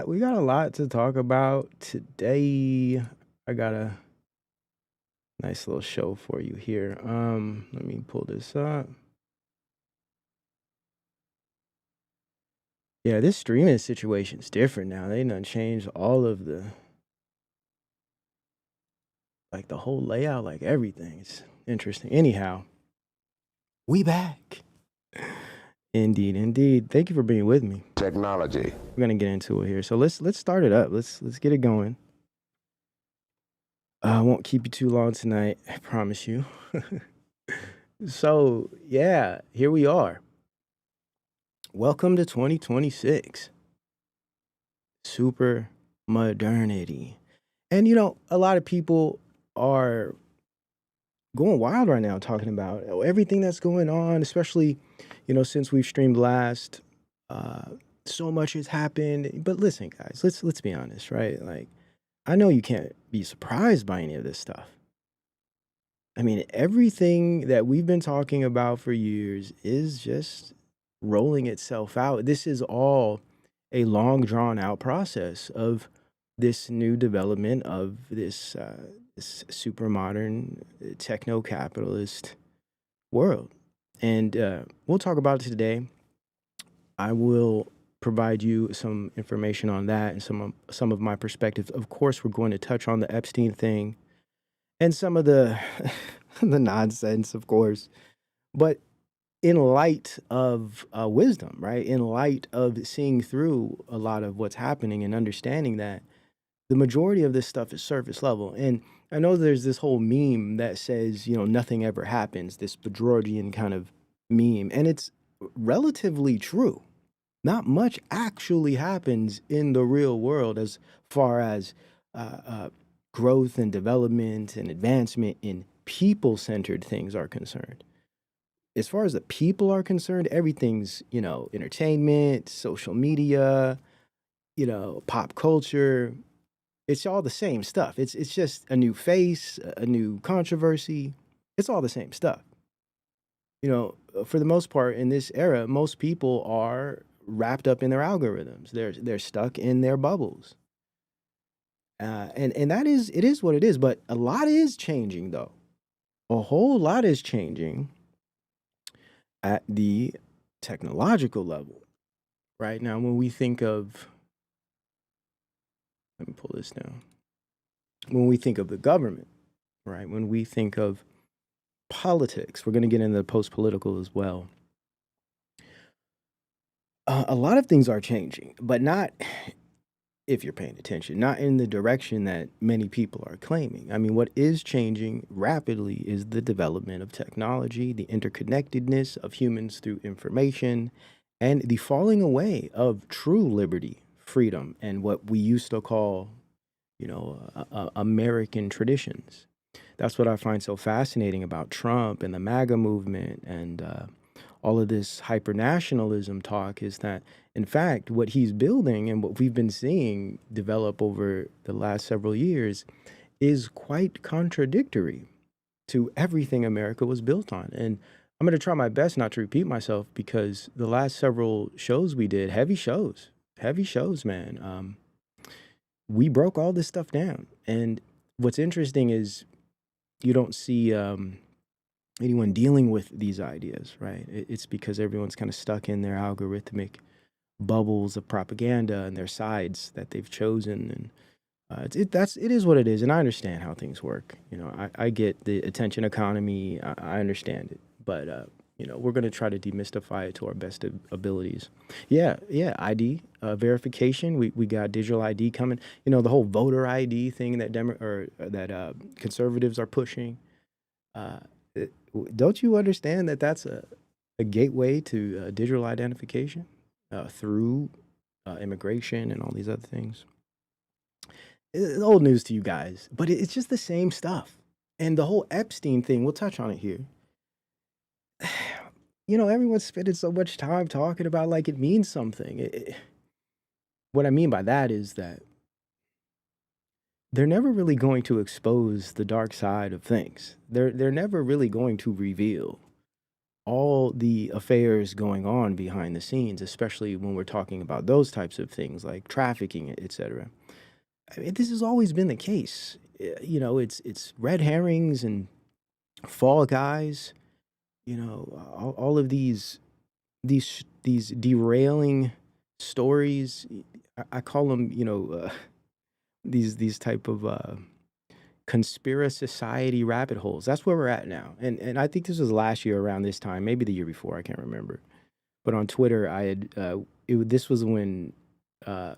We got a lot to talk about today. I got a nice little show for you here. Let me pull this up. Yeah, this streaming situation's different now. They done changed all of the whole layout, like everything. It's interesting. Anyhow, we back. Indeed, indeed. Thank you for being with me. Technology. We're gonna get into it here. So let's start it up. Let's get it going. I won't keep you too long tonight. I promise you. So yeah, here we are. Welcome to 2026. Super modernity. And a lot of people are going wild right now talking about everything that's going on, especially, since we've streamed last. Uh so much has happened. But listen, guys, let's be honest, right? Like, I know you can't be surprised by any of this stuff. I mean, everything that we've been talking about for years is just rolling itself out. This is all a long drawn out process of this new development of this super modern techno capitalist world. And we'll talk about it today. I will provide you some information on that and some of my perspectives. Of course, we're going to touch on the Epstein thing and some of the the nonsense, of course. But in light of wisdom, right? In light of seeing through a lot of what's happening and understanding that the majority of this stuff is surface level. And I know there's this whole meme that says, nothing ever happens, this Bedrosian kind of meme. And it's relatively true. Not much actually happens in the real world as far as growth and development and advancement in people centered things are concerned. As far as the people are concerned, everything's, entertainment, social media, pop culture. It's all the same stuff. It's just a new face, a new controversy. It's all the same stuff. For the most part in this era, most people are wrapped up in their algorithms. They're stuck in their bubbles. And that is it is what it is, but a lot is changing though. A whole lot is changing at the technological level. Right now, when we think of, let me pull this down. When we think of the government, right? When we think of politics, we're going to get into the post political as well. A lot of things are changing, but not, if you're paying attention, not in the direction that many people are claiming. I mean, what is changing rapidly is the development of technology, the interconnectedness of humans through information, and the falling away of true liberty, freedom, and what we used to call, American traditions. That's what I find so fascinating about Trump and the MAGA movement and all of this hyper nationalism talk is that, in fact, what he's building and what we've been seeing develop over the last several years is quite contradictory to everything America was built on. And I'm going to try my best not to repeat myself because the last several shows we did, heavy shows, man. We broke all this stuff down. And what's interesting is you don't see anyone dealing with these ideas, right? It's because everyone's kind of stuck in their algorithmic bubbles of propaganda and their sides that they've chosen, and it is what it is. And I understand how things work. I get the attention economy. I understand it, but we're gonna try to demystify it to our best abilities. Yeah, yeah. ID verification. We got digital ID coming. The whole voter ID thing that conservatives are pushing. Uh, don't you understand that that's a gateway to digital identification through immigration and all these other things? It's old news to you guys, but it's just the same stuff. And the whole Epstein thing, we'll touch on it here. Everyone's spending so much time talking about like it means something. What I mean by that is that they're never really going to expose the dark side of things. They're never really going to reveal all the affairs going on behind the scenes, especially when we're talking about those types of things like trafficking, etc. I mean, this has always been the case. You know, it's red herrings and fall guys. You know, all of these derailing stories. I call them, these type of conspiracy society rabbit holes. That's where we're at now. And I think this was last year around this time, maybe the year before. I can't remember. But on Twitter, I had this was when uh,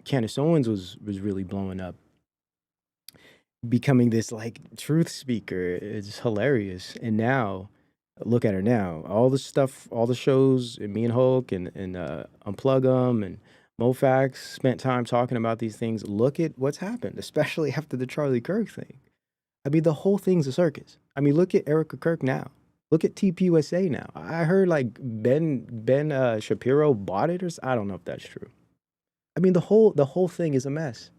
Candace Owens was really blowing up, becoming this like truth speaker. It's hilarious. And now, look at her now. All the stuff, all the shows, and me and Hulk and Unplug 'em and Mofax spent time talking about these things. Look at what's happened, especially after the Charlie Kirk thing. I mean, the whole thing's a circus. I mean, look at Erica Kirk now. Look at TPUSA now. I heard like Ben Shapiro bought it, or I don't know if that's true. I mean, the whole thing is a mess,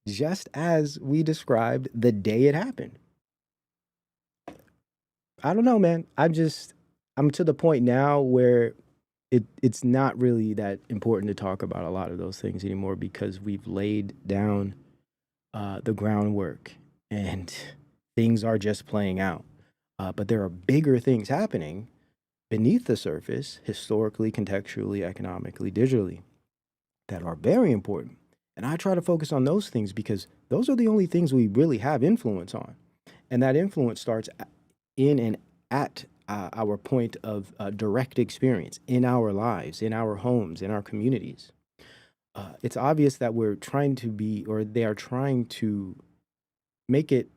just as we described the day it happened. I don't know, man. I'm to the point now where it's not really that important to talk about a lot of those things anymore because we've laid down the groundwork and things are just playing out. But there are bigger things happening beneath the surface, historically, contextually, economically, digitally, that are very important. And I try to focus on those things because those are the only things we really have influence on. And that influence starts in and at our point of direct experience in our lives, in our homes, in our communities. It's obvious that we're trying to be, or they are trying to make it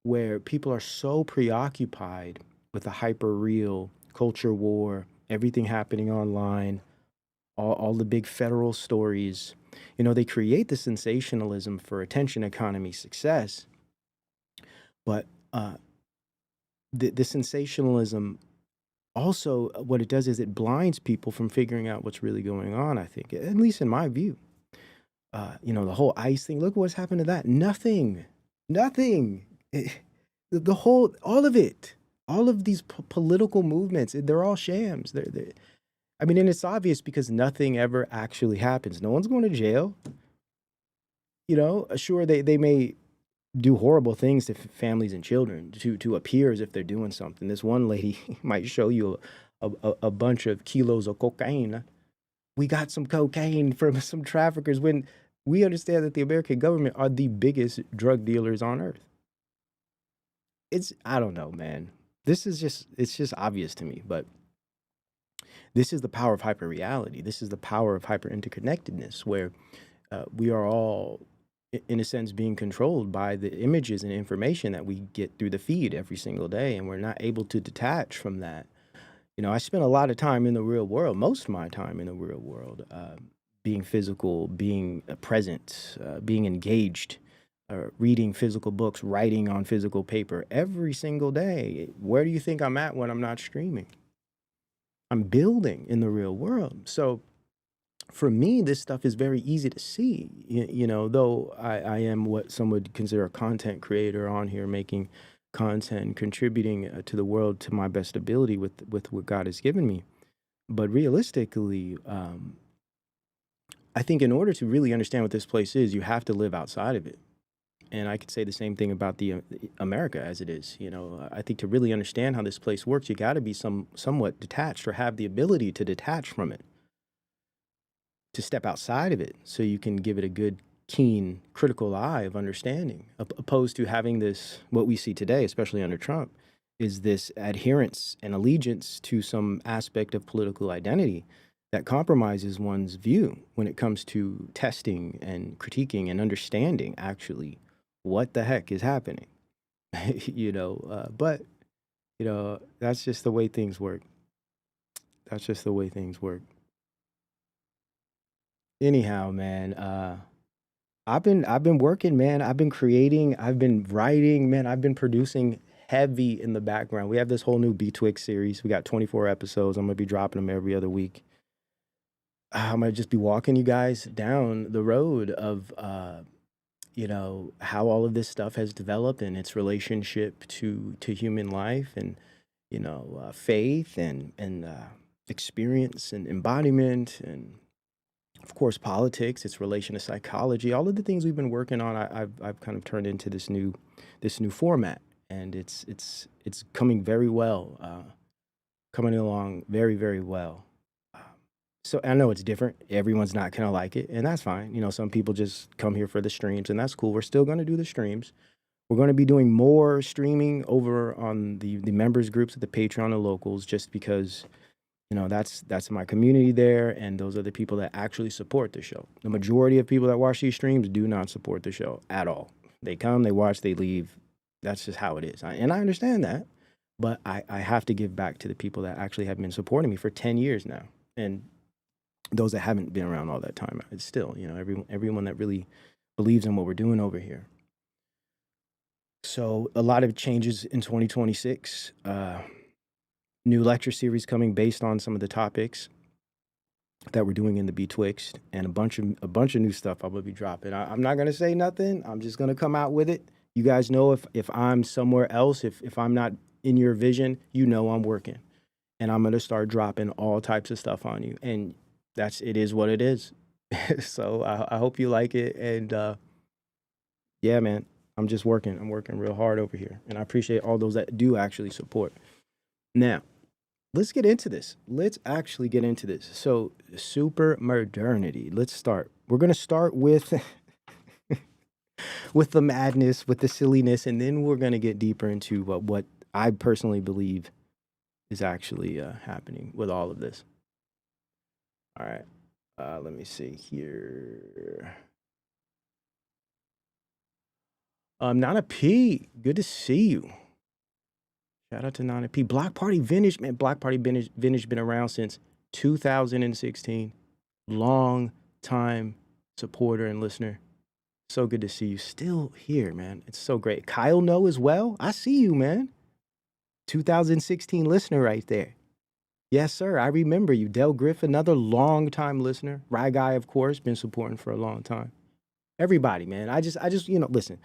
where people are so preoccupied with the hyper real culture war, everything happening online, all the big federal stories. You know, they create the sensationalism for attention economy success, but the sensationalism also, what it does is it blinds people from figuring out what's really going on, I think, at least in my view. The whole ICE thing, look what's happened to that. Nothing. Nothing. The whole, all of it, all of these political movements, they're all shams. I mean, and it's obvious because nothing ever actually happens. No one's going to jail. You know, sure, they may do horrible things to families and children to appear as if they're doing something. This one lady might show you a bunch of kilos of cocaine. We got some cocaine from some traffickers when we understand that the American government are the biggest drug dealers on earth. I don't know, man. It's just obvious to me, but this is the power of hyperreality. This is the power of hyper interconnectedness, where we are all, in a sense, being controlled by the images and information that we get through the feed every single day, and we're not able to detach from that. You know, I spent a lot of time in the real world, most of my time in the real world, being physical, being present, being engaged, reading physical books, writing on physical paper every single day. Where do you think I'm at when I'm not streaming? I'm building in the real world. So for me, this stuff is very easy to see. Though I am what some would consider a content creator on here, making content, contributing to the world to my best ability with what God has given me. But realistically, I think in order to really understand what this place is, you have to live outside of it. And I could say the same thing about the America as it is. You know, I think to really understand how this place works, you got to be somewhat detached or have the ability to detach from it, to step outside of it, so you can give it a good, keen, critical eye of understanding, opposed to having this, what we see today, especially under Trump, is this adherence and allegiance to some aspect of political identity that compromises one's view when it comes to testing and critiquing and understanding actually what the heck is happening. But that's just the way things work. That's just the way things work. Anyhow, man, I've been working, man. I've been creating, I've been writing, man. I've been producing heavy in the background. We have this whole new B-Twix series. We got 24 episodes. I'm gonna be dropping them every other week. I'm gonna just be walking you guys down the road of how all of this stuff has developed and its relationship to human life, and faith and experience and embodiment, and of course politics, its relation to psychology, all of the things we've been working on. I've kind of turned into this new format, and it's coming very well, coming along very, very well. Um, So I know it's different. Everyone's not gonna like it, and that's fine. Some people just come here for the streams, and that's cool. We're still gonna do the streams. We're gonna be doing more streaming over on the members groups at the Patreon and locals, just because that's my community there, and those are the people that actually support the show. The majority of people that watch these streams do not support the show at all. They come, they watch, they leave. That's just how it is, and I understand that. But I have to give back to the people that actually have been supporting me for 10 years now, and those that haven't been around all that time. It's still, everyone that really believes in what we're doing over here. So a lot of changes in 2026. New lecture series coming based on some of the topics that we're doing in the Betwixt, and a bunch of new stuff I'm gonna be dropping. I'm not gonna say nothing. I'm just gonna come out with it. You guys know, if I'm somewhere else, if I'm not in your vision, I'm working, and I'm gonna start dropping all types of stuff on you. And it is what it is. So I hope you like it, and yeah, man, I'm just working. I'm working real hard over here, and I appreciate all those that do actually support. Now, let's get into this. Let's actually get into this. So, super modernity. Let's start. We're gonna start with with the madness, with the silliness, and then we're gonna get deeper into what I personally believe is actually happening with all of this. All right. Let me see here. Nana P, good to see you. Shout out to Nana P. Block Party Vintage, man. Block Party Vintage been around since 2016. Long time supporter and listener. So good to see you still here, man. It's so great. Kyle know as well. I see you, man. 2016 listener right there. Yes, sir. I remember you. Del Griff, another long time listener. Rye Guy, of course, been supporting for a long time. Everybody, man. I just, listen.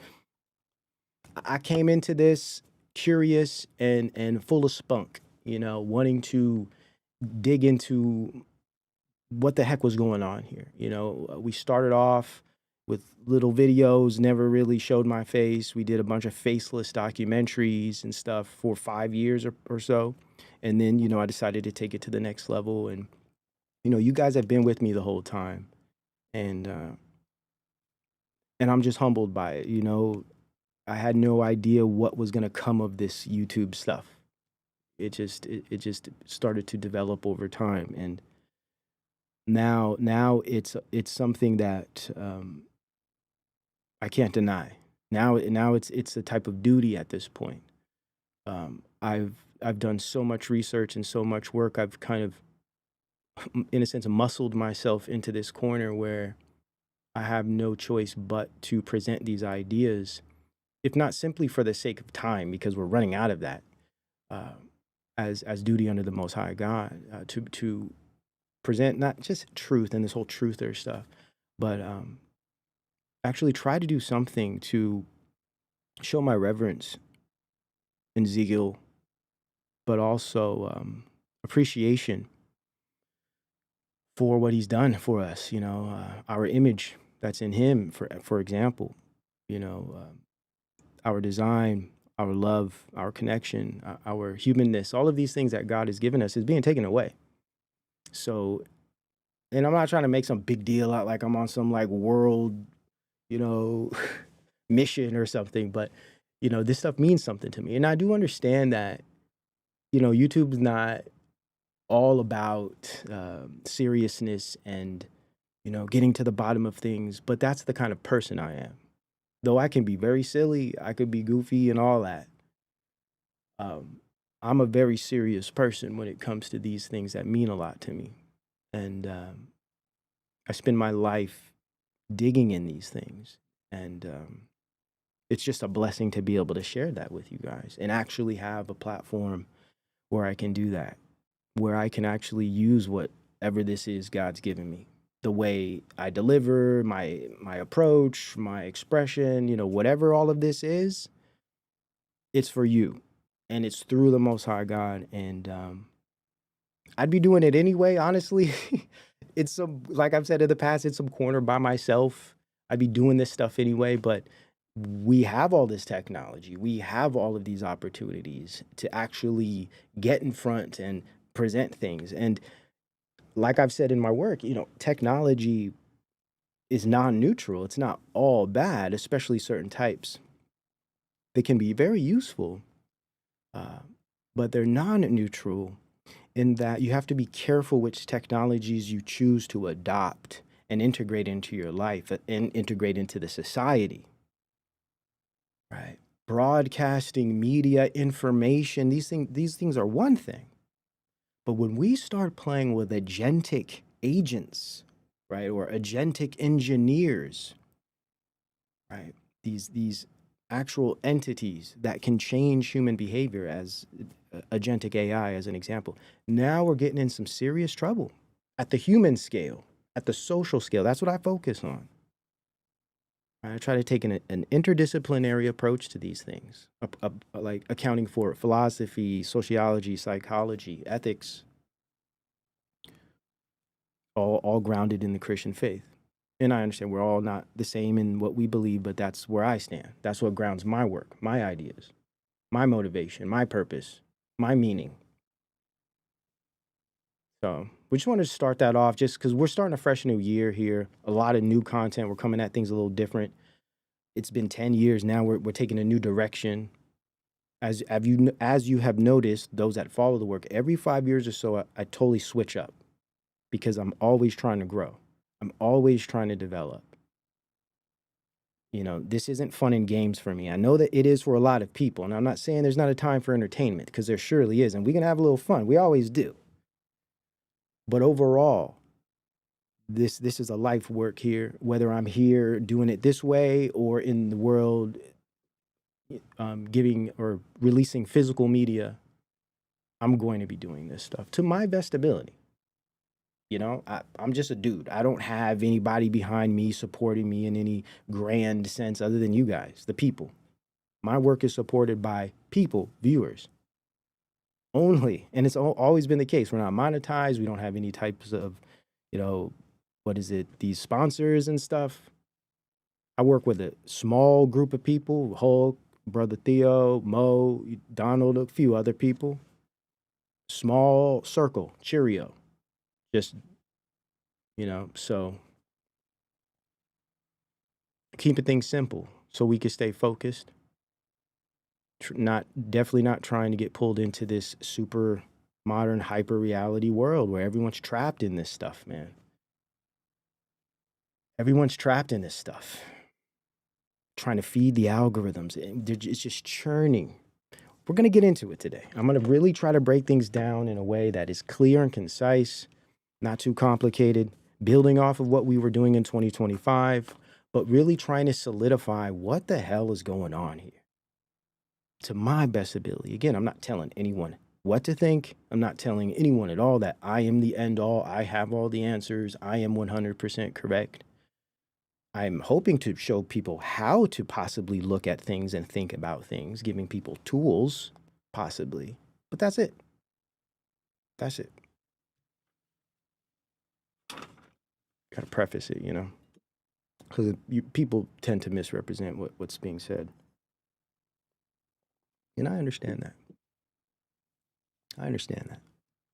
I came into this curious and full of spunk, wanting to dig into what the heck was going on here. We started off with little videos, never really showed my face. We did a bunch of faceless documentaries and stuff for 5 years or so. And then, I decided to take it to the next level. And, you guys have been with me the whole time. And I'm just humbled by it. I had no idea what was going to come of this YouTube stuff. It just started to develop over time. And now it's something that I can't deny. Now it's a type of duty at this point. I've done so much research and so much work. I've kind of, in a sense, muscled myself into this corner where I have no choice but to present these ideas, if not simply for the sake of time, because we're running out of that, uh, as duty under the Most High God, to present not just truth and this whole truther stuff, but actually try to do something to show my reverence and zeal, but also appreciation for what he's done for us. Our image that's in him, for example, our design, our love, our connection, our humanness, all of these things that God has given us is being taken away. So, and I'm not trying to make some big deal out like I'm on some like world, you know, mission or something, but this stuff means something to me. And I do understand that, YouTube's not all about seriousness and, getting to the bottom of things, but that's the kind of person I am. Though I can be very silly, I could be goofy and all that. Um, I'm a very serious person when it comes to these things that mean a lot to me. And I spend my life digging in these things. And it's just a blessing to be able to share that with you guys and actually have a platform where I can do that, where I can actually use whatever this is God's given me. The way I deliver, my approach, my expression, whatever all of this is, it's for you. and it's through the Most High God. And I'd be doing it anyway, honestly. It's some, like I've said in the past, it's some corner by myself. I'd be doing this stuff anyway, but we have all this technology. We have all of these opportunities to actually get in front and present things. And like I've said in my work, technology is non-neutral. It's not all bad, especially certain types. They can be very useful, uh, but they're non-neutral in that you have to be careful which technologies you choose to adopt and integrate into your life and integrate into the society, right? Broadcasting, media, information, these things are one thing. But when we start playing with agentic agents, right, or agentic engineers, right, these actual entities that can change human behavior, as agentic AI as an example, now we're getting in some serious trouble at the human scale, at the social scale. That's what I focus on. I try to take an interdisciplinary approach to these things, like accounting for philosophy, sociology, psychology, ethics, all grounded in the Christian faith. And I understand we're all not the same in what we believe, but that's where I stand. That's what grounds my work, my ideas, my motivation, my purpose, my meaning. So we just wanted to start that off just because we're starting a fresh new year here. A lot of new content. We're coming at things a little different. It's been 10 years now. We're taking a new direction. As you have noticed, those that follow the work, every 5 years or so, I totally switch up because I'm always trying to grow. I'm always trying to develop. This isn't fun and games for me. I know that it is for a lot of people, and I'm not saying there's not a time for entertainment, because there surely is, and we can have a little fun. We always do. But overall, this is a life work here, whether I'm here doing it this way or in the world, giving or releasing physical media. I'm going to be doing this stuff to my best ability. I'm just a dude. I don't have anybody behind me supporting me in any grand sense other than you guys, the people. My work is supported by people, viewers only. And it's always been the case. We're not monetized. We don't have any types of, these sponsors and stuff. I work with a small group of people, Hulk, Brother Theo, Mo, Donald, a few other people. Small circle, Cheerio. Just, so keeping things simple so we can stay focused. Definitely not trying to get pulled into this super modern hyper reality world where everyone's trapped in this stuff, man. Everyone's trapped in this stuff. Trying to feed the algorithms. It's just churning. We're going to get into it today. I'm going to really try to break things down in a way that is clear and concise, not too complicated, building off of what we were doing in 2025, but really trying to solidify what the hell is going on here to my best ability. Again, I'm not telling anyone what to think. I'm not telling anyone at all that I am the end all. I have all the answers. I am 100% correct. I'm hoping to show people how to possibly look at things and think about things, giving people tools, possibly. But that's it. That's it. Got to preface it, because people tend to misrepresent what's being said. And I understand that.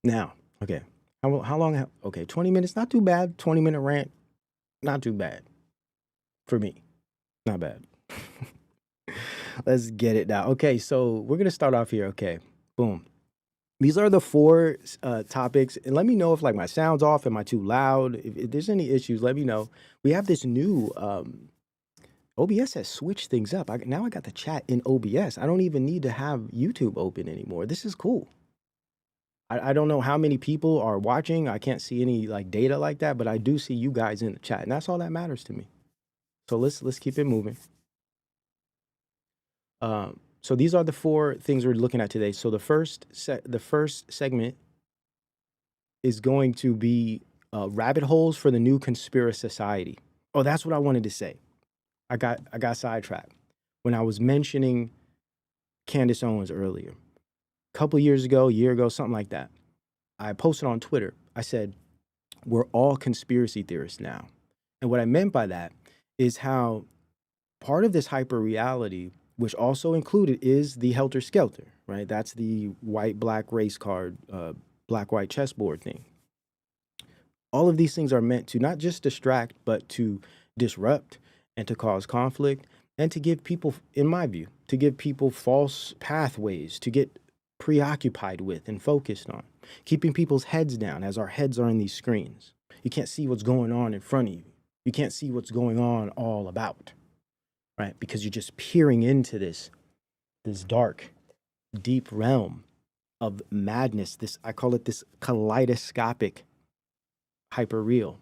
Now, okay. How long? Okay, 20 minutes, not too bad. 20-minute rant, not too bad. For me, not bad. Let's get it now. Okay, so we're going to start off here. Okay, boom. These are the 4 topics. And let me know if my sound's off. Am I too loud? If there's any issues, let me know. We have this new OBS has switched things up. Now I got the chat in OBS. I don't even need to have YouTube open anymore. This is cool. I don't know how many people are watching. I can't see any data like that, but I do see you guys in the chat, and that's all that matters to me. So let's keep it moving. So these are the 4 things we're looking at today. So the first segment is going to be rabbit holes for the new conspiracy society. Oh, that's what I wanted to say. I got sidetracked when I was mentioning Candace Owens earlier. couple years ago, a year ago, something like that. I posted on Twitter. I said, we're all conspiracy theorists now. And what I meant by that is how part of this hyper reality, which also included is the helter skelter, right? That's the white black race card, black white chessboard thing. All of these things are meant to not just distract, but to disrupt and to cause conflict and to give people, in my view, to give people false pathways to get preoccupied with and focused on, keeping people's heads down as our heads are in these screens. You can't see what's going on in front of you. You can't see what's going on all about, right? Because you're just peering into this dark, deep realm of madness. This, I call it this kaleidoscopic hyper real,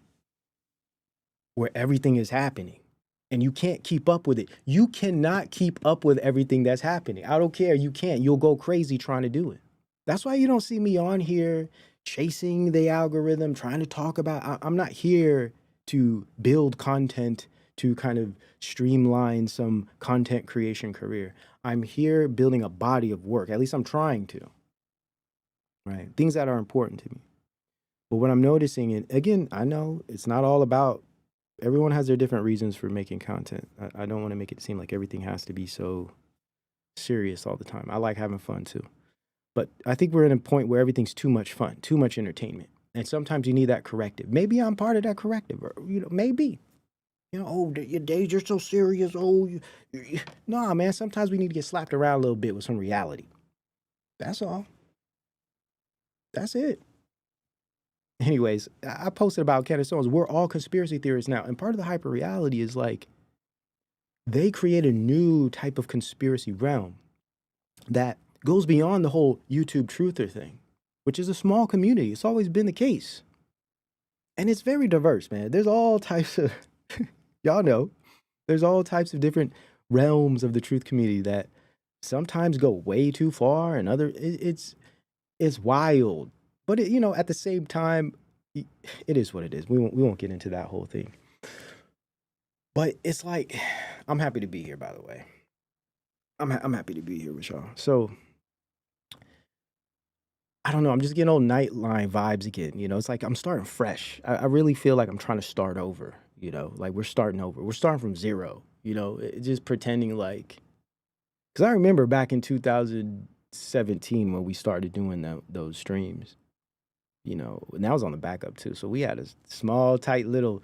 where everything is happening and you can't keep up with it. You cannot keep up with everything that's happening. I don't care. You can't. You'll go crazy trying to do it. That's why you don't see me on here chasing the algorithm, trying to talk about. I'm not here to build content to kind of streamline some content creation career. I'm here building a body of work. At least I'm trying to, right? Things that are important to me. But what I'm noticing, and again, I know it's not all about, everyone has their different reasons for making content. I don't want to make it seem like everything has to be so serious all the time. I like having fun too. But I think we're at a point where everything's too much fun, too much entertainment. And sometimes you need that corrective. Maybe I'm part of that corrective, or, maybe. Oh, your days, you're so serious. Oh, nah, man, sometimes we need to get slapped around a little bit with some reality. That's all. That's it. Anyways, I posted about Candace Owens. We're all conspiracy theorists now. And part of the hyper reality is like, they create a new type of conspiracy realm that goes beyond the whole YouTube truther thing, which is a small community. It's always been the case. And it's very diverse, man. There's all types of, y'all know, there's all types of different realms of the truth community that sometimes go way too far and it's wild. But at the same time, it is what it is. We won't get into that whole thing. But it's like, I'm happy to be here, by the way. I'm happy to be here with y'all. So I don't know. I'm just getting old Nightline vibes again. It's like I'm starting fresh. I really feel like I'm trying to start over. Like we're starting over. We're starting from zero. Just pretending like. Because I remember back in 2017 when we started doing those streams. And that was on the backup too. So we had a small, tight little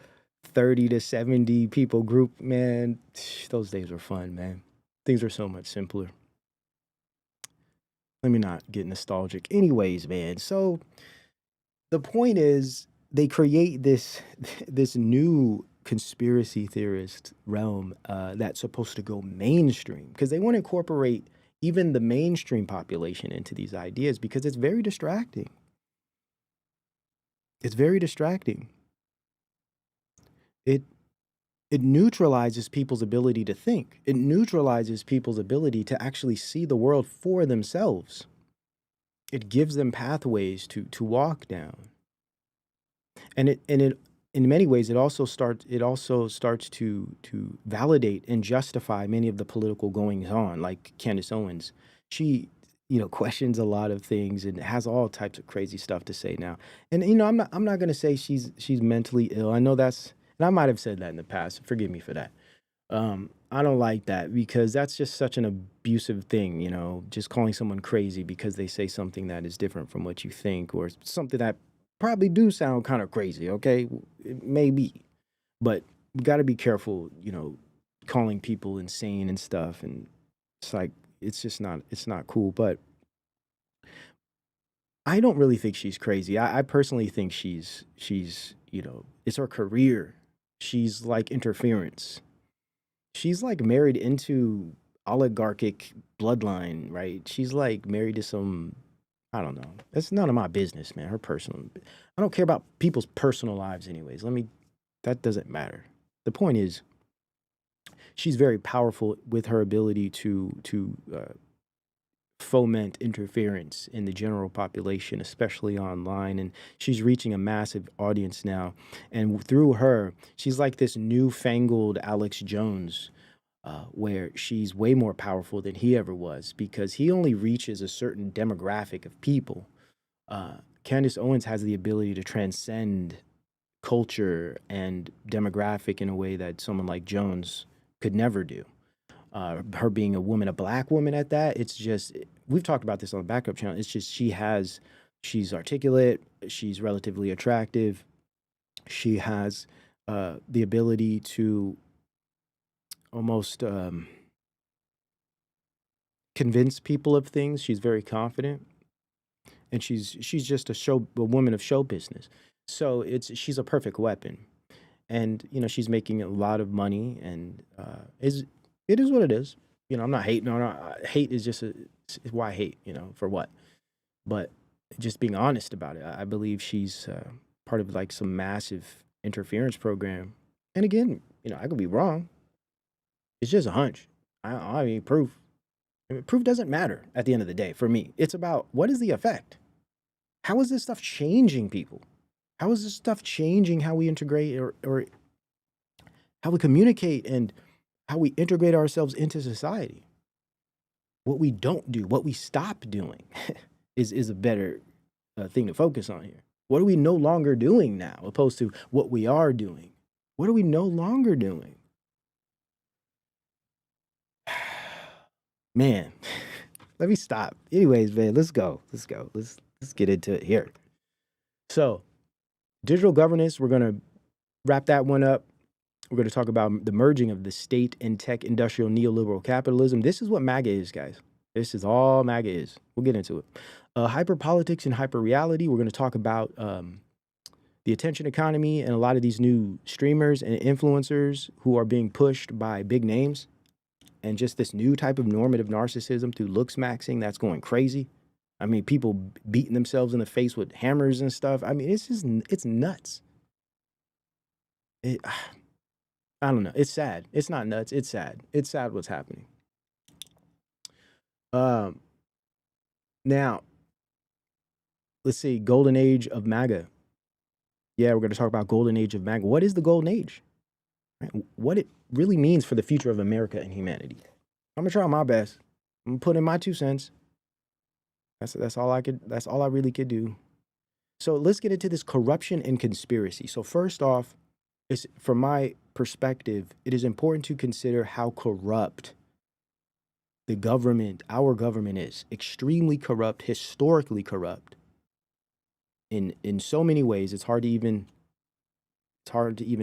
30 to 70 people group. Man, those days were fun, man. Things were so much simpler. Let me not get nostalgic. Anyways, man. So the point is they create this new conspiracy theorist realm that's supposed to go mainstream because they want to incorporate even the mainstream population into these ideas because it's very distracting. It's very distracting. It neutralizes people's ability to think. It neutralizes people's ability to actually see the world for themselves. It gives them pathways to walk down. And it in many ways it also starts to validate and justify many of the political goings on, like Candace Owens. She questions a lot of things and has all types of crazy stuff to say now. And I'm not going to say she's mentally ill. I know that's, and I might have said that in the past. Forgive me for that. I don't like that because that's just such an abusive thing, just calling someone crazy because they say something that is different from what you think or something that probably do sound kind of crazy, okay? It may be. But we got to be careful, calling people insane and stuff. And it's like, it's not cool. But I don't really think she's crazy. I personally think she's it's her career. She's like interference. She's like married into oligarchic bloodline, right? She's like married to some, I don't know. That's none of my business, man. Her personal, I don't care about people's personal lives anyways. That doesn't matter. The point is, she's very powerful with her ability to foment interference in the general population, especially online. And she's reaching a massive audience now. And through her, she's like this newfangled Alex Jones where she's way more powerful than he ever was because he only reaches a certain demographic of people. Candace Owens has the ability to transcend culture and demographic in a way that someone like Jones could never do. Her being a woman, a black woman at that, it's just, we've talked about this on the backup channel. It's just, she's articulate, she's relatively attractive, she has the ability to almost convince people of things. She's very confident, and she's just a woman of show business. So she's a perfect weapon, and she's making a lot of money, and it is what it is. I'm not hating on her. Hate is just why hate. For what? But just being honest about it, I believe she's part of like some massive interference program. And again, I could be wrong. It's just a hunch. I don't have any proof. I mean, proof doesn't matter at the end of the day for me. It's about what is the effect? How is this stuff changing people? How is this stuff changing how we integrate or how we communicate and how we integrate ourselves into society? What we don't do, what we stop doing is a better thing to focus on here. What are we no longer doing now opposed to what we are doing? What are we no longer doing? Man, let me stop. Anyways, man, let's go. Let's go. Let's get into it here. So, digital governance, we're going to wrap that one up. We're going to talk about the merging of the state and tech industrial neoliberal capitalism. This is what MAGA is, guys. This is all MAGA is. We'll get into it. Hyperpolitics and hyperreality. We're going to talk about the attention economy and a lot of these new streamers and influencers who are being pushed by big names, and just this new type of normative narcissism through looks maxing that's going crazy. I mean, people beating themselves in the face with hammers and stuff. I mean, it's nuts. I don't know. It's sad. It's not nuts. It's sad. It's sad what's happening. Now, let's see. Golden age of MAGA. Yeah, we're going to talk about golden age of MAGA. What is the golden age? Right? What it really means for the future of America and humanity. I'm gonna try my best. I'm gonna put in my 2 cents. That's all I really could do. So let's get into this corruption and conspiracy. So first off, from my perspective, it is important to consider how corrupt the government, our government, is. Extremely corrupt, historically corrupt. In so many ways, it's hard to even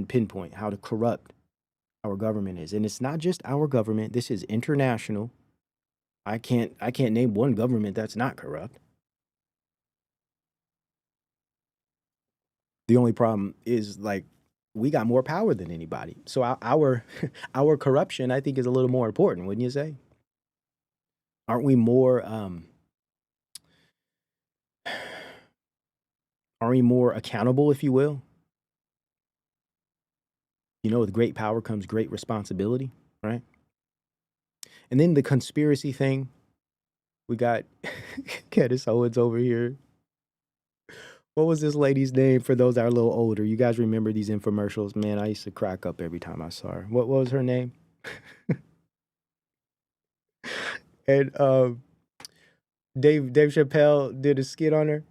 pinpoint how corrupt our government is. And it's not just our government. This is international. I can't name one government that's not corrupt. The only problem is, like, we got more power than anybody. So our our corruption, I think, is a little more important, wouldn't you say? Aren't we more accountable, if you will? With great power comes great responsibility, right? And then the conspiracy thing. We got Candace Owens over here. What was this lady's name for those that are a little older? You guys remember these infomercials? Man, I used to crack up every time I saw her. What was her name? And Dave Chappelle did a skit on her.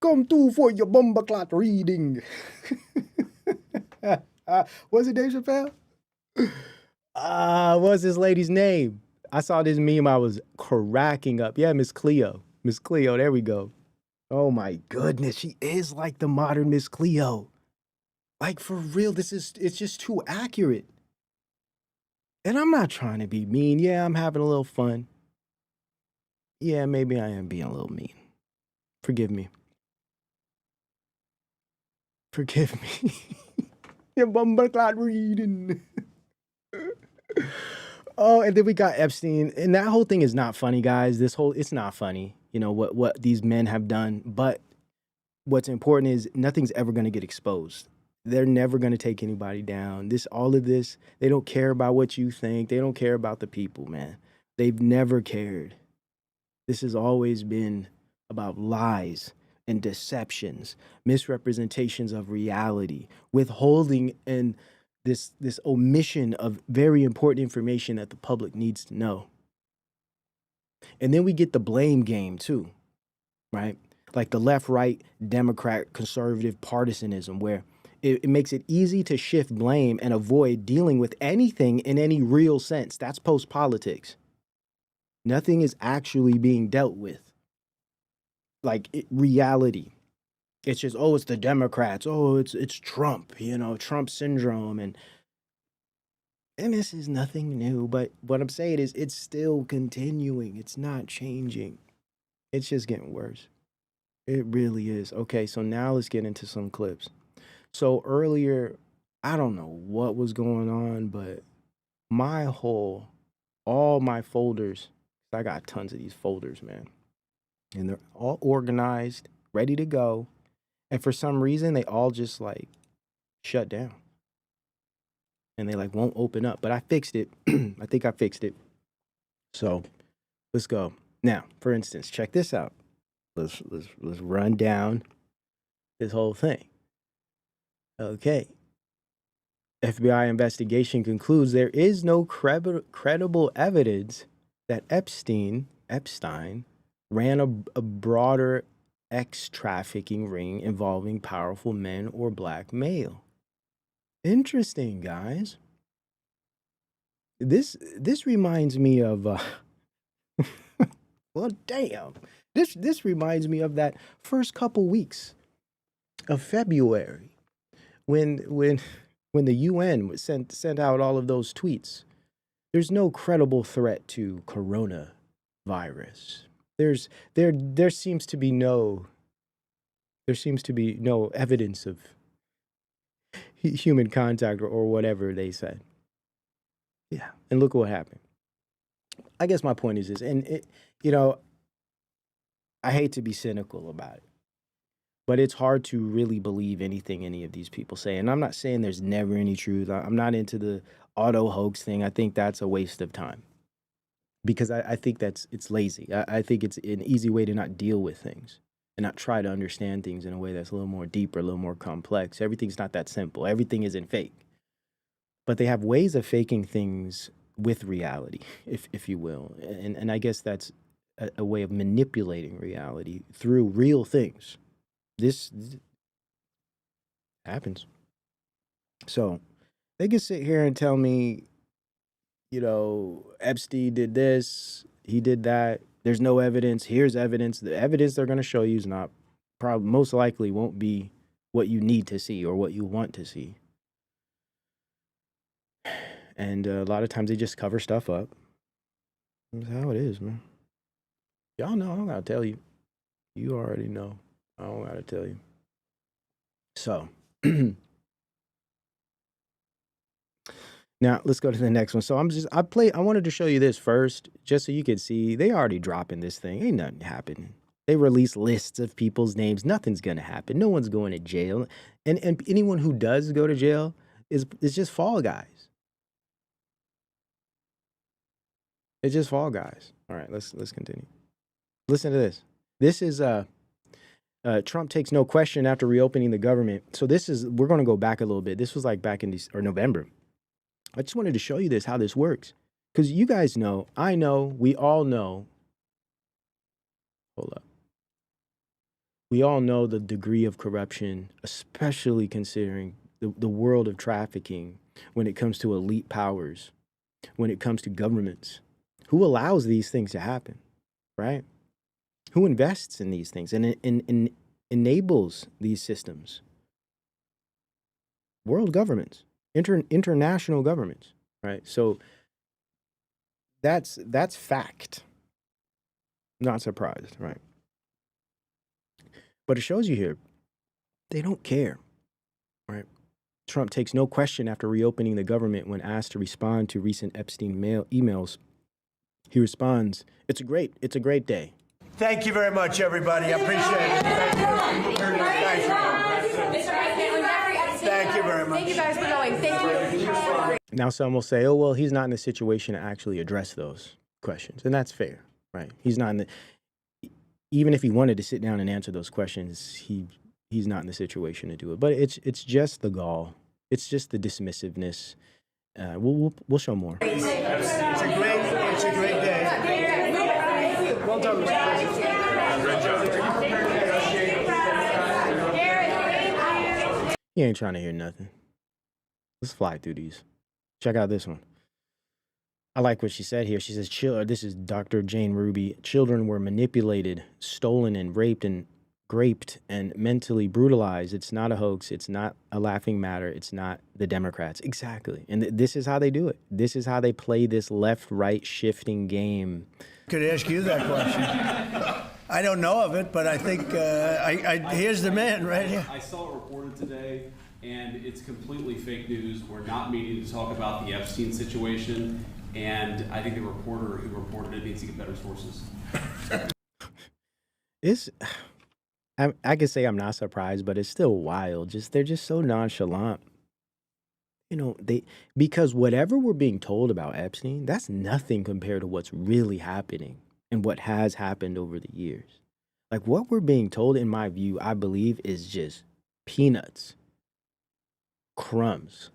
Come through for your bomber clot reading. Was it Dave Chappelle? What was this lady's name? I saw this meme. I was cracking up. Yeah, Miss Cleo. Miss Cleo. There we go. Oh my goodness. She is like the modern Miss Cleo. Like, for real, it's just too accurate. And I'm not trying to be mean. Yeah, I'm having a little fun. Yeah, maybe I am being a little mean. Forgive me. Forgive me. Your bumper clot reading. Oh, and then we got Epstein, and that whole thing is not funny, guys. It's not funny, what these men have done. But what's important is nothing's ever going to get exposed. They're never going to take anybody down. All of this, they don't care about what you think. They don't care about the people, man. They've never cared. This has always been about lies and deceptions, misrepresentations of reality, withholding and this omission of very important information that the public needs to know. And then we get the blame game too, right? Like the left, right, Democrat, conservative partisanism, where it makes it easy to shift blame and avoid dealing with anything in any real sense. That's post-politics. Nothing is actually being dealt with. Like reality. It's just, oh, it's the Democrats. Oh, it's Trump, Trump syndrome. And this is nothing new. But what I'm saying is it's still continuing. It's not changing. It's just getting worse. It really is. Okay, so now let's get into some clips. So earlier, I don't know what was going on, but all my folders, I got tons of these folders, man. And they're all organized, ready to go. And for some reason, they all just like shut down. And they like won't open up. But I fixed it. I think I fixed it. So let's go. Now, for instance, check this out. Let's run down this whole thing. Okay. FBI investigation concludes there is no credible evidence that Epstein ran a broader trafficking ring involving powerful men or black male. Interesting, guys. This reminds me of well, damn. This reminds me of that first couple weeks of February when the UN sent out all of those tweets. There's no credible threat to coronavirus. There seems to be no evidence of human contact or whatever they said. Yeah, and look what happened. I guess my point is this, and I hate to be cynical about it, but it's hard to really believe anything any of these people say. And I'm not saying there's never any truth. I'm not into the auto hoax thing. I think that's a waste of time because I think it's lazy. I think it's an easy way to not deal with things and not try to understand things in a way that's a little more deeper, a little more complex. Everything's not that simple. Everything isn't fake. But they have ways of faking things with reality, if you will. And I guess that's a way of manipulating reality through real things. This happens. So they can sit here and tell me, Epstein did this, he did that. There's no evidence. Here's evidence. The evidence they're going to show you is not most likely won't be what you need to see or what you want to see. And a lot of times they just cover stuff up. That's how it is, man. Y'all know, I don't gotta tell you. You already know. I don't gotta tell you. So, now let's go to the next one. So I wanted to show you this first, just so you could see they already dropping this thing. Ain't nothing happening. They release lists of people's names. Nothing's gonna happen. No one's going to jail. And anyone who does go to jail is just fall guys. It's just fall guys. All right, let's continue. Listen to this. This is Trump takes no question after reopening the government. So we're going to go back a little bit. This was like back in November. I just wanted to show you how this works. Because you guys know, I know, we all know. Hold up. We all know the degree of corruption, especially considering the world of trafficking when it comes to elite powers, when it comes to governments. Who allows these things to happen, right? Who invests in these things and enables these systems? World governments, international governments, right? So that's fact. Not surprised, right? But it shows you here, they don't care, right? Trump takes no question after reopening the government when asked to respond to recent Epstein emails. He responds, it's a great day. Thank you very much, everybody. I appreciate it. Thank you very much. Thank you guys for going. Thank you. Now some will say, oh, well, he's not in a situation to actually address those questions. And that's fair, right? He's not even if he wanted to sit down and answer those questions, he's not in the situation to do it. But it's just the gall. It's just the dismissiveness. We'll show more. It's a great day. Well done, Mr. President. He ain't trying to hear nothing. Let's fly through these. Check out this one. I like what she said here. She says, this is Dr. Jane Ruby. Children were manipulated, stolen, and raped and mentally brutalized. It's not a hoax. It's not a laughing matter. It's not the Democrats. Exactly. And this is how they do it. This is how they play this left-right shifting game. Could ask you that question. I don't know of it, but I think here's the man right here. I saw it reported today, and it's completely fake news. We're not meeting to talk about the Epstein situation, and I think the reporter who reported it needs to get better sources. I could say I'm not surprised, but it's still wild. They're just so nonchalant. You know, because whatever we're being told about Epstein, that's nothing compared to what's really happening and what has happened over the years. Like, what we're being told, in my view, I believe, is just peanuts, crumbs.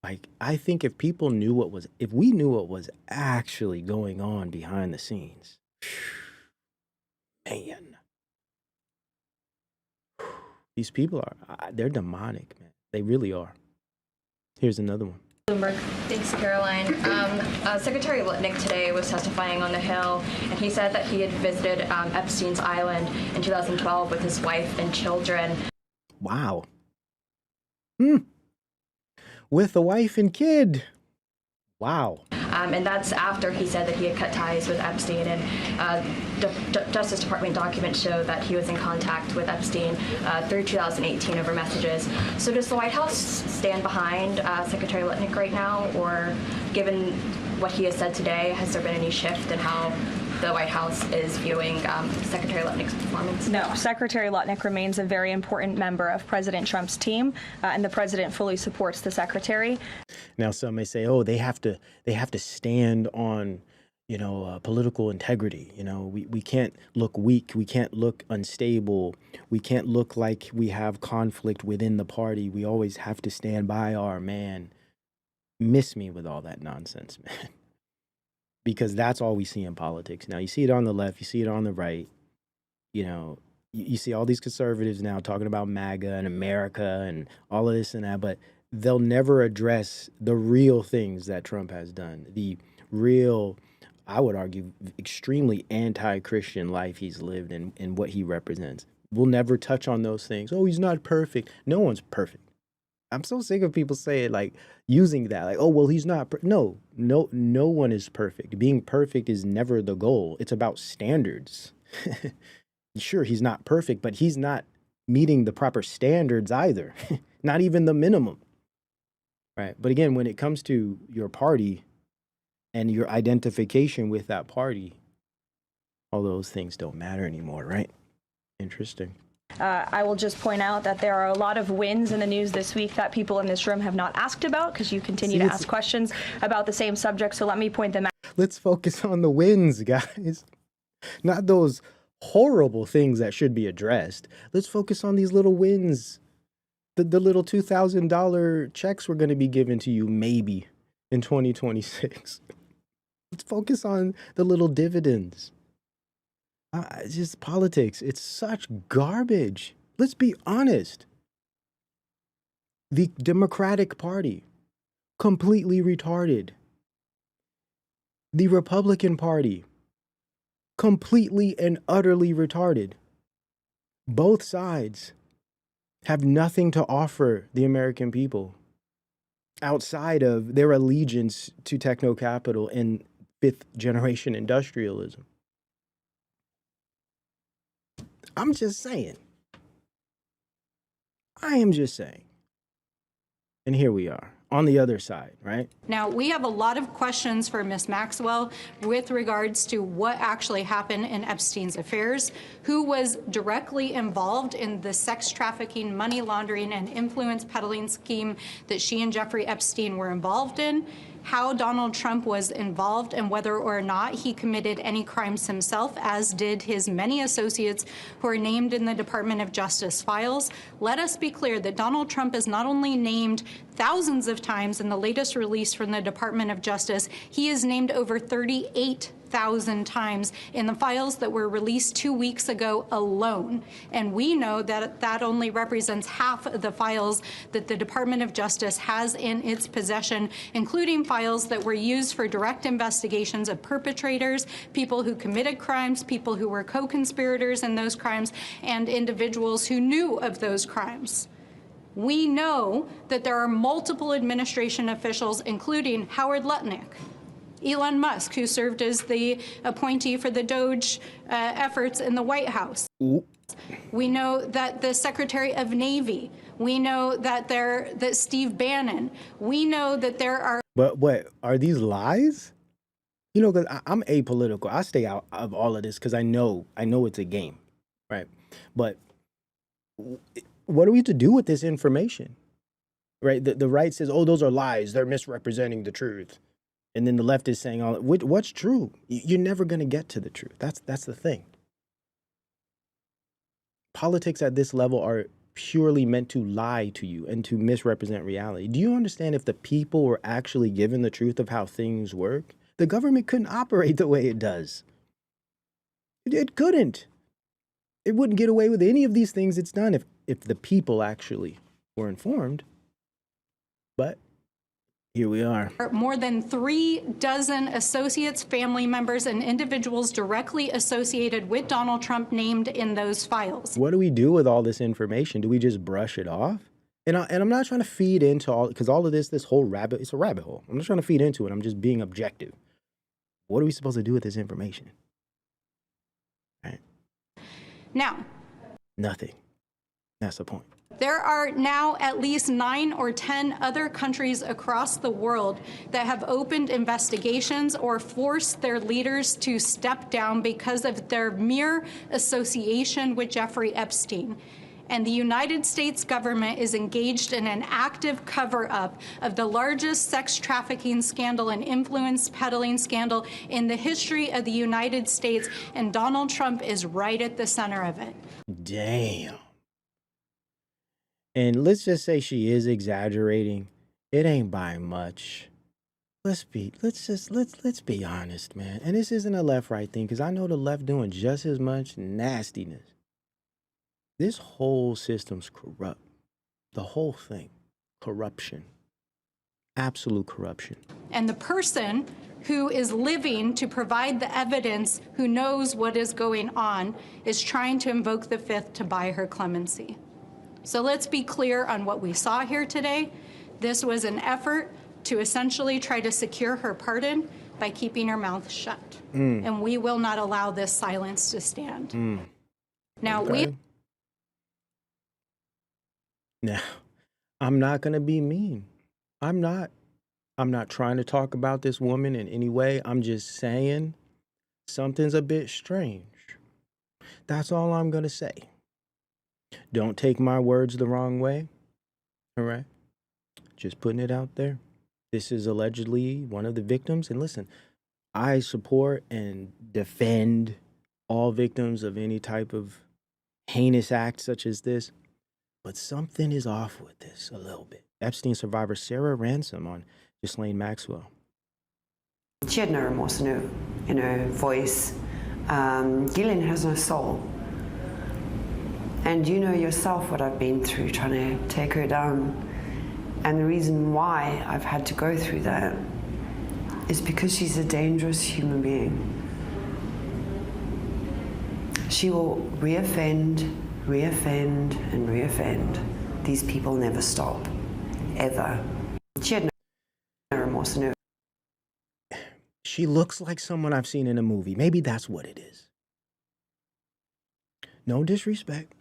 Like, I think if we knew what was actually going on behind the scenes, man. These people they're demonic, man. They really are. Here's another one. Bloomberg. Thanks, Caroline. Secretary Litnick today was testifying on the Hill, and he said that he had visited Epstein's Island in 2012 with his wife and children. Wow. With a wife and kid. Wow. And that's after he said that he had cut ties with Epstein. And Justice Department documents show that he was in contact with Epstein through 2018 over messages. So does the White House stand behind Secretary Litnick right now? Or given what he has said today, has there been any shift in how the White House is viewing Secretary Litnick's performance? No, Secretary Litnick remains a very important member of President Trump's team, and the president fully supports the secretary. Now, some may say, "Oh, they have to stand on, political integrity. We can't look weak. We can't look unstable. We can't look like we have conflict within the party. We always have to stand by our man." Miss me with all that nonsense, man. Because that's all we see in politics. Now, you see it on the left, you see it on the right. You see all these conservatives now talking about MAGA and America and all of this and that, but they'll never address the real things that Trump has done. The real, I would argue, extremely anti-Christian life he's lived and what he represents. We'll never touch on those things. Oh, he's not perfect. No one's perfect. I'm so sick of people saying, like, using that, like, oh, well, he's not. No one is perfect. Being perfect is never the goal. It's about standards. Sure, he's not perfect, but he's not meeting the proper standards either. Not even the minimum. Right. But again, when it comes to your party and your identification with that party, all those things don't matter anymore, right? Interesting. I will just point out that there are a lot of wins in the news this week that people in this room have not asked about because you continue to ask questions about the same subject. So let me point them out. Let's focus on the wins, guys. Not those horrible things that should be addressed. Let's focus on these little wins. The little $2,000 checks were going to be given to you maybe in 2026. Let's focus on the little dividends. It's just politics. It's such garbage. Let's be honest. The Democratic Party, completely retarded. The Republican Party, completely and utterly retarded. Both sides have nothing to offer the American people outside of their allegiance to techno-capital and fifth-generation industrialism. I'm just saying. I am just saying. And here we are on the other side, right? Now, we have a lot of questions for Ms. Maxwell with regards to what actually happened in Epstein's affairs, who was directly involved in the sex trafficking, money laundering, and influence peddling scheme that she and Jeffrey Epstein were involved in. how Donald Trump was involved and whether or not he committed any crimes himself, as did his many associates who are named in the Department of Justice files. Let us be clear that Donald Trump is not only named thousands of times in the latest release from the Department of Justice, he is named over 38,000 times in the files that were released 2 weeks ago alone. And we know that that only represents half of the files that the Department of Justice has in its possession, including files that were used for direct investigations of perpetrators, people who committed crimes, people who were co-conspirators in those crimes, and individuals who knew of those crimes. We know that there are multiple administration officials, including Howard Lutnick, Elon Musk, who served as the appointee for the DOJ efforts in the White House. Ooh. We know that the Secretary of Navy. We know that Steve Bannon. We know that there are. But what are these lies? You know, because I'm apolitical. I stay out of all of this because I know it's a game, right? But what are we to do with this information, right? The right says, oh, those are lies. They're misrepresenting the truth. And then the left is saying, what's true? You're never going to get to the truth. That's the thing. Politics at this level are purely meant to lie to you and to misrepresent reality. Do you understand if the people were actually given the truth of how things work, the government couldn't operate the way it does. It couldn't. It wouldn't get away with any of these things it's done if the people actually were informed. But here we are. More than 36 associates, family members, and individuals directly associated with Donald Trump named in those files. What do we do with all this information? Do we just brush it off? And I'm not trying to feed into all, because all of this whole it's a rabbit hole. I'm not trying to feed into it. I'm just being objective. What are we supposed to do with this information? Right. Now, nothing. That's the point. there are now at least 9 or 10 other countries across the world that have opened investigations or forced their leaders to step down because of their mere association with Jeffrey Epstein. And the United States government is engaged in an active cover-up of the largest sex trafficking scandal and influence peddling scandal in the history of the United States, and Donald Trump is right at the center of it. Damn. And let's just say she is exaggerating. It ain't by much. Let's be honest, man. And this isn't a left-right thing, because I know the left doing just as much nastiness. This whole system's corrupt. The whole thing. Corruption. Absolute corruption. And the person who is living to provide the evidence, who knows what is going on, is trying to invoke the Fifth to buy her clemency. So let's be clear on what we saw here today. This was an effort to essentially try to secure her pardon by keeping her mouth shut. And we will not allow this silence to stand. Now, Now, I'm not going to be mean. I'm not trying to talk about this woman in any way. I'm just saying something's a bit strange. That's all I'm going to say. Don't take my words the wrong way. All right? Just putting it out there. This is allegedly one of the victims. And listen, I support and defend all victims of any type of heinous act such as this. But something is off with this a little bit. Epstein survivor Sarah Ransom on Ghislaine Maxwell. She had no remorse, no voice. Ghislaine has no soul. And you know yourself what I've been through trying to take her down. And the reason why I've had to go through that is because she's a dangerous human being. She will reoffend, and reoffend. These people never stop, ever. She had no remorse, no. She looks like someone I've seen in a movie. Maybe that's what it is. No disrespect,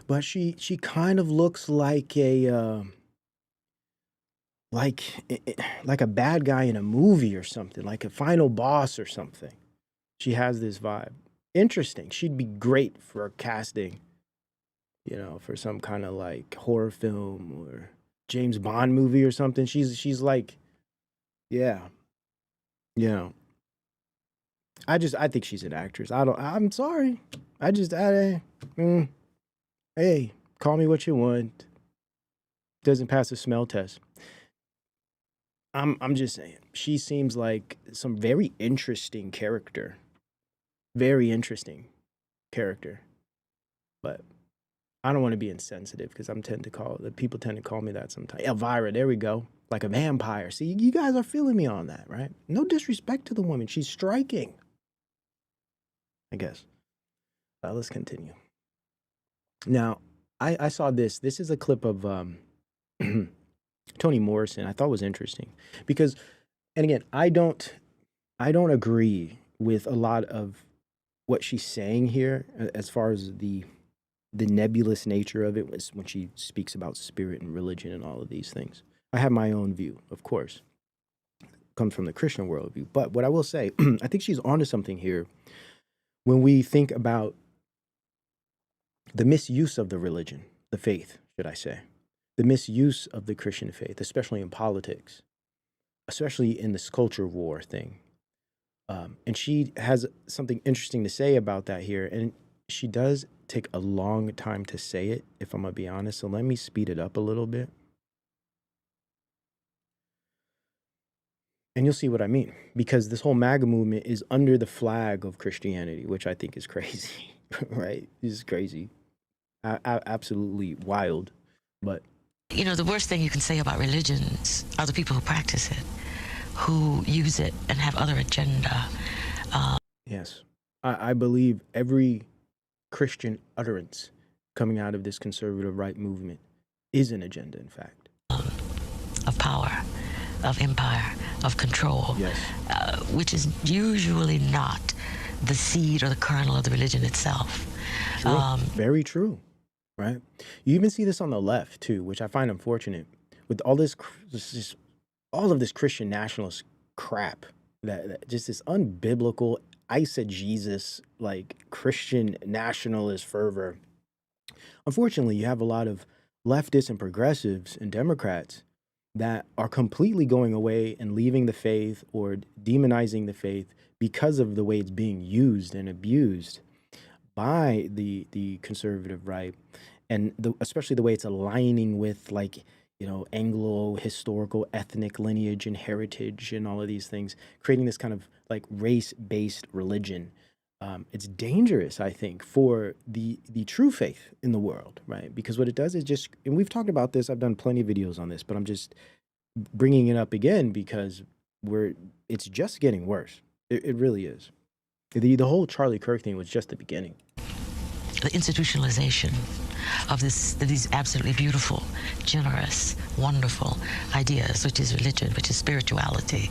but she kind of looks like a like a bad guy in a movie or something, like a final boss or something. She has this vibe. Interesting. She'd be great for casting, for some kind of like horror film or James Bond movie or something. She's like Yeah. Yeah. I think she's an actress. I'm sorry. Mm, hey, call me what you want. Doesn't pass the smell test. I'm just saying. She seems like some very interesting character. Very interesting character. But I don't want to be insensitive because people tend to call me that sometimes. Elvira, there we go. Like a vampire. See, you guys are feeling me on that, right? No disrespect to the woman. She's striking. I guess. Let's continue. Now, I saw this. This is a clip of Toni Morrison. I thought was interesting because, and again, I don't agree with a lot of what she's saying here as far as the nebulous nature of it when she speaks about spirit and religion and all of these things. I have my own view, of course. Comes from the Christian worldview. But what I will say, I think she's onto something here when we think about the misuse of the religion, the faith, should I say, the misuse of the Christian faith, especially in politics, especially in this culture war thing. And she has something interesting to say about that here. And she does take a long time to say it, if I'm going to be honest. So let me speed it up a little bit. And you'll see what I mean. Because this whole MAGA movement is under the flag of Christianity, which I think is crazy, right? This is crazy. Absolutely wild. But you know, the worst thing you can say about religions are the people who practice it, who use it and have other agenda. Yes, I believe every Christian utterance coming out of this conservative right movement is an agenda, in fact. Of power, of empire, of control, yes. Which is usually not the seed or the kernel of the religion itself. True. Very true, right? You even see this on the left, too, which I find unfortunate. With all all of this Christian nationalist crap, that just this unbiblical, eisegesis, like Christian nationalist fervor. Unfortunately, you have a lot of leftists and progressives and Democrats that are completely going away and leaving the faith or demonizing the faith because of the way it's being used and abused by the conservative right, and especially the way it's aligning with, like, you know, Anglo historical ethnic lineage and heritage and all of these things, creating this kind of like race-based religion. It's dangerous, I think, for the true faith in the world, right? Because what it does is just, and we've talked about this, I've done plenty of videos on this, but I'm just bringing it up again because it's just getting worse. It really is. The whole Charlie Kirk thing was just the beginning. The institutionalization of these absolutely beautiful, generous, wonderful ideas, which is religion, which is spirituality,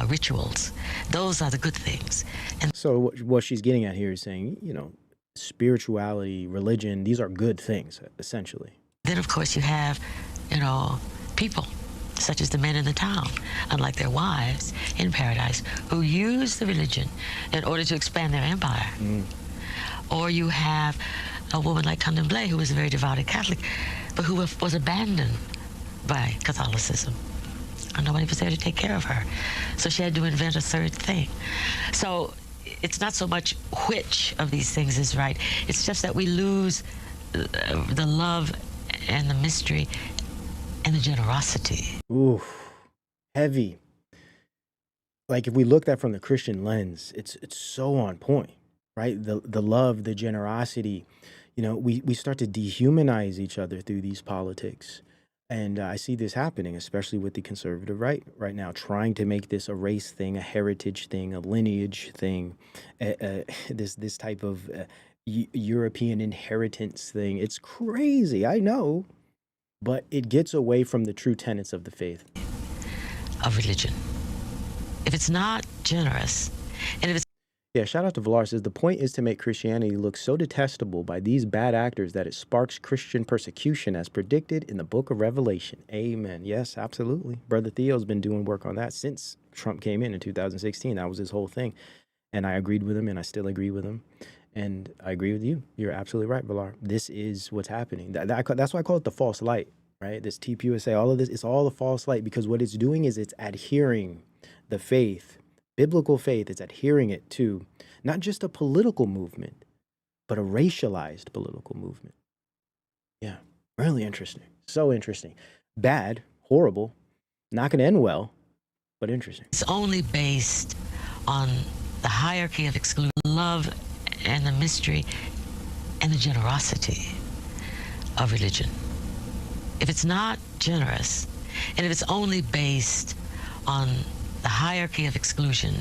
rituals. Those are the good things. And so what she's getting at here is saying, you know, spirituality, religion, these are good things, essentially. Then, of course, you have, you know, people such as the men in the town, unlike their wives in paradise, who use the religion in order to expand their empire. Or you have a woman like Condemblay, who was a very devout Catholic, but who was abandoned by Catholicism. And nobody was there to take care of her. So she had to invent a third thing. So it's not so much which of these things is right. It's just that we lose the love and the mystery and the generosity. Ooh, heavy. Like, if we look at that from the Christian lens, it's so on point, right? The love, the generosity. You know, we start to dehumanize each other through these politics. And I see this happening, especially with the conservative right now, trying to make this a race thing, a heritage thing, a lineage thing, this type of European inheritance thing. It's crazy, I know, but it gets away from the true tenets of the faith. Of religion. If it's not generous, and if it's... Yeah, shout out to Valar, says the point is to make Christianity look so detestable by these bad actors that it sparks Christian persecution as predicted in the book of Revelation. Amen. Yes, absolutely. Brother Theo's been doing work on that since Trump came in 2016. That was his whole thing. And I agreed with him, and I still agree with him. And I agree with you. You're absolutely right, Valar. This is what's happening. That's why I call it the false light. right? This TPUSA, all of this, it's all a false light because what it's doing is it's adhering the faith, biblical faith, it's adhering it to not just a political movement, but a racialized political movement. Yeah, really interesting. So interesting. Bad, horrible, not going to end well, but interesting. It's only based on the hierarchy of exclusion, love and the mystery and the generosity of religion. If it's not generous, and if it's only based on the hierarchy of exclusion,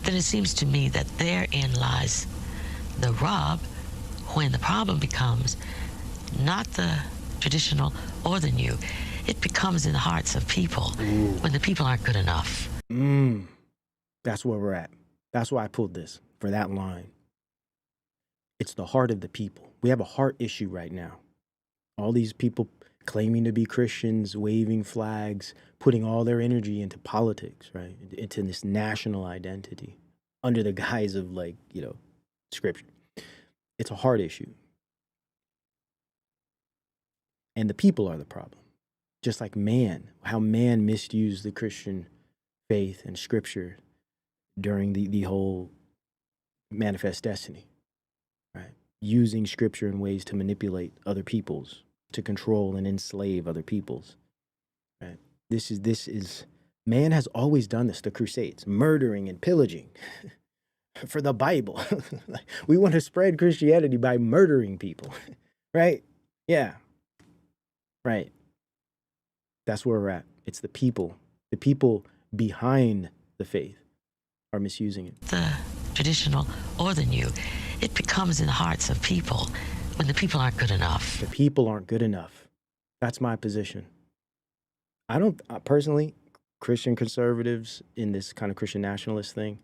then it seems to me that therein lies the rub, when the problem becomes not the traditional or the new. It becomes in the hearts of people when the people aren't good enough. That's where we're at. That's why I pulled this for that line. It's the heart of the people. We have a heart issue right now. All these people claiming to be Christians, waving flags, putting all their energy into politics, right? Into this national identity under the guise of, like, you know, scripture. It's a heart issue. And the people are the problem. Just like man, how man misused the Christian faith and scripture during the whole manifest destiny, right? Using scripture in ways to manipulate other peoples, to control and enslave other peoples, right? This is man has always done this, the Crusades, murdering and pillaging for the Bible. We want to spread Christianity by murdering people, right? Yeah, right. That's where we're at. It's the people behind the faith are misusing it. The traditional or the new, it becomes in the hearts of people when the people aren't good enough. The people aren't good enough. That's my position. I don't, personally, Christian conservatives in this kind of Christian nationalist thing,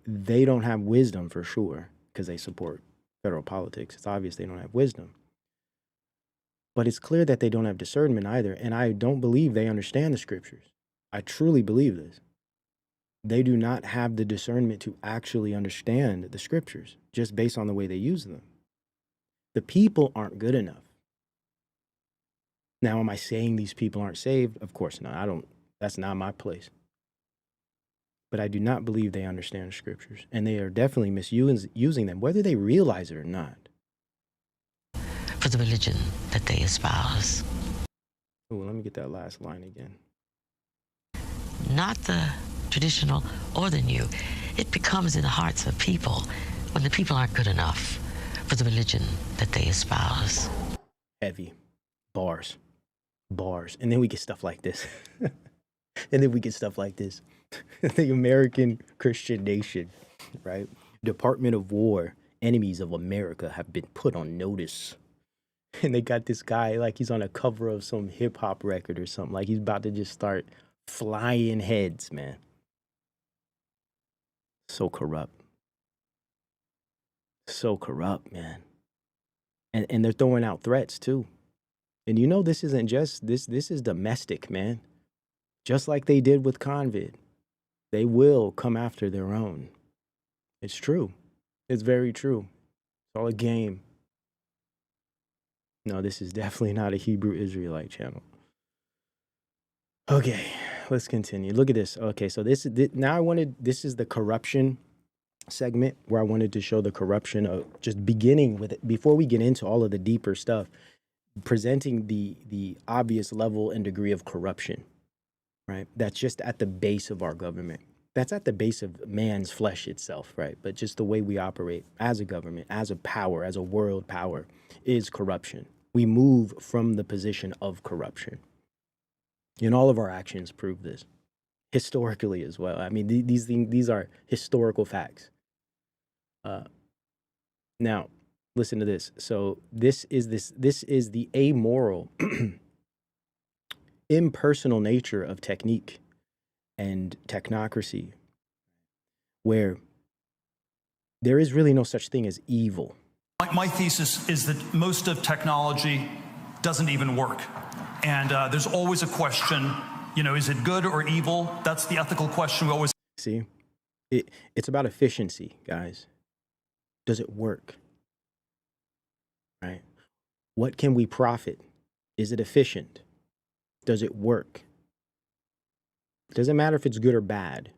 they don't have wisdom for sure because they support federal politics. It's obvious they don't have wisdom. But it's clear that they don't have discernment either. And I don't believe they understand the scriptures. I truly believe this. They do not have the discernment to actually understand the scriptures just based on the way they use them. The people aren't good enough. Now, am I saying these people aren't saved? Of course not. That's not my place. But I do not believe they understand the scriptures. And they are definitely misusing them, whether they realize it or not. For the religion that they espouse. Oh, let me get that last line again. Not the traditional or the new. It becomes in the hearts of people when the people aren't good enough for the religion that they espouse. Heavy. Bars. And then we get stuff like this. The American Christian nation, right? Department of War, enemies of America have been put on notice. And they got this guy like he's on a cover of some hip hop record or something. Like he's about to just start flying heads, man. So corrupt. So corrupt, man. And they're throwing out threats too. And you know, this isn't just, this is domestic, man. Just like they did with COVID. They will come after their own. It's true. It's very true. It's all a game. No, this is definitely not a Hebrew Israelite channel. Okay, let's continue. Look at this. Okay, so this is the corruption segment where I wanted to show the corruption of just beginning with it before we get into all of the deeper stuff, presenting the obvious level and degree of corruption, right? That's just at the base of our government. That's at the base of man's flesh itself, right? But just the way we operate as a government, as a power, as a world power is corruption. We move from the position of corruption. And all of our actions prove this, historically as well. I mean, these are historical facts. Now, listen to this. So this is the amoral, impersonal nature of technique and technocracy, where there is really no such thing as evil. My thesis is that most of technology doesn't even work. And there's always a question, is it good or evil? That's the ethical question we always see. It's about efficiency, guys. Does it work? Right? What can we profit Is it efficient? Does it work? It doesn't matter if it's good or bad.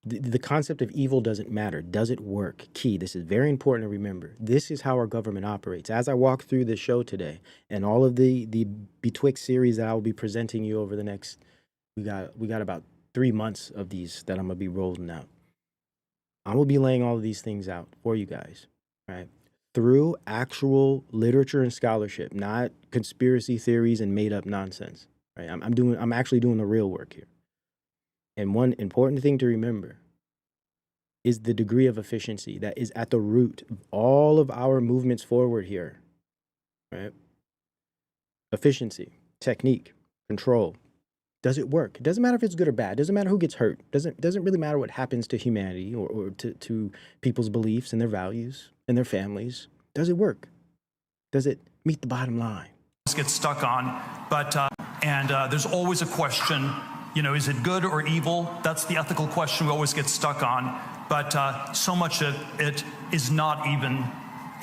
The concept of evil doesn't matter. Does it work? Key. This is very important to remember. This is how our government operates. As I walk through the show today and all of the Betwixt series that I will be presenting you over the next, we got about 3 months of these that I'm going to be rolling out. I'm going to be laying all of these things out for you guys, right? Through actual literature and scholarship, not conspiracy theories and made up nonsense, right? I'm actually doing the real work here. And one important thing to remember is the degree of efficiency that is at the root of all of our movements forward here, right? Efficiency, technique, control. Does it work? It doesn't matter if it's good or bad. It doesn't matter who gets hurt. It doesn't really matter what happens to humanity or to people's beliefs and their values and their families. Does it work? Does it meet the bottom line? Get stuck on, but there's always a question, is it good or evil? That's the ethical question we always get stuck on, but so much of it is not even,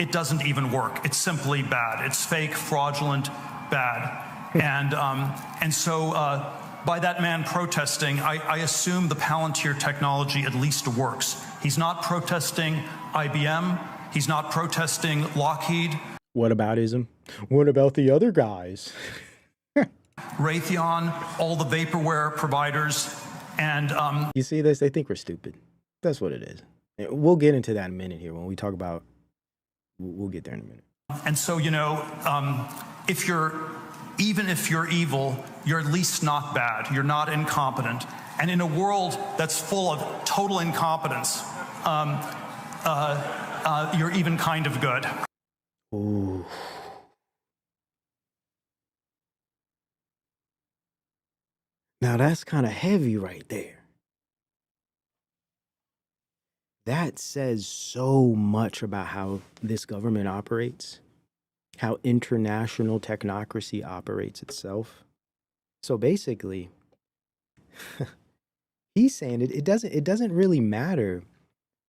it doesn't even work. It's simply bad. It's fake, fraudulent, bad. And so by that man protesting, I assume the Palantir technology at least works. He's not protesting IBM. He's not protesting Lockheed. What about ism? What about the other guys? Raytheon, all the vaporware providers, and you see this? They think we're stupid. That's what it is. We'll get into that in a minute here when we talk about. We'll get there in a minute. And so even if you're evil, you're at least not bad. You're not incompetent. And in a world that's full of total incompetence, you're even kind of good. Ooh. Now that's kind of heavy right there. That says so much about how this government operates, how international technocracy operates itself. So basically, he's saying it doesn't really matter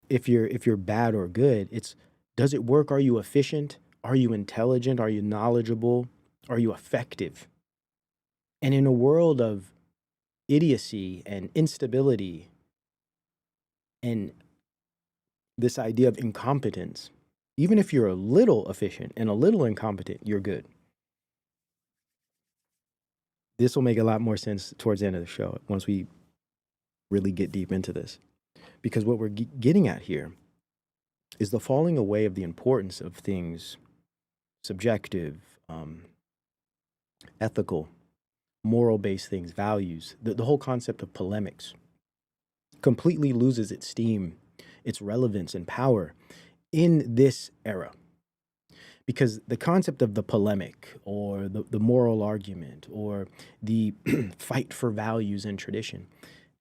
if you're bad or good. It's, does it work? Are you efficient? Are you intelligent? Are you knowledgeable? Are you effective? And in a world of idiocy and instability and this idea of incompetence, even if you're a little efficient and a little incompetent, you're good. This will make a lot more sense towards the end of the show once we really get deep into this. Because what we're getting at here is the falling away of the importance of things subjective, ethical, moral-based things, values. The whole concept of polemics completely loses its steam, its relevance and power in this era. Because the concept of the polemic or the moral argument or the fight for values and tradition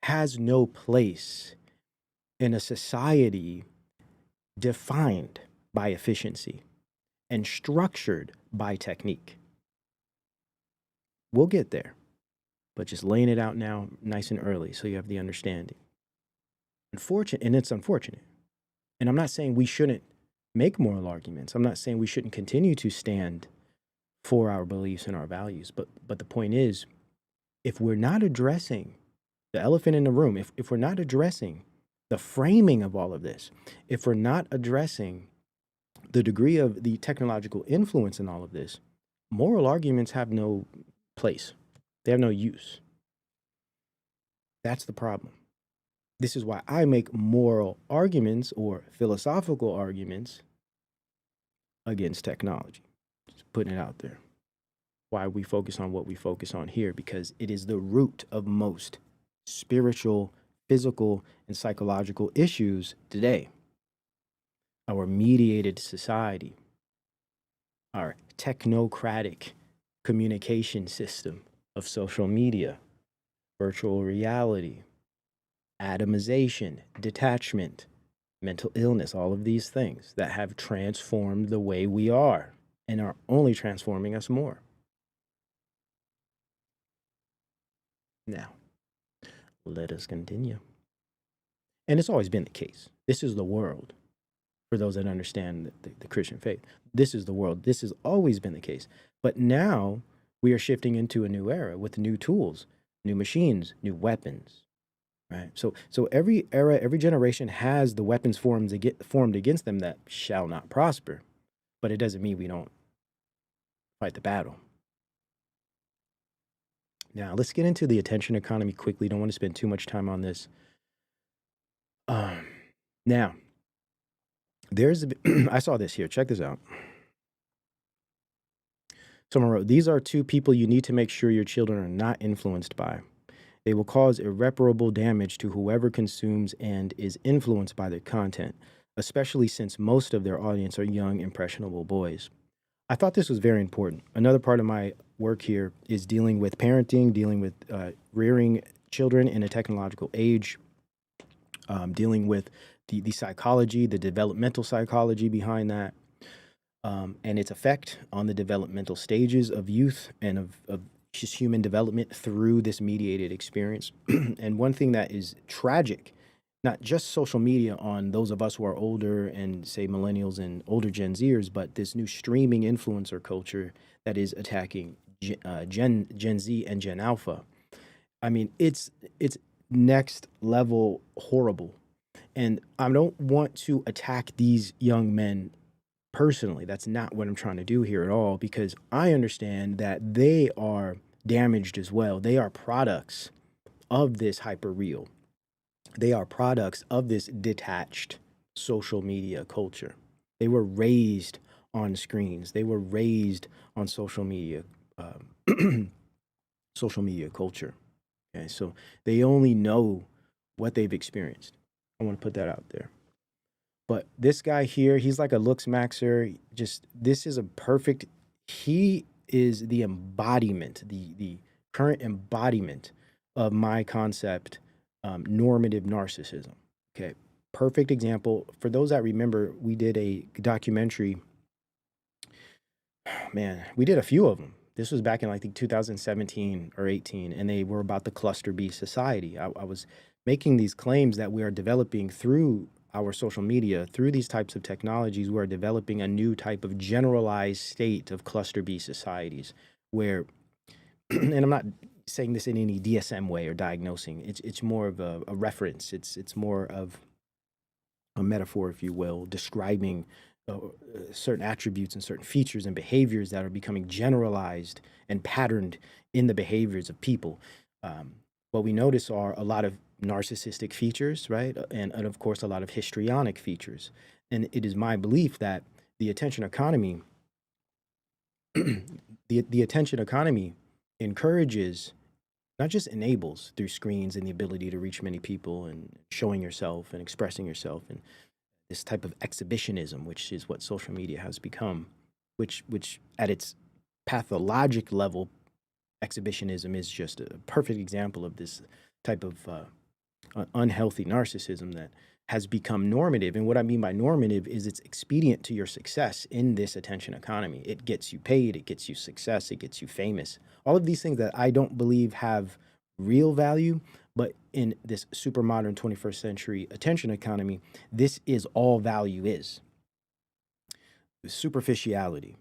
has no place in a society defined by efficiency and structured by technique. We'll get there, but just laying it out now nice and early so you have the understanding. And it's unfortunate. And I'm not saying we shouldn't make moral arguments. I'm not saying we shouldn't continue to stand for our beliefs and our values. But the point is, if we're not addressing the elephant in the room, if we're not addressing the framing of all of this, if we're not addressing the degree of the technological influence in all of this, moral arguments have no place. They have no use. That's the problem. This is why I make moral arguments or philosophical arguments against technology. Just putting it out there. Why we focus on what we focus on here, because it is the root of most spiritual, physical, and psychological issues today. Our mediated society, our technocratic communication system of social media, virtual reality, atomization, detachment, mental illness, all of these things that have transformed the way we are and are only transforming us more. Now, let us continue. And it's always been the case. This is the world. For those that understand the Christian faith, this is the world. This has always been the case. But now we are shifting into a new era with new tools, new machines, new weapons, right? So every era, every generation has the weapons formed against them that shall not prosper, but it doesn't mean we don't fight the battle. Now, let's get into the attention economy quickly. Don't want to spend too much time on this. Now, I saw this here. Check this out. Someone wrote, these are two people you need to make sure your children are not influenced by. They will cause irreparable damage to whoever consumes and is influenced by their content, especially since most of their audience are young, impressionable boys. I thought this was very important. Another part of my work here is dealing with parenting, dealing with rearing children in a technological age, dealing with the psychology, the developmental psychology behind that, and its effect on the developmental stages of youth and of just human development through this mediated experience. And one thing that is tragic, not just social media on those of us who are older and say millennials and older Gen Zers, but this new streaming influencer culture that is attacking Gen Z and Gen Alpha. I mean, it's next level horrible. And I don't want to attack these young men personally. That's not what I'm trying to do here at all, because I understand that they are damaged as well. They are products of this hyper real. They are products of this detached social media culture. They were raised on screens. They were raised on social media, social media culture. Okay, so they only know what they've experienced. I want to put that out there. But this guy here, he's like a looks maxer. This is a perfect, he is the embodiment, the current embodiment of my concept, normative narcissism. Okay, perfect example. For those that remember, we did a documentary. Man, we did a few of them. This was back in, I think, 2017 or 18, and they were about the cluster B society. I was making these claims that we are developing through our social media, through these types of technologies. We are developing a new type of generalized state of cluster B societies where, and I'm not saying this in any DSM way or diagnosing, it's more of a reference. It's more of a metaphor, if you will, describing certain attributes and certain features and behaviors that are becoming generalized and patterned in the behaviors of people. What we notice are a lot of narcissistic features, right? And of course, a lot of histrionic features. And it is my belief that the attention economy, the attention economy encourages, not just enables through screens and the ability to reach many people and showing yourself and expressing yourself, and this type of exhibitionism, which is what social media has become, which at its pathologic level, exhibitionism is just a perfect example of this type of unhealthy narcissism that has become normative. And what I mean by normative is it's expedient to your success in this attention economy. It gets you paid, it gets you success, it gets you famous. All of these things that I don't believe have real value, but in this super modern 21st century attention economy, this is all value is. Superficiality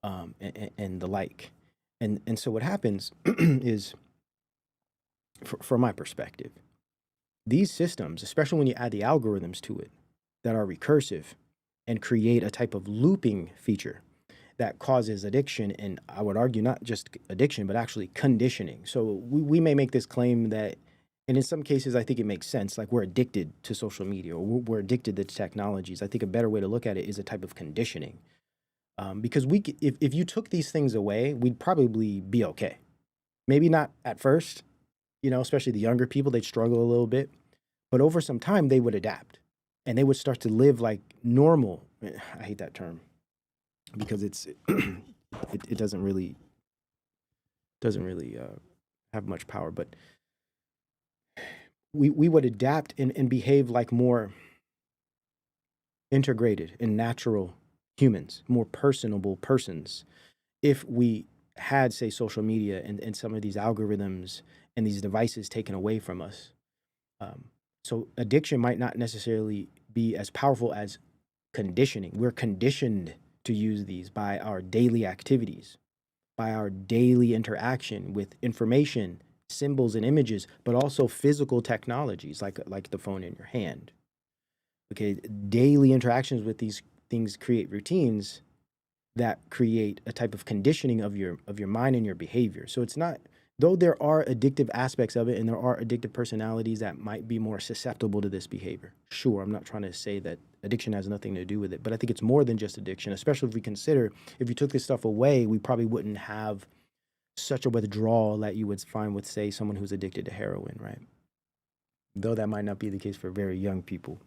and the like. And so what happens is, from my perspective, these systems, especially when you add the algorithms to it that are recursive and create a type of looping feature that causes addiction, and I would argue not just addiction, but actually conditioning. So we may make this claim that, and in some cases, I think it makes sense, like we're addicted to social media or we're addicted to technologies. I think a better way to look at it is a type of conditioning. Because if you took these things away, we'd probably be okay. Maybe not at first, especially the younger people, they'd struggle a little bit. But over some time, they would adapt and they would start to live like normal. I hate that term because it doesn't really have much power. But we would adapt and behave like more integrated and natural humans, more personable persons, if we had, say, social media and some of these algorithms and these devices taken away from us. So addiction might not necessarily be as powerful as conditioning. We're conditioned to use these by our daily activities. by our daily interaction with information, symbols and images, but also physical technologies like the phone in your hand. Okay, daily interactions with these things create routines that create a type of conditioning of your mind and your behavior. So it's not, though there are addictive aspects of it and there are addictive personalities that might be more susceptible to this behavior. Sure, I'm not trying to say that addiction has nothing to do with it, but I think it's more than just addiction, especially if we consider if you took this stuff away, we probably wouldn't have such a withdrawal that you would find with, say, someone who's addicted to heroin, right? Though that might not be the case for very young people,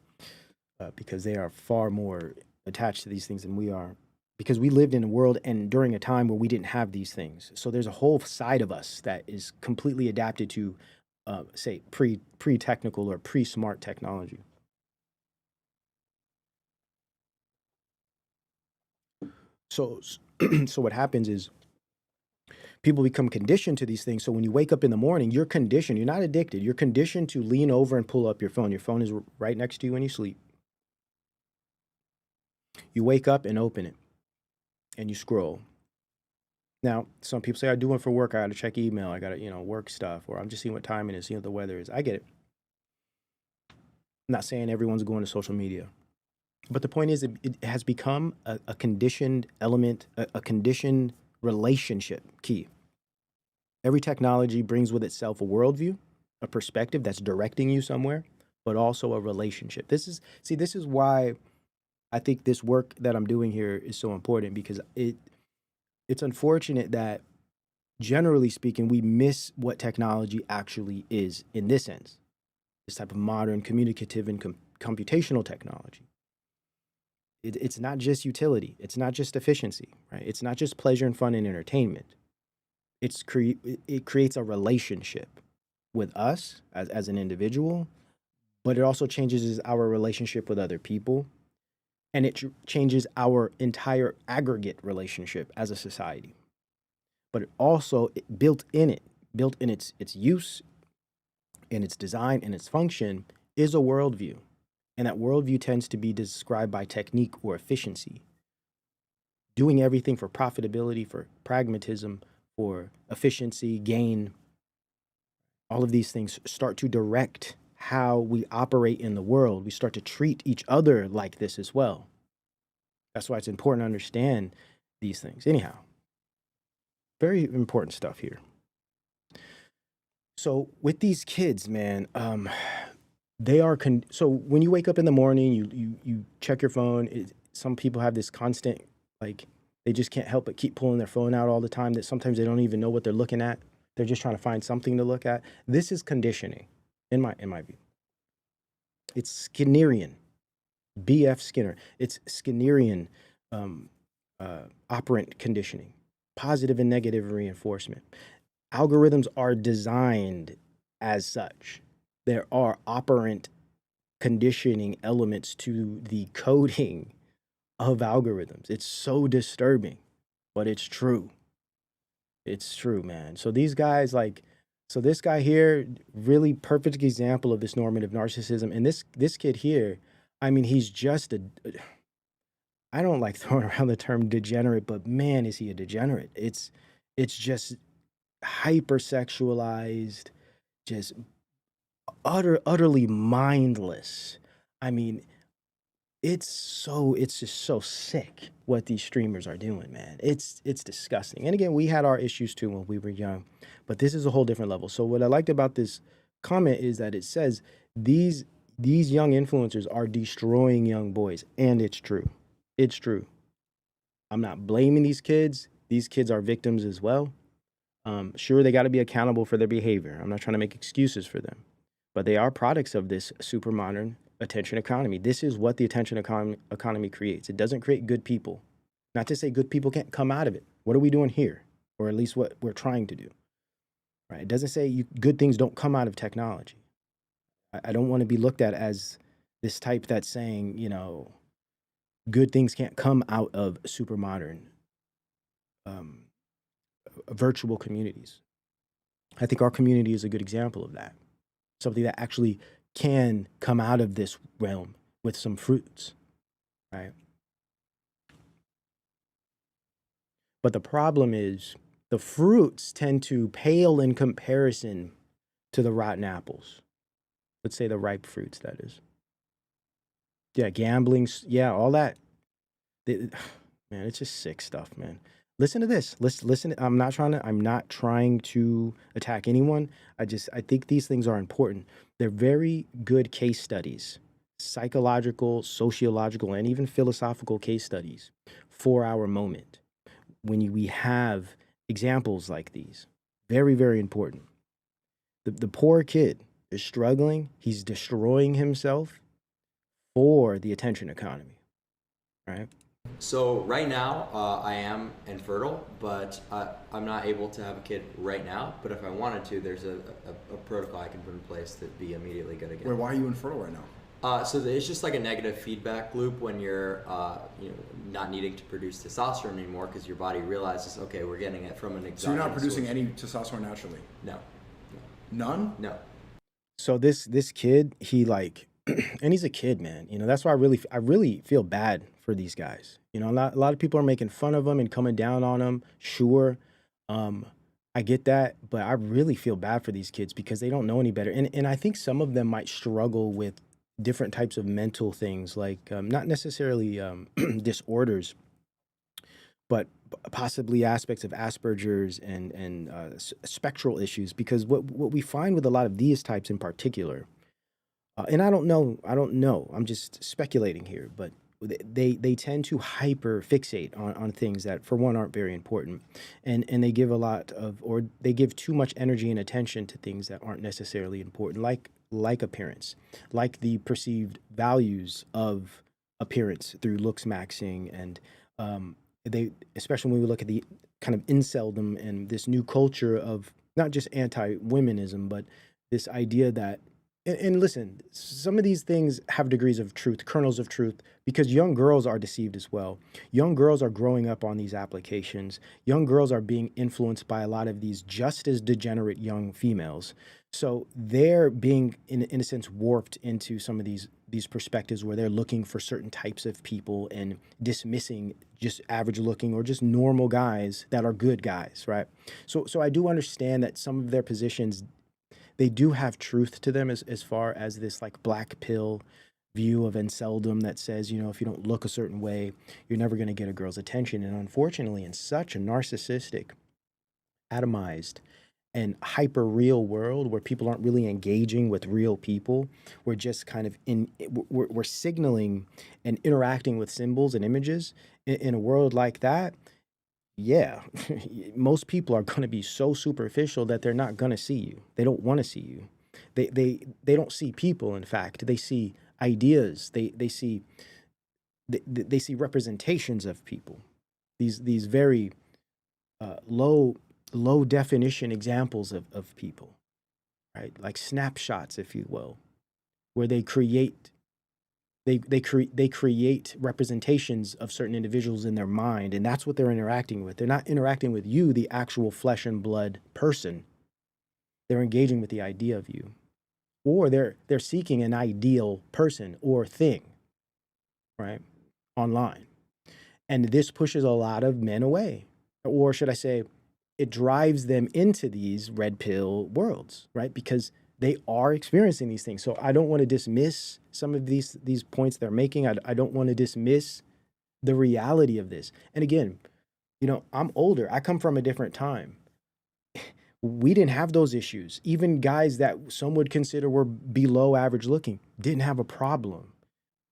because they are far more attached to these things than we are, because we lived in a world and during a time where we didn't have these things. So there's a whole side of us that is completely adapted to, say, pre-technical or pre-smart technology. So what happens is people become conditioned to these things. So when you wake up in the morning, you're conditioned. You're not addicted. You're conditioned to lean over and pull up your phone. Your phone is right next to you when you sleep. You wake up and open it, and you scroll. Now, some people say, I do it for work. I got to check email. I got to, work stuff, or I'm just seeing what time it is, seeing what the weather is. I get it. I'm not saying everyone's going to social media. But the point is, it has become a conditioned element, a conditioned relationship key. Every technology brings with itself a worldview, a perspective that's directing you somewhere, but also a relationship. This is why I think this work that I'm doing here is so important, because it's unfortunate that, generally speaking, we miss what technology actually is in this sense, this type of modern communicative and computational technology. It's not just utility. It's not just efficiency, right? It's not just pleasure and fun and entertainment. It creates a relationship with us as an individual, but it also changes our relationship with other people, and it changes our entire aggregate relationship as a society. But it also, built in its use, in its design, and its function, is a worldview. And that worldview tends to be described by technique or efficiency. Doing everything for profitability, for pragmatism, for efficiency, gain. All of these things start to direct how we operate in the world. We start to treat each other like this as well. That's why it's important to understand these things. Anyhow, very important stuff here. So with these kids, man, they are so when you wake up in the morning, you check your phone. Some people have this constant, like, they just can't help but keep pulling their phone out all the time, that sometimes they don't even know what they're looking at. They're just trying to find something to look at. This is conditioning, in my view. It's Skinnerian, B.F. Skinner. It's Skinnerian operant conditioning, positive and negative reinforcement. Algorithms are designed as such. There are operant conditioning elements to the coding of algorithms. It's so disturbing, but it's true. It's true, man. So these guys, so this guy here, really perfect example of this normative narcissism. And this kid here, I mean, he's just I don't like throwing around the term degenerate, but man, is he a degenerate. It's just hypersexualized, just utterly mindless. I mean, it's just so sick what these streamers are doing, man. It's disgusting. And again, we had our issues too when we were young, but this is a whole different level. So what I liked about this comment is that it says these young influencers are destroying young boys, and it's true. It's true. I'm not blaming these kids. These kids are victims as well. Sure, they got to be accountable for their behavior. I'm not trying to make excuses for them, but they are products of this super modern attention economy. This is what the attention economy creates. It doesn't create good people. Not to say good people can't come out of it. What are we doing here? Or at least what we're trying to do. Right? It doesn't say good things don't come out of technology. I don't want to be looked at as this type that's saying, good things can't come out of super modern virtual communities. I think our community is a good example of that. Something that actually can come out of this realm with some fruits, right? But the problem is the fruits tend to pale in comparison to the rotten apples. Let's say the ripe fruits, that is. Yeah, gambling, yeah, all that. Man, it's just sick stuff, man. Listen to this. Listen. I'm not trying to attack anyone. I think these things are important. They're very good case studies, psychological, sociological, and even philosophical case studies for our moment. When we have examples like these, very, very important. The poor kid is struggling. He's destroying himself for the attention economy, right? So right now, I am infertile, but I'm not able to have a kid right now. But if I wanted to, there's a protocol I can put in place to be immediately good again. Wait, why are you infertile right now? So it's just like a negative feedback loop when you're not needing to produce testosterone anymore because your body realizes, okay, we're getting it from an exogenous. So you're not producing source. any testosterone naturally? No. None? No. So this kid, he like, and he's a kid, man. You know, that's why I really feel bad for these guys. You know, a lot of people are making fun of them and coming down on them. Sure, I get that, but I really feel bad for these kids because they don't know any better. And I think some of them might struggle with different types of mental things, like not necessarily disorders, but possibly aspects of Asperger's and spectral issues. Because what we find with a lot of these types in particular, and I don't know, I'm just speculating here, but they tend to hyper fixate on things that, for one, aren't very important, and they give they give too much energy and attention to things that aren't necessarily important, like appearance, like the perceived values of appearance through looks maxing, and they, especially when we look at the kind of inceldom and this new culture of not just anti-womenism, but this idea that, and listen, some of these things have degrees of truth, kernels of truth, because young girls are deceived as well. Young girls are growing up on these applications. Young girls are being influenced by a lot of these just as degenerate young females. So they're being, in a sense, warped into some of these perspectives where they're looking for certain types of people and dismissing just average looking or just normal guys that are good guys, right? So I do understand that some of their positions, they do have truth to them as far as this like black pill view of inceldom that says, you know, if you don't look a certain way, you're never going to get a girl's attention. And unfortunately, in such a narcissistic, atomized, and hyper real world where people aren't really engaging with real people, we're just kind of we're signaling and interacting with symbols and images in a world like that. Yeah, most people are going to be so superficial that they're not going to see you. They don't want to see you. They don't see people. In fact, they see ideas. They see representations of people. These very low definition examples of people, right? Like snapshots, if you will, where they create representations of certain individuals in their mind, and that's what they're interacting with. They're not interacting with you, the actual flesh and blood person. They're engaging with the idea of you, or they're seeking an ideal person or thing, right? Online. And this pushes a lot of men away, or should I say, it drives them into these red pill worlds, right? Because they are experiencing these things. So I don't want to dismiss some of these points they're making. I don't want to dismiss the reality of this. And again, you know, I'm older. I come from a different time. We didn't have those issues. Even guys that some would consider were below average looking didn't have a problem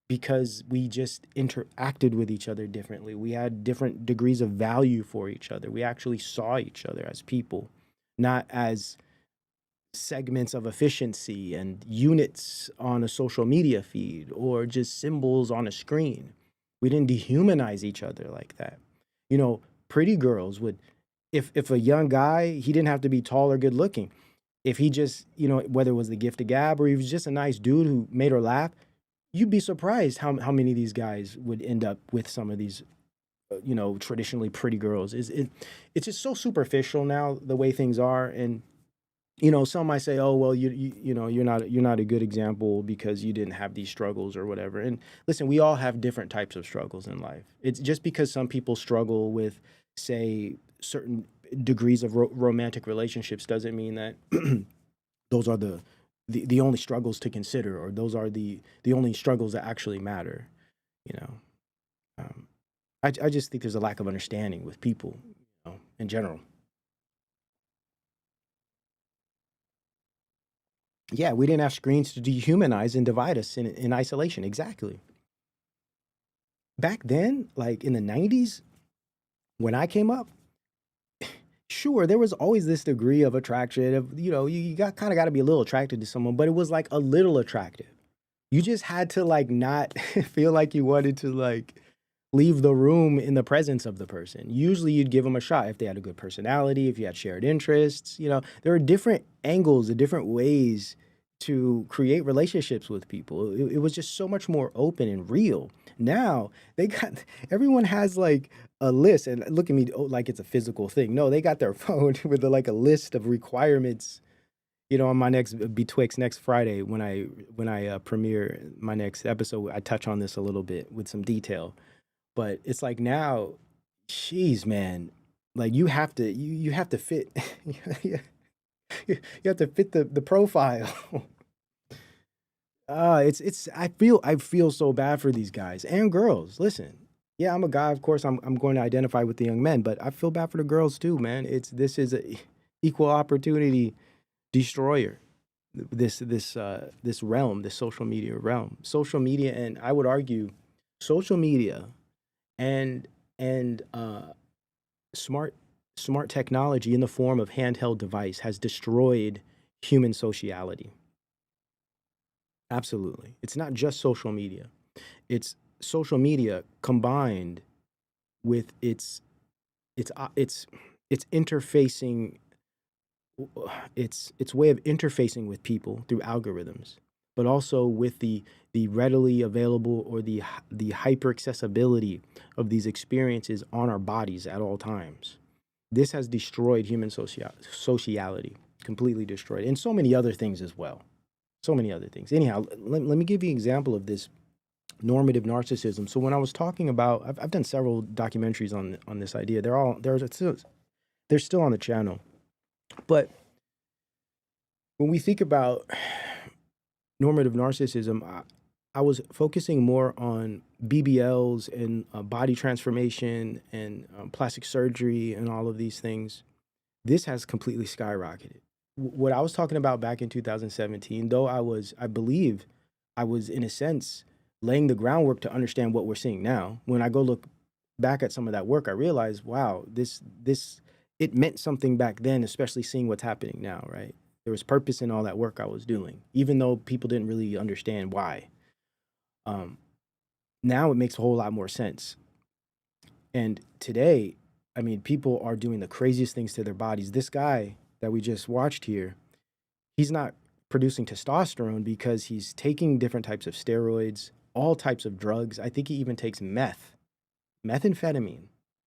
because we just interacted with each other differently. We had different degrees of value for each other. We actually saw each other as people, not as segments of efficiency and units on a social media feed or just symbols on a screen. We didn't dehumanize each other like that. You know, pretty girls would, if a young guy, he didn't have to be tall or good looking. If he just, you know, whether it was the gift of gab or he was just a nice dude who made her laugh, you'd be surprised how many of these guys would end up with some of these, you know, traditionally pretty girls. It's just so superficial now, the way things are. And, you know, some might say, oh, well, you know, you're not a good example because you didn't have these struggles or whatever. And listen, we all have different types of struggles in life. It's just because some people struggle with, say, certain degrees of romantic relationships doesn't mean that those are the only struggles to consider, or those are the only struggles that actually matter. You know, I just think there's a lack of understanding with people, you know, in general. Yeah, we didn't have screens to dehumanize and divide us in isolation. Exactly. Back then, like in the 90s, when I came up, sure, there was always this degree of attraction of, you know, you got kind of got to be a little attracted to someone, but it was like a little attractive. You just had to like not feel like you wanted to like leave the room in the presence of the person. Usually you'd give them a shot if they had a good personality, if you had shared interests. You know, there are different angles and different ways to create relationships with people. It was just so much more open and real. Now everyone has like a list, and look at me like it's a physical thing. No, they got their phone with like a list of requirements. You know, on my next Betwixt next Friday, when I premiere my next episode, I touch on this a little bit with some detail. But it's like now, geez, man, like you have to fit, you have to fit the profile. I feel so bad for these guys and girls. Listen, yeah, I'm a guy, of course. I'm going to identify with the young men, but I feel bad for the girls too, man. This is a equal opportunity destroyer. This realm, this social media realm, social media, and I would argue, social media and smart technology in the form of handheld device has destroyed human sociality. Absolutely. It's not just social media. It's social media combined with its interfacing, its way of interfacing with people through algorithms, but also with the readily available, or the hyper accessibility of these experiences on our bodies at all times. This has destroyed human sociality, completely destroyed, and so many other things as well. So many other things. Anyhow, let me give you an example of this normative narcissism. So when I was talking about, I've done several documentaries on this idea. They're still on the channel. But when we think about normative narcissism, I was focusing more on BBLs and body transformation and plastic surgery and all of these things. This has completely skyrocketed. What I was talking about back in 2017, though I believe I was, in a sense, laying the groundwork to understand what we're seeing now. When I go look back at some of that work, I realized, wow, it meant something back then, especially seeing what's happening now, right? There was purpose in all that work I was doing, even though people didn't really understand why. Now it makes a whole lot more sense. And today, I mean, people are doing the craziest things to their bodies. This guy that we just watched here, he's not producing testosterone because he's taking different types of steroids, all types of drugs. I think he even takes methamphetamine,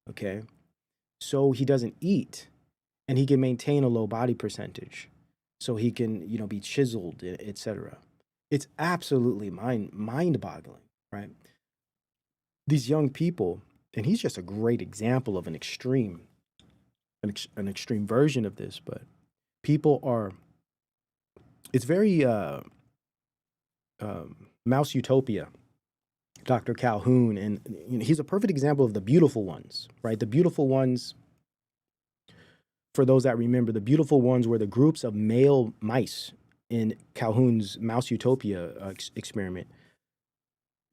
okay? So he doesn't eat, and he can maintain a low body percentage. So he can, you know, be chiseled, etc. It's absolutely mind-boggling, right? These young people, and he's just a great example of an extreme version of this, but people are, it's very mouse utopia, Dr. Calhoun, and you know, he's a perfect example of the beautiful ones, right? The beautiful ones, for those that remember, the beautiful ones were the groups of male mice in Calhoun's mouse utopia experiment.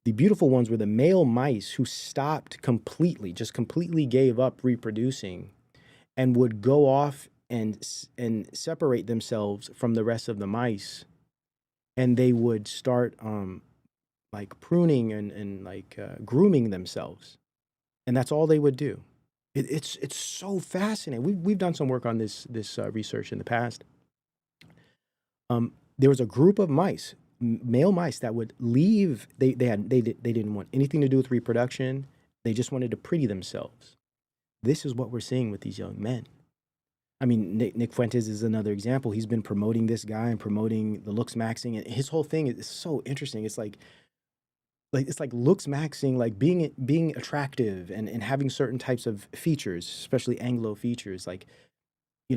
The beautiful ones were the male mice who stopped completely, just completely gave up reproducing, and would go off and separate themselves from the rest of the mice, and they would start like pruning and like grooming themselves, and that's all they would do. It's so fascinating. We've done some work on this research in the past. There was a group of mice, male mice, that would leave. They didn't want anything to do with reproduction. They just wanted to pretty themselves. This is what we're seeing with these young men. I mean, Nick Fuentes is another example. He's been promoting this guy and promoting the looks maxing, and his whole thing is so interesting. It's like like it's like looks maxing, like being attractive and having certain types of features, especially Anglo features, like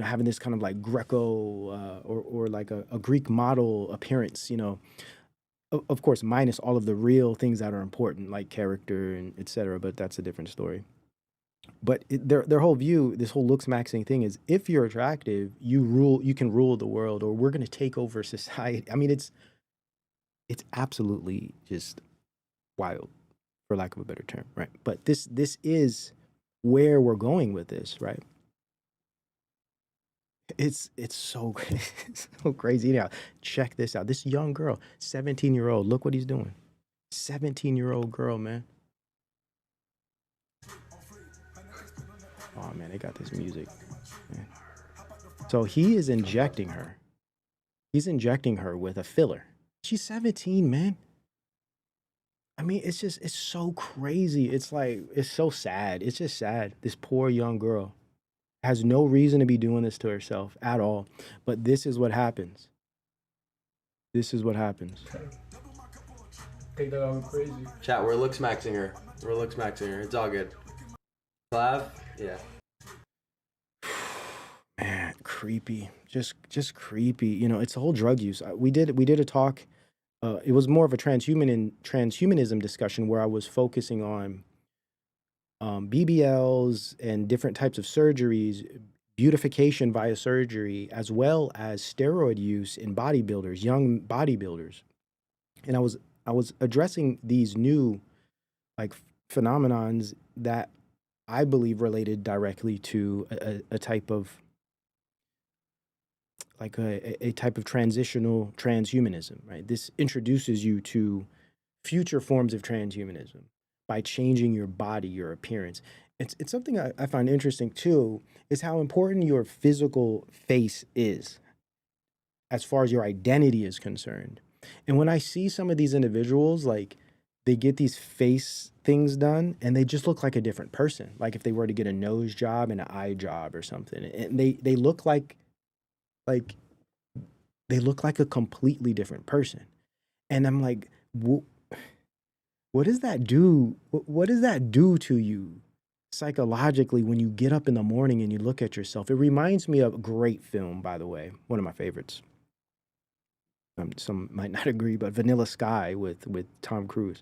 having this kind of like Greco or like a Greek model appearance, of course, minus all of the real things that are important, like character and etc. But that's a different story. But their whole view, this whole looks maxing thing, is if you're attractive, you can rule the world, or we're going to take over society. I mean, it's absolutely just wild, for lack of a better term, right? But this is where we're going with this, right? It's so it's so crazy. Now, check this out. This young girl, 17-year-old, look what he's doing. 17-year-old girl, man. Oh man, they got this music. Man. So he is injecting her. He's injecting her with a filler. She's 17, man. I mean, it's so crazy. It's so sad. It's just sad. This poor young girl has no reason to be doing this to herself at all. But this is what happens. This is what happens. Take that out crazy. Chat, we're looks maxing her. We're looks maxing her. It's all good. Clav? Yeah. Man, creepy. Just creepy. It's the whole drug use. We did a talk. It was more of a transhumanism discussion where I was focusing on BBLs and different types of surgeries, beautification via surgery, as well as steroid use in bodybuilders, young bodybuilders. And I was addressing these new like phenomenons that I believe related directly to a type of like a type of transitional transhumanism, right? This introduces you to future forms of transhumanism by changing your body, your appearance. It's something I find interesting too, is how important your physical face is as far as your identity is concerned. And when I see some of these individuals, like they get these face things done and they just look like a different person. Like if they were to get a nose job and an eye job or something, and they look like they look like a completely different person. And I'm like, what does that do? What does that do to you psychologically when you get up in the morning and you look at yourself? It reminds me of a great film, by the way, one of my favorites. Some might not agree, but Vanilla Sky with Tom Cruise.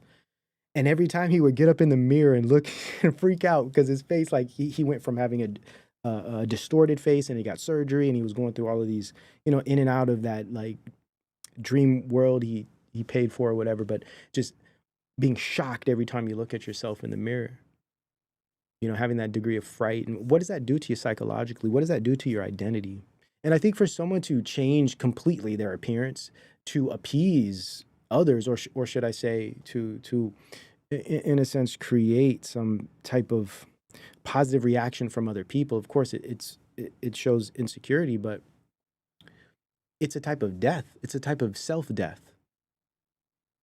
And every time he would get up in the mirror and look and freak out because his face, like he went from having a distorted face and he got surgery and he was going through all of these, in and out of that like dream world he paid for or whatever, but just being shocked every time you look at yourself in the mirror, having that degree of fright. And what does that do to you psychologically? What does that do to your identity? And I think for someone to change completely their appearance to appease others, or should I say to in a sense create some type of positive reaction from other people, of course it shows insecurity, but it's a type of death. It's a type of self-death.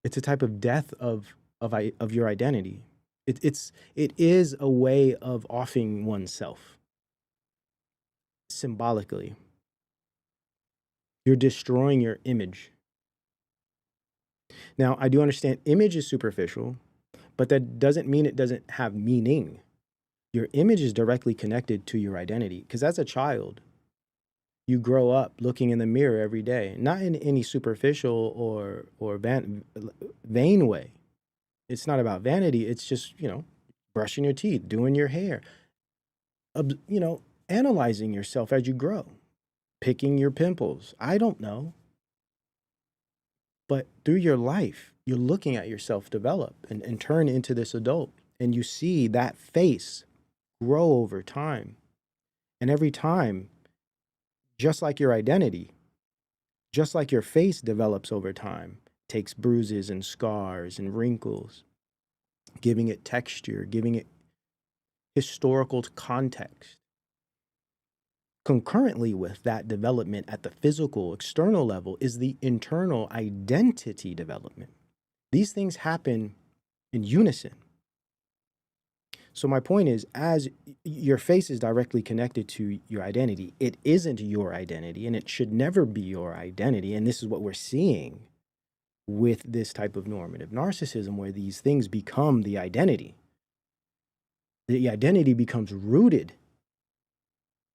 It's a type of death of your identity. It is a way of offing oneself symbolically. You're destroying your image. Now, I do understand image is superficial, but that doesn't mean it doesn't have meaning. Your image is directly connected to your identity, because as a child, you grow up looking in the mirror every day, not in any superficial or vain way. It's not about vanity. It's just, brushing your teeth, doing your hair, analyzing yourself as you grow, picking your pimples. I don't know. But through your life, you're looking at yourself develop and turn into this adult, and you see that face grow over time. And every time, just like your identity, just like your face develops over time, takes bruises and scars and wrinkles, giving it texture, giving it historical context. Concurrently with that development at the physical, external level is the internal identity development. These things happen in unison. So my point is, as your face is directly connected to your identity, it isn't your identity, and it should never be your identity. And this is what we're seeing with this type of normative narcissism, where these things become the identity. The identity becomes rooted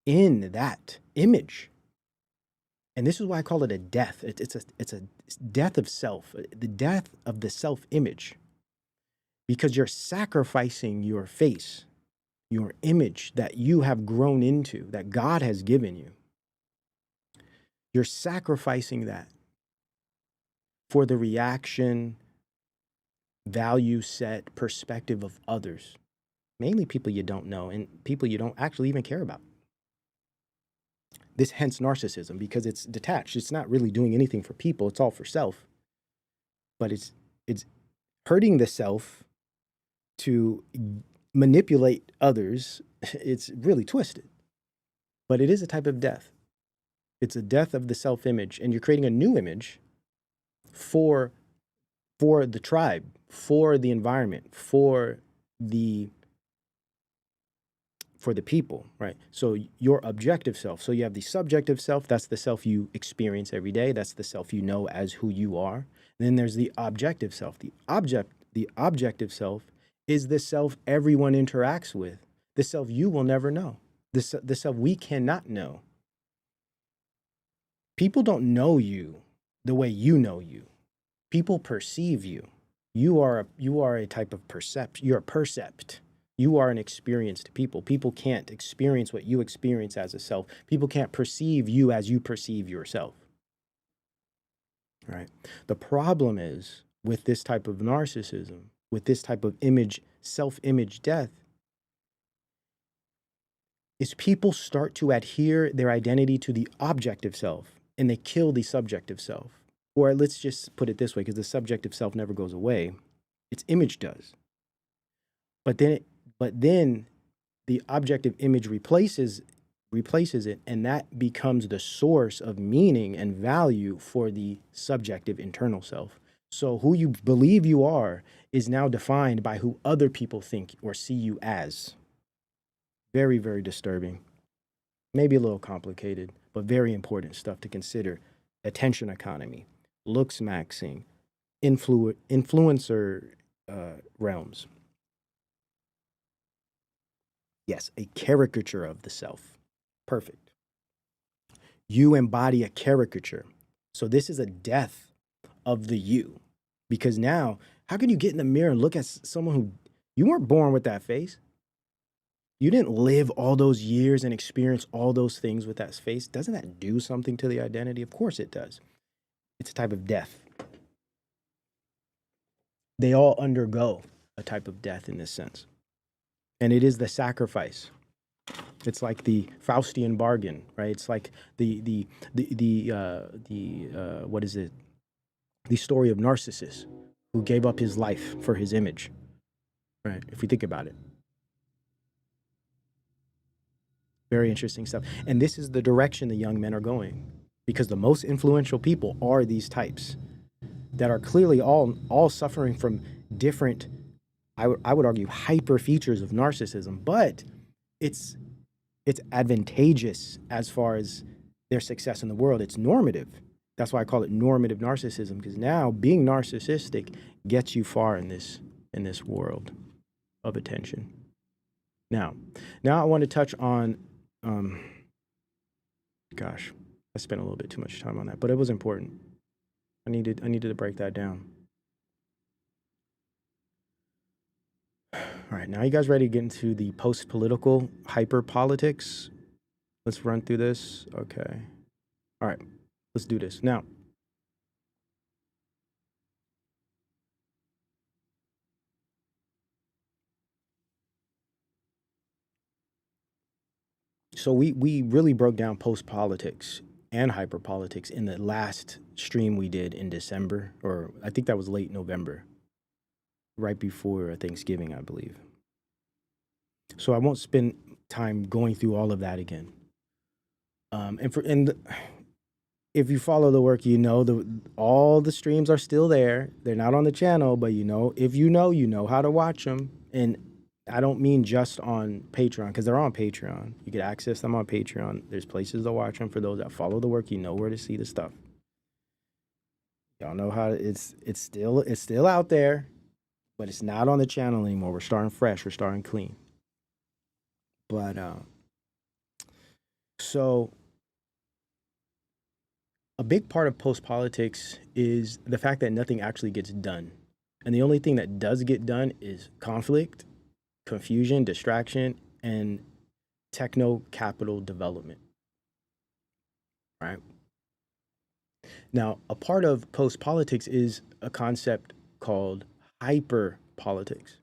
in that image. And this is why I call it a death. It's a death of self, the death of the self-image, because you're sacrificing your face, your image that you have grown into, that God has given you. You're sacrificing that for the reaction, value set, perspective of others, mainly people you don't know and people you don't actually even care about. This hence narcissism, because it's detached. It's not really doing anything for people. It's all for self. But it's hurting the self to manipulate others. It's really twisted. But it is a type of death. It's a death of the self-image, and you're creating a new image for the tribe, for the environment, for the people, right? So your objective self. So you have the subjective self. That's the self you experience every day. That's the self you know as who you are. And then there's the objective self. The objective self is the self everyone interacts with. The self you will never know. The self we cannot know. People don't know you the way you know you. People perceive you. You are a type of perception. You're a percept. You are an experience to people. People can't experience what you experience as a self. People can't perceive you as you perceive yourself. Right? The problem is with this type of narcissism, with this type of image, self-image death, is people start to adhere their identity to the objective self and they kill the subjective self. Or let's just put it this way, because the subjective self never goes away. Its image does. But then the objective image replaces it, and that becomes the source of meaning and value for the subjective internal self. So who you believe you are is now defined by who other people think or see you as. Very, very disturbing. Maybe a little complicated, but very important stuff to consider. Attention economy, looks maxing, influencer realms. Yes, a caricature of the self. Perfect. You embody a caricature. So this is a death of the you. Because now, how can you get in the mirror and look at someone who, you weren't born with that face? You didn't live all those years and experience all those things with that face. Doesn't that do something to the identity? Of course it does. It's a type of death. They all undergo a type of death in this sense. And it is the sacrifice. It's like the Faustian bargain, right? It's like the what is it? The story of Narcissus, who gave up his life for his image, right? If we think about it. Very interesting stuff. And this is the direction the young men are going, because the most influential people are these types that are clearly all suffering from different, I would argue, hyper features of narcissism, but it's advantageous as far as their success in the world. It's normative. That's why I call it normative narcissism, because now being narcissistic gets you far in this world of attention. Now I want to touch on, gosh, I spent a little bit too much time on that, but it was important. I needed to break that down. All right, now you guys ready to get into the post-political hyper-politics? Let's run through this. Okay. All right, let's do this. Now, so we really broke down post-politics and hyper-politics in the last stream we did in December, or I think that was late November, right before Thanksgiving, I believe. So I won't spend time going through all of that again. If you follow the work, you know all the streams are still there. They're not on the channel, but if you know how to watch them. And I don't mean just on Patreon, because they're on Patreon. You can access them on Patreon. There's places to watch them. For those that follow the work, you know where to see the stuff. Y'all know how it's still out there, but it's not on the channel anymore. We're starting fresh. We're starting clean. But so a big part of post politics is the fact that nothing actually gets done. And the only thing that does get done is conflict, confusion, distraction, and techno capital development. Right? Now, a part of post politics is a concept called hyper politics.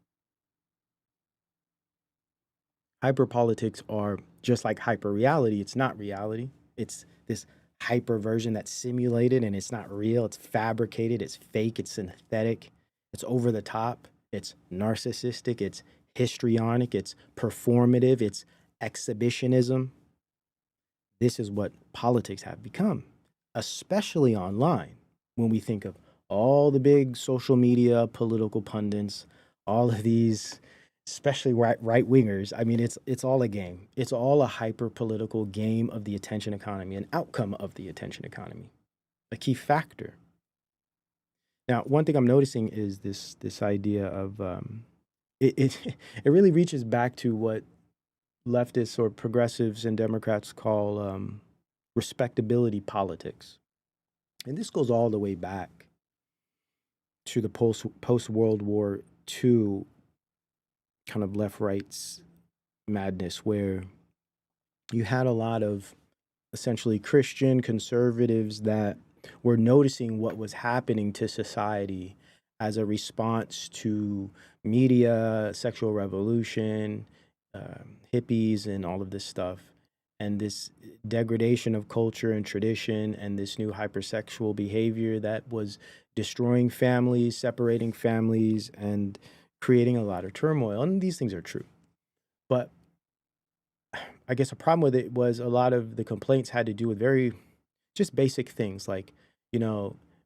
Hyper politics are just like hyper reality. It's not reality. It's this hyper version that's simulated and it's not real. It's fabricated. It's fake. It's synthetic. It's over the top. It's narcissistic. It's histrionic. It's performative. It's exhibitionism. This is what politics have become, especially online. When we think of all the big social media political pundits, all of these, especially right wingers, I mean, it's all a game. It's all a hyper political game of the attention economy, an outcome of the attention economy, a key factor. Now, one thing I'm noticing is this idea of it it really reaches back to what leftists or progressives and Democrats call respectability politics. And this goes all the way back to the post World War II kind of left right's madness, where you had a lot of essentially Christian conservatives that were noticing what was happening to society as a response to media, sexual revolution, hippies, and all of this stuff, and this degradation of culture and tradition, and this new hypersexual behavior that was destroying families, separating families, and creating a lot of turmoil. And these things are true. But I guess a problem with it was a lot of the complaints had to do with very just basic things like,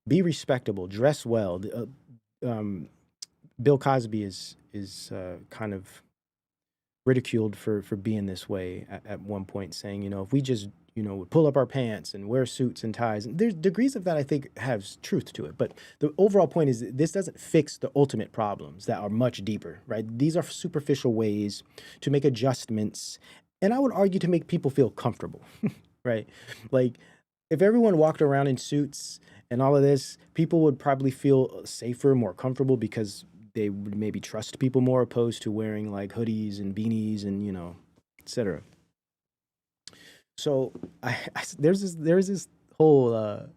be respectable, dress well. Bill Cosby is kind of ridiculed for being this way at one point, saying, if we just, would pull up our pants and wear suits and ties. And there's degrees of that I think has truth to it. But the overall point is this doesn't fix the ultimate problems that are much deeper, right? These are superficial ways to make adjustments. And I would argue to make people feel comfortable, right? Like if everyone walked around in suits and all of this, people would probably feel safer, more comfortable because they would maybe trust people more opposed to wearing like hoodies and beanies and, et cetera. So there's this whole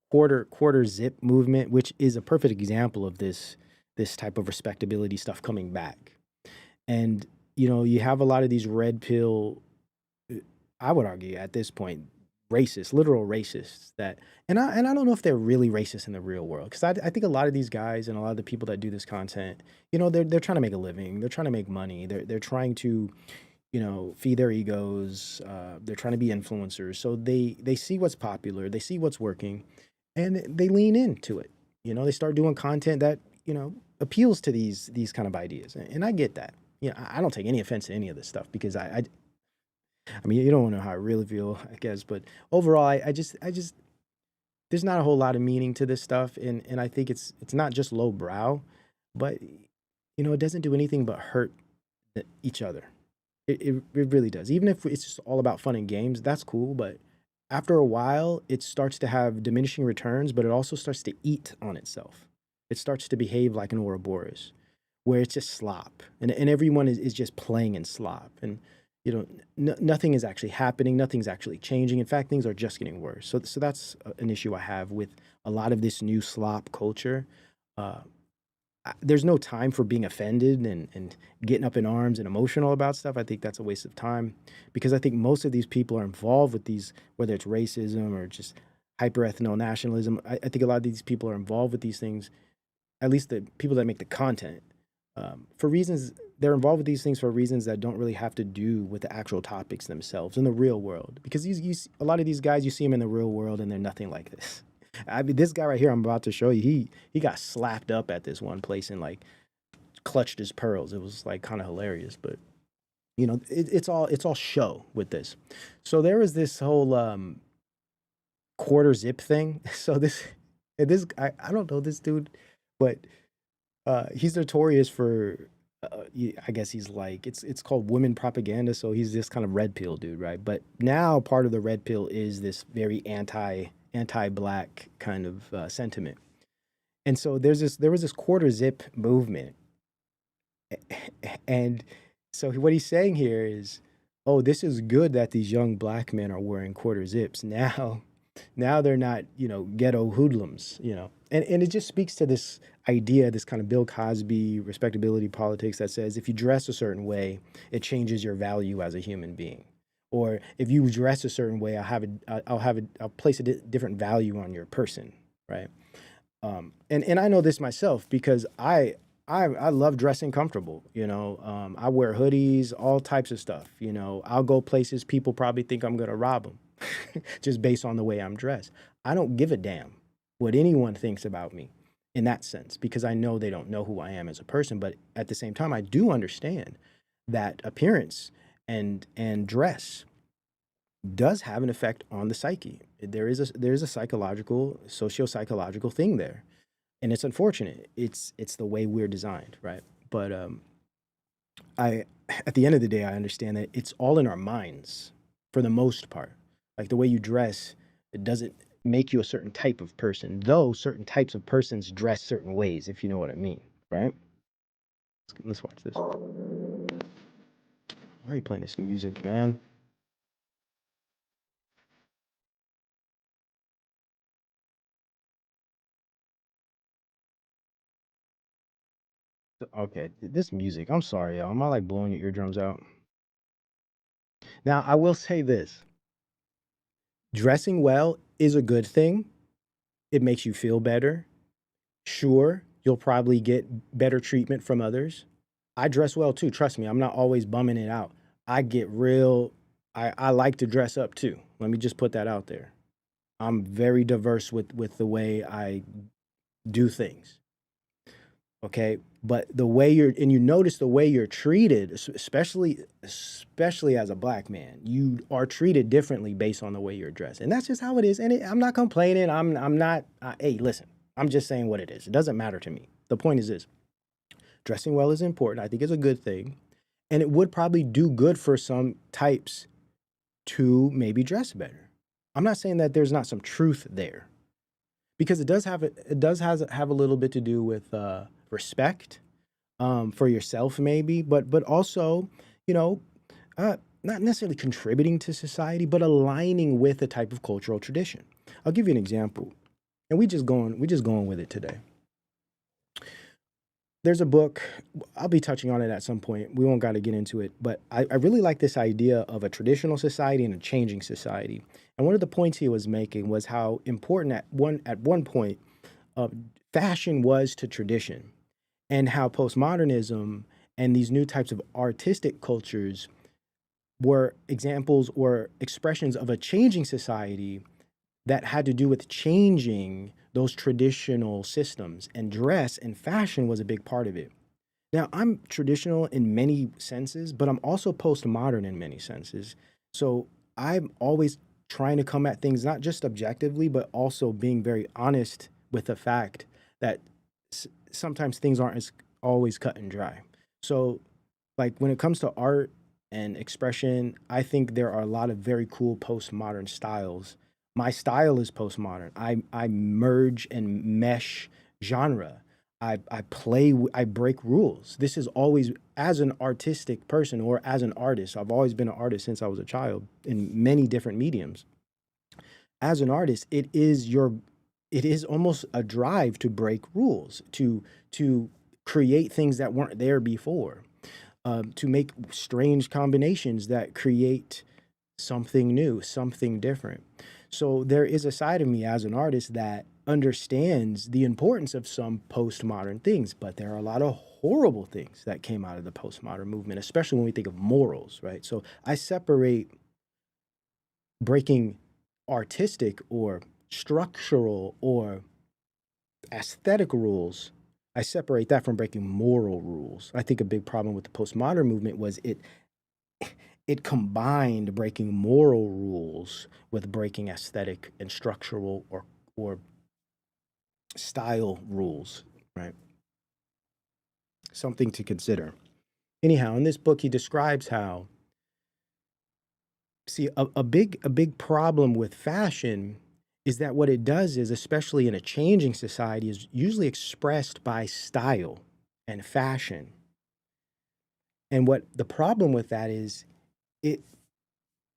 quarter zip movement, which is a perfect example of this type of respectability stuff coming back. And, you have a lot of these red pill, I would argue at this point, racists, literal racists that, and I don't know if they're really racist in the real world. Cause I think a lot of these guys and a lot of the people that do this content, they're trying to make a living. They're trying to make money. They're trying to, feed their egos. They're trying to be influencers. So they see what's popular. They see what's working and they lean into it. They start doing content that, appeals to these kind of ideas. And I get that. I don't take any offense to any of this stuff because I mean, you don't know how I really feel, I guess, but overall, I just, there's not a whole lot of meaning to this stuff, and I think it's not just lowbrow, but it doesn't do anything but hurt each other. It really does. Even if it's just all about fun and games, that's cool, but after a while, it starts to have diminishing returns, but it also starts to eat on itself. It starts to behave like an Ouroboros, where it's just slop, and everyone is just playing in slop, and nothing is actually happening. Nothing's actually changing. In fact, things are just getting worse. So that's an issue I have with a lot of this new slop culture. There's no time for being offended and getting up in arms and emotional about stuff. I think that's a waste of time because I think most of these people are involved with these, whether it's racism or just hyper-ethno-nationalism. I think a lot of these people are involved with these things, at least the people that make the content, for reasons. They're involved with these things for reasons that don't really have to do with the actual topics themselves in the real world. Because a lot of these guys, you see them in the real world and they're nothing like this. I mean, this guy right here I'm about to show you, he got slapped up at this one place and like clutched his pearls. It was like kind of hilarious, but it's all show with this. So there was this whole quarter zip thing. So And this, I don't know this dude, but he's notorious for, I guess he's like, it's called women propaganda. So he's this kind of red pill dude, right? But now part of the red pill is this very anti-black kind of sentiment. And so there was this quarter zip movement, and so what he's saying here is, oh, this is good that these young black men are wearing quarter zips now. Now they're not, ghetto hoodlums, and it just speaks to this idea, this kind of Bill Cosby respectability politics that says if you dress a certain way, it changes your value as a human being. Or if you dress a certain way, I'll place a different value on your person, right? And I know this myself because I love dressing comfortable. I wear hoodies, all types of stuff. I'll go places people probably think I'm gonna rob them, just based on the way I'm dressed. I don't give a damn what anyone thinks about me in that sense because I know they don't know who I am as a person. But at the same time, I do understand that appearance and dress does have an effect on the psyche. There is a psychological, socio-psychological thing there, and it's unfortunate. It's the way we're designed, right? But I at the end of the day, I understand that it's all in our minds for the most part. Like the way you dress, it doesn't make you a certain type of person, though certain types of persons dress certain ways, if you know what I mean, right? Let's watch this. Why are you playing this music, man? Okay, this music. I'm sorry, y'all. Am I like blowing your eardrums out? Now, I will say this. Dressing well is a good thing. It makes you feel better. Sure, you'll probably get better treatment from others. I dress well too. Trust me, I'm not always bumming it out. I get real, I like to dress up too. Let me just put that out there. I'm very diverse with the way I do things. Okay. But the way you notice the way you're treated, especially as a black man, you are treated differently based on the way you're dressed. And that's just how it is. And I'm not complaining. I'm not, hey, listen, I'm just saying what it is. It doesn't matter to me. The point is this: dressing well is important. I think it's a good thing. And it would probably do good for some types to maybe dress better. I'm not saying that there's not some truth there, because it does have a little bit to do with respect for yourself, maybe, but also, you know, not necessarily contributing to society, but aligning with a type of cultural tradition. I'll give you an example, and we just going with it today. There's a book, I'll be touching on it at some point. We won't got to get into it, but I really like this idea of a traditional society and a changing society. And one of the points he was making was how important at one point fashion was to tradition, and how postmodernism and these new types of artistic cultures were examples or expressions of a changing society that had to do with changing those traditional systems, and dress and fashion was a big part of it. Now, I'm traditional in many senses, but I'm also postmodern in many senses. So I'm always trying to come at things not just objectively, but also being very honest with the fact that sometimes things aren't as always cut and dry. So, like when it comes to art and expression, I think there are a lot of very cool postmodern styles. My style is postmodern. I merge and mesh genre. I break rules. This is always, as an artistic person or as an artist, I've always been an artist since I was a child in many different mediums. As an artist, it is almost a drive to break rules, to create things that weren't there before, to make strange combinations that create something new, something different. So there is a side of me as an artist that understands the importance of some postmodern things, but there are a lot of horrible things that came out of the postmodern movement, especially when we think of morals, right? So I separate breaking artistic or structural or aesthetic rules. I separate that from breaking moral rules. I think a big problem with the postmodern movement was it combined breaking moral rules with breaking aesthetic and structural or style rules, right? Something to consider. Anyhow, in this book, he describes how, see, a big problem with fashion is that what it does is, especially in a changing society, is usually expressed by style and fashion. And what the problem with that is, it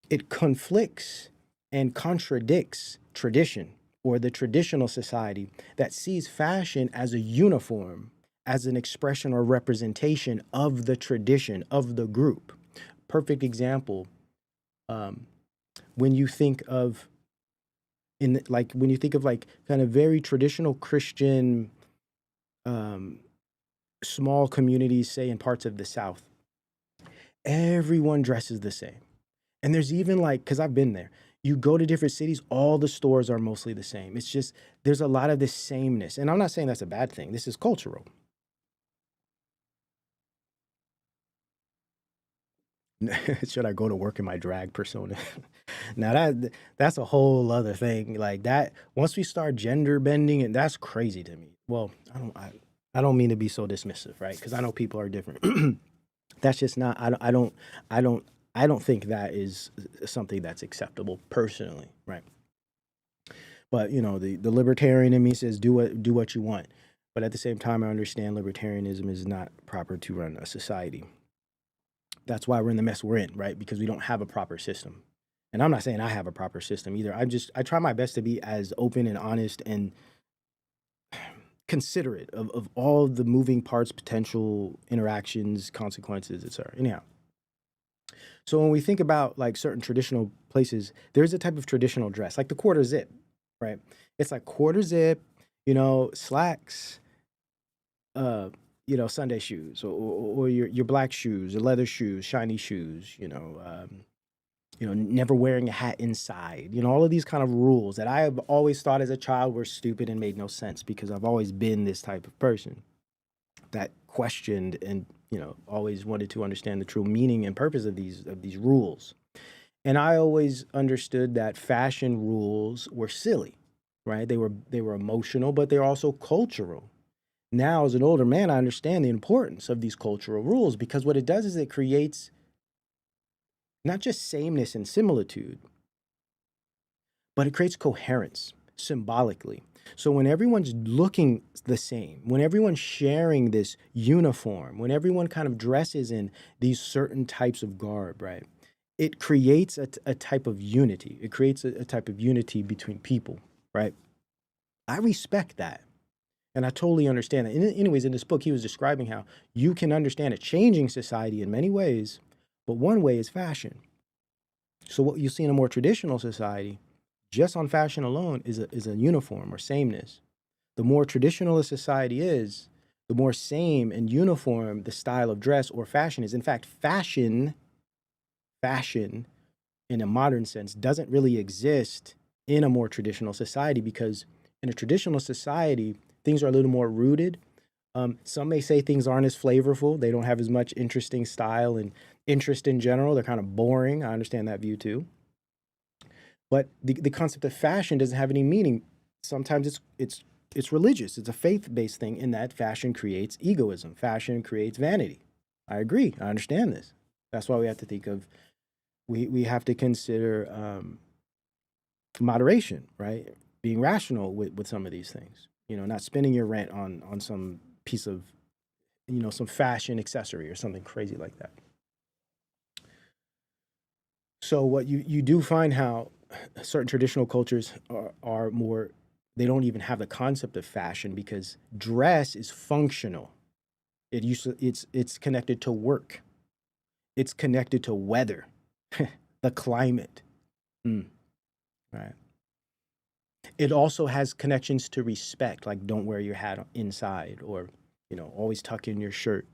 it conflicts and contradicts tradition, or the traditional society that sees fashion as a uniform, as an expression or representation of the tradition of the group. Perfect example, um, when you think of when you think of like kind of very traditional Christian, um, small communities, say in parts of the South, everyone dresses the same. And there's even like, because I've been there, you go to different cities, all the stores are mostly the same. It's just, there's a lot of this sameness. And I'm not saying that's a bad thing. This is cultural. Should I go to work in my drag persona? Now that's a whole other thing. Like that, once we start gender bending, and that's crazy to me. Well, I don't mean to be so dismissive, right? Because I know people are different. That's just not. I don't. I don't think that is something that's acceptable personally, right? But you know, the libertarian in me says do what you want. But at the same time, I understand libertarianism is not proper to run a society. That's why we're in the mess we're in, right? Because we don't have a proper system. And I'm not saying I have a proper system either. I try my best to be as open and honest and considerate of all the moving parts, potential interactions, consequences, etc. Anyhow, so when we think about like certain traditional places, there's a type of traditional dress, like the quarter zip, right? It's like quarter zip, slacks, uh, Sunday shoes, or your black shoes, or leather shoes, shiny shoes, never wearing a hat inside, all of these kind of rules that I have always thought as a child were stupid and made no sense because I've always been this type of person that questioned and, always wanted to understand the true meaning and purpose of these rules. And I always understood that fashion rules were silly, right? They were emotional, but they're also cultural. Now, as an older man, I understand the importance of these cultural rules because what it does is it creates not just sameness and similitude, but it creates coherence symbolically. So when everyone's looking the same, when everyone's sharing this uniform, when everyone kind of dresses in these certain types of garb, right? It creates a type of unity. It creates a type of unity between people, right? I respect that. And I totally understand that. Anyways, in this book, he was describing how you can understand a changing society in many ways, but one way is fashion. So what you see in a more traditional society, just on fashion alone, is a uniform or sameness. The more traditional a society is, the more same and uniform the style of dress or fashion is. In fact, fashion in a modern sense doesn't really exist in a more traditional society because in a traditional society, things are a little more rooted. Some may say things aren't as flavorful. They don't have as much interesting style and interest in general. They're kind of boring. I understand that view too. But the concept of fashion doesn't have any meaning. Sometimes it's religious. It's a faith-based thing in that fashion creates egoism. Fashion creates vanity. I agree. I understand this. That's why we have to think of, we have to consider moderation, right? Being rational with some of these things. Not spending your rent on some piece of, some fashion accessory or something crazy like that. So what you do find how certain traditional cultures are more, they don't even have the concept of fashion because dress is functional. It's connected to work. It's connected to weather, the climate. Right. It also has connections to respect, like don't wear your hat inside, or always tuck in your shirt.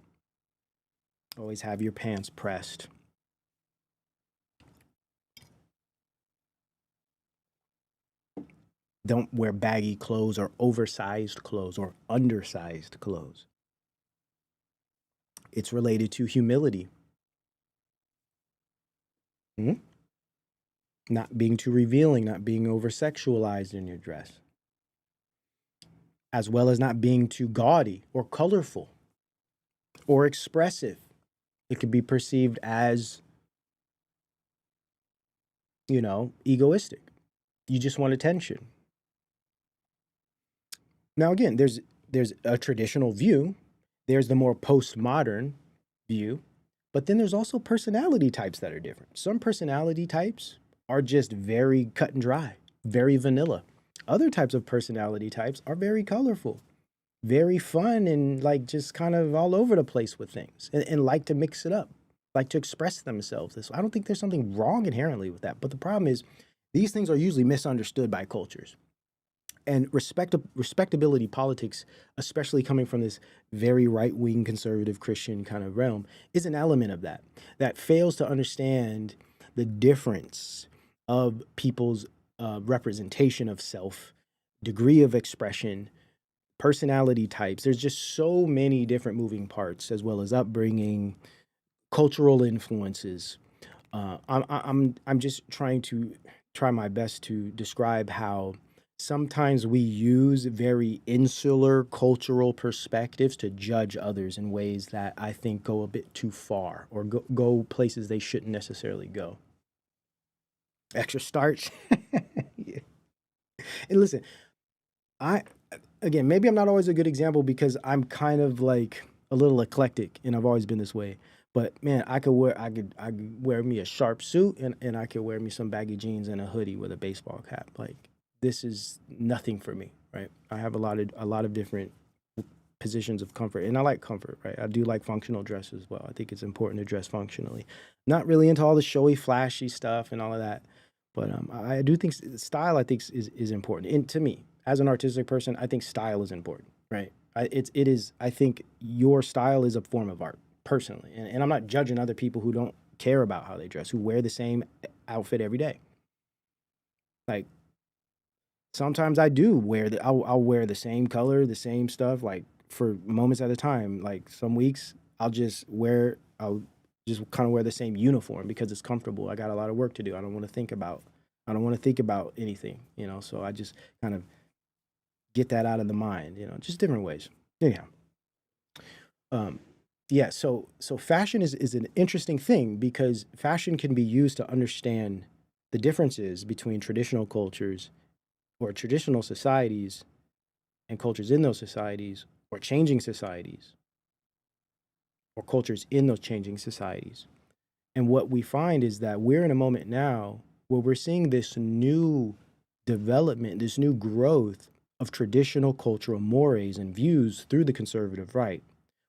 Always have your pants pressed. Don't wear baggy clothes or oversized clothes or undersized clothes. It's related to humility. Not being too revealing, not being over sexualized in your dress. as well as not being too gaudy or colorful or expressive. It could be perceived as, egoistic. You just want attention. Now, again, there's a traditional view, there's the more postmodern view, but then there's also personality types that are different. Some personality types are just very cut and dry, very vanilla. Other types of personality types are very colorful, very fun, and like just kind of all over the place with things, and like to mix it up, like to express themselves. I don't think there's something wrong inherently with that. But the problem is these things are usually misunderstood by cultures. And respectability politics, especially coming from this very right-wing conservative Christian kind of realm, is an element of that fails to understand the difference of people's representation of self, degree of expression, personality types. There's just so many different moving parts, as well as upbringing, cultural influences. I'm just try my best to describe how sometimes we use very insular cultural perspectives to judge others in ways that I think go a bit too far, or go places they shouldn't necessarily go. Extra starch. Yeah. And listen, I again, maybe I'm not always a good example because I'm kind of like a little eclectic, and I've always been this way. But man, I could wear me a sharp suit, and I could wear me some baggy jeans and a hoodie with a baseball cap. Like, this is nothing for me, right? I have a lot of different positions of comfort, and I like comfort, right? I do like functional dress as well. I think it's important to dress functionally. Not really into all the showy, flashy stuff and all of that, but I do think style, I think, is important. And to me, as an artistic person, I think style is important, right? It is. I think your style is a form of art, personally, and I'm not judging other people who don't care about how they dress, who wear the same outfit every day. Like, sometimes I do wear I'll wear the same color, the same stuff, like for moments at a time. Like some weeks I'll just kind of wear the same uniform because it's comfortable. I got a lot of work to do. I don't want to think about anything, so I just kind of get that out of the mind, just different ways. Anyhow. Yeah, so fashion is an interesting thing because fashion can be used to understand the differences between traditional cultures or traditional societies and cultures in those societies, or changing societies or cultures in those changing societies. And what we find is that we're in a moment now where we're seeing this new development, this new growth of traditional cultural mores and views through the conservative right,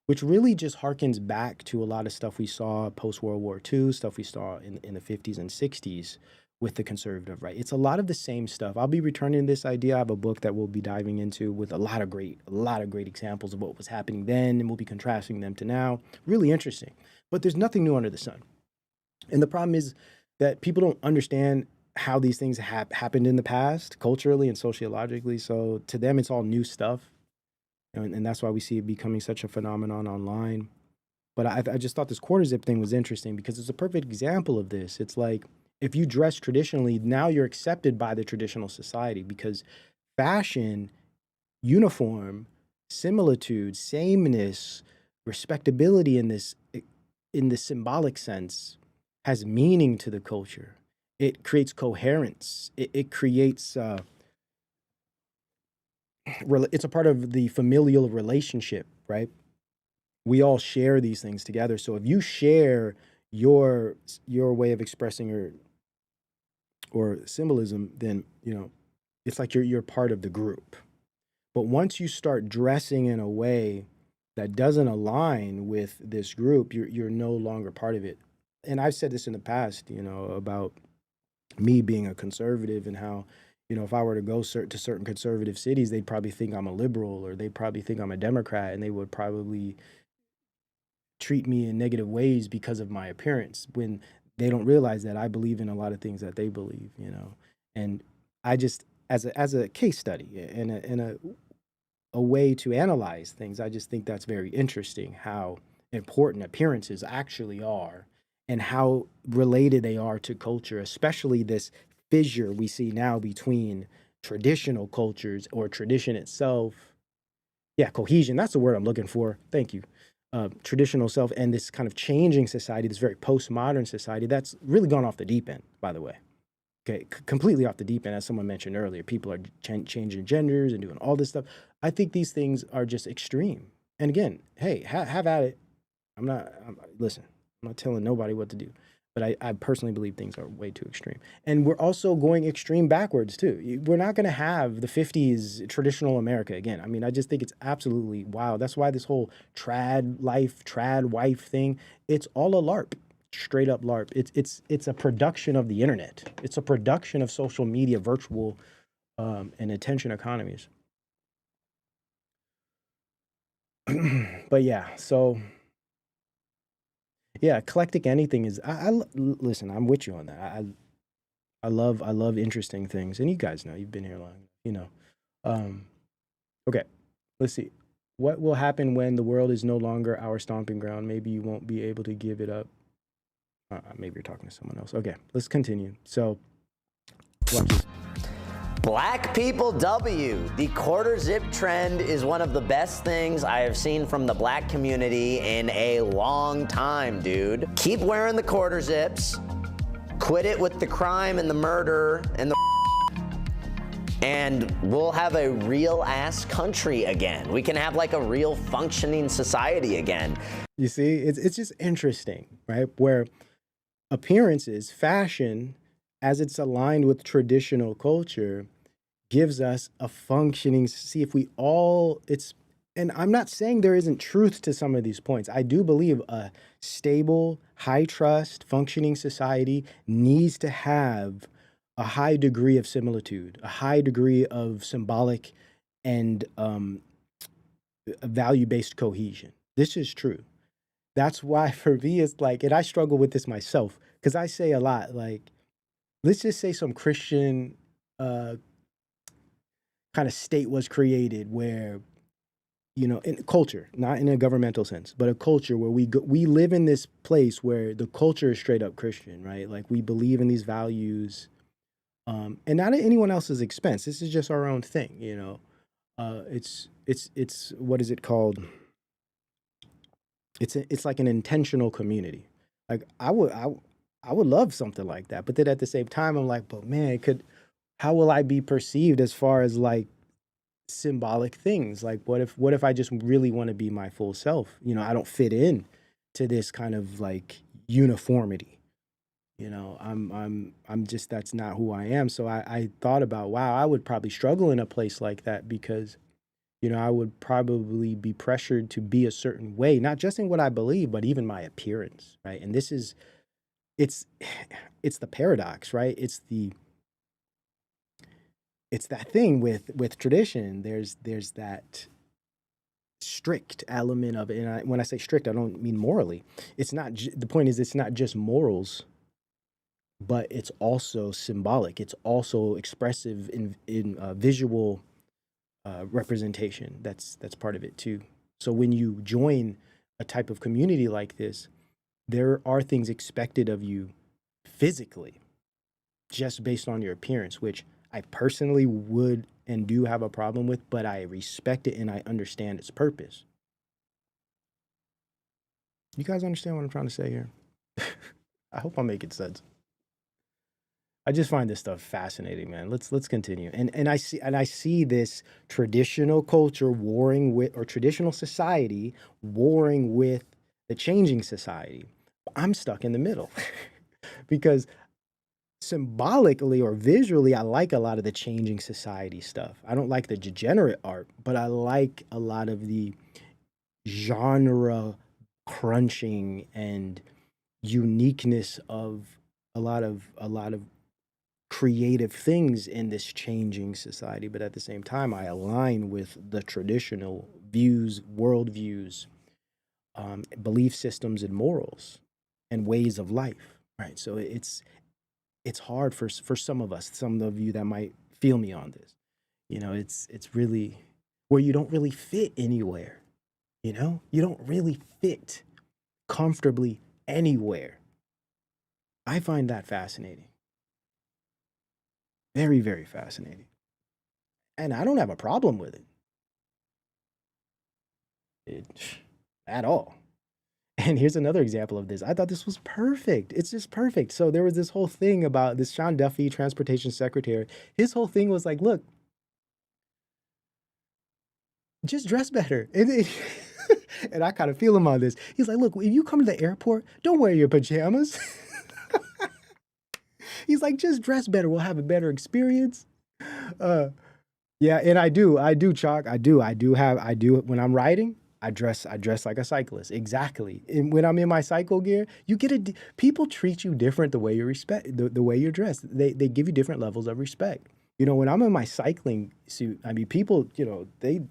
which really just harkens back to a lot of stuff we saw post-World War II, stuff we saw in the 50s and 60s with the conservative right. It's a lot of the same stuff. I'll be returning this idea. I have a book that we'll be diving into with a lot of great examples of what was happening then, and we'll be contrasting them to now. Really interesting. But there's nothing new under the sun. And the problem is that people don't understand how these things happened in the past, culturally and sociologically. So to them, it's all new stuff. And that's why we see it becoming such a phenomenon online. But I just thought this quarter zip thing was interesting because it's a perfect example of this. It's like, if you dress traditionally, now you're accepted by the traditional society because fashion, uniform, similitude, sameness, respectability in the symbolic sense has meaning to the culture. It creates coherence. It creates, it's a part of the familial relationship, right? We all share these things together. So if you share your way of expressing or symbolism, then it's like you're part of the group. But once you start dressing in a way that doesn't align with this group, you're no longer part of it. And I've said this in the past, about me being a conservative and how, if I were to go to certain conservative cities, they'd probably think I'm a liberal, or they'd probably think I'm a Democrat, and they would probably treat me in negative ways because of my appearance, when they don't realize that I believe in a lot of things that they believe, And I just, as a case study and a way to analyze things, I just think that's very interesting how important appearances actually are and how related they are to culture, especially this fissure we see now between traditional cultures or tradition itself yeah, cohesion. That's the word I'm looking for. Thank you. Traditional self and this kind of changing society, this very postmodern society, that's really gone off the deep end, by the way. Okay, completely off the deep end, as someone mentioned earlier. People are changing genders and doing all this stuff. I think these things are just extreme. And again, hey, have at it. Listen, I'm not telling nobody what to do. But I personally believe things are way too extreme. And we're also going extreme backwards, too. We're not going to have the 50s traditional America again. I mean, I just think it's absolutely wild. That's why this whole trad life, trad wife thing, it's all a LARP. Straight up LARP. It's a production of the internet. It's a production of social media, virtual, and attention economies. But yeah, so yeah, eclectic anything is. Listen. I'm with you on that. I love interesting things, and you guys know you've been here long. You know. Okay, let's see. What will happen when the world is no longer our stomping ground? Maybe you won't be able to give it up. Maybe you're talking to someone else. Okay, let's continue. So, watch this. Black People W. The quarter zip trend is one of the best things I have seen from the black community in a long time, dude. Keep wearing the quarter zips. Quit it with the crime and the murder and the and we'll have a real ass country again. We can have like a real functioning society again. You see, it's just interesting, right? Where appearances, fashion, as it's aligned with traditional culture, gives us a functioning, see if we all, and I'm not saying there isn't truth to some of these points. I do believe a stable, high trust, functioning society needs to have a high degree of similitude, a high degree of symbolic and value-based cohesion. This is true. That's why for me, it's like, and I struggle with this myself, because I say a lot, like, let's just say some Christian kind of state was created where, you know, in culture, not in a governmental sense, but a culture where we live in this place where the culture is straight up Christian, right? Like we believe in these values, and not at anyone else's expense. This is just our own thing, you know. It's what is it called? It's like an intentional community. Like I would love something like that, but then at the same time, I'm like, but man, how will I be perceived as far as like symbolic things? Like what if I just really want to be my full self? You know, I don't fit in to this kind of like uniformity. You know, I'm just, that's not who I am. So I thought about, wow, I would probably struggle in a place like that because, you know, I would probably be pressured to be a certain way, not just in what I believe, but even my appearance, right? And this is, it's the paradox, right? It's that thing with tradition. There's that strict element of it. And when I say strict, I don't mean morally. It's not, the point is, it's not just morals, but it's also symbolic. It's also expressive in visual representation. That's part of it too. So when you join a type of community like this, there are things expected of you physically, just based on your appearance, which I personally would and do have a problem with, but I respect it and I understand its purpose. You guys understand what I'm trying to say here? I hope I'm making sense. I just find this stuff fascinating, man. Let's continue. And I see this traditional culture warring with, or traditional society warring with the changing society. I'm stuck in the middle because symbolically or visually, I like a lot of the changing society stuff. I don't like the degenerate art, but I like a lot of the genre crunching and uniqueness of a lot of creative things in this changing society. But at the same time, I align with the traditional views, worldviews, belief systems, and morals and ways of life, right? So it's hard for some of us, some of you that might feel me on this. You know, it's really where you don't really fit anywhere. You know, you don't really fit comfortably anywhere. I find that fascinating. Very, very fascinating. And I don't have a problem with it. at all. And here's another example of this. I thought this was perfect. It's just perfect. So there was this whole thing about this Sean Duffy, transportation secretary. His whole thing was like, look, just dress better. And I kind of feel him on this. He's like, look, if you come to the airport, don't wear your pajamas. He's like, just dress better. We'll have a better experience. Yeah, and I do, Chalk. I do. When I'm riding, I dress like a cyclist. Exactly. And when I'm in my cycle gear, people treat you different the way you the way you're dressed. They give you different levels of respect. You know, when I'm in my cycling suit, I mean, people, you know, they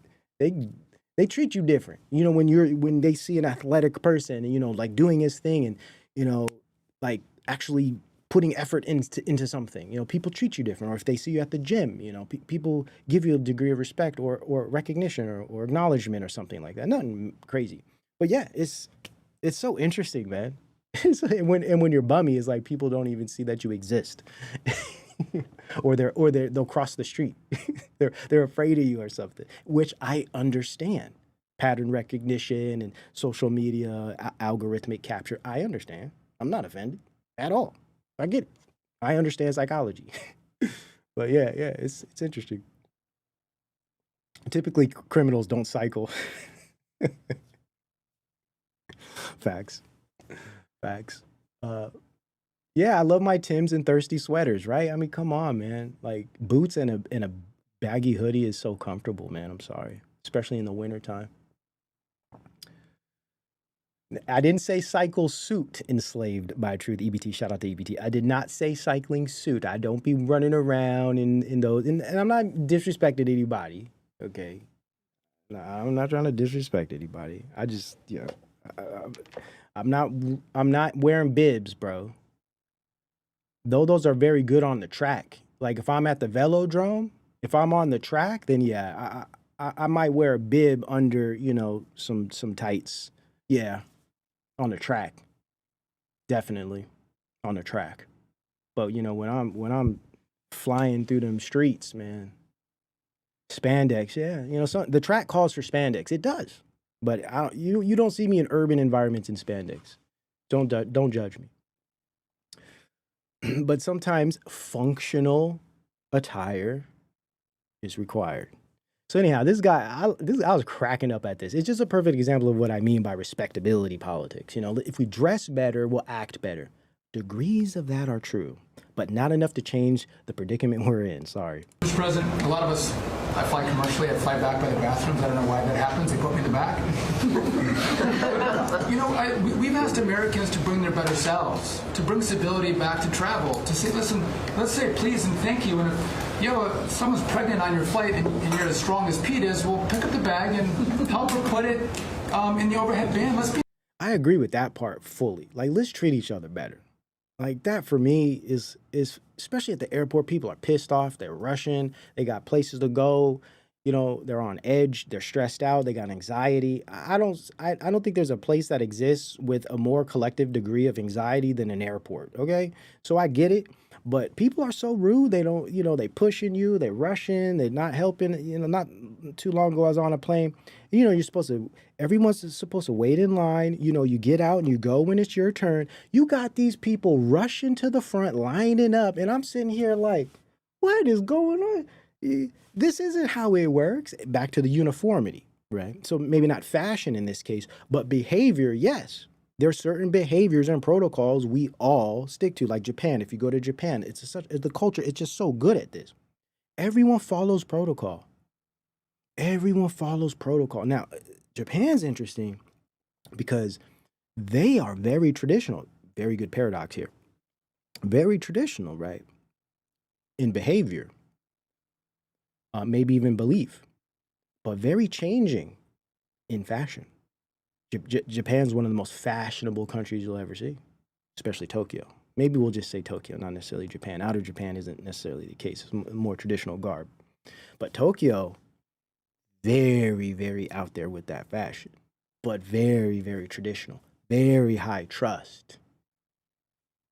treat you different. You know, when they see an athletic person, you know, like doing his thing and, you know, like actually putting effort into something, you know, people treat you different. Or if they see you at the gym, you know, people give you a degree of respect or recognition or acknowledgement or something like that. Nothing crazy, but yeah, it's so interesting, man. and when you're bummy, it's like people don't even see that you exist, or they'll cross the street. they're afraid of you or something, which I understand. Pattern recognition and social media algorithmic capture, I understand. I'm not offended at all. I get it. I understand psychology. But yeah, it's interesting. Typically, criminals don't cycle. Facts. Yeah, I love my Timbs and thirsty sweaters, right? I mean, come on, man. Like boots and a baggy hoodie is so comfortable, man. I'm sorry, especially in the wintertime. I didn't say cycle suit enslaved by truth. EBT, shout out to EBT. I did not say cycling suit. I don't be running around in those. And I'm not disrespecting anybody, okay? No, I'm not trying to disrespect anybody. I just, you know, I'm not wearing bibs, bro. Though those are very good on the track. Like if I'm at the velodrome, if I'm on the track, then yeah, I might wear a bib under, you know, some tights. Yeah. On the track, definitely on the track. But you know, when I'm flying through them streets, man, spandex, yeah, you know, the track calls for spandex. It does, but you don't see me in urban environments in spandex. Don't judge me. But sometimes functional attire is required. So anyhow, this guy, I was cracking up at this. It's just a perfect example of what I mean by respectability politics. You know, if we dress better, we'll act better. Degrees of that are true, but not enough to change the predicament we're in. Sorry. Mr. President, a lot of us, I fly commercially, I fly back by the bathrooms. I don't know why that happens. They put me in the back. You know, we've asked Americans to bring their better selves, to bring civility back to travel, to say, listen, let's say please and thank you. And if you know, someone's pregnant on your flight and you're as strong as Pete is, well, pick up the bag and help her put it in the overhead bin. I agree with that part fully. Like, let's treat each other better. Like that for me is especially at the airport, people are pissed off, they're rushing, they got places to go, you know, they're on edge, they're stressed out, they got anxiety. I don't think there's a place that exists with a more collective degree of anxiety than an airport, okay? So I get it, but people are so rude, they don't, you know, they pushing you, they rushing, they're not helping. You know, not too long ago I was on a plane, you know, everyone's supposed to wait in line. You know, you get out and you go when it's your turn. You got these people rushing to the front, lining up, and I'm sitting here like, what is going on? This isn't how it works. Back to the uniformity, right? So maybe not fashion in this case, but behavior, yes. There are certain behaviors and protocols we all stick to, like Japan. If you go to Japan, the culture, it's just so good at this. Everyone follows protocol. Everyone follows protocol. Now, Japan's interesting because they are very traditional. Very good paradox here. Very traditional, right? In behavior, maybe even belief, but very changing in fashion. Japan's one of the most fashionable countries you'll ever see, especially Tokyo. Maybe we'll just say Tokyo, not necessarily Japan. Out of Japan isn't necessarily the case. It's more traditional garb. But Tokyo, very, very out there with that fashion, but very, very traditional, very high trust,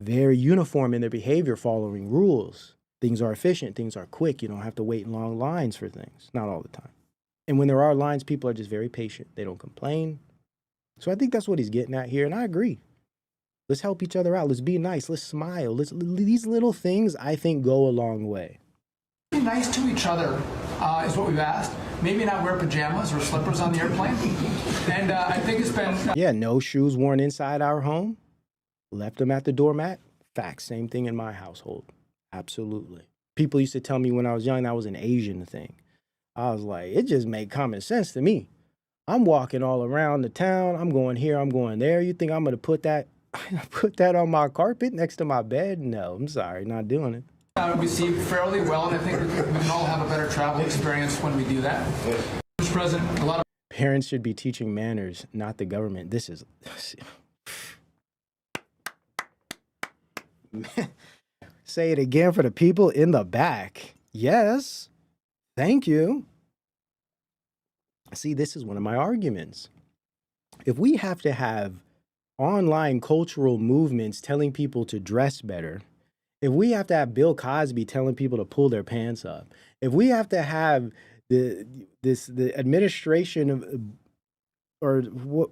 very uniform in their behavior, following rules. Things are efficient, things are quick. You don't have to wait in long lines for things, not all the time. And when there are lines, people are just very patient. They don't complain. So I think that's what he's getting at here. And I agree. Let's help each other out. Let's be nice. Let's smile. These little things, I think, go a long way. Be nice to each other is what we've asked. Maybe not wear pajamas or slippers on the airplane. And I think it's been... Yeah, no shoes worn inside our home. Left them at the doormat. Facts. Same thing in my household. Absolutely. People used to tell me when I was young that was an Asian thing. I was like, it just made common sense to me. I'm walking all around the town. I'm going here. I'm going there. You think I'm going to put that on my carpet next to my bed? No, I'm sorry. Not doing it. Received fairly well, and I think we can all have a better travel experience when we do that. Mr. President, a lot of parents should be teaching manners, not the government. This is... Say it again for the people in the back. Yes. Thank you. See, this is one of my arguments. If we have to have online cultural movements telling people to dress better, if we have to have Bill Cosby telling people to pull their pants up, if we have to have the administration of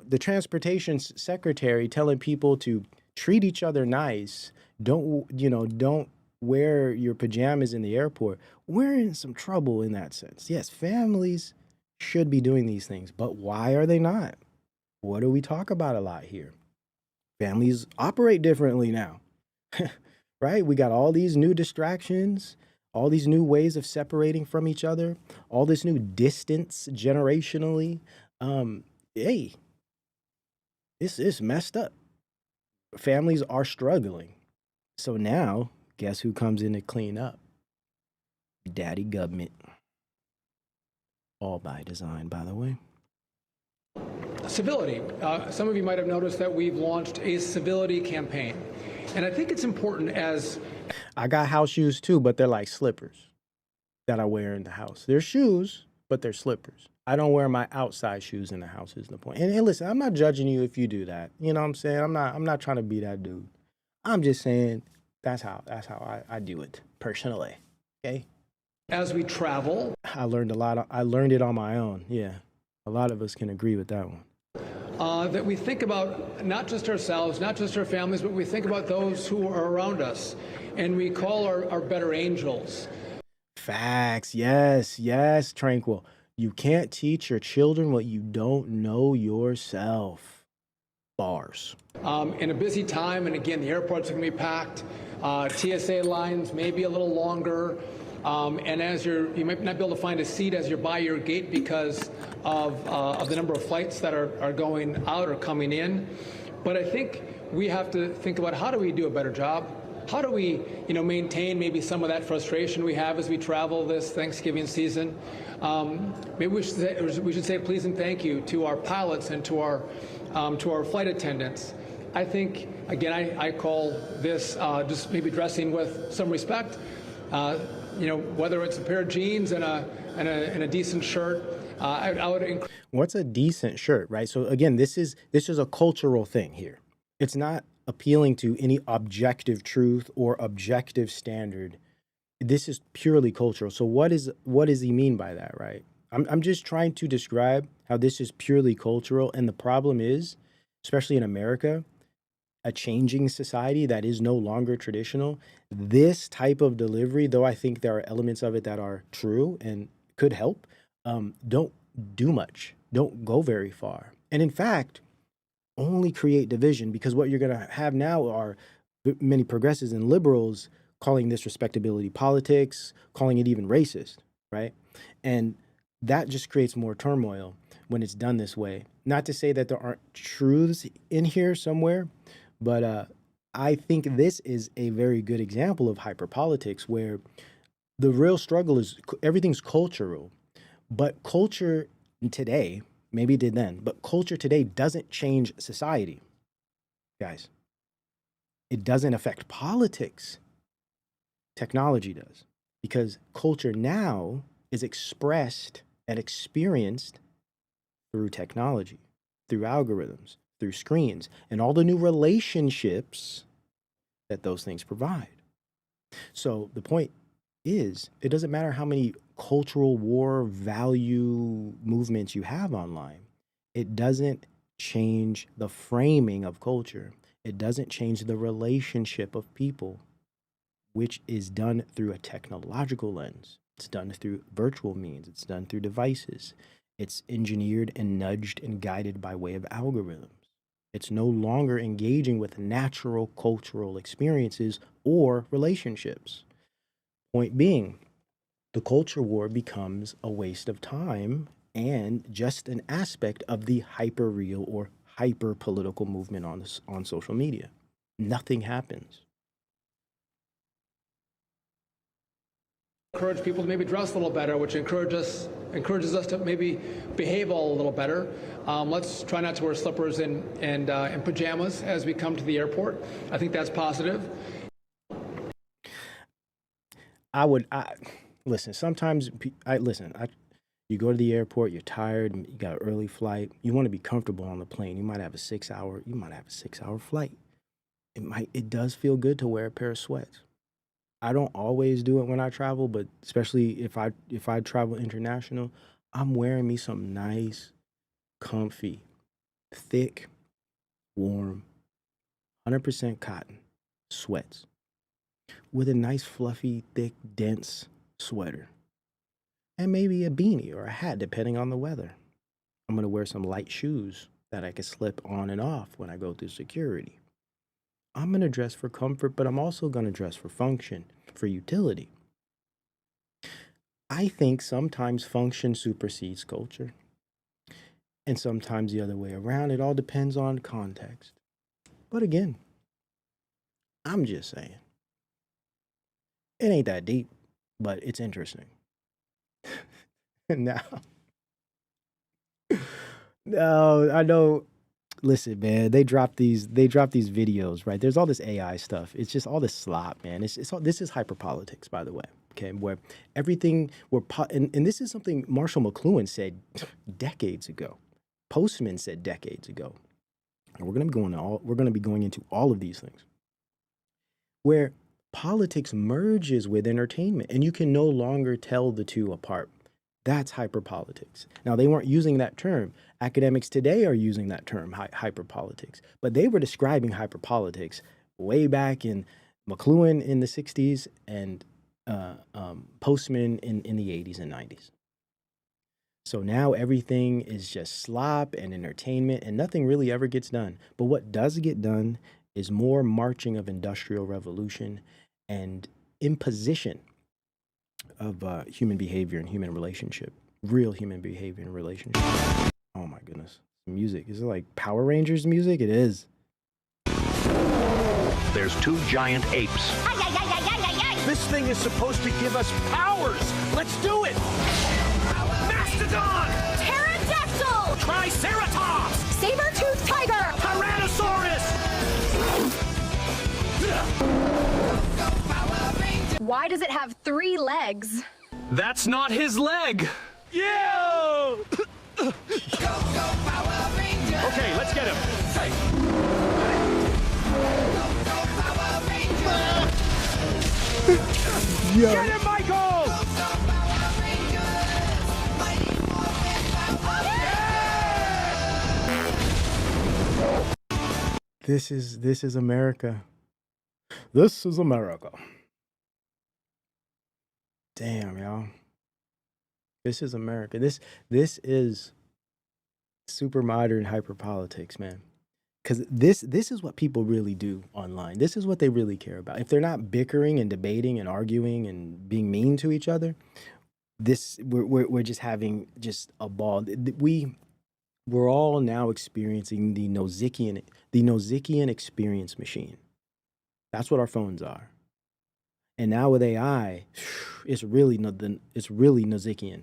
the transportation secretary telling people to treat each other nice, don't wear your pajamas in the airport, we're in some trouble in that sense. Yes, families should be doing these things, but why are they not? What do we talk about a lot here? Families operate differently now, right? We got all these new distractions, all these new ways of separating from each other, all this new distance generationally. Hey, it's messed up. Families are struggling. So now, guess who comes in to clean up? Daddy government. All by design, by the way. Civility. Some of you might have noticed that we've launched a civility campaign. And I think it's important as... I got house shoes too, but they're like slippers that I wear in the house. They're shoes, but they're slippers. I don't wear my outside shoes in the house is the point. And listen, I'm not judging you if you do that. You know what I'm saying? I'm not trying to be that dude. I'm just saying that's how I do it personally. Okay? As we travel, I learned a lot. I learned it on my own. Yeah. A lot of us can agree with that one. That we think about not just ourselves, not just our families, but we think about those who are around us. And we call our better angels. Facts. Yes, Tranquil. You can't teach your children what you don't know yourself. Bars. In a busy time, and again, the airports are going to be packed. TSA lines may be a little longer. And as you might not be able to find a seat as you're by your gate because of the number of flights that are going out or coming in. But I think we have to think about how do we do a better job? How do we, maintain maybe some of that frustration we have as we travel this Thanksgiving season? Maybe we should say please and thank you to our pilots and to our flight attendants. I think, again, I call this just maybe dressing with some respect. Whether it's a pair of jeans and a decent shirt, What's a decent shirt, right? So again, this is a cultural thing here. It's not appealing to any objective truth or objective standard. This is purely cultural. So what does he mean by that, right? I'm just trying to describe how this is purely cultural, and the problem is, especially in America, a changing society that is no longer traditional, this type of delivery, though I think there are elements of it that are true and could help, don't do much, don't go very far. And in fact, only create division, because what you're going to have now are many progressives and liberals calling this respectability politics, calling it even racist, right? And that just creates more turmoil when it's done this way. Not to say that there aren't truths in here somewhere, but I think this is a very good example of hyperpolitics, where the real struggle is everything's cultural, but culture today, maybe it did then, but culture today doesn't change society, guys. It doesn't affect politics. Technology does, because culture now is expressed and experienced through technology, through algorithms, through screens, and all the new relationships that those things provide. So the point is. It doesn't matter how many cultural war value movements you have online. It doesn't change the framing of culture. It doesn't change the relationship of people, which is done through a technological lens. It's done through virtual means. It's done through devices. It's engineered and nudged and guided by way of algorithms. It's no longer engaging with natural cultural experiences or relationships. Point being, the culture war becomes a waste of time and just an aspect of the hyper real or hyper political movement on social media. Nothing happens. Encourage people to maybe dress a little better, which encourages us to maybe behave all a little better. Let's try not to wear slippers and pajamas as we come to the airport. I think that's positive. Listen. Sometimes you go to the airport, you're tired, you got an early flight. You want to be comfortable on the plane. You might have a 6-hour flight. It does feel good to wear a pair of sweats. I don't always do it when I travel, but especially if I travel international, I'm wearing me some nice, comfy, thick, warm, 100% cotton sweats with a nice, fluffy, thick, dense sweater and maybe a beanie or a hat, depending on the weather. I'm going to wear some light shoes that I can slip on and off when I go through security. I'm going to dress for comfort, but I'm also going to dress for function, for utility. I think sometimes function supersedes culture, and sometimes the other way around. It all depends on context. But again, I'm just saying. It ain't that deep, but it's interesting. Now, no, I know. Listen, man, they drop these videos, right? There's all this AI stuff. It's just all this slop, man. It's all, this is hyper politics, by the way. Okay, where everything and this is something Marshall McLuhan said decades ago. Postman said decades ago. And we're gonna be going into all of these things. Where politics merges with entertainment, and you can no longer tell the two apart. That's hyperpolitics. Now, they weren't using that term. Academics today are using that term, hyperpolitics. But they were describing hyperpolitics way back in McLuhan in the 60s and Postman in the 80s and 90s. So now everything is just slop and entertainment, and nothing really ever gets done. But what does get done is more marching of industrial revolution and imposition of human behavior and human relationship, real human behavior and relationship. Oh my goodness. Music. Is it like Power Rangers music? It is. There's 2 giant apes. This thing is supposed to give us powers. Let's do it. Mastodon! Pterodactyl! Triceratops! Saber-toothed tiger! Tyrannosaurus! Why does it have 3 legs? That's not his leg! Yeah! Okay, let's get him. Yo. Get him, Michael! This is America. This is America. Damn, y'all. This is America. This is super modern hyper politics, man. Because this is what people really do online. This is what they really care about. If they're not bickering and debating and arguing and being mean to each other, we're just having just a ball. We're all now experiencing the Nozikian experience machine. That's what our phones are. And now with AI, it's really Nozikian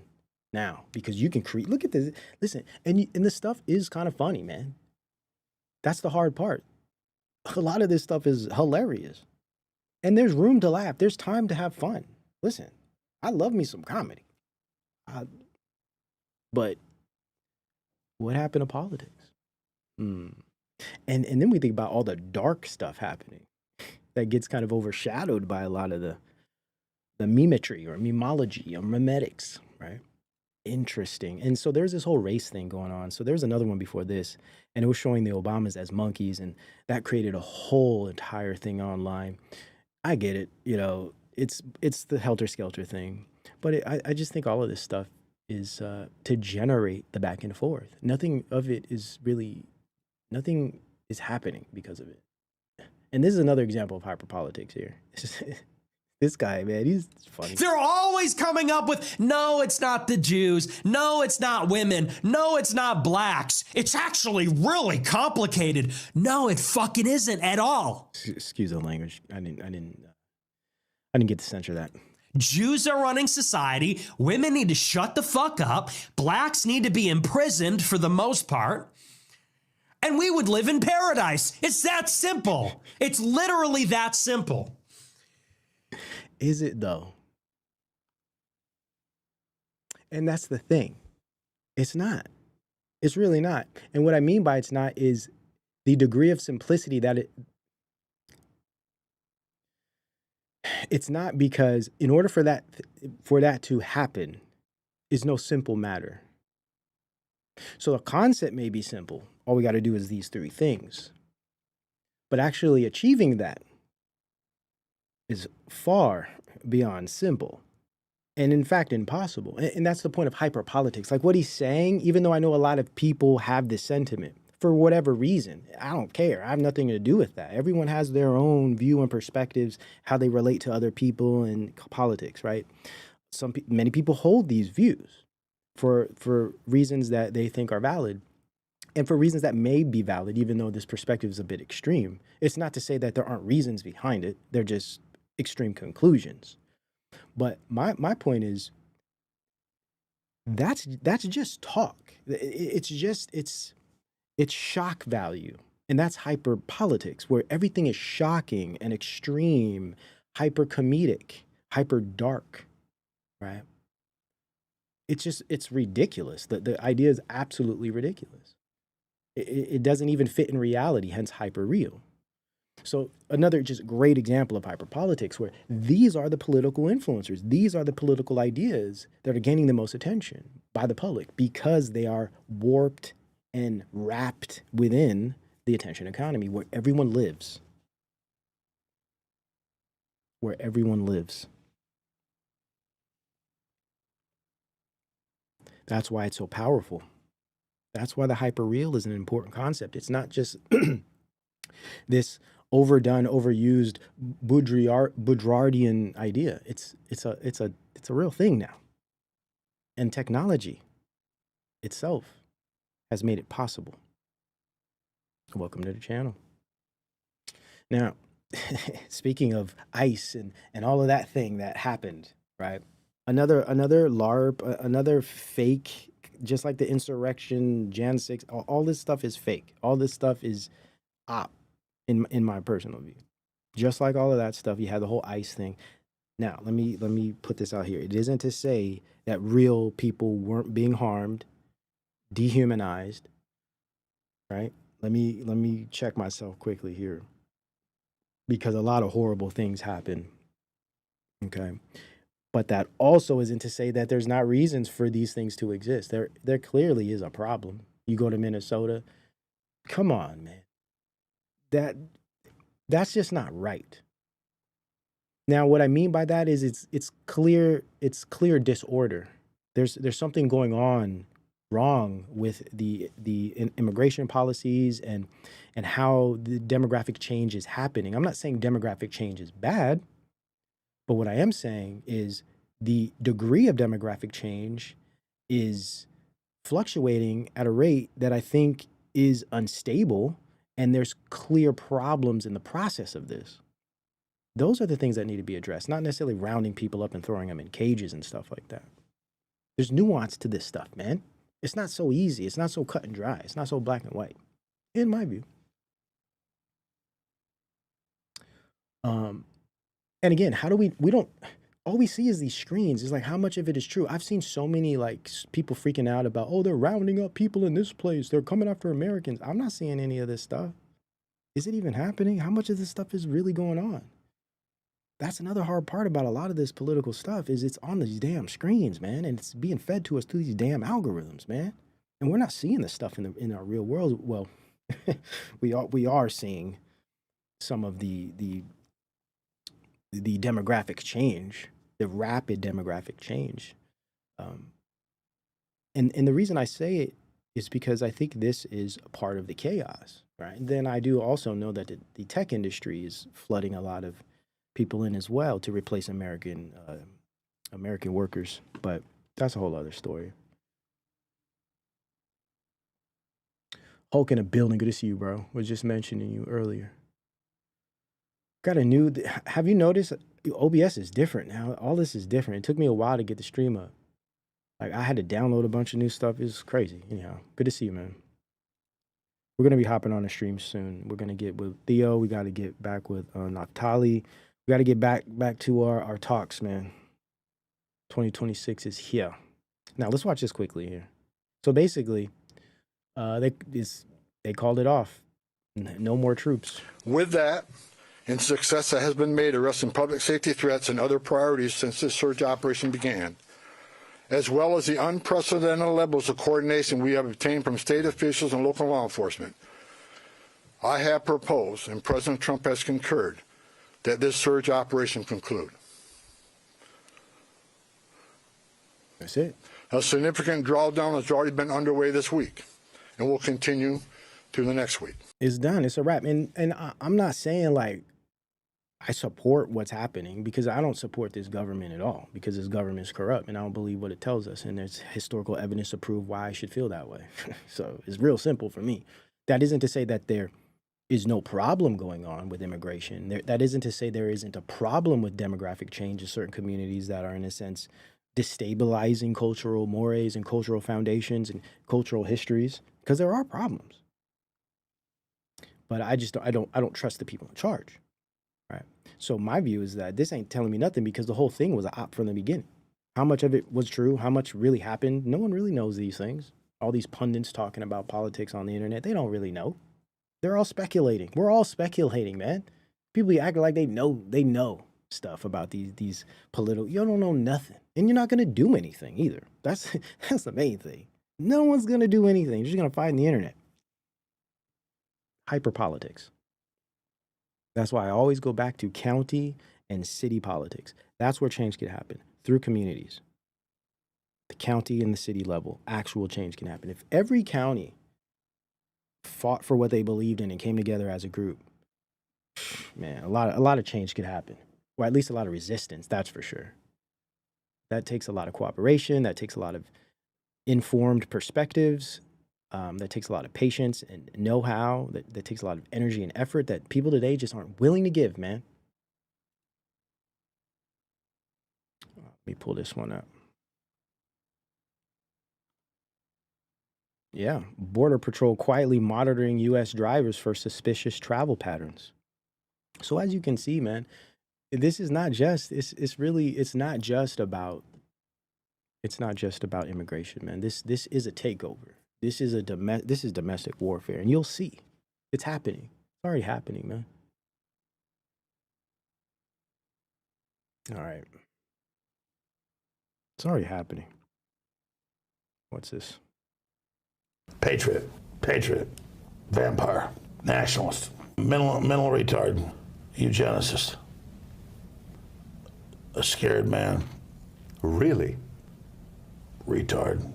now, because you can create. Look at this. Listen, and this stuff is kind of funny, man. That's the hard part. A lot of this stuff is hilarious, and there's room to laugh. There's time to have fun. Listen, I love me some comedy, but what happened to politics? And then we think about all the dark stuff happening that gets kind of overshadowed by a lot of memetry or memology or memetics, right? Interesting. And so there's this whole race thing going on. So there's another one before this, and it was showing the Obamas as monkeys, and that created a whole entire thing online. I get it, it's the helter skelter thing, but I just think all of this stuff is to generate the back and forth. Nothing is happening because of it. And this is another example of hyperpolitics here. This guy, man, he's funny. They're always coming up with, no, it's not the Jews. No, it's not women. No, it's not blacks. It's actually really complicated. No, it fucking isn't at all. Excuse the language. I didn't get to censor that. Jews are running society. Women need to shut the fuck up. Blacks need to be imprisoned for the most part. And we would live in paradise. It's that simple. It's literally that simple. Is it though? And that's the thing. It's not. It's really not. And what I mean by it's not is the degree of simplicity that it's not, because in order for that to happen is no simple matter. So the concept may be simple. All we got to do is these three things. But actually achieving that is far beyond simple, and in fact impossible. And that's the point of hyperpolitics. Like what he's saying, even though I know a lot of people have this sentiment for whatever reason, I don't care. I have nothing to do with that. Everyone has their own view and perspectives, how they relate to other people and politics, right? Many people hold these views for reasons that they think are valid, and for reasons that may be valid, even though this perspective is a bit extreme. It's not to say that there aren't reasons behind it. They're just extreme conclusions. But my point is, that's just talk. It's shock value. And that's hyper politics, where everything is shocking and extreme, hyper comedic, hyper dark, right? It's ridiculous. The idea is absolutely ridiculous. It doesn't even fit in reality, hence hyper real. So another just great example of hyperpolitics, where these are the political influencers. These are the political ideas that are gaining the most attention by the public because they are warped and wrapped within the attention economy, where everyone lives. Where everyone lives. That's why it's so powerful. That's why the hyperreal is an important concept. It's not just this overdone, overused Baudrillardian idea. It's a real thing now. And technology itself has made it possible. Welcome to the channel. Now, speaking of ICE and all of that thing that happened, right? Another LARP, another fake, just like the insurrection, Jan 6, all this stuff is fake. All this stuff is op, in my personal view. Just like all of that stuff, you had the whole ICE thing. Now, let me put this out here. It isn't to say that real people weren't being harmed, dehumanized, right? Let me check myself quickly here, because a lot of horrible things happen, okay? But that also isn't to say that there's not reasons for these things to exist. There clearly is a problem. You go to Minnesota, come on, man. That's just not right. Now, what I mean by that is it's clear disorder. There's something going on wrong with the immigration policies and how the demographic change is happening. I'm not saying demographic change is bad, but what I am saying is the degree of demographic change is fluctuating at a rate that I think is unstable, and there's clear problems in the process of this. Those are the things that need to be addressed, not necessarily rounding people up and throwing them in cages and stuff like that. There's nuance to this stuff, man. It's not so easy. It's not so cut and dry. It's not so black and white, in my view. And again, how do we don't, all we see is these screens. It's like, how much of it is true? I've seen so many like people freaking out about, oh, they're rounding up people in this place. They're coming after Americans. I'm not seeing any of this stuff. Is it even happening? How much of this stuff is really going on? that's another hard part about a lot of this political stuff is it's on these damn screens, man, and it's being fed to us through these damn algorithms, man. And we're not seeing this stuff in our real world. Well, we are seeing some of the demographic change, the rapid demographic change. And the reason I say it is because I think this is a part of the chaos, right? And then I do also know that the tech industry is flooding a lot of people in as well to replace American workers, but that's a whole other story. Hulk in a building, good to see you, bro. Was just mentioning you earlier. Got a new, have you noticed OBS is different now? All this is different. It took me a while to get the stream up. Like I had to download a bunch of new stuff. It's crazy. Anyhow, good to see you, man. We're gonna be hopping on the stream soon. We're gonna get with Theo. We got to get back with Naftali. We got to get back to our talks, man. 2026 is here. Now let's watch this quickly here. So basically, they called it off. No more troops. With that, and success that has been made arresting public safety threats and other priorities since this surge operation began, as well as the unprecedented levels of coordination we have obtained from state officials and local law enforcement, I have proposed, and President Trump has concurred, that this surge operation conclude. That's it. A significant drawdown has already been underway this week and will continue through the next week. It's done. It's a wrap. And I'm not saying like I support what's happening, because I don't support this government at all, because this government is corrupt and I don't believe what it tells us. And there's historical evidence to prove why I should feel that way. So it's real simple for me. That isn't to say that there is no problem going on with immigration. That isn't to say there isn't a problem with demographic change in certain communities that are, in a sense, destabilizing cultural mores and cultural foundations and cultural histories, because there are problems. But I don't trust the people in charge, right? So my view is that this ain't telling me nothing, because the whole thing was an op from the beginning. How much of it was true? How much really happened? No one really knows these things. All these pundits talking about politics on the internet, they don't really know. They're all speculating. We're all speculating, man. People be acting like they know stuff about these political. You don't know nothing, and you're not gonna do anything either. That's the main thing. No one's gonna do anything. You're just gonna find the internet. Hyper politics. That's why I always go back to county and city politics. That's where change can happen, through communities. The county and the city level, actual change can happen. If every county fought for what they believed in and came together as a group, man, a lot of change could happen. Or at least a lot of resistance, that's for sure. That takes a lot of cooperation. That takes a lot of informed perspectives. That takes a lot of patience and know-how. That takes a lot of energy and effort that people today just aren't willing to give, man. Let me pull this one up. Yeah, Border Patrol quietly monitoring U.S. drivers for suspicious travel patterns. So as you can see, man, this is not just, it's not just about immigration, man. This is a takeover. This is domestic warfare, and you'll see it's happening. It's already happening, man. All right. It's already happening. What's this? Patriot, vampire, nationalist, mental retard, eugenicist, a scared man. Really? Retard,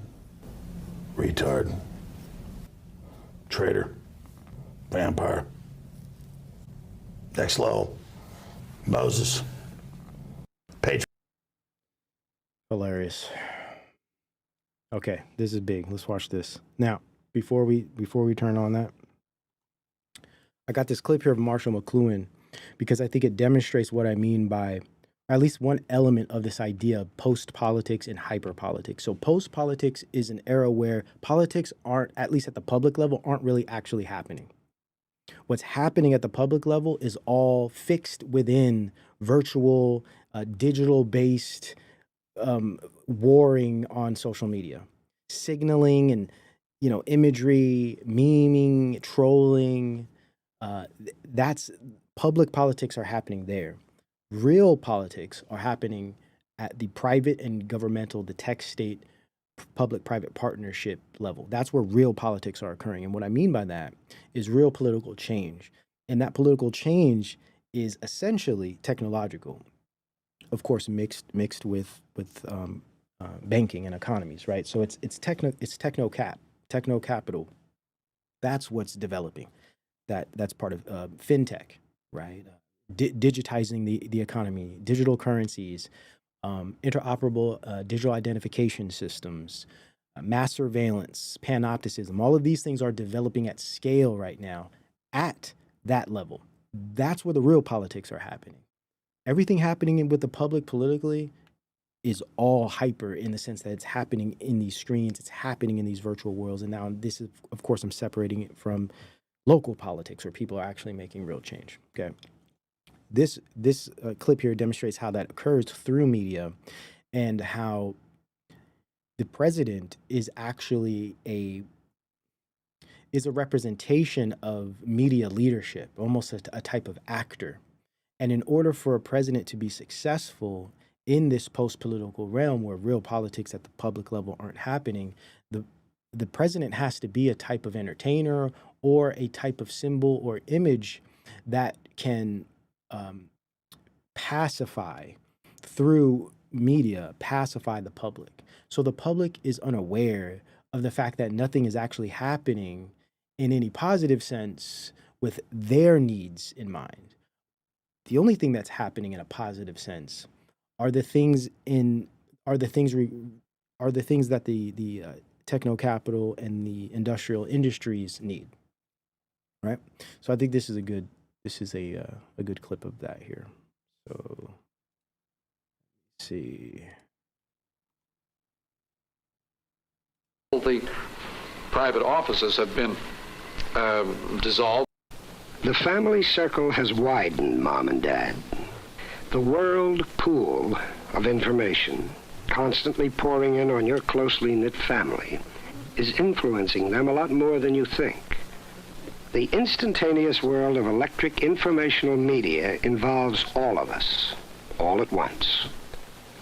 traitor, vampire, next level, Moses, patriot. Hilarious. Okay, this is big. Let's watch this. Now, before we turn on that, I got this clip here of Marshall McLuhan because I think it demonstrates what I mean by at least one element of this idea of post-politics and hyper-politics. So post-politics is an era where politics aren't, at least at the public level, aren't really actually happening. What's happening at the public level is all fixed within virtual, digital-based warring on social media, signaling and, imagery, memeing, trolling. That's public politics are happening there. Real politics are happening at the private and governmental, the tech state, public-private partnership level. That's where real politics are occurring. And what I mean by that is real political change. And that political change is essentially technological, of course, mixed with banking and economies, right? So it's techno capital. That's what's developing. That's part of fintech, right? Digitizing the economy, digital currencies, interoperable digital identification systems, mass surveillance, panopticism. All of these things are developing at scale right now at that level. That's where the real politics are happening. Everything happening with the public politically is all hyper in the sense that it's happening in these screens, it's happening in these virtual worlds. And now this is, of course, I'm separating it from local politics where people are actually making real change, okay? This clip here demonstrates how that occurs through media and how the president is actually a representation of media leadership, almost a type of actor. And in order for a president to be successful in this post-political realm where real politics at the public level aren't happening, the president has to be a type of entertainer or a type of symbol or image that can pacify through media, pacify the public. So the public is unaware of the fact that nothing is actually happening in any positive sense with their needs in mind. The only thing that's happening in a positive sense are the things that the techno capital and the industrial industries need, right? So I think this is a good clip of that here. So let's see. The private offices have been dissolved. The family circle has widened, Mom and Dad. The world pool of information constantly pouring in on your closely knit family is influencing them a lot more than you think. The instantaneous world of electric informational media involves all of us, all at once.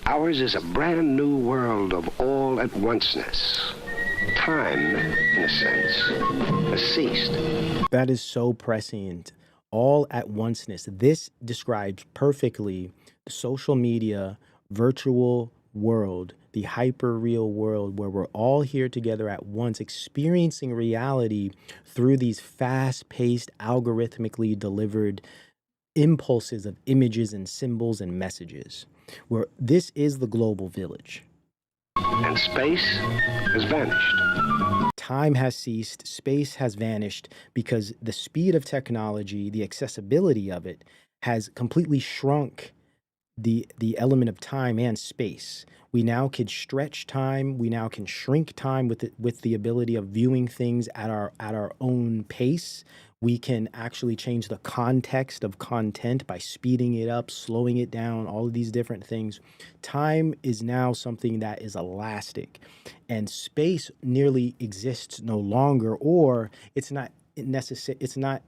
Ours is a brand new world of all at onceness. Time, in a sense, has ceased. That is so prescient. All at onceness. This describes perfectly the social media, virtual world, the hyper real world where we're all here together at once, experiencing reality through these fast-paced, algorithmically delivered impulses of images and symbols and messages. Where this is the global village. And space has vanished. Time has ceased, space has vanished because the speed of technology, the accessibility of it has completely shrunk the element of time and space. We now can stretch time, we now can shrink time with the ability of viewing things at our own pace. We can actually change the context of content by speeding it up, slowing it down, all of these different things. Time is now something that is elastic, and space nearly exists no longer, or it's not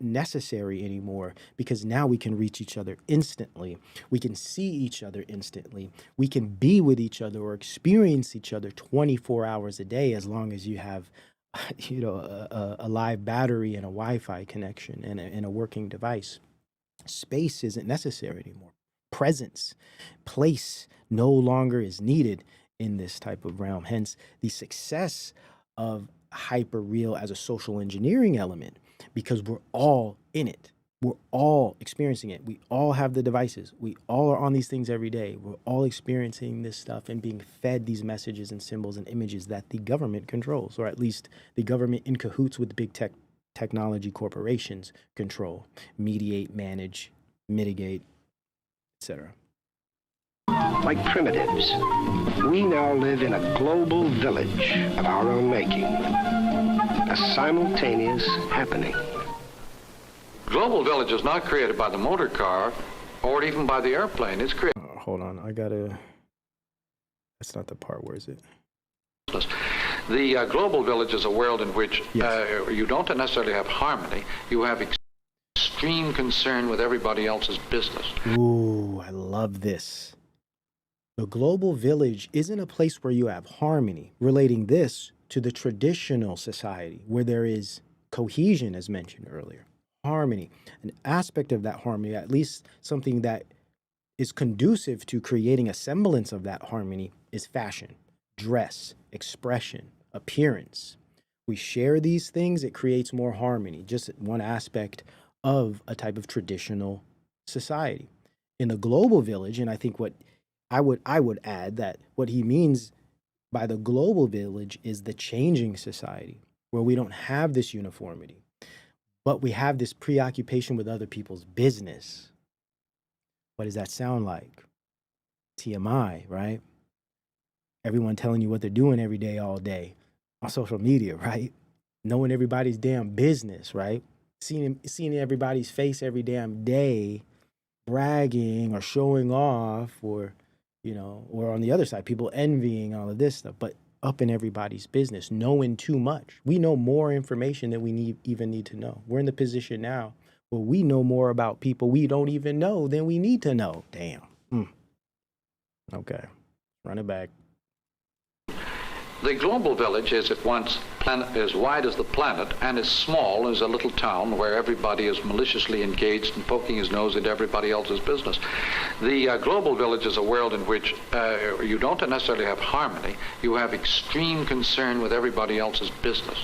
necessary anymore because now we can reach each other instantly. We can see each other instantly. We can be with each other or experience each other 24 hours a day as long as you have a live battery and a Wi-Fi connection and a working device. Space isn't necessary anymore. Presence, place no longer is needed in this type of realm. Hence, the success of hyper real as a social engineering element, because we're all in it. We're all experiencing it. We all have the devices. We all are on these things every day. We're all experiencing this stuff and being fed these messages and symbols and images that the government controls, or at least the government in cahoots with the big technology corporations control, mediate, manage, mitigate, etc. Like primitives, we now live in a global village of our own making. A simultaneous happening. Global village is not created by the motor car or even by the airplane. It's created. Hold on, that's not the part. Where is it? The global village is a world in which you don't necessarily have harmony. You have extreme concern with everybody else's business. Ooh, I love this. The global village isn't a place where you have harmony, relating this to the traditional society where there is cohesion, as mentioned earlier. Harmony, an aspect of that harmony, at least something that is conducive to creating a semblance of that harmony, is fashion, dress, expression, appearance. We share these things, it creates more harmony, just one aspect of a type of traditional society. In the global village, and I think what I would add that what he means by the global village is the changing society, where we don't have this uniformity, but we have this preoccupation with other people's business. What does that sound like? TMI, right? Everyone telling you what they're doing every day, all day on social media, right? Knowing everybody's damn business, right? Seeing everybody's face every damn day, bragging or showing off, or, you know, or on the other side, people envying all of this stuff, but up in everybody's business, knowing too much. We know more information than we even need to know. We're in the position now where we know more about people we don't even know than we need to know. Damn. Okay. Run it back. The global village is at once as wide as the planet and as small as a little town where everybody is maliciously engaged and poking his nose into everybody else's business. The global village is a world in which you don't necessarily have harmony. You have extreme concern with everybody else's business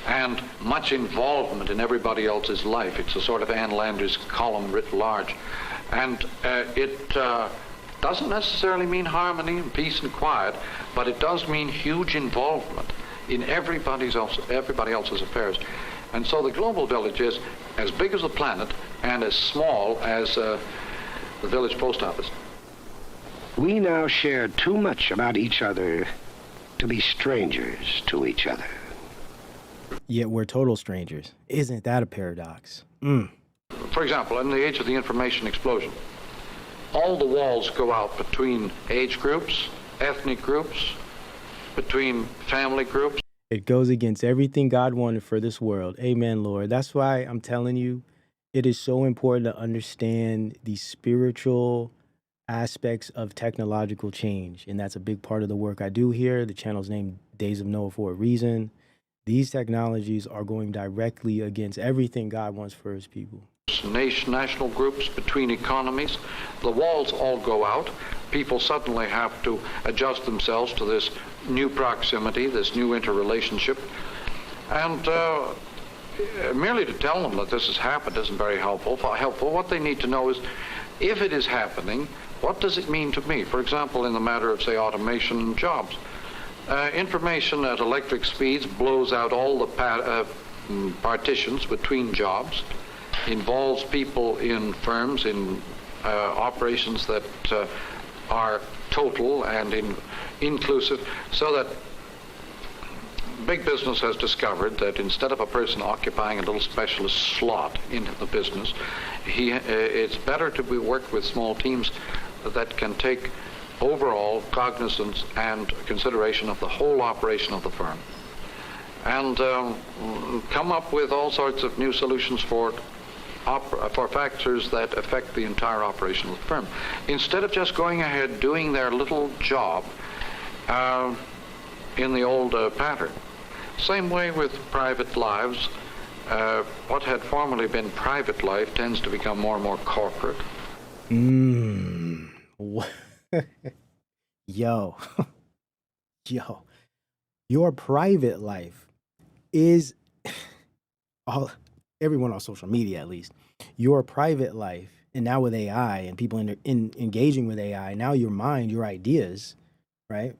and much involvement in everybody else's life. It's a sort of Ann Landers column writ large. And it doesn't necessarily mean harmony and peace and quiet, but it does mean huge involvement in everybody else's affairs. And so the global village is as big as the planet and as small as the village post office. We now share too much about each other to be strangers to each other. Yet we're total strangers. Isn't that a paradox? For example, in the age of the information explosion, all the walls go out between age groups, ethnic groups, between family groups. It goes against everything God wanted for this world. Amen, Lord. That's why I'm telling you, it is so important to understand the spiritual aspects of technological change. And that's a big part of the work I do here. The channel's named Days of Noah for a reason. These technologies are going directly against everything God wants for his people. National groups, between economies, the walls all go out. People suddenly have to adjust themselves to this new proximity, this new interrelationship, and merely to tell them that this has happened isn't very helpful. What they need to know is, if it is happening, what does it mean to me? For example, in the matter of, say, automation jobs. Information at electric speeds blows out all the partitions between jobs, involves people in firms, in operations that are total and inclusive, so that big business has discovered that instead of a person occupying a little specialist slot in the business, it's better to be worked with small teams that can take overall cognizance and consideration of the whole operation of the firm, and come up with all sorts of new solutions for factors that affect the entire operation of the firm, instead of just going ahead doing their little job in the old pattern. Same way with private lives. What had formerly been private life tends to become more and more corporate. Yo, your private life is everyone on social media, at least, your private life. And now with AI and people engaging with AI, now your mind, your ideas, right?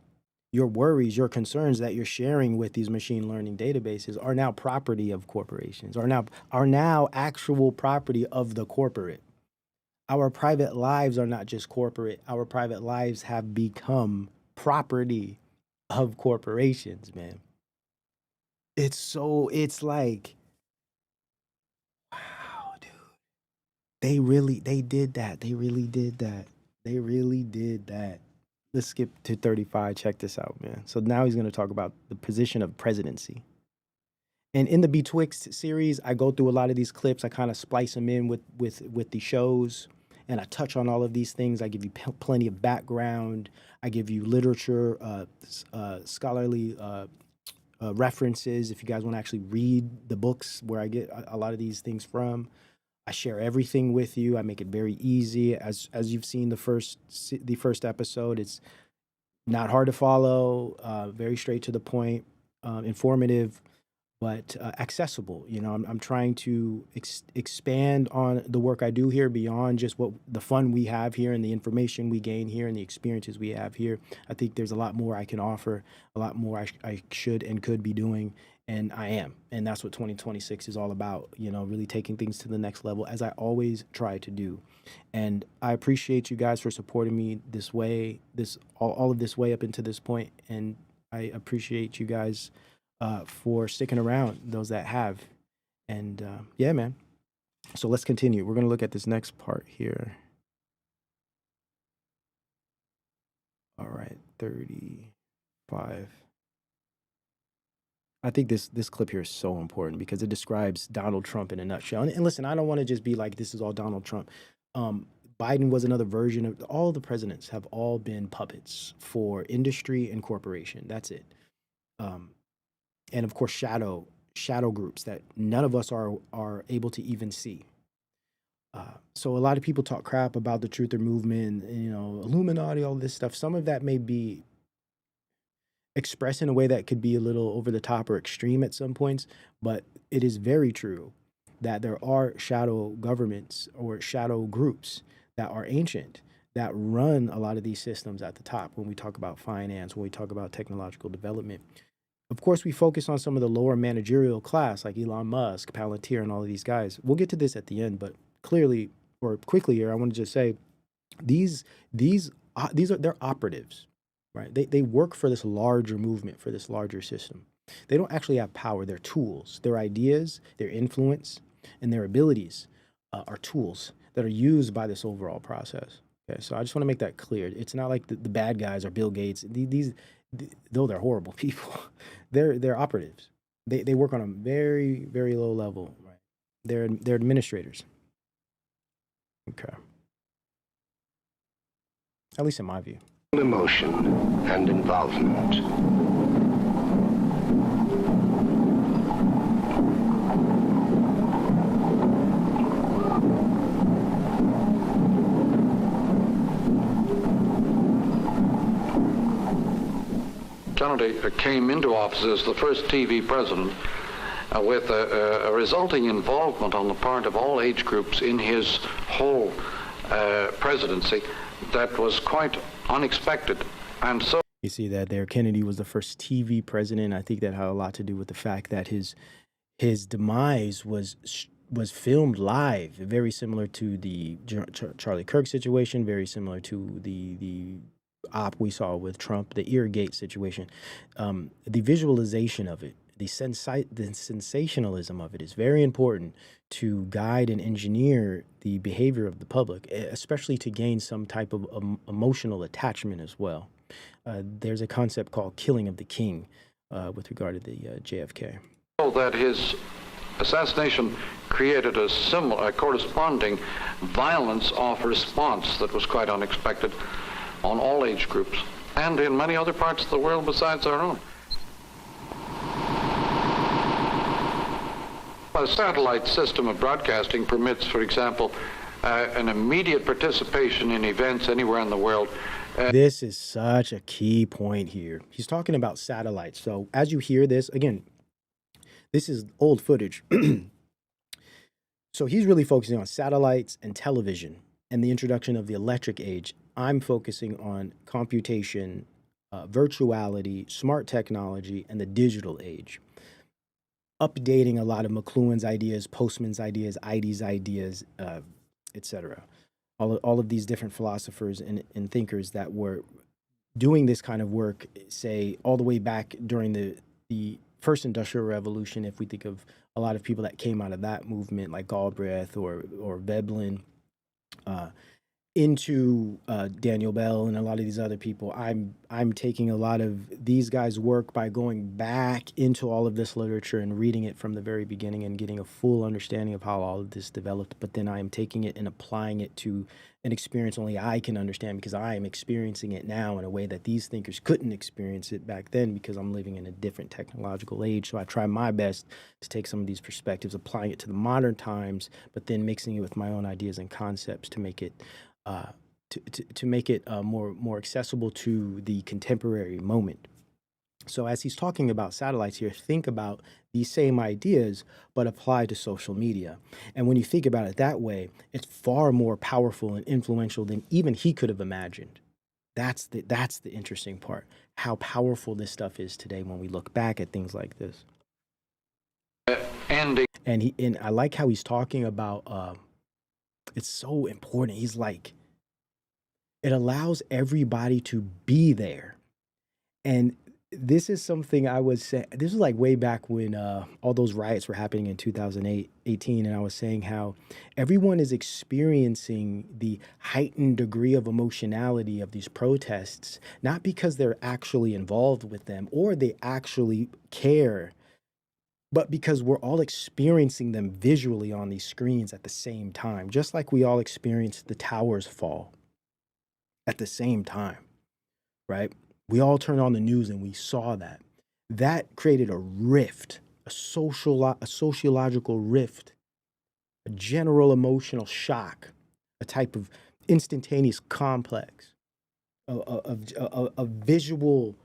Your worries, your concerns that you're sharing with these machine learning databases are now property of corporations, are now actual property of the corporate. Our private lives are not just corporate. Our private lives have become property of corporations, man. It's like, wow, dude. They did that. They really did that. Let's skip to 35. Check this out, man. So now he's going to talk about the position of presidency. And in the Betwixt series, I go through a lot of these clips. I kind of splice them in with the shows, and I touch on all of these things. I give you plenty of background. I give you literature, scholarly references if you guys want to actually read the books where I get a lot of these things from. I share everything with you. I make it very easy. As you've seen the first episode, it's not hard to follow, very straight to the point, informative, but accessible. You know, I'm trying to expand on the work I do here beyond just what the fun we have here and the information we gain here and the experiences we have here. I think there's a lot more I can offer, a lot more I should and could be doing, and I am. And that's what 2026 is all about, you know, really taking things to the next level, as I always try to do. And I appreciate you guys for supporting me this way, all of this way up into this point, and I appreciate you guys for sticking around, those that have. And yeah, man. So let's continue. We're going to look at this next part here. All right, 35. I think this clip here is so important because it describes Donald Trump in a nutshell. And listen, I don't want to just be like, this is all Donald Trump. Biden was another version of all the presidents have all been puppets for industry and corporation. That's it. And of course, shadow groups that none of us are able to even see. So a lot of people talk crap about the truther movement, you know, Illuminati, all this stuff. Some of that may be expressed in a way that could be a little over the top or extreme at some points, but it is very true that there are shadow governments or shadow groups that are ancient that run a lot of these systems at the top when we talk about finance, when we talk about technological development. Of course, we focus on some of the lower managerial class like Elon Musk, Palantir, and all of these guys. We'll get to this at the end, but clearly or quickly here, I want to just say these are they're operatives, right? They work for this larger movement, for this larger system. They don't actually have power. They're tools. Their ideas, their influence, and their abilities are tools that are used by this overall process. Okay, so I just want to make that clear. It's not like the bad guys are Bill Gates. These though they're horrible people, they're operatives. They work on a very, very low level, right? They're administrators. Okay. At least in my view. Emotion and involvement. Kennedy came into office as the first TV president with a resulting involvement on the part of all age groups in his whole presidency that was quite unexpected. And so you see that there, Kennedy was the first TV president. I think that had a lot to do with the fact that his demise was filmed live, very similar to the Charlie Kirk situation, very similar to the op we saw with Trump, the Eargate situation. The visualization of it, the sensationalism of it is very important to guide and engineer the behavior of the public, especially to gain some type of emotional attachment as well. There's a concept called killing of the king with regard to the JFK. So that his assassination created a corresponding violence of response that was quite unexpected on all age groups and in many other parts of the world besides our own. A satellite system of broadcasting permits, for example, an immediate participation in events anywhere in the world. This is such a key point here. He's talking about satellites. So as you hear this, again, this is old footage. So he's really focusing on satellites and television and the introduction of the electric age. I'm focusing on computation, virtuality, smart technology, and the digital age. Updating a lot of McLuhan's ideas, Postman's ideas, Ides ideas, etc. All of these different philosophers and thinkers that were doing this kind of work, say, all the way back during the first Industrial Revolution, if we think of a lot of people that came out of that movement, like Galbraith or Veblen, into Daniel Bell and a lot of these other people. I'm taking a lot of these guys' work by going back into all of this literature and reading it from the very beginning and getting a full understanding of how all of this developed. But then I am taking it and applying it to an experience only I can understand, because I am experiencing it now in a way that these thinkers couldn't experience it back then, because I'm living in a different technological age. So I try my best to take some of these perspectives, applying it to the modern times, but then mixing it with my own ideas and concepts to make it more accessible to the contemporary moment. So as he's talking about satellites here, think about these same ideas, but applied to social media. And when you think about it that way, it's far more powerful and influential than even he could have imagined. That's the interesting part, how powerful this stuff is today when we look back at things like this. And I like how he's talking about, it's so important. He's like, it allows everybody to be there. And this is something I was saying, this was like way back when all those riots were happening in 2018, and I was saying how everyone is experiencing the heightened degree of emotionality of these protests, not because they're actually involved with them or they actually care, but because we're all experiencing them visually on these screens at the same time, just like we all experienced the towers fall at the same time, right? We all turned on the news and we saw that. That created a rift, a sociological rift, a general emotional shock, a type of instantaneous complex, a visual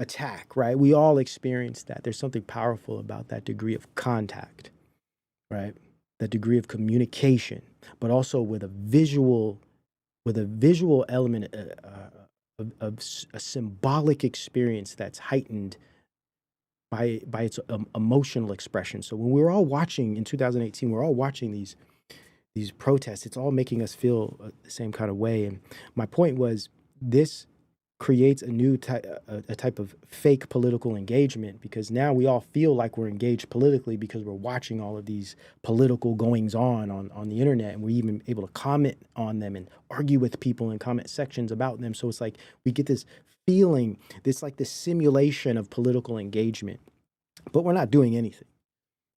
attack, right? We all experienced that. There's something powerful about that degree of contact, right? That degree of communication, but also with a visual element, of a symbolic experience that's heightened by its emotional expression. So when we were all watching in 2018, we're all watching these protests. It's all making us feel the same kind of way. And my point was, this creates a new type of fake political engagement, because now we all feel like we're engaged politically because we're watching all of these political goings on the internet, and we're even able to comment on them and argue with people in comment sections about them. So it's like we get this feeling, this simulation of political engagement, but we're not doing anything,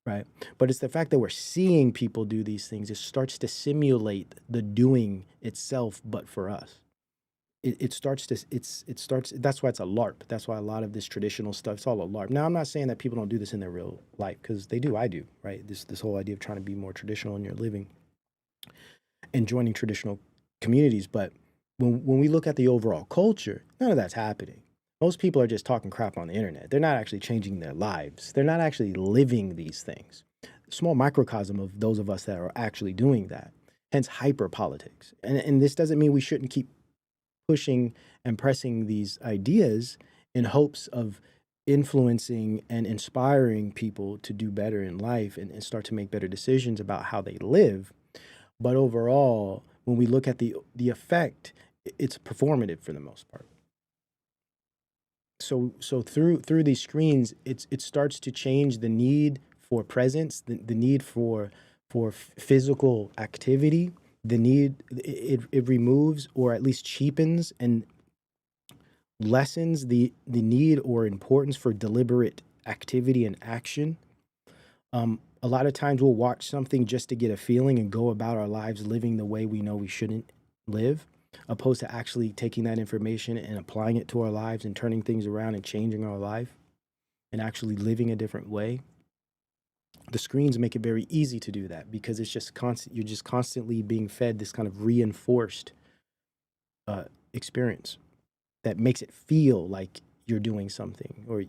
right? But it's the fact that we're seeing people do these things. It starts to simulate the doing itself, but for us. It starts, that's why it's a LARP. That's why a lot of this traditional stuff, it's all a LARP. Now, I'm not saying that people don't do this in their real life, because they do, I do, right? This whole idea of trying to be more traditional in your living and joining traditional communities. But when we look at the overall culture, none of that's happening. Most people are just talking crap on the internet. They're not actually changing their lives. They're not actually living these things. A small microcosm of those of us that are actually doing that, hence hyper politics. And this doesn't mean we shouldn't keep pushing and pressing these ideas in hopes of influencing and inspiring people to do better in life and start to make better decisions about how they live. But overall, when we look at the effect, it's performative for the most part. So through these screens, it starts to change the need for presence, the need for physical activity. The need, it removes or at least cheapens and lessens the need or importance for deliberate activity and action. A lot of times we'll watch something just to get a feeling and go about our lives living the way we know we shouldn't live, opposed to actually taking that information and applying it to our lives and turning things around and changing our life and actually living a different way. The screens make it very easy to do that, because it's just you're just constantly being fed this kind of reinforced experience that makes it feel like you're doing something or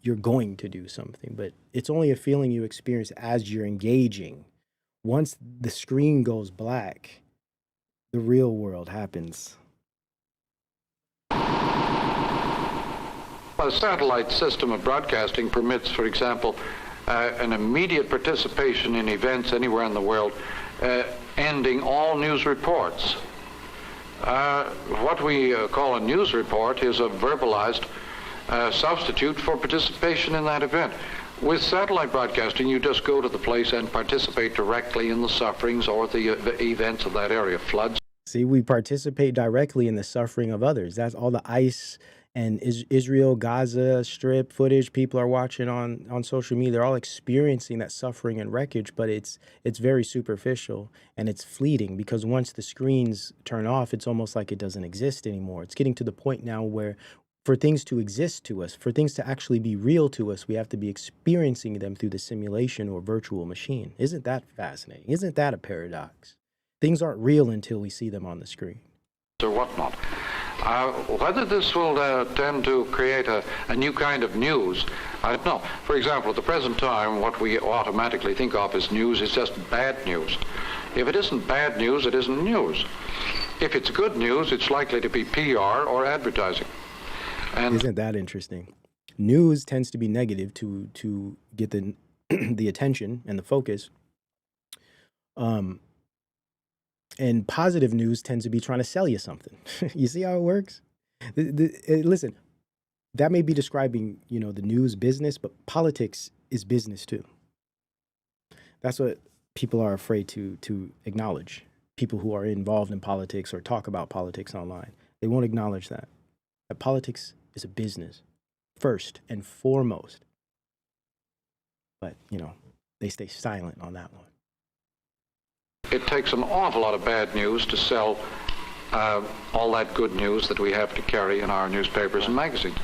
you're going to do something, but it's only a feeling you experience as you're engaging. Once the screen goes black, the real world happens. A satellite system of broadcasting permits, for example, an immediate participation in events anywhere in the world, ending all news reports. What we call a news report is a verbalized substitute for participation in that event. With satellite broadcasting, you just go to the place and participate directly in the sufferings or the events of that area, floods. See, we participate directly in the suffering of others. That's all the ICE and Israel, Gaza Strip footage people are watching on social media. They're all experiencing that suffering and wreckage, but it's very superficial and it's fleeting because once the screens turn off, it's almost like it doesn't exist anymore. It's getting to the point now where for things to exist to us, for things to actually be real to us, we have to be experiencing them through the simulation or virtual machine. Isn't that fascinating? Isn't that a paradox? Things aren't real until we see them on the screen. Or whatnot. Whether this will tend to create a new kind of news, I don't know. For example, at the present time, what we automatically think of as news is just bad news. If it isn't bad news, it isn't news. If it's good news, it's likely to be PR or advertising. And isn't that interesting? News tends to be negative to get the the attention and the focus. And positive news tends to be trying to sell you something. You see how it works? Listen, that may be describing, the news business, but politics is business too. That's what people are afraid to acknowledge. People who are involved in politics or talk about politics online, they won't acknowledge that politics is a business first and foremost. But, they stay silent on that one. it takes an awful lot of bad news to sell all that good news that we have to carry in our newspapers and magazines.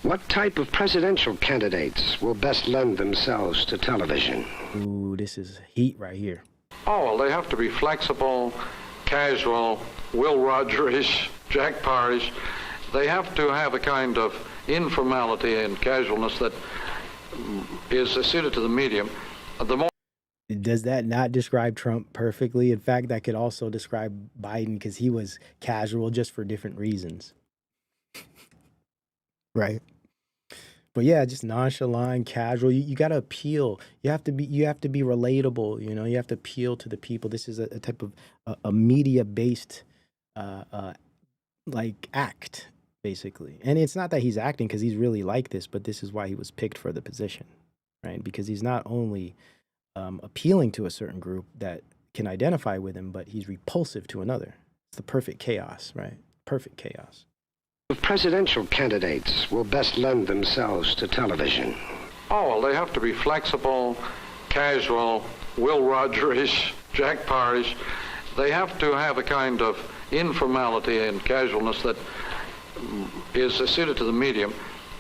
What type of presidential candidates will best lend themselves to television? Ooh, this is heat right here. Oh, well, they have to be flexible, casual, Will Rogers-ish, Jack Parrish. They have to have a kind of informality and casualness that is suited to the medium. The more Does that not describe Trump perfectly? In fact, that could also describe Biden because he was casual just for different reasons. Right. But yeah, just nonchalant, casual. You got to appeal. You have to be relatable. You have to appeal to the people. This is a type of a media-based like act, basically. And it's not that he's acting because he's really like this, but this is why he was picked for the position, right? Because he's not only appealing to a certain group that can identify with him, but he's repulsive to another. It's the perfect chaos, right? Perfect chaos. Presidential candidates will best lend themselves to television. Oh, well, they have to be flexible, casual, Will Rogers-ish, Jack Parrish. They have to have a kind of informality and casualness that is suited to the medium.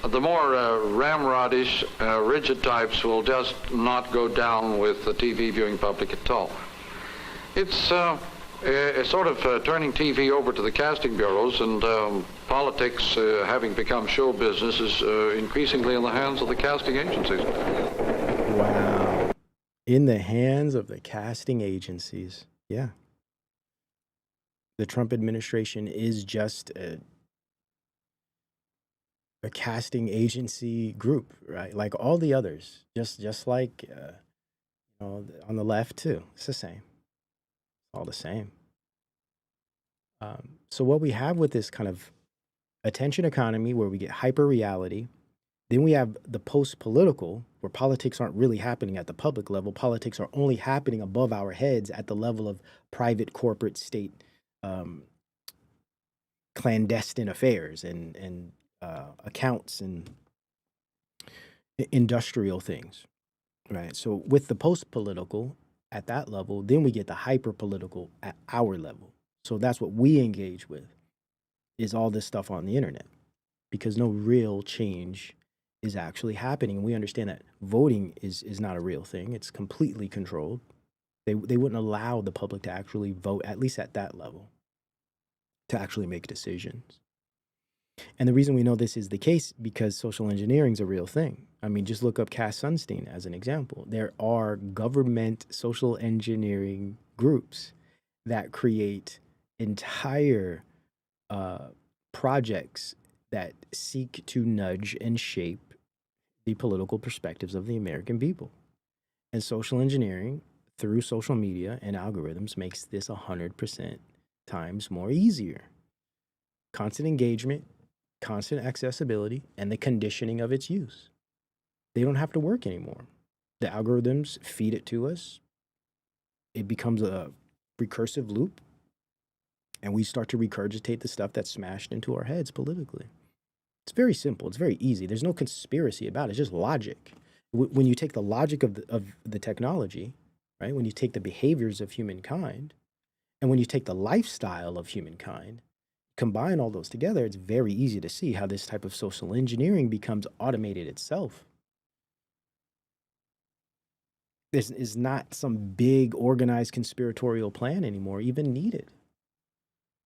The more ramrodish, rigid types will just not go down with the TV viewing public at all. It's sort of turning TV over to the casting bureaus, and politics, having become show business, is increasingly in the hands of the casting agencies. Wow. In the hands of the casting agencies. Yeah. The Trump administration is just a casting agency group, right? Like all the others, just like on the left too. It's the same. All the same. So what we have with this kind of attention economy where we get hyper reality, then we have the post-political where politics aren't really happening at the public level. Politics are only happening above our heads at the level of private, corporate, state, clandestine affairs and accounts and industrial things, right? So with the post-political at that level, then we get the hyper-political at our level. So that's what we engage with, is all this stuff on the internet, because no real change is actually happening. And we understand that voting is not a real thing. It's completely controlled. They wouldn't allow the public to actually vote, at least at that level, to actually make decisions. And the reason we know this is the case, because social engineering is a real thing. I mean, just look up Cass Sunstein as an example. There are government social engineering groups that create entire projects that seek to nudge and shape the political perspectives of the American people. And social engineering through social media and algorithms makes this 100% times more easier. Constant engagement, constant accessibility, and the conditioning of its use. They don't have to work anymore. The algorithms feed it to us. It becomes a recursive loop. And we start to regurgitate the stuff that's smashed into our heads politically. It's very simple. It's very easy. There's no conspiracy about it. It's just logic. When you take the logic of the technology, right? When you take the behaviors of humankind, and when you take the lifestyle of humankind, combine all those together, it's very easy to see how this type of social engineering becomes automated itself. This is not some big organized conspiratorial plan anymore even needed.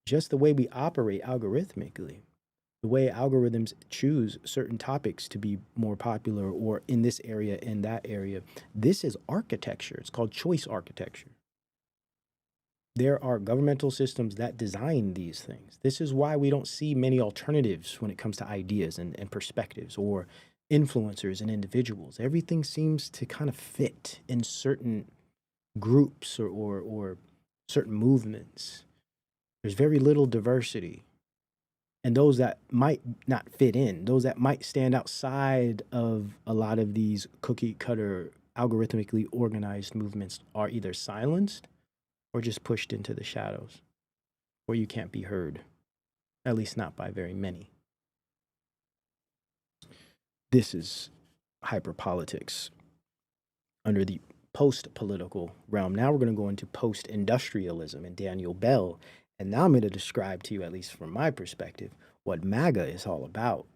Just the way we operate algorithmically, the way algorithms choose certain topics to be more popular or in this area, in that area. This is architecture. It's called choice architecture. There are governmental systems that design these things. This is why we don't see many alternatives when it comes to ideas and perspectives or influencers and individuals. Everything seems to kind of fit in certain groups or certain movements. There's very little diversity. And those that might not fit in, those that might stand outside of a lot of these cookie cutter, algorithmically organized movements are either silenced or just pushed into the shadows where you can't be heard, at least not by very many. This is hyperpolitics under the post-political realm. Now we're going to go into post-industrialism and Daniel Bell. And now I'm going to describe to you, at least from my perspective, what MAGA is all about,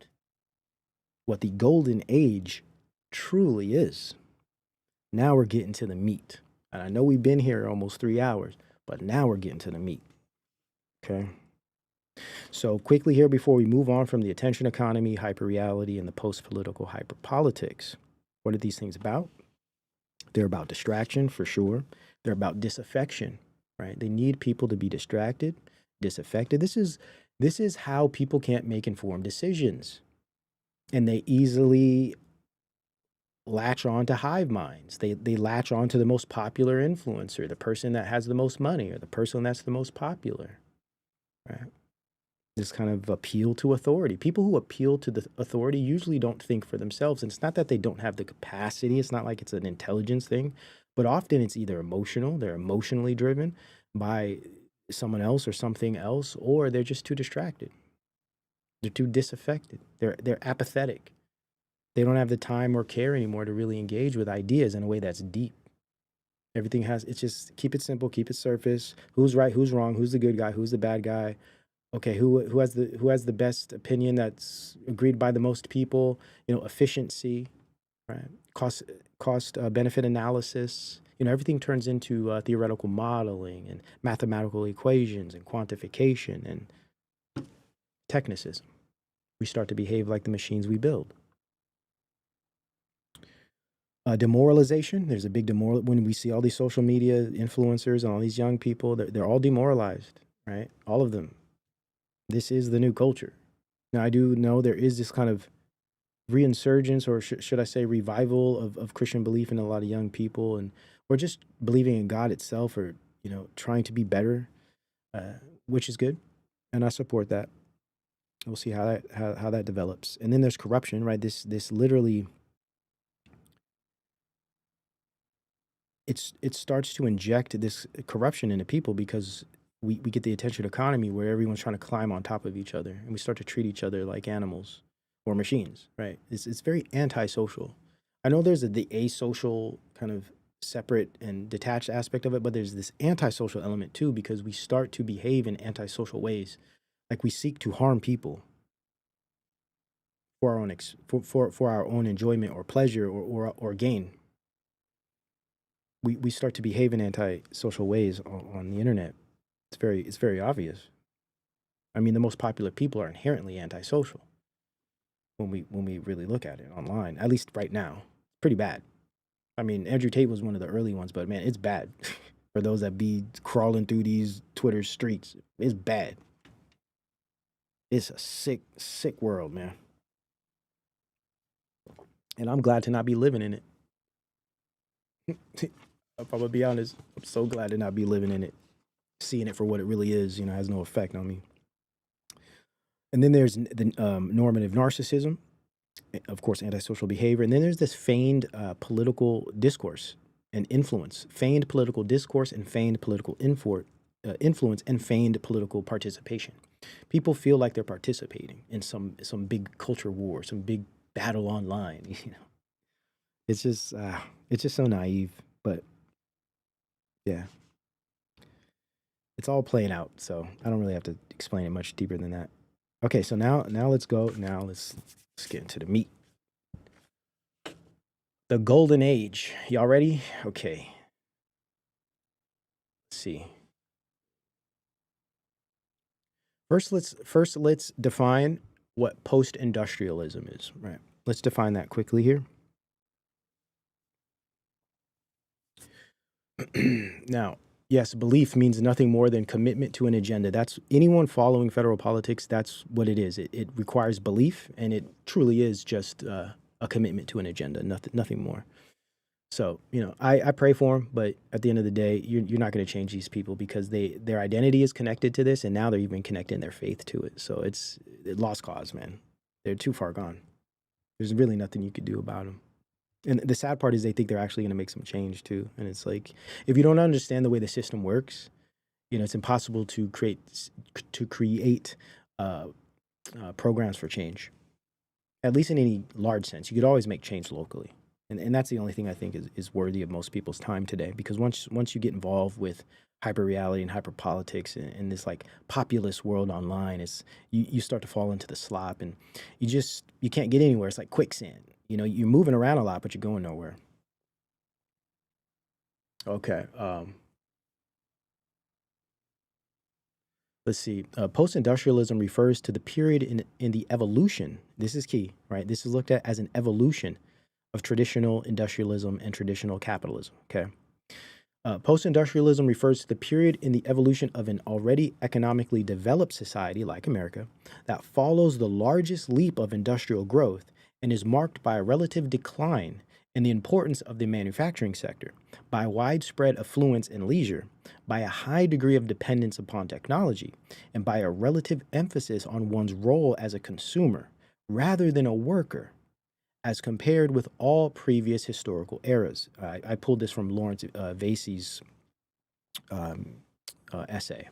what the golden age truly is. Now we're getting to the meat. And I know we've been here almost 3 hours, but now we're getting to the meat. Okay? So quickly here, before we move on from the attention economy, hyperreality, and the post-political hyperpolitics, what are these things about? They're about distraction, for sure. They're about disaffection. Right? They need people to be distracted, disaffected. This is how people can't make informed decisions. And they easily latch on to hive minds. They latch on to the most popular influencer, the person that has the most money, or the person that's the most popular. Right? This kind of appeal to authority. People who appeal to the authority usually don't think for themselves. And it's not that they don't have the capacity. It's not like it's an intelligence thing. But often it's either emotional, they're emotionally driven by someone else or something else, or they're just too distracted. They're too disaffected. They're apathetic. They don't have the time or care anymore to really engage with ideas in a way that's deep. Everything it's just keep it simple, keep it surface. Who's right, who's wrong, who's the good guy, who's the bad guy? Okay, who has the best opinion that's agreed by the most people? Efficiency, right? Cost benefit analysis. Everything turns into theoretical modeling and mathematical equations and quantification and technicism. We start to behave like the machines we build. Demoralization. There's a big when we see all these social media influencers and all these young people, they're all demoralized, right? All of them. This is the new culture. Now, I do know there is this kind of reinsurgence, or should I say revival of Christian belief in a lot of young people, or just believing in God itself, or trying to be better, which is good, and I support that. We'll see how that develops. And then there's corruption, right? This literally it starts to inject this corruption into people because we get the attention economy where everyone's trying to climb on top of each other, and we start to treat each other like animals or machines, right? It's very antisocial. I know there's the asocial kind of separate and detached aspect of it, but there's this antisocial element too, because we start to behave in antisocial ways, like we seek to harm people for our own for our own enjoyment or pleasure or gain. We start to behave in antisocial ways on the internet. It's very obvious. I mean, the most popular people are inherently antisocial when we really look at it online, at least right now. Pretty bad. I mean, Andrew Tate was one of the early ones, but man, it's bad for those that be crawling through these Twitter streets. It's bad. It's a sick, sick world, man. And I'm glad to not be living in it. If I'm gonna be honest, I'm so glad to not be living in it. Seeing it for what it really is, has no effect on me. And then there's the normative narcissism, of course, antisocial behavior. And then there's this feigned political discourse and influence, feigned political discourse and feigned political influence and feigned political participation. People feel like they're participating in some big culture war, some big battle online. You know, it's just so naive. But yeah, it's all playing out. So I don't really have to explain it much deeper than that. Okay, so now let's go. Now let's get into the meat. The golden age. Y'all ready? Okay. Let's see. First let's define what post-industrialism is, right? Let's define that quickly here. Now, yes, belief means nothing more than commitment to an agenda. That's anyone following federal politics, that's what it is. It requires belief, and it truly is just a commitment to an agenda, nothing more. So, you know, I pray for them, but at the end of the day, you're not going to change these people because their identity is connected to this, and now they're even connecting their faith to it. So it's lost cause, man. They're too far gone. There's really nothing you could do about them. And the sad part is they think they're actually going to make some change too. And it's like, if you don't understand the way the system works, you know, it's impossible to create programs for change, at least in any large sense. You could always make change locally. And that's the only thing I think is worthy of most people's time today, because once you get involved with hyper reality and hyper politics and this like populist world online, it's you start to fall into the slop, and you can't get anywhere. It's like quicksand. You know, you're moving around a lot, but you're going nowhere. Okay. Let's see. Post-industrialism refers to the period in the evolution. This is key, right? This is looked at as an evolution of traditional industrialism and traditional capitalism, okay? Post-industrialism refers to the period in the evolution of an already economically developed society like America that follows the largest leap of industrial growth and is marked by a relative decline in the importance of the manufacturing sector, by widespread affluence and leisure, by a high degree of dependence upon technology, and by a relative emphasis on one's role as a consumer rather than a worker, as compared with all previous historical eras. I pulled this from Lawrence Vasey's essay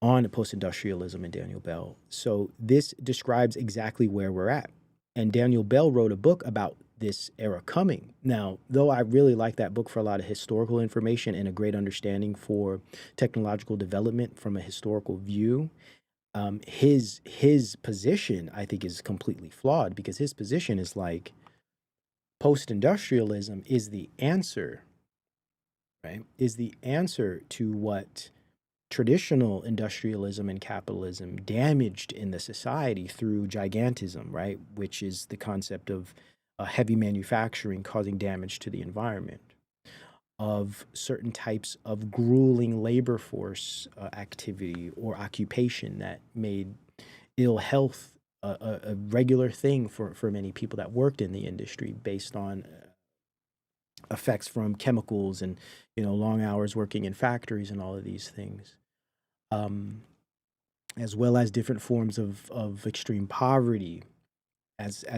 on post-industrialism and Daniel Bell. So this describes exactly where we're at. And Daniel Bell wrote a book about this era coming. Now, though I really like that book for a lot of historical information and a great understanding for technological development from a historical view, his position, I think, is completely flawed, because his position is like post-industrialism is the answer, right? Is the answer to what traditional industrialism and capitalism damaged in the society through gigantism, right? Which is the concept of heavy manufacturing causing damage to the environment, of certain types of grueling labor force activity or occupation that made ill health a regular thing for many people that worked in the industry, based on effects from chemicals and, you know, long hours working in factories and all of these things, as well as different forms of extreme poverty as a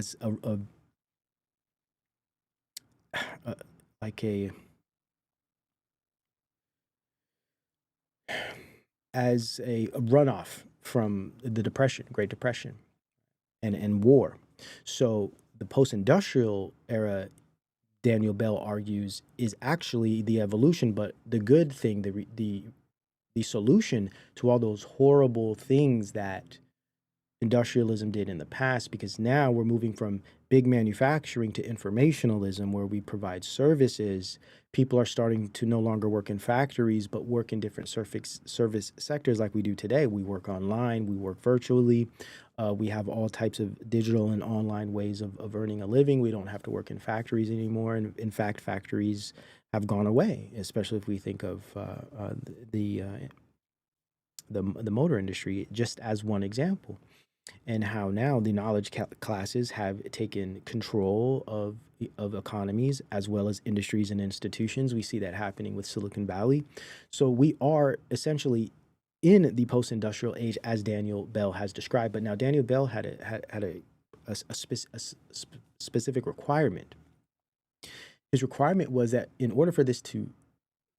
runoff from the Great Depression, and war. So the post-industrial era, Daniel Bell argues, is actually the evolution, but the good thing, the solution to all those horrible things that industrialism did in the past, because now we're moving from big manufacturing to informationalism, where we provide services. People are starting to no longer work in factories, but work in different service sectors like we do today. We work online, we work virtually. We have all types of digital and online ways of earning a living. We don't have to work in factories anymore. And in fact, factories have gone away, especially if we think of the motor industry, just as one example. And how now the knowledge classes have taken control of economies as well as industries and institutions. We see that happening with Silicon Valley. So we are essentially in the post-industrial age, as Daniel Bell has described. But now Daniel Bell had a specific requirement. His requirement was that in order for this to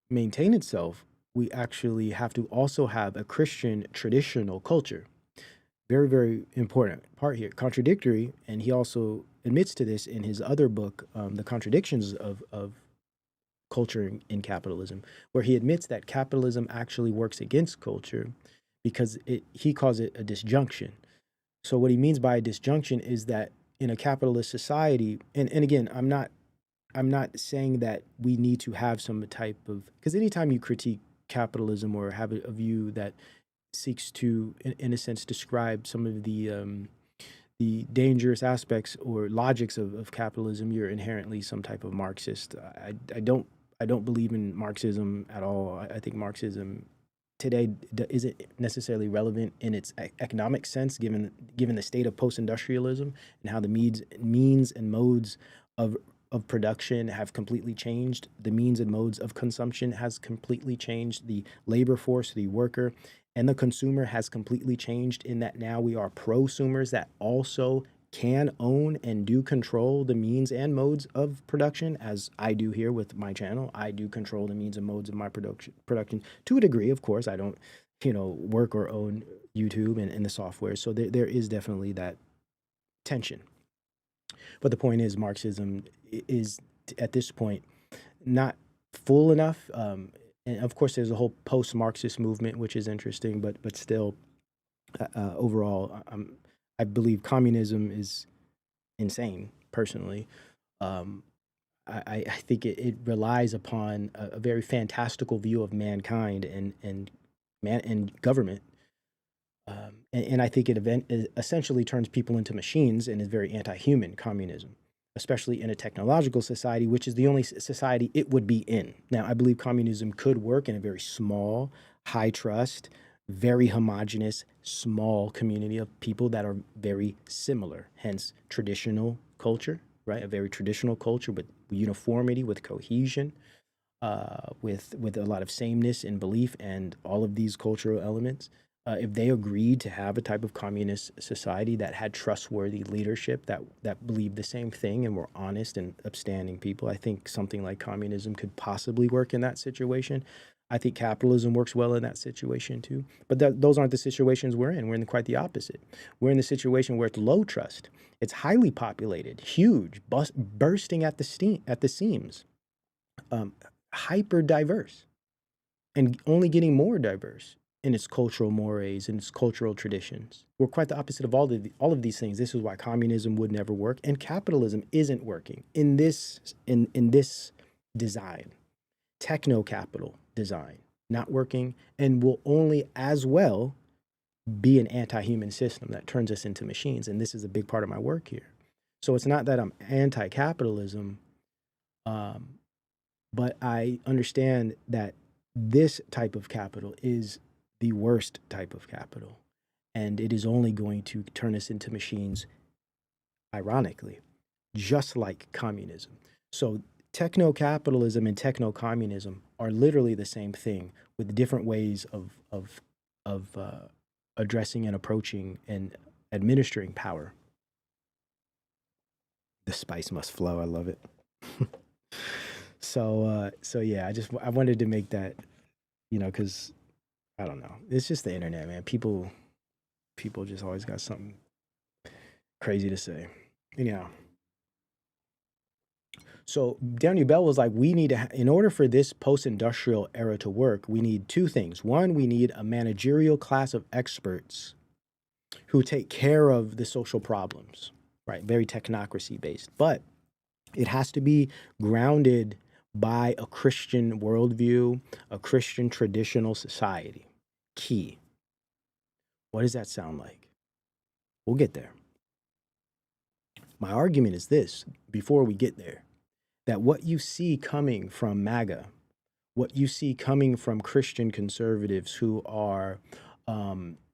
maintain itself, we actually have to also have a Christian traditional culture. Very, very important part here. Contradictory, and he also admits to this in his other book, The Contradictions of Culture in Capitalism, where he admits that capitalism actually works against culture because he calls it a disjunction. So what he means by a disjunction is that in a capitalist society, and again, I'm not saying that we need to have some type of, because anytime you critique capitalism or have a view that seeks to, in a sense, describe some of the dangerous aspects or logics of capitalism, you're inherently some type of Marxist. I don't believe in Marxism at all. I think Marxism today isn't necessarily relevant in its economic sense, given the state of post-industrialism and how the means and modes of production have completely changed. The means and modes of consumption has completely changed. The labor force, the worker, and the consumer has completely changed in that now we are prosumers that also can own and do control the means and modes of production, as I do here with my channel. I do control the means and modes of my production to a degree, of course. I don't, work or own YouTube and the software. So there is definitely that tension. But the point is, Marxism is at this point not full enough. And of course, there's a whole post-Marxist movement, which is interesting, but still, overall, I believe communism is insane, personally. I think it relies upon a very fantastical view of mankind and government. And I think it essentially turns people into machines and is very anti-human, communism, especially in a technological society, which is the only society it would be in. Now, I believe communism could work in a very small, high trust, very homogenous, small community of people that are very similar, hence traditional culture, right? A very traditional culture with uniformity, with cohesion, with a lot of sameness in belief and all of these cultural elements. If they agreed to have a type of communist society that had trustworthy leadership that believed the same thing and were honest and upstanding people, I think something like communism could possibly work in that situation. I think capitalism works well in that situation too. But those aren't the situations we're in. We're in quite the opposite. We're in the situation where it's low trust. It's highly populated, huge, bursting at the seams, hyper diverse, and only getting more diverse in its cultural mores and its cultural traditions. We're quite the opposite of all of these things. This is why communism would never work, and capitalism isn't working in this design. Techno-capital design, not working, and will only as well be an anti-human system that turns us into machines. And this is a big part of my work here. So it's not that I'm anti-capitalism, but I understand that this type of capital is the worst type of capital, and it is only going to turn us into machines, ironically, just like communism. So techno-capitalism and techno-communism are literally the same thing, with different ways of addressing and approaching and administering power. The spice must flow. I love it. So yeah, I wanted to make that, because I don't know. It's just the internet, man. People just always got something crazy to say. Anyhow. So Daniel Bell was like, we need to, in order for this post-industrial era to work, we need two things. One, we need a managerial class of experts who take care of the social problems, right? Very technocracy based, but it has to be grounded by a Christian worldview, a Christian traditional society. Key. What does that sound like? We'll get there. My argument is this, before we get there, that what you see coming from MAGA, what you see coming from Christian conservatives who are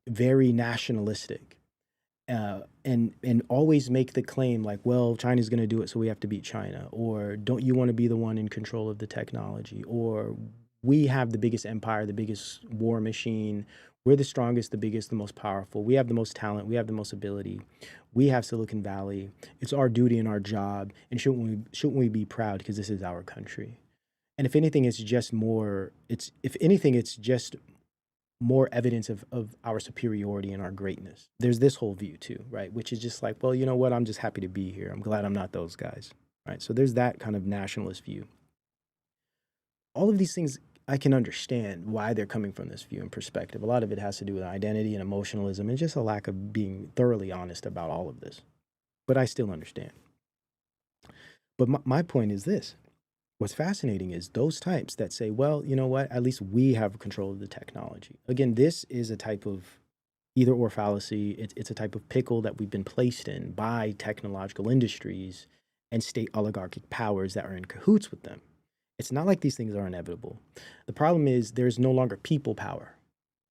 very nationalistic and always make the claim like, well, China's going to do it, so we have to beat China, or don't you want to be the one in control of the technology, or we have the biggest empire, the biggest war machine, we're the strongest, the biggest, the most powerful, we have the most talent, we have the most ability, we have Silicon Valley, it's our duty and our job, and shouldn't we be proud because this is our country? And if anything, it's just more, if anything, it's just more evidence of our superiority and our greatness. There's this whole view too, right? Which is just like, well, you know what? I'm just happy to be here. I'm glad I'm not those guys, right? So there's that kind of nationalist view. All of these things, I can understand why they're coming from this view and perspective. A lot of it has to do with identity and emotionalism and just a lack of being thoroughly honest about all of this. But I still understand. But my point is this. What's fascinating is those types that say, well, you know what, at least we have control of the technology. Again, this is a type of either or fallacy. It's a type of pickle that we've been placed in by technological industries and state oligarchic powers that are in cahoots with them. It's not like these things are inevitable. The problem is there's no longer people power,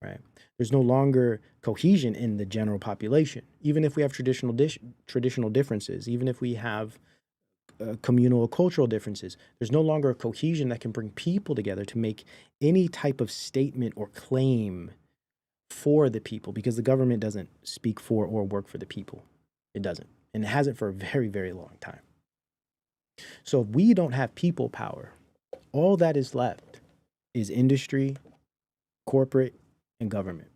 right? There's no longer cohesion in the general population. Even if we have traditional differences, even if we have communal or cultural differences, there's no longer a cohesion that can bring people together to make any type of statement or claim for the people, because the government doesn't speak for or work for the people. It doesn't. And it hasn't for a very, very long time. So if we don't have people power, all that is left is industry, corporate, and government.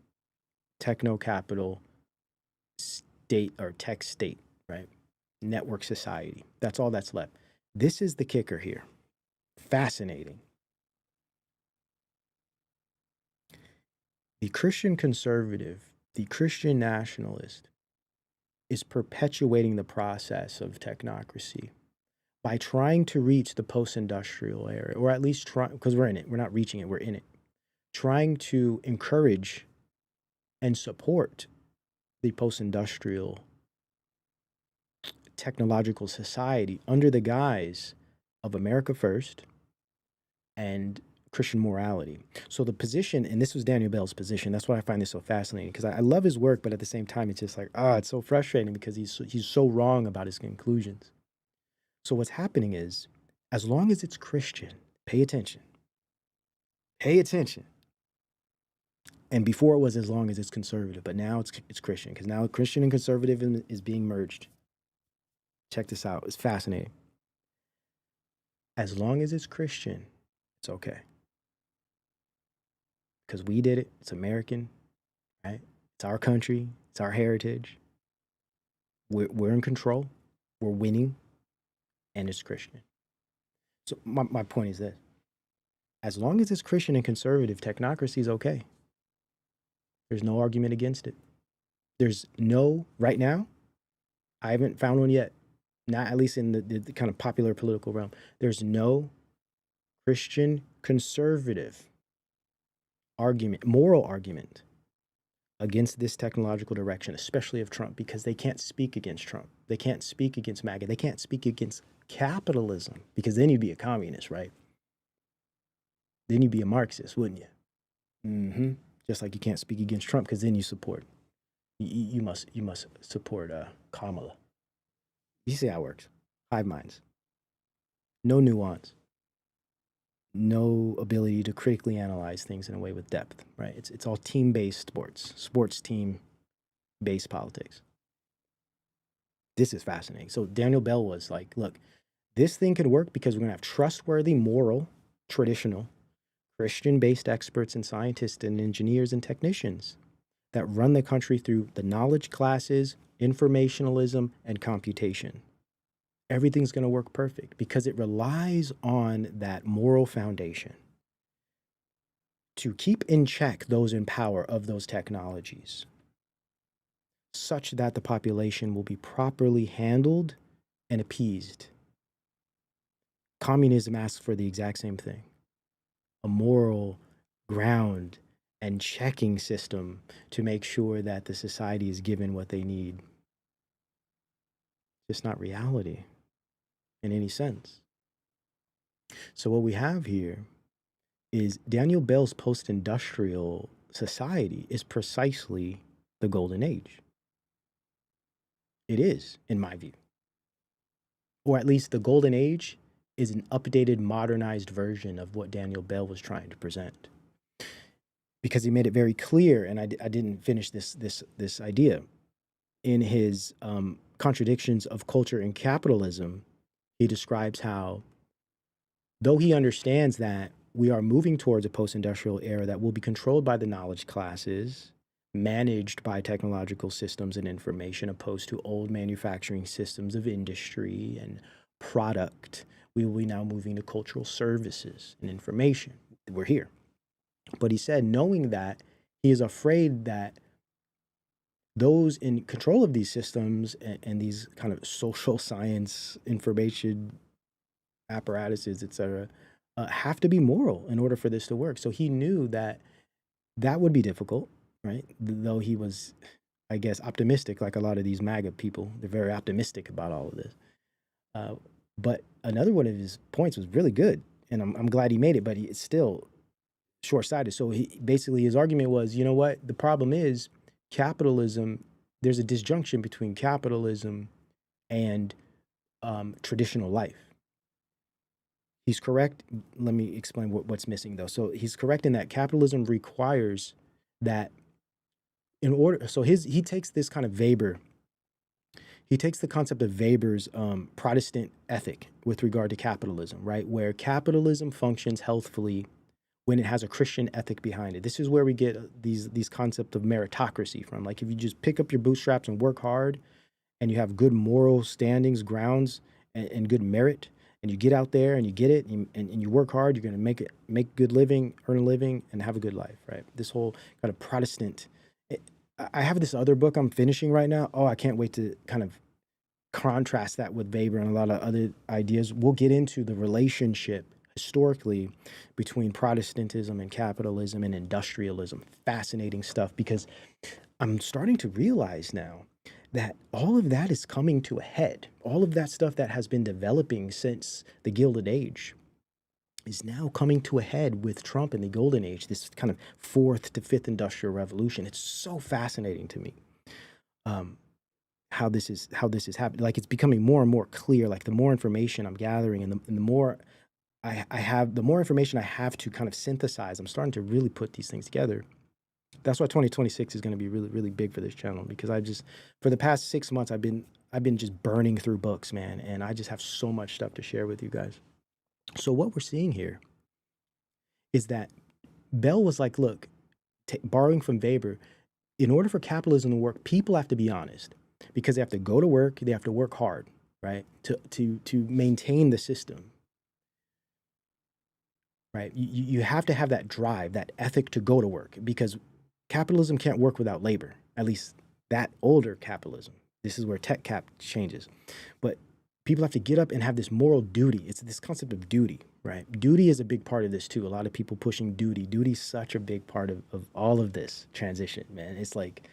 Techno capital, state or tech state, right? Network society. That's all that's left. This is the kicker here. Fascinating. The Christian conservative, the Christian nationalist, is perpetuating the process of technocracy by trying to reach the post-industrial era, or at least try, because we're in it. We're not reaching it, we're in it. Trying to encourage and support the post-industrial technological society under the guise of America first and Christian morality. So the position, and this was Daniel Bell's position, that's why I find this so fascinating, because I love his work, but at the same time, it's just like, it's so frustrating because he's so wrong about his conclusions. So what's happening is, as long as it's Christian, pay attention. Pay attention. And before it was as long as it's conservative, but now it's Christian, because now Christian and conservative is being merged. Check this out. It's fascinating. As long as it's Christian, it's okay. Because we did it. It's American, right? It's our country. It's our heritage. We're in control. We're winning. And it's Christian. So my point is this. As long as it's Christian and conservative, technocracy is okay. There's no argument against it. There's no, right now, I haven't found one yet, not at least in the kind of popular political realm. There's no Christian conservative argument, moral argument against this technological direction, especially of Trump, because they can't speak against Trump. They can't speak against MAGA. They can't speak against capitalism, because then you'd be a communist, right? Then you'd be a Marxist, wouldn't you? Just like you can't speak against Trump, because then you support, you must support Kamala. You see how it works. Hive minds. No nuance. No ability to critically analyze things in a way with depth, right? It's all team-based sports team-based politics. This is fascinating. So Daniel Bell was like, look, this thing could work because we're going to have trustworthy, moral, traditional, Christian-based experts and scientists and engineers and technicians that run the country through the knowledge classes, informationalism, and computation. Everything's going to work perfect because it relies on that moral foundation to keep in check those in power of those technologies, such that the population will be properly handled and appeased. Communism asks for the exact same thing. A moral ground and checking system to make sure that the society is given what they need. It's not reality in any sense. So what we have here is Daniel Bell's post-industrial society is precisely the golden age. It is, in my view. Or at least the golden age is an updated, modernized version of what Daniel Bell was trying to present. Because he made it very clear, and I didn't finish this idea, in his Contradictions of Culture and Capitalism, he describes how though he understands that we are moving towards a post-industrial era that will be controlled by the knowledge classes, managed by technological systems and information, opposed to old manufacturing systems of industry and product. We will be now moving to cultural services and information. We're here. But he said, knowing that, he is afraid that those in control of these systems and these kind of social science information apparatuses, et cetera, have to be moral in order for this to work. So he knew that that would be difficult, right? Though he was, I guess, optimistic, like a lot of these MAGA people. They're very optimistic about all of this. But another one of his points was really good, and I'm glad he made it, but it's still short-sighted. So he basically, his argument was, you know what? The problem is capitalism. There's a disjunction between capitalism and traditional life. He's correct. Let me explain what's missing, though. So he's correct in that capitalism requires that in order. So he takes this kind of Weber. He takes the concept of Weber's Protestant ethic with regard to capitalism, right? Where capitalism functions healthfully when it has a Christian ethic behind it. This is where we get these concepts of meritocracy from. Like if you just pick up your bootstraps and work hard, and you have good moral standings, grounds, and good merit, and you get out there and you get it, and you work hard, you're going to make good living, earn a living, and have a good life, right? This whole kind of Protestant. I have this other book I'm finishing right now. Oh, I can't wait to kind of contrast that with Weber and a lot of other ideas. We'll get into the relationship historically between Protestantism and capitalism and industrialism. Fascinating stuff, because I'm starting to realize now that all of that is coming to a head. All of that stuff that has been developing since the Gilded Age is now coming to a head with Trump and the Golden Age, this kind of fourth to fifth industrial revolution. It's so fascinating to me how this is happening. Like, it's becoming more and more clear. Like, the more information I'm gathering and the more I have, the more information I have to kind of synthesize, I'm starting to really put these things together. That's why 2026 is going to be really, really big for this channel, because for the past 6 months, I've been just burning through books, man. And I just have so much stuff to share with you guys. So what we're seeing here is that Bell was like, look, borrowing from Weber, in order for capitalism to work, people have to be honest, because they have to go to work, they have to work hard, right? To maintain the system. Right? You have to have that drive, that ethic to go to work, because capitalism can't work without labor, at least that older capitalism. This is where tech cap changes. But people have to get up and have this moral duty. It's this concept of duty, right? Duty is a big part of this too. A lot of people pushing duty. Duty is such a big part of all of this transition, man. It's like,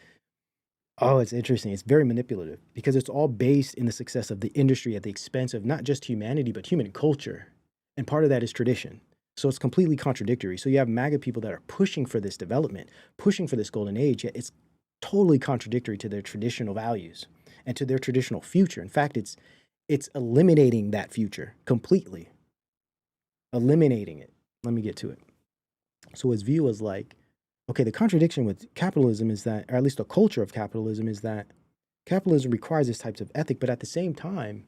oh, it's interesting. It's very manipulative, because it's all based in the success of the industry at the expense of not just humanity, but human culture. And part of that is tradition. So it's completely contradictory. So you have MAGA people that are pushing for this development, pushing for this golden age, yet it's totally contradictory to their traditional values and to their traditional future. In fact, it's eliminating that future completely. Eliminating it. Let me get to it. So his view was like, okay, the contradiction with capitalism is that, or at least the culture of capitalism, is that capitalism requires this types of ethic, but at the same time,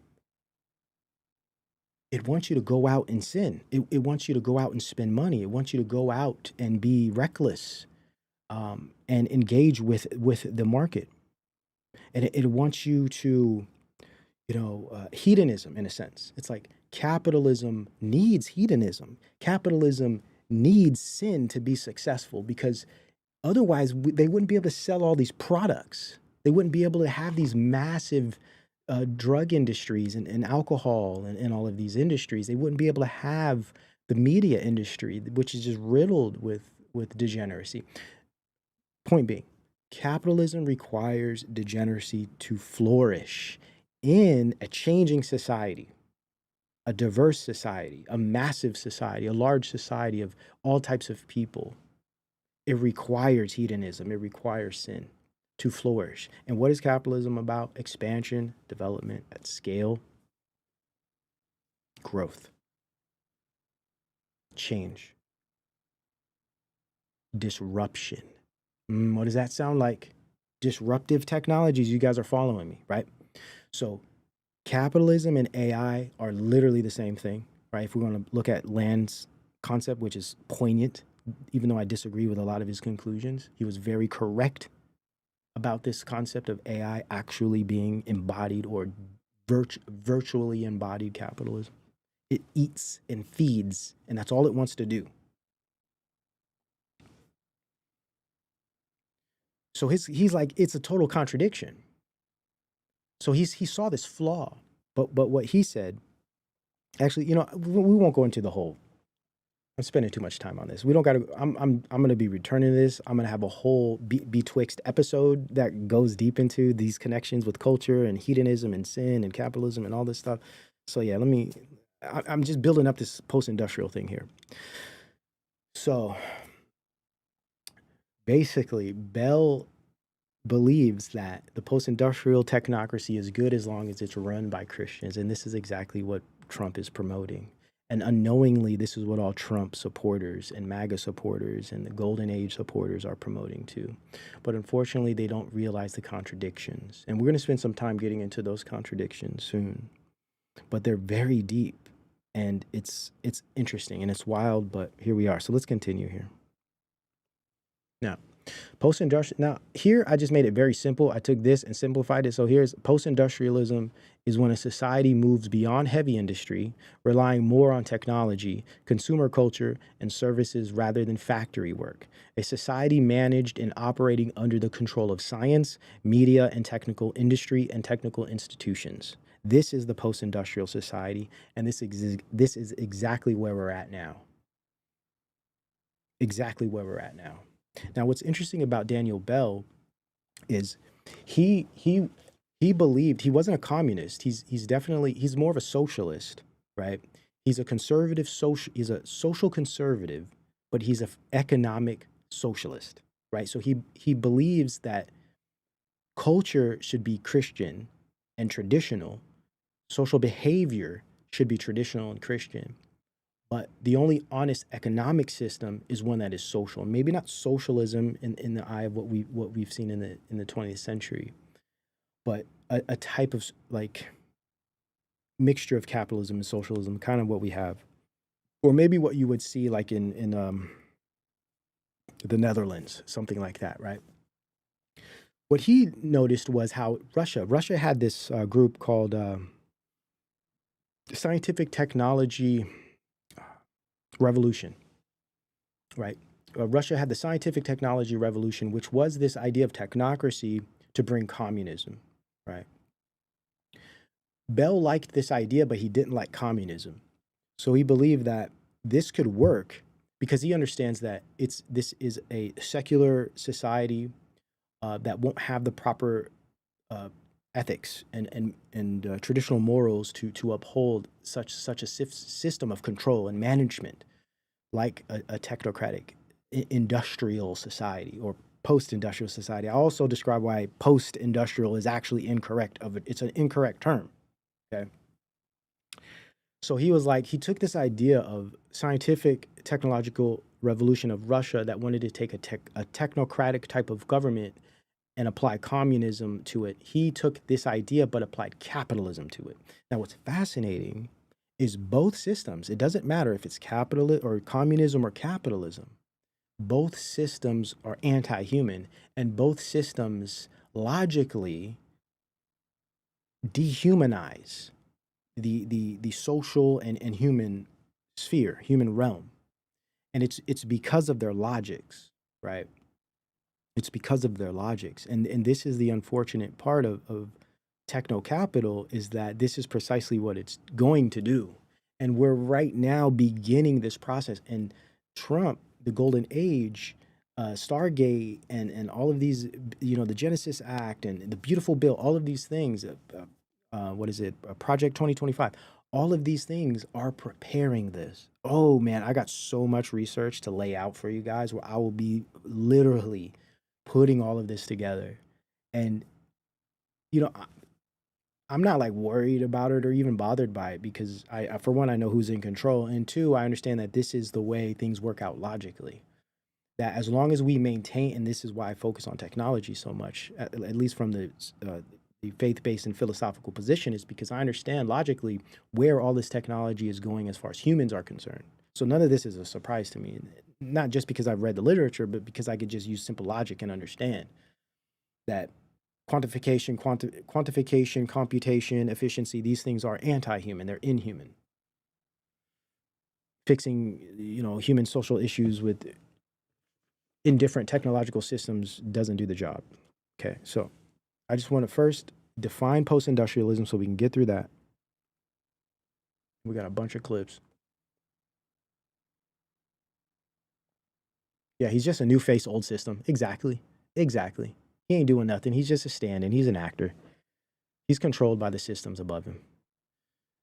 it wants you to go out and sin. It wants you to go out and spend money. It wants you to go out and be reckless and engage with the market. And it wants you to, hedonism in a sense. It's like capitalism needs hedonism. Capitalism needs sin to be successful, because otherwise they wouldn't be able to sell all these products. They wouldn't be able to have these massive drug industries and alcohol and all of these industries. They wouldn't be able to have the media industry, which is just riddled with degeneracy. Point being, capitalism requires degeneracy to flourish in a changing society, a diverse society, a massive society, a large society of all types of people. It requires hedonism. It requires sin to flourish. And what is capitalism about? Expansion, development at scale, growth, change, disruption. What does that sound like? Disruptive technologies. You guys are following me, right? So capitalism and AI are literally the same thing, right? If we're going to look at Land's concept, which is poignant, even though I disagree with a lot of his conclusions, he was very correct about this concept of AI actually being embodied or virtually embodied capitalism. It eats and feeds, and that's all it wants to do. So he's like, it's a total contradiction. So he saw this flaw, but what he said, actually, we won't go into the whole. I'm spending too much time on this. We don't got to. I'm going to be returning to this. I'm going to have a whole betwixt episode that goes deep into these connections with culture and hedonism and sin and capitalism and all this stuff. So yeah, I'm just building up this post-industrial thing here. So basically, Bell believes that the post-industrial technocracy is good as long as it's run by Christians, and this is exactly what Trump is promoting. And unknowingly, this is what all Trump supporters and MAGA supporters and the Golden Age supporters are promoting too. But unfortunately, they don't realize the contradictions. And we're going to spend some time getting into those contradictions soon. But they're very deep, and it's interesting and it's wild, but here we are. So let's continue here. Now, post-industrial. Now, here I just made it very simple. I took this and simplified it. So here's post-industrialism is when a society moves beyond heavy industry, relying more on technology, consumer culture, and services rather than factory work. A society managed and operating under the control of science, media, and technical industry and technical institutions. This is the post-industrial society, and this is exactly where we're at now. Exactly where we're at now. Now, what's interesting about Daniel Bell is he believed he wasn't a communist. He's more of a socialist, right? He's a conservative he's a social conservative, but he's an economic socialist, right? So he believes that culture should be Christian and traditional. Social behavior should be traditional and Christian. But the only honest economic system is one that is social. Maybe not socialism in the eye of what we've seen in the 20th century, but a type of like mixture of capitalism and socialism, kind of what we have, or maybe what you would see like in the Netherlands, something like that, right? What he noticed was how Russia had this group called Scientific Technology Revolution, right? Russia had the scientific technology revolution, which was this idea of technocracy to bring communism, right? Bell liked this idea, but he didn't like communism. So he believed that this could work because he understands that this is a secular society that won't have the proper ethics and traditional morals to uphold such a system of control and management like a technocratic industrial society or post-industrial society. I also describe why post-industrial is actually incorrect. It's an incorrect term, okay? So he took this idea of scientific technological revolution of Russia that wanted to take a technocratic type of government and apply communism to it. He took this idea but applied capitalism to it. Now, what's fascinating is both systems, it doesn't matter if it's capitalist or communism or capitalism, both systems are anti-human, and both systems logically dehumanize the social and human sphere, human realm. And it's because of their logics, right? It's because of their logics. And this is the unfortunate part of techno-capital, is that this is precisely what it's going to do. And we're right now beginning this process. And Trump, the Golden Age, Stargate, and all of these, the Genesis Act and the beautiful bill, all of these things, Project 2025, all of these things are preparing this. Oh man, I got so much research to lay out for you guys where I will be literally putting all of this together. And, I'm not like worried about it or even bothered by it because for one, I know who's in control. And two, I understand that this is the way things work out logically. That as long as we maintain, and this is why I focus on technology so much, at least from the faith-based and philosophical position is because I understand logically where all this technology is going as far as humans are concerned. So none of this is a surprise to me, not just because I've read the literature, but because I could just use simple logic and understand that quantification, computation, efficiency, these things are anti-human, they're inhuman. Fixing, human social issues in different technological systems doesn't do the job. Okay, so I just want to first define post-industrialism so we can get through that. We got a bunch of clips. Yeah, he's just a new face, old system. Exactly. He ain't doing nothing. He's just a stand-in. He's an actor. He's controlled by the systems above him.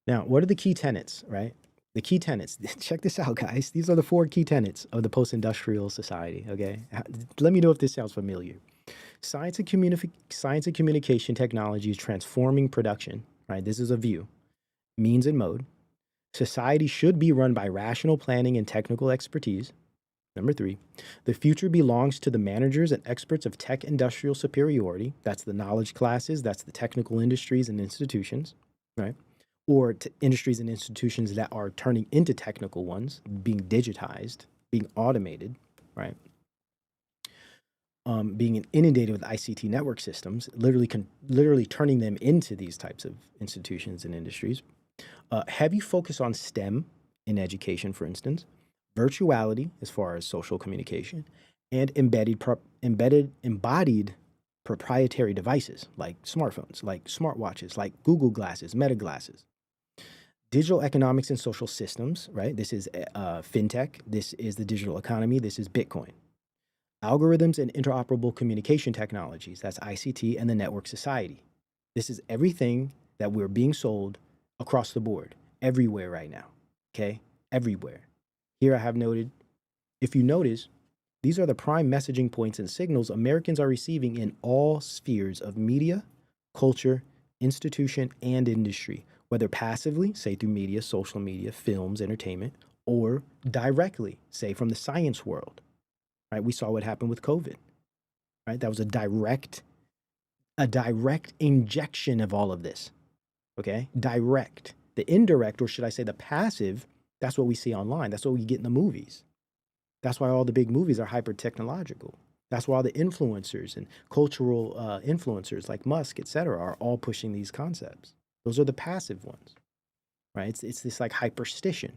Now, what are the key tenets, right? The key tenets. Check this out, guys. These are the 4 key tenets of the post-industrial society, okay? Let me know if this sounds familiar. Science and communication technology is transforming production, right? This is a view. Means and mode. Society should be run by rational planning and technical expertise. Number 3, the future belongs to the managers and experts of tech industrial superiority. That's the knowledge classes. That's the technical industries and institutions, right? Or industries and institutions that are turning into technical ones, being digitized, being automated, right? Being inundated with ICT network systems, literally turning them into these types of institutions and industries. Heavy focus on STEM in education, for instance, virtuality as far as social communication, and embodied proprietary devices like smartphones, like smartwatches, like Google Glasses, Meta Glasses. Digital economics and social systems, right? This is fintech. This is the digital economy. This is Bitcoin. Algorithms and interoperable communication technologies. That's ICT and the network society. This is everything that we're being sold across the board, everywhere right now, okay? Everywhere. Here I have noted, if you notice, these are the prime messaging points and signals Americans are receiving in all spheres of media, culture, institution, and industry, whether passively, say through media, social media, films, entertainment, or directly, say from the science world, right? We saw what happened with COVID, right? That was a direct injection of all of this, okay? Direct. The indirect, or should I say the passive, that's what we see online. That's what we get in the movies. That's why all the big movies are hyper-technological. That's why all the influencers and cultural influencers like Musk, et cetera, are all pushing these concepts. Those are the passive ones, right? It's this like hyperstition.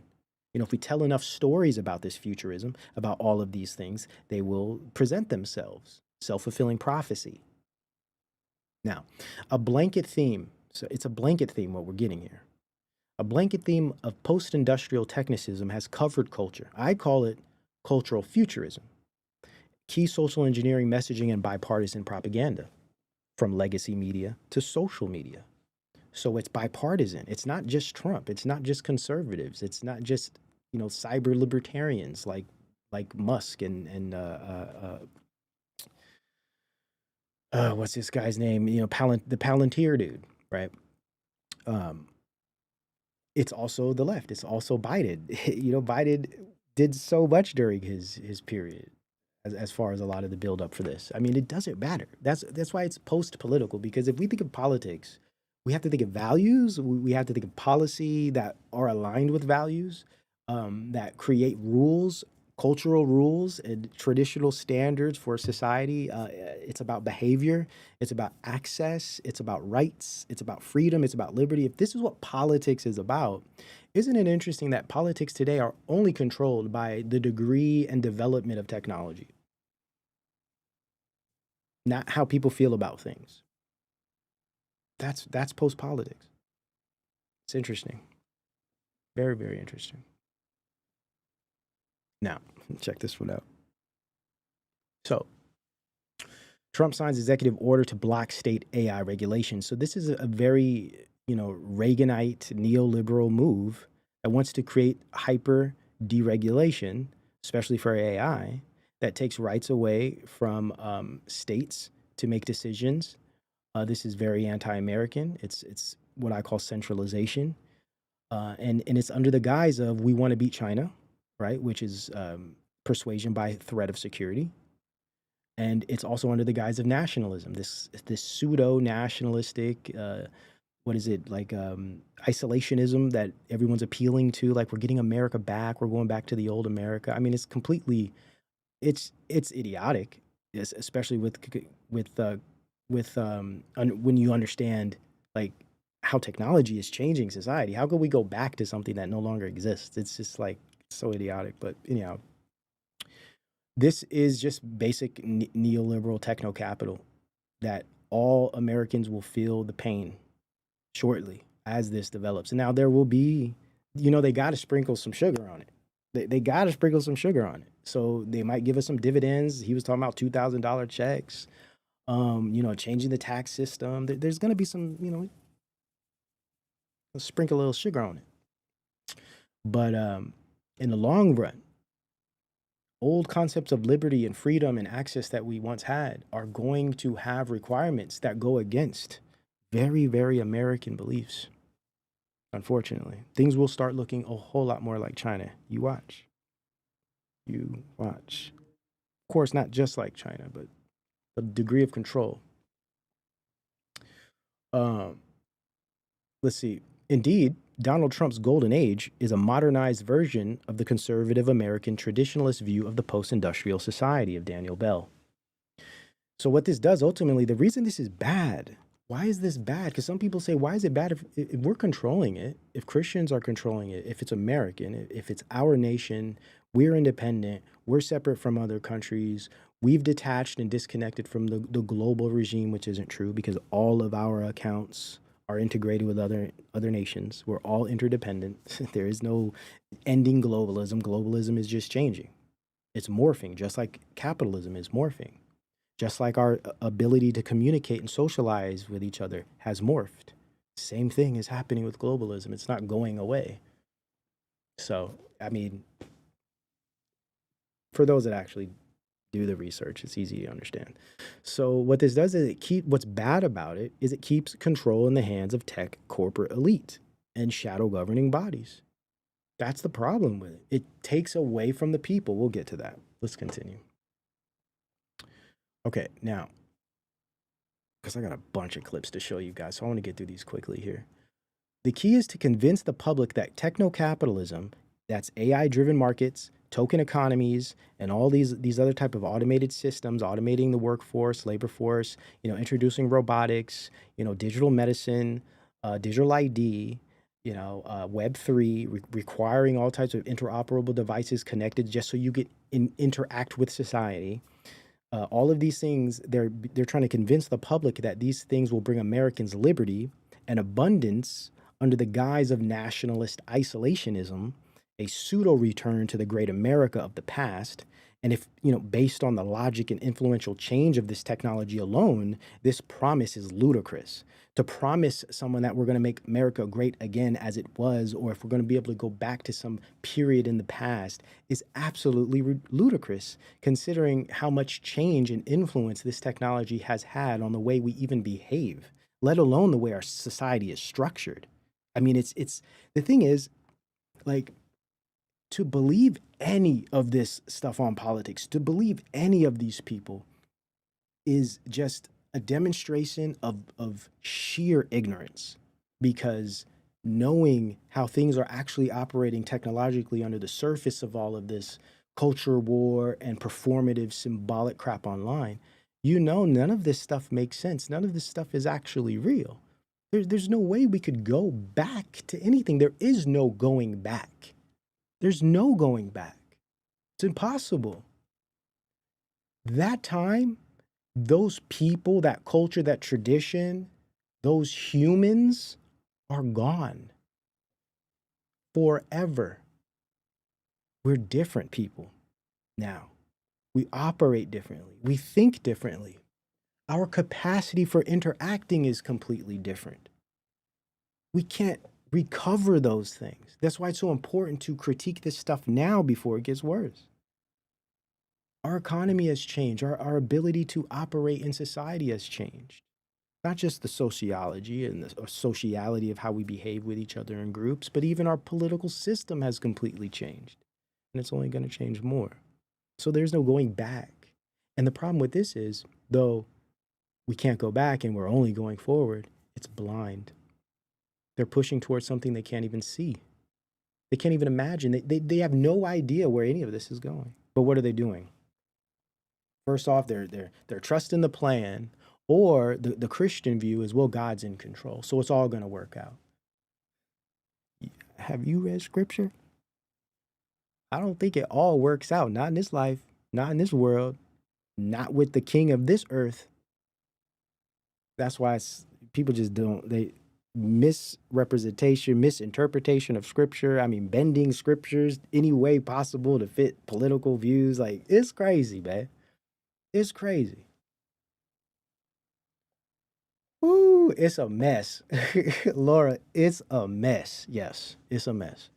If we tell enough stories about this futurism, about all of these things, they will present themselves. Self-fulfilling prophecy. Now, a blanket theme. So it's a blanket theme what we're getting here. A blanket theme of post-industrial technicism has covered culture. I call it cultural futurism. Key social engineering messaging and bipartisan propaganda, from legacy media to social media. So it's bipartisan. It's not just Trump. It's not just conservatives. It's not just, cyber libertarians like Musk and what's this guy's name? The Palantir dude, right? It's also the left. It's also Biden. Biden did so much during his period as far as a lot of the buildup for this. I mean, it doesn't matter. That's why it's post-political, because if we think of politics, we have to think of values. We have to think of policy that are aligned with values, that create rules, cultural rules and traditional standards for society. It's about behavior. It's about access. It's about rights. It's about freedom. It's about liberty. If this is what politics is about, isn't it interesting that politics today are only controlled by the degree and development of technology, not how people feel about things? That's post-politics. It's interesting. Very, very interesting. Now, check this one out. So, Trump signs executive order to block state AI regulation. So this is a very, Reaganite neoliberal move that wants to create hyper deregulation, especially for AI, that takes rights away from states to make decisions. This is very anti-American. It's what I call centralization. And it's under the guise of we want to beat China, right? Which is persuasion by threat of security. And it's also under the guise of nationalism, this pseudo nationalistic, what is it, like isolationism that everyone's appealing to, like we're getting America back, we're going back to the old America. I mean, it's completely, it's idiotic, especially when you understand like how technology is changing society. How could we go back to something that no longer exists? It's just like so idiotic. But anyhow, this is just basic neoliberal techno capital that all Americans will feel the pain shortly as this develops. And now there will be, they got to sprinkle some sugar on it. They got to sprinkle some sugar on it. So they might give us some dividends. He was talking about $2,000 checks, changing the tax system. There's going to be some, sprinkle a little sugar on it. But in the long run, old concepts of liberty and freedom and access that we once had are going to have requirements that go against very, very American beliefs. Unfortunately, things will start looking a whole lot more like China. You watch. You watch. Of course, not just like China, but the degree of control. Let's see. Indeed, Donald Trump's golden age is a modernized version of the conservative American traditionalist view of the post-industrial society of Daniel Bell. So what this does ultimately, the reason this is bad, why is this bad? Because some people say, why is it bad if we're controlling it, if Christians are controlling it, if it's American, if it's our nation, we're independent, we're separate from other countries, we've detached and disconnected from the global regime, which isn't true because all of our accounts are integrated with other nations. We're all interdependent. There is no ending globalism. Globalism is just changing. It's morphing, just like capitalism is morphing. Just like our ability to communicate and socialize with each other has morphed. Same thing is happening with globalism. It's not going away. So, I mean, for those that actually do the research, it's easy to understand. So what this does is what's bad about it is it keeps control in the hands of tech corporate elite and shadow governing bodies. That's the problem with it. It takes away from the people. We'll get to that. Let's continue. Okay, now, because I got a bunch of clips to show you guys, so I want to get through these quickly here. The key is to convince the public that techno-capitalism, that's AI-driven markets, token economies, and all these other type of automated systems, automating the workforce, labor force, introducing robotics, digital medicine, digital ID, Web3, requiring all types of interoperable devices connected just so you get interact with society. All of these things, they're trying to convince the public that these things will bring Americans liberty and abundance under the guise of nationalist isolationism, a pseudo return to the great America of the past. And if, based on the logic and influential change of this technology alone, this promise is ludicrous. To promise someone that we're going to make America great again as it was, or if we're going to be able to go back to some period in the past, is absolutely ludicrous, considering how much change and influence this technology has had on the way we even behave, let alone the way our society is structured. I mean, it's the thing is, like, to believe any of this stuff on politics, to believe any of these people is just a demonstration of sheer ignorance, because knowing how things are actually operating technologically under the surface of all of this culture war and performative symbolic crap online, none of this stuff makes sense. None of this stuff is actually real. There's no way we could go back to anything. There is no going back. There's no going back. It's impossible. That time, those people, that culture, that tradition, those humans are gone forever. We're different people now. We operate differently. We think differently. Our capacity for interacting is completely different. We can't recover those things. That's why it's so important to critique this stuff now before it gets worse. Our economy has changed. Our ability to operate in society has changed. Not just the sociology and the sociality of how we behave with each other in groups, but even our political system has completely changed. And it's only going to change more. So there's no going back. And the problem with this is, though we can't go back and we're only going forward, it's blind. They're pushing towards something they can't even see. They can't even imagine. They have no idea where any of this is going. But what are they doing? First off, they're trusting the plan, or the Christian view is, well, God's in control, so it's all going to work out. Have you read scripture? I don't think it all works out. Not in this life, not in this world, not with the king of this earth. That's why people just they misrepresentation, misinterpretation of scripture. I mean, bending scriptures any way possible to fit political views. Like, it's crazy, man. It's crazy. Ooh, it's a mess. Laura, it's a mess. Yes, it's a mess.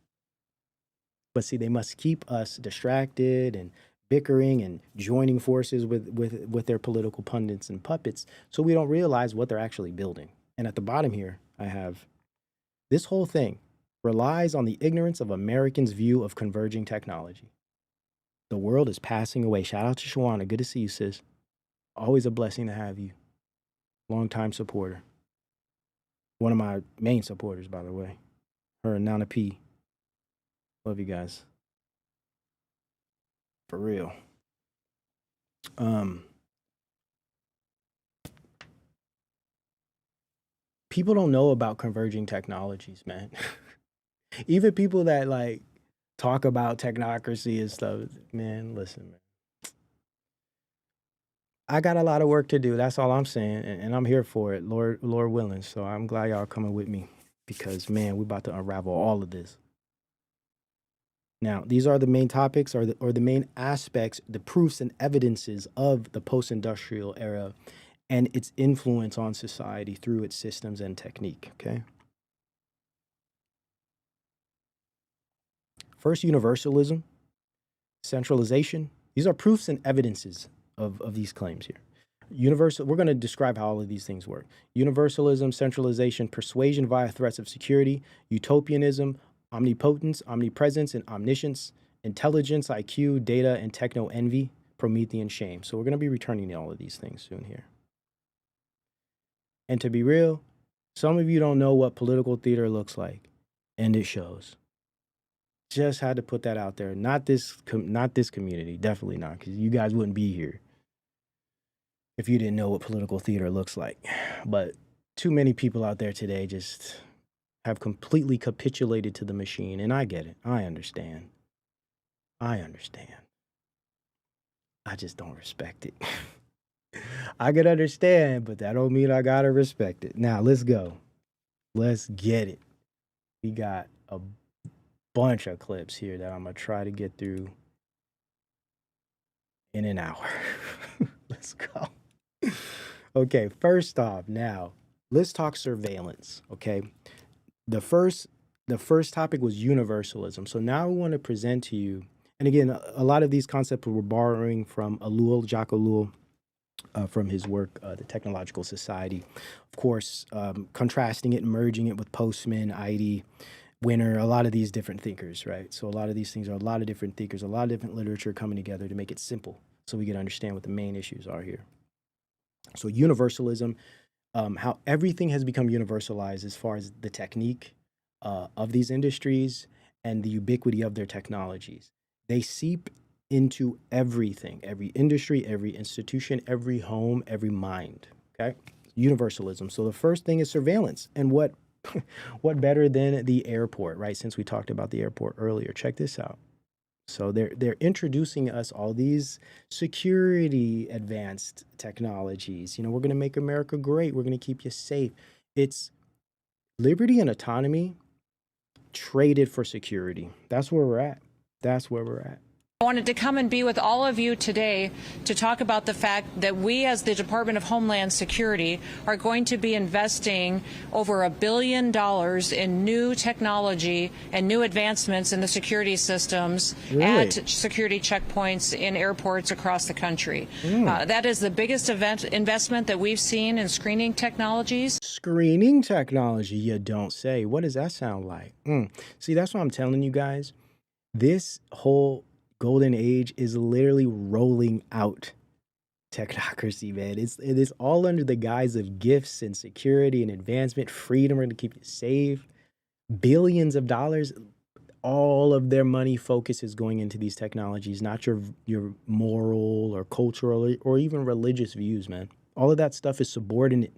But see, they must keep us distracted and bickering and joining forces with their political pundits and puppets, so we don't realize what they're actually building. And at the bottom here, I have this whole thing relies on the ignorance of Americans' view of converging technology. The world is passing away. Shout out to Shawana. Good to see you, sis. Always a blessing to have you. Longtime supporter. One of my main supporters, by the way. Her and Nana P. Love you guys. For real. People don't know about converging technologies, man. Even people that like talk about technocracy and stuff, man, listen, man. I got a lot of work to do. That's all I'm saying, and I'm here for it, Lord willing. So I'm glad y'all coming with me, because man, we're about to unravel all of this. Now, these are the main topics, or the main aspects, the proofs and evidences of the post-industrial era and its influence on society through its systems and technique, okay? First, universalism, centralization. These are proofs and evidences of these claims here. We're going to describe how all of these things work. Universalism, centralization, persuasion via threats of security, utopianism, omnipotence, omnipresence, and omniscience, intelligence, IQ, data, and techno-envy, Promethean shame. So we're going to be returning to all of these things soon here. And to be real, some of you don't know what political theater looks like, and it shows. Just had to put that out there. Not this community, definitely not, because you guys wouldn't be here if you didn't know what political theater looks like. But too many people out there today just have completely capitulated to the machine, and I get it. I understand. I just don't respect it. I could understand, but that don't mean I gotta respect it. Now, let's go. Let's get it. We got a bunch of clips here that I'm gonna try to get through in an hour. Let's go. Okay, first off, now, let's talk surveillance, okay? The first topic was universalism. So now we want to present to you, and again, a lot of these concepts were borrowing from Jacques Ellul, from his work, The Technological Society. Of course, contrasting it, merging it with Postman, Idy, Winner, a lot of these different thinkers, right? So a lot of these things are a lot of different thinkers, a lot of different literature coming together to make it simple so we can understand what the main issues are here. So universalism, how everything has become universalized as far as the technique of these industries and the ubiquity of their technologies. They seep into everything, every industry, every institution, every home, every mind, okay? Universalism. So the first thing is surveillance. And what better than the airport, right? Since we talked about the airport earlier. Check this out. So they're introducing us all these security advanced technologies. You know, we're going to make America great. We're going to keep you safe. It's liberty and autonomy traded for security. That's where we're at. That's where we're at. I wanted to come and be with all of you today to talk about the fact that we as the Department of Homeland Security are going to be investing over $1 billion in new technology and new advancements in the security systems at security checkpoints in airports across the country. That is the biggest investment that we've seen in screening technologies. Screening technology, you don't say. What does that sound like? See, that's what I'm telling you guys. This whole golden age is literally rolling out Technocracy, man. It is all under the guise of gifts and security and advancement, freedom, and to keep you safe. Billions of dollars, all of their money focus is going into these technologies, not your moral or cultural or even religious views, man. All of that stuff is subordinate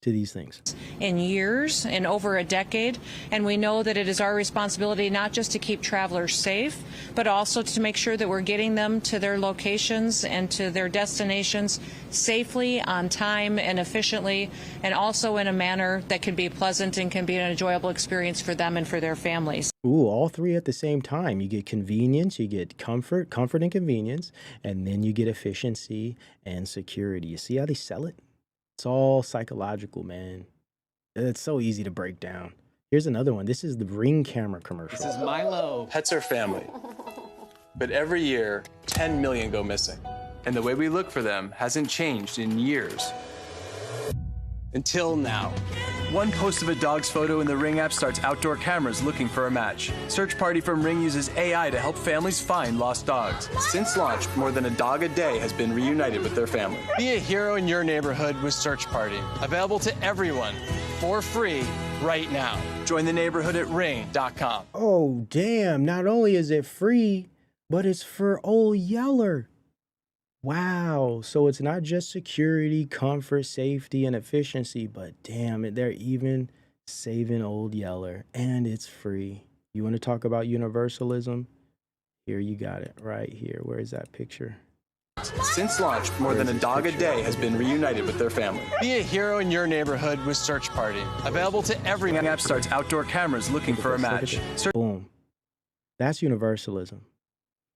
to these things. In years, in over a decade, and we know that it is our responsibility not just to keep travelers safe, but also to make sure that we're getting them to their locations and to their destinations safely, on time, and efficiently, and also in a manner that can be pleasant and can be an enjoyable experience for them and for their families. Ooh, all three at the same time. You get convenience, you get comfort and convenience, and then you get efficiency and security. You see how they sell it? It's all psychological, man. It's so easy to break down. Here's another one. This is the Ring camera commercial. This is Milo. Pets are family. But every year, 10 million go missing. And the way we look for them hasn't changed in years. Until now. One post of a dog's photo in the Ring app starts outdoor cameras looking for a match. Search Party from Ring uses AI to help families find lost dogs. Since launch, more than a dog a day has been reunited with their family. Be a hero in your neighborhood with Search Party. Available to everyone for free right now. Join the neighborhood at ring.com. Oh, damn. Not only is it free, but it's for Old Yeller. Wow. So it's not just security, comfort, safety, and efficiency, but damn, they're even saving Old Yeller, and it's free. You want to talk about universalism? Here, you got it right here. Where is that picture? Since launch, more than a dog a day has been reunited with their family. Be a hero in your neighborhood with Search Party. Available to every app starts outdoor cameras looking for a match. Boom. That's universalism.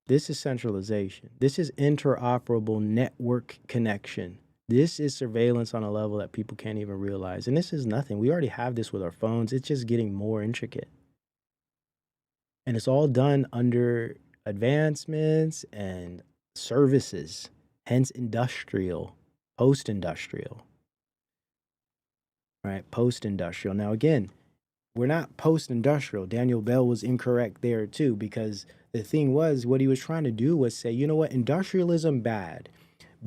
This is centralization. This is interoperable network connection. This is surveillance on a level that people can't even realize. And this is nothing. We already have this with our phones. It's just getting more intricate. And it's all done under advancements and services, hence industrial, post-industrial. Right? Post-industrial. Now, again, we're not post-industrial. Daniel Bell was incorrect there too, because the thing was, what he was trying to do was say, you know what, industrialism bad.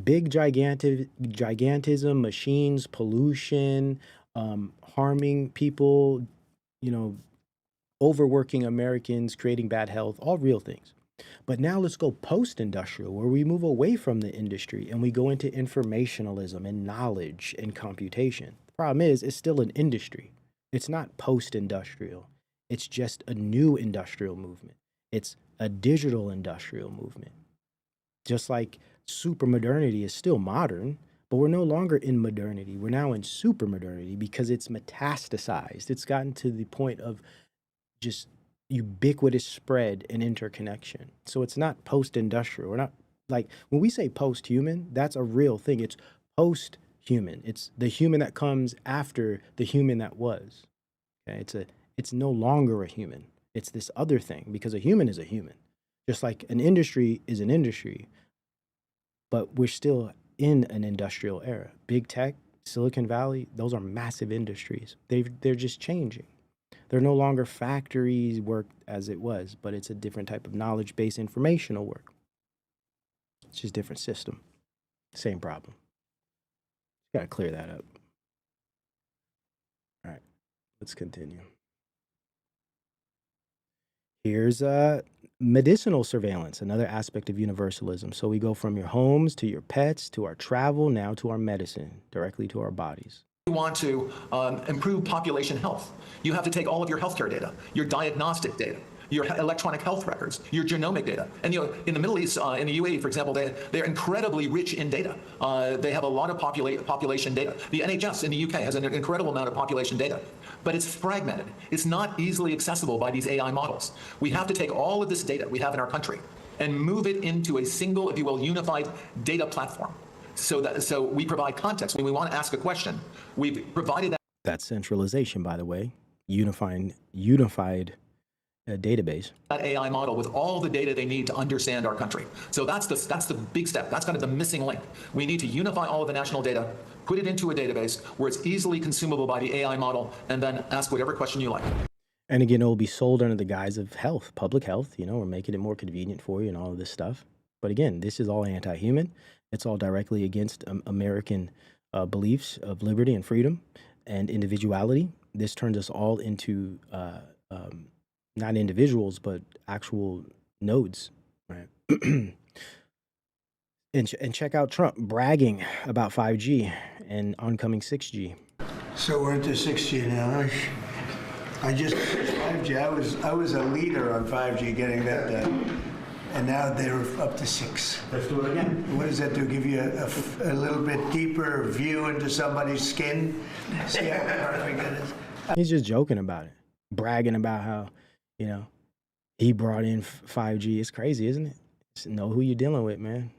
Big gigantism, machines, pollution, harming people, you know, overworking Americans, creating bad health, all real things. But now let's go post-industrial, where we move away from the industry and we go into informationalism and knowledge and computation. The problem is, it's still an industry. It's not post-industrial. It's just a new industrial movement. It's a digital industrial movement. Just like supermodernity is still modern, but we're no longer in modernity. We're now in supermodernity because it's metastasized. It's gotten to the point of just ubiquitous spread and interconnection. So it's not post-industrial. We're not, like, when we say post-human, that's a real thing. It's post-human. It's the human that comes after the human that was. Okay? It's no longer a human. It's this other thing, because a human is a human. Just like an industry is an industry, but we're still in an industrial era. Big tech, Silicon Valley, those are massive industries. They're just changing. They're no longer factories work as it was, but it's a different type of knowledge-based informational work. It's just a different system. Same problem. Got to clear that up. All right, let's continue. Here's medicinal surveillance, another aspect of universalism. So we go from your homes to your pets to our travel, now to our medicine, directly to our bodies. You want to improve population health. You have to take all of your healthcare data, your diagnostic data, your electronic health records, your genomic data. And you know, in the Middle East, in the UAE, for example, they're incredibly rich in data. They have a lot of population data. The NHS in the UK has an incredible amount of population data, but it's fragmented. It's not easily accessible by these AI models. We have to take all of this data we have in our country and move it into a single, if you will, unified data platform. So we provide context. When we want to ask a question, we've provided that. That's centralization, by the way. Unified database. That AI model with all the data they need to understand our country. So that's the big step. That's kind of the missing link. We need to unify all of the national data, put it into a database where it's easily consumable by the AI model, and then ask whatever question you like. And again, it will be sold under the guise of health, public health. You know, we're making it more convenient for you and all of this stuff. But again, this is all anti-human. It's all directly against American beliefs of liberty and freedom and individuality. This turns us all into not individuals, but actual nodes, right? And check out Trump bragging about 5G and oncoming 6G. So we're into 6G now. I just 5G. I was a leader on 5G, getting that done, and now they're up to 6. Let's do it again. What does that do? Give you a little bit deeper view into somebody's skin? See how perfect it is. He's just joking about it, bragging about how, he brought in 5G. It's crazy, isn't it? Just know who you're dealing with, man.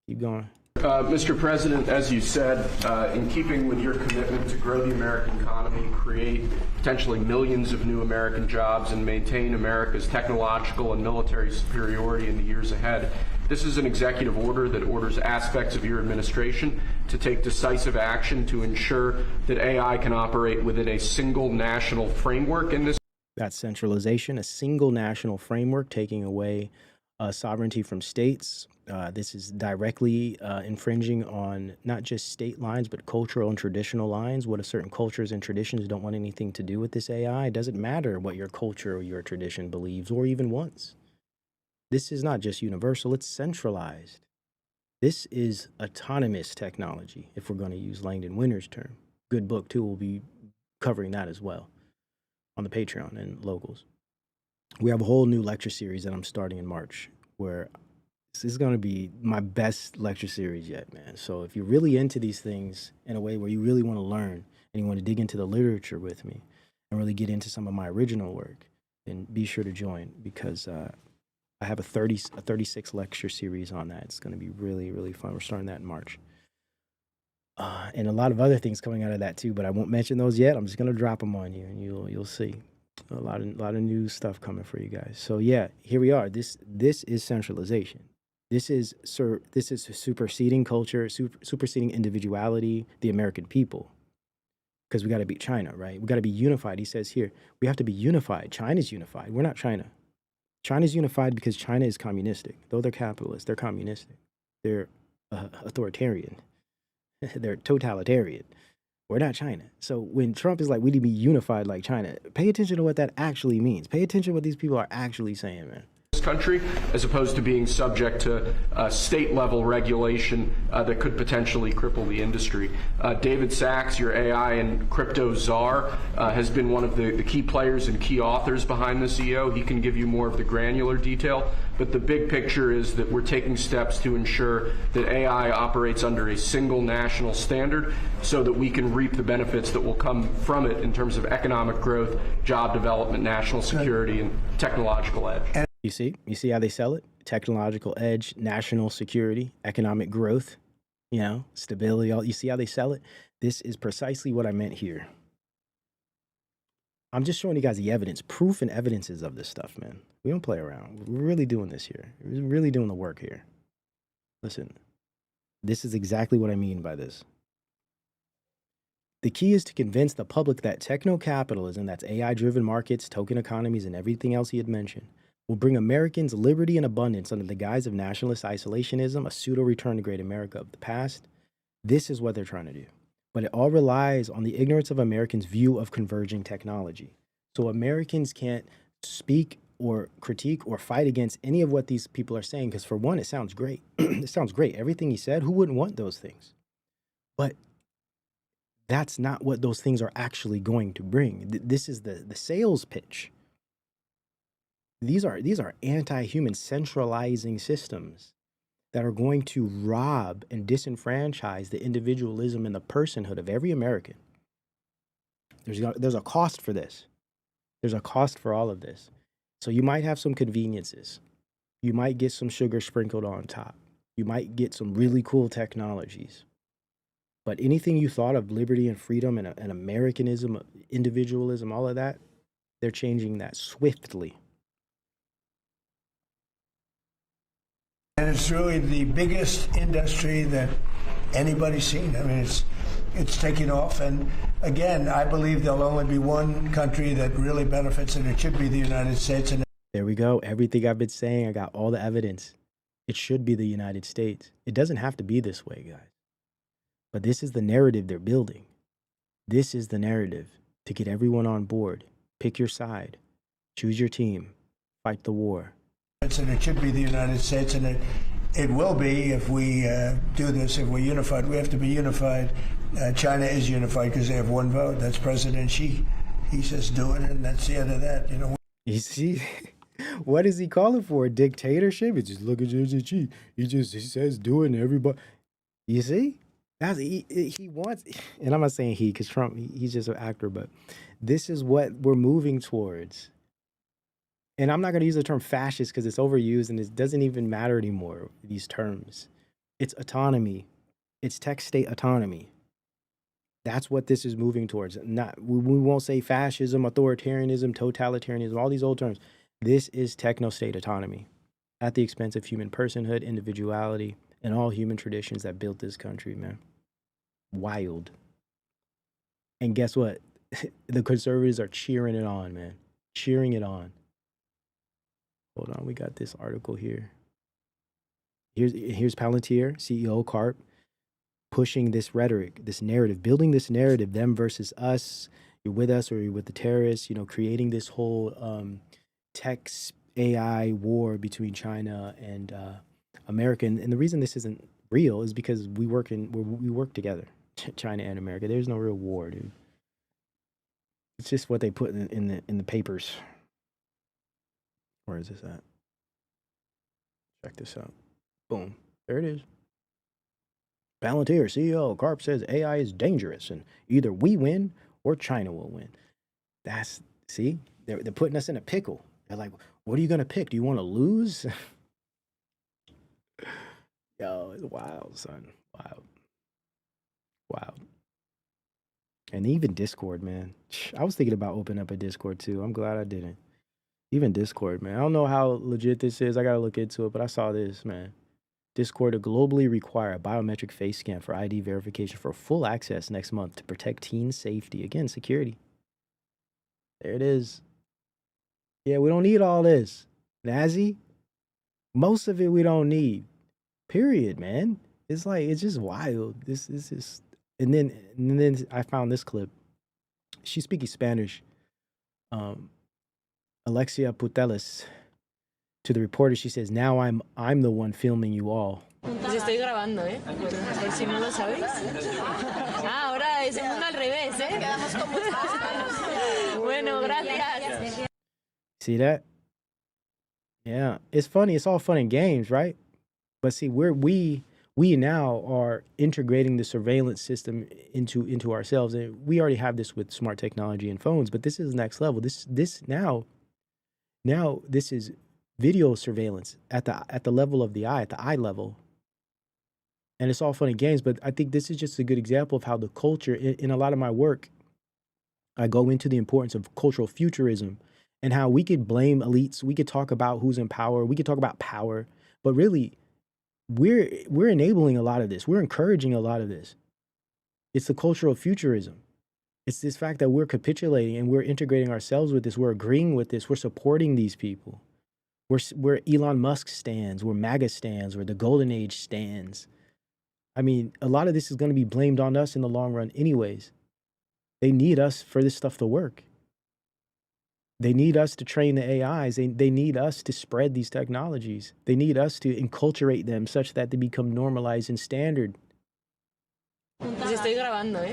Keep going. Mr. President, as you said, in keeping with your commitment to grow the American economy, create potentially millions of new American jobs, and maintain America's technological and military superiority in the years ahead, this is an executive order that orders aspects of your administration to take decisive action to ensure that AI can operate within a single national framework in this. That's centralization, a single national framework, taking away sovereignty from states. This is directly infringing on not just state lines, but cultural and traditional lines. What if certain cultures and traditions don't want anything to do with this AI? It doesn't matter what your culture or your tradition believes or even wants. This is not just universal, it's centralized. This is autonomous technology, if we're going to use Langdon Winter's term. Good book, too. We'll be covering that as well on the Patreon and locals. We have a whole new lecture series that I'm starting in March, where this is going to be my best lecture series yet, man. So if you're really into these things in a way where you really want to learn and you want to dig into the literature with me and really get into some of my original work, then be sure to join, because I have a 36 lecture series on that. It's going to be really, really fun. We're starting that in March. And a lot of other things coming out of that too, but I won't mention those yet. I'm just going to drop them on you, and you'll see a lot of new stuff coming for you guys. So yeah, here we are. This is centralization. This is superseding culture, superseding individuality, the American people. Because we got to beat China, right? We got to be unified. He says here, we have to be unified. China's unified. We're not China. China's unified because China is communistic. Though they're capitalist, they're communistic. They're authoritarian. They're totalitarian. We're not China. So when Trump is like, we need to be unified like China, pay attention to what that actually means. Pay attention to what these people are actually saying, man. Country, as opposed to being subject to state-level regulation that could potentially cripple the industry. David Sachs, your AI and crypto czar, has been one of the key players and key authors behind this EO. He can give you more of the granular detail, but the big picture is that we're taking steps to ensure that AI operates under a single national standard so that we can reap the benefits that will come from it in terms of economic growth, job development, national security, and technological edge. You see how they sell it? Technological edge, national security, economic growth, stability. You see how they sell it? This is precisely what I meant here. I'm just showing you guys the evidence, proof and evidences of this stuff, man. We don't play around. We're really doing this here. We're really doing the work here. Listen, this is exactly what I mean by this. The key is to convince the public that techno-capitalism, that's AI-driven markets, token economies, and everything else he had mentioned, will bring Americans liberty and abundance under the guise of nationalist isolationism, a pseudo-return to great America of the past. This is what they're trying to do. But it all relies on the ignorance of Americans' view of converging technology. So Americans can't speak or critique or fight against any of what these people are saying, because for one, it sounds great. It sounds great. Everything he said, who wouldn't want those things? But that's not what those things are actually going to bring. This is the sales pitch. These are anti-human centralizing systems that are going to rob and disenfranchise the individualism and the personhood of every American. There's a cost for this. There's a cost for all of this. So you might have some conveniences. You might get some sugar sprinkled on top. You might get some really cool technologies. But anything you thought of liberty and freedom and Americanism, individualism, all of that, they're changing that swiftly. And it's really the biggest industry that anybody's seen. I mean, it's taking off. And again, I believe there'll only be one country that really benefits, and it should be the United States. And there we go. Everything I've been saying, I got all the evidence. It should be the United States. It doesn't have to be this way, guys. But this is the narrative they're building. This is the narrative to get everyone on board. Pick your side. Choose your team. Fight the war. And it should be the United States, and it will be if we do this, if we're unified. We have to be unified. China is unified because they have one vote. That's President Xi. He says do it, and that's the end of that. You know. You see, what is he calling for? A dictatorship? It's just look at Xi. He says do it, and everybody. You see, that's he wants. And I'm not saying he, because Trump, he's just an actor, but this is what we're moving towards. And I'm not going to use the term fascist because it's overused and it doesn't even matter anymore, these terms. It's autonomy. It's tech state autonomy. That's what this is moving towards. We won't say fascism, authoritarianism, totalitarianism, all these old terms. This is techno-state autonomy at the expense of human personhood, individuality, and all human traditions that built this country, man. Wild. And guess what? The conservatives are cheering it on, man. Cheering it on. Hold on, we got this article here. Here's Palantir, CEO Karp, pushing this rhetoric, this narrative, building this narrative, them versus us. You're with us or you're with the terrorists, you know, creating this whole tech AI war between China and America. And the reason this isn't real is because we work together, China and America. There's no real war, dude. It's just what they put in the papers. Where is this at? Check this out. Boom. There it is. Palantir CEO Karp says AI is dangerous and either we win or China will win. See, they're putting us in a pickle. They're like, what are you going to pick? Do you want to lose? Yo, it's wild, son. Wild. And even Discord, man. I was thinking about opening up a Discord too. I'm glad I didn't. Even Discord, man. I don't know how legit this is. I got to look into it, but I saw this, man. Discord to globally require a biometric face scan for ID verification for full access next month to protect teen safety. Again, security. There it is. Yeah, we don't need all this. Nazi, most of it we don't need. Period, man. It's like, it's just wild. This is, and then I found this clip. She's speaking Spanish. Alexia Puteles, to the reporter, she says, now I'm the one filming you all. Estoy grabando, por si no lo sabéis. Ahora es uno al revés, Quedamos con muchas Bueno, gracias. See that? Yeah, it's funny. It's all fun and games, right? But see, we now are integrating the surveillance system into ourselves, and we already have this with smart technology and phones. But this is the next level. Now this is video surveillance at the level of the eye, at the eye level. And it's all fun and games, but I think this is just a good example of how the culture, in a lot of my work, I go into the importance of cultural futurism and how we could blame elites. We could talk about who's in power. We could talk about power, but really we're enabling a lot of this. We're encouraging a lot of this. It's the cultural futurism. It's this fact that we're capitulating and we're integrating ourselves with this. We're agreeing with this. We're supporting these people. We're Elon Musk stands. We're MAGA stands. We're the Golden Age stands. I mean, a lot of this is going to be blamed on us in the long run anyways. They need us for this stuff to work. They need us to train the AIs. They need us to spread these technologies. They need us to enculturate them such that they become normalized and standard. Estoy grabando,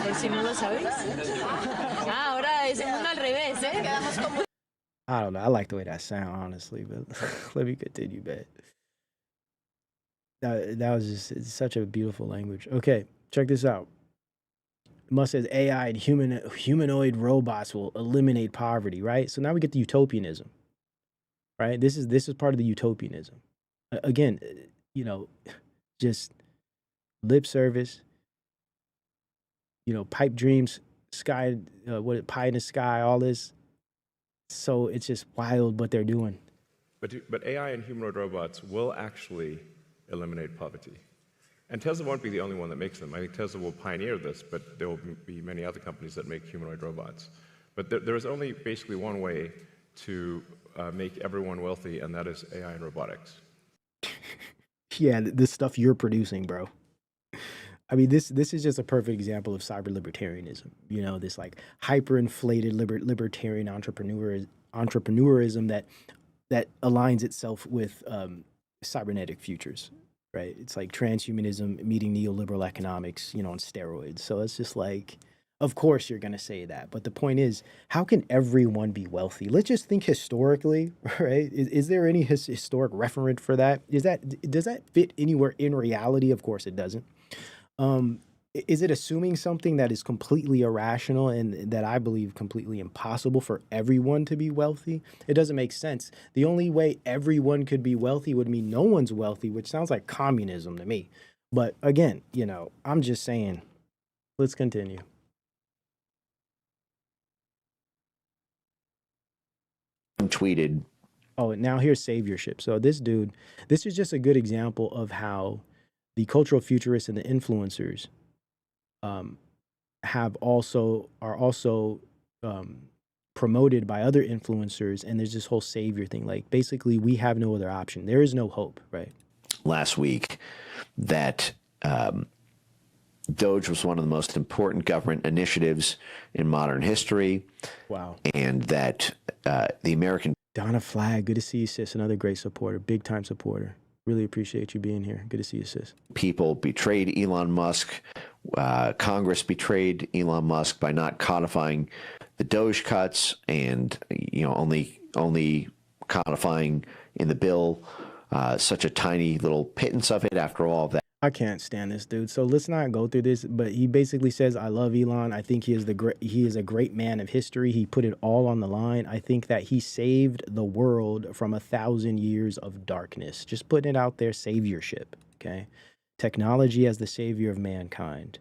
por si no lo sabéis. Ahora es uno al revés, Quedamos con I don't know. I like the way that sounds, honestly, but let me continue, man. That was just, it's such a beautiful language. Okay, check this out. Musk says AI and humanoid robots will eliminate poverty, right? So now we get the utopianism, right? This is part of the utopianism. Again, you know, just lip service, you know, pipe dreams, sky, pie in the sky, all this. So it's just wild what they're doing. But AI and humanoid robots will actually eliminate poverty. And Tesla won't be the only one that makes them. I think Tesla will pioneer this, but there will be many other companies that make humanoid robots. But there is only basically one way to make everyone wealthy, and that is AI and robotics. Yeah, the stuff you're producing, bro. I mean, this is just a perfect example of cyber libertarianism. You know, this like hyperinflated libertarian entrepreneurism that aligns itself with cybernetic futures, right? It's like transhumanism meeting neoliberal economics, you know, on steroids. So it's just like, of course you're gonna say that, but the point is, how can everyone be wealthy? Let's just think historically, right? Is there any historic referent for that? Does that fit anywhere in reality? Of course it doesn't. Is it assuming something that is completely irrational and that I believe completely impossible for everyone to be wealthy? It doesn't make sense. The only way everyone could be wealthy would mean no one's wealthy, which sounds like communism to me. But again, you know, I'm just saying, let's continue. Tweeted. Oh, now here's saviorship. So this dude, this is just a good example of how the cultural futurists and the influencers are also promoted by other influencers, and there's this whole savior thing. Like basically, we have no other option. There is no hope, right? Last week, that Doge was one of the most important government initiatives in modern history. Wow. And that the American Donna Flagg, good to see you, sis. Another great supporter, big time supporter. Really appreciate you being here. Good to see you, sis. people betrayed Elon Musk. Congress betrayed Elon Musk by not codifying the Doge cuts, and only codifying in the bill such a tiny little pittance of it. After all of that, I can't stand this dude. So let's not go through this, but he basically says, I love Elon. I think he is a great man of history. He put it all on the line. I think that he saved the world from 1,000 years of darkness. Just putting it out there, saviorship, okay? Technology as the savior of mankind.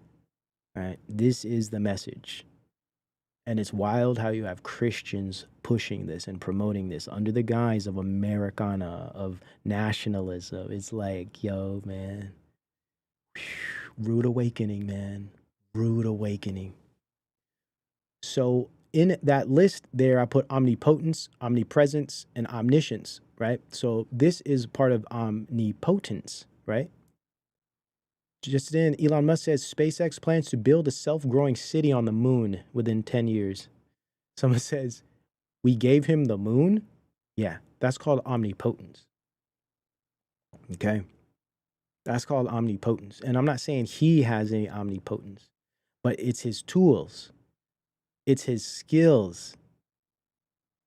All right? This is the message. And it's wild how you have Christians pushing this and promoting this under the guise of Americana, of nationalism. It's like, yo, man. Rude awakening, man. Rude awakening. So in that list there, I put omnipotence, omnipresence, and omniscience, right? So this is part of omnipotence, right? Just then, Elon Musk says SpaceX plans to build a self-growing city on the moon within 10 years. Someone says, we gave him the moon? Yeah, that's called omnipotence. Okay? That's called omnipotence. And I'm not saying he has any omnipotence, but it's his tools. It's his skills,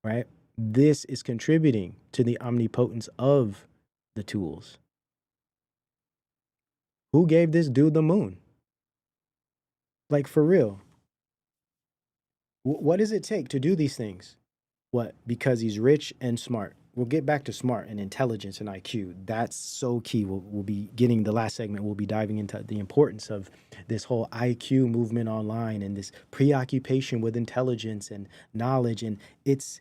right? This is contributing to the omnipotence of the tools. Who gave this dude the moon? Like, for real. What does it take to do these things? What? Because he's rich and smart. We'll get back to smart and intelligence and IQ. That's so key. We'll be getting the last segment. We'll be diving into the importance of this whole IQ movement online and this preoccupation with intelligence and knowledge, and its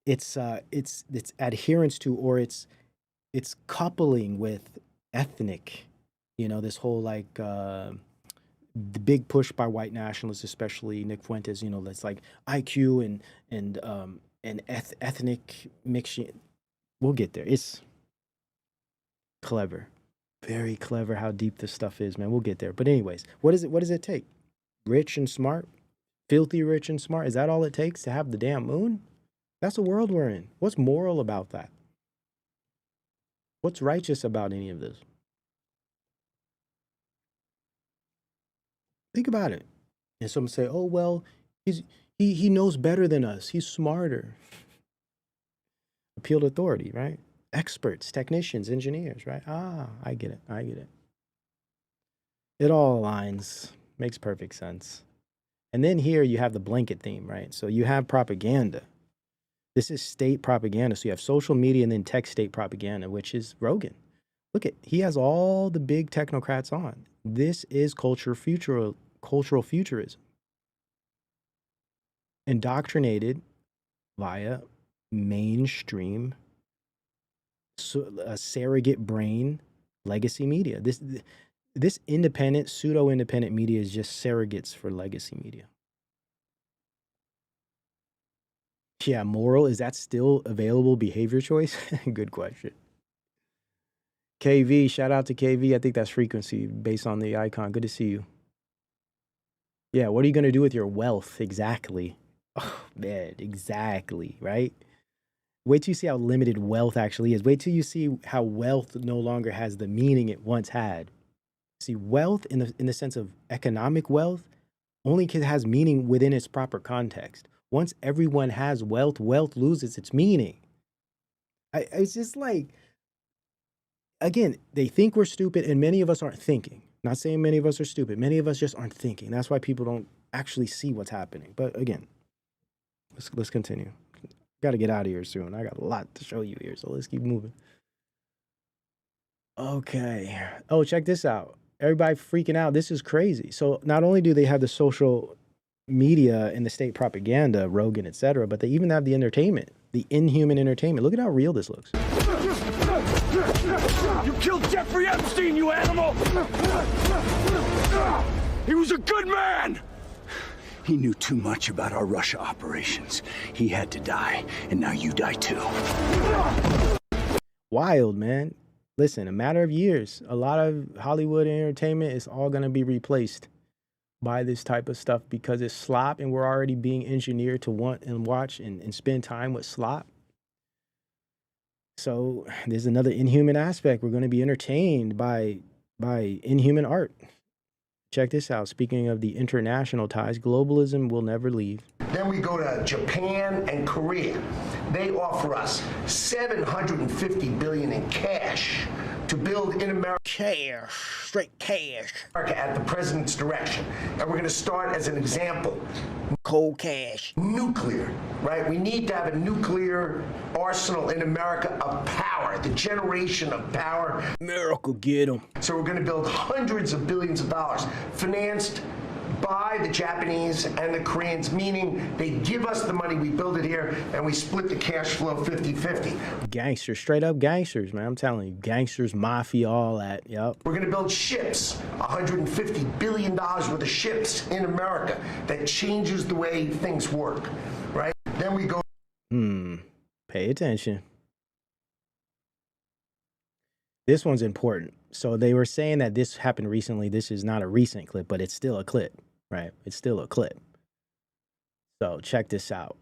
adherence to, or its coupling with ethnic. You know, this whole like the big push by white nationalists, especially Nick Fuentes. You know, that's like IQ and ethnic mixing. We'll get there. It's clever, very clever how deep this stuff is, man. We'll get there. But anyways, what does it take? Rich and smart, filthy rich and smart. Is that all it takes to have the damn moon? That's the world we're in. What's moral about that? What's righteous about any of this? Think about it. And some say, oh, well, he knows better than us. He's smarter. Appeal to authority, right? Experts, technicians, engineers, right? Ah, I get it. It all aligns. Makes perfect sense. And then here you have the blanket theme, right? So you have propaganda. This is state propaganda. So you have social media and then tech state propaganda, which is Rogan. Look at, he has all the big technocrats on. This is cultural futurism. Indoctrinated via mainstream, surrogate brain, legacy media. This independent, pseudo-independent media is just surrogates for legacy media. Yeah, moral, is that still available behavior choice? Good question. KV, shout out to KV. I think that's frequency based on the icon. Good to see you. Yeah, what are you going to do with your wealth? Exactly. Oh, man, exactly, right? Wait till you see how limited wealth actually is. Wait till you see how wealth no longer has the meaning it once had. See, wealth in the sense of economic wealth only has meaning within its proper context. Once everyone has wealth, wealth loses its meaning. It's just like, again, they think we're stupid, and many of us aren't thinking. Not saying many of us are stupid. Many of us just aren't thinking. That's why people don't actually see what's happening. But again, let's continue. Got to get out of here soon. I got a lot to show you here, so let's keep moving. Okay. Oh, check this out. Everybody freaking out. This is crazy. So not only do they have the social media and the state propaganda, Rogan, etc., but they even have the entertainment, the inhuman entertainment. Look at how real this looks. You killed Jeffrey Epstein, you animal! He was a good man! He knew too much about our Russia operations. He had to die, and now you die too. Wild, man. Listen, a matter of years, a lot of Hollywood entertainment is all going to be replaced by this type of stuff because it's slop, and we're already being engineered to want and watch and spend time with slop. So there's another inhuman aspect. We're going to be entertained by inhuman art. Check this out. Speaking of the international ties, globalism will never leave. Then we go to Japan and Korea. They offer us $750 billion in cash to build in America. Cash, straight cash. At the president's direction. And we're going to start as an example. Cold cash. Nuclear, right? We need to have a nuclear arsenal in America of power, the generation of power. Miracle, get them. So we're going to build hundreds of billions of dollars financed by the Japanese and the Koreans, meaning they give us the money, we build it here, and we split the cash flow 50-50. Gangsters, straight up gangsters, man. I'm telling you, gangsters, mafia, all that. Yep. We're going to build ships, $150 billion worth of ships in America that changes the way things work, right? Then we go. Pay attention. This one's important. So they were saying that this happened recently. This is not a recent clip, but it's still a clip, right? It's still a clip. So check this out.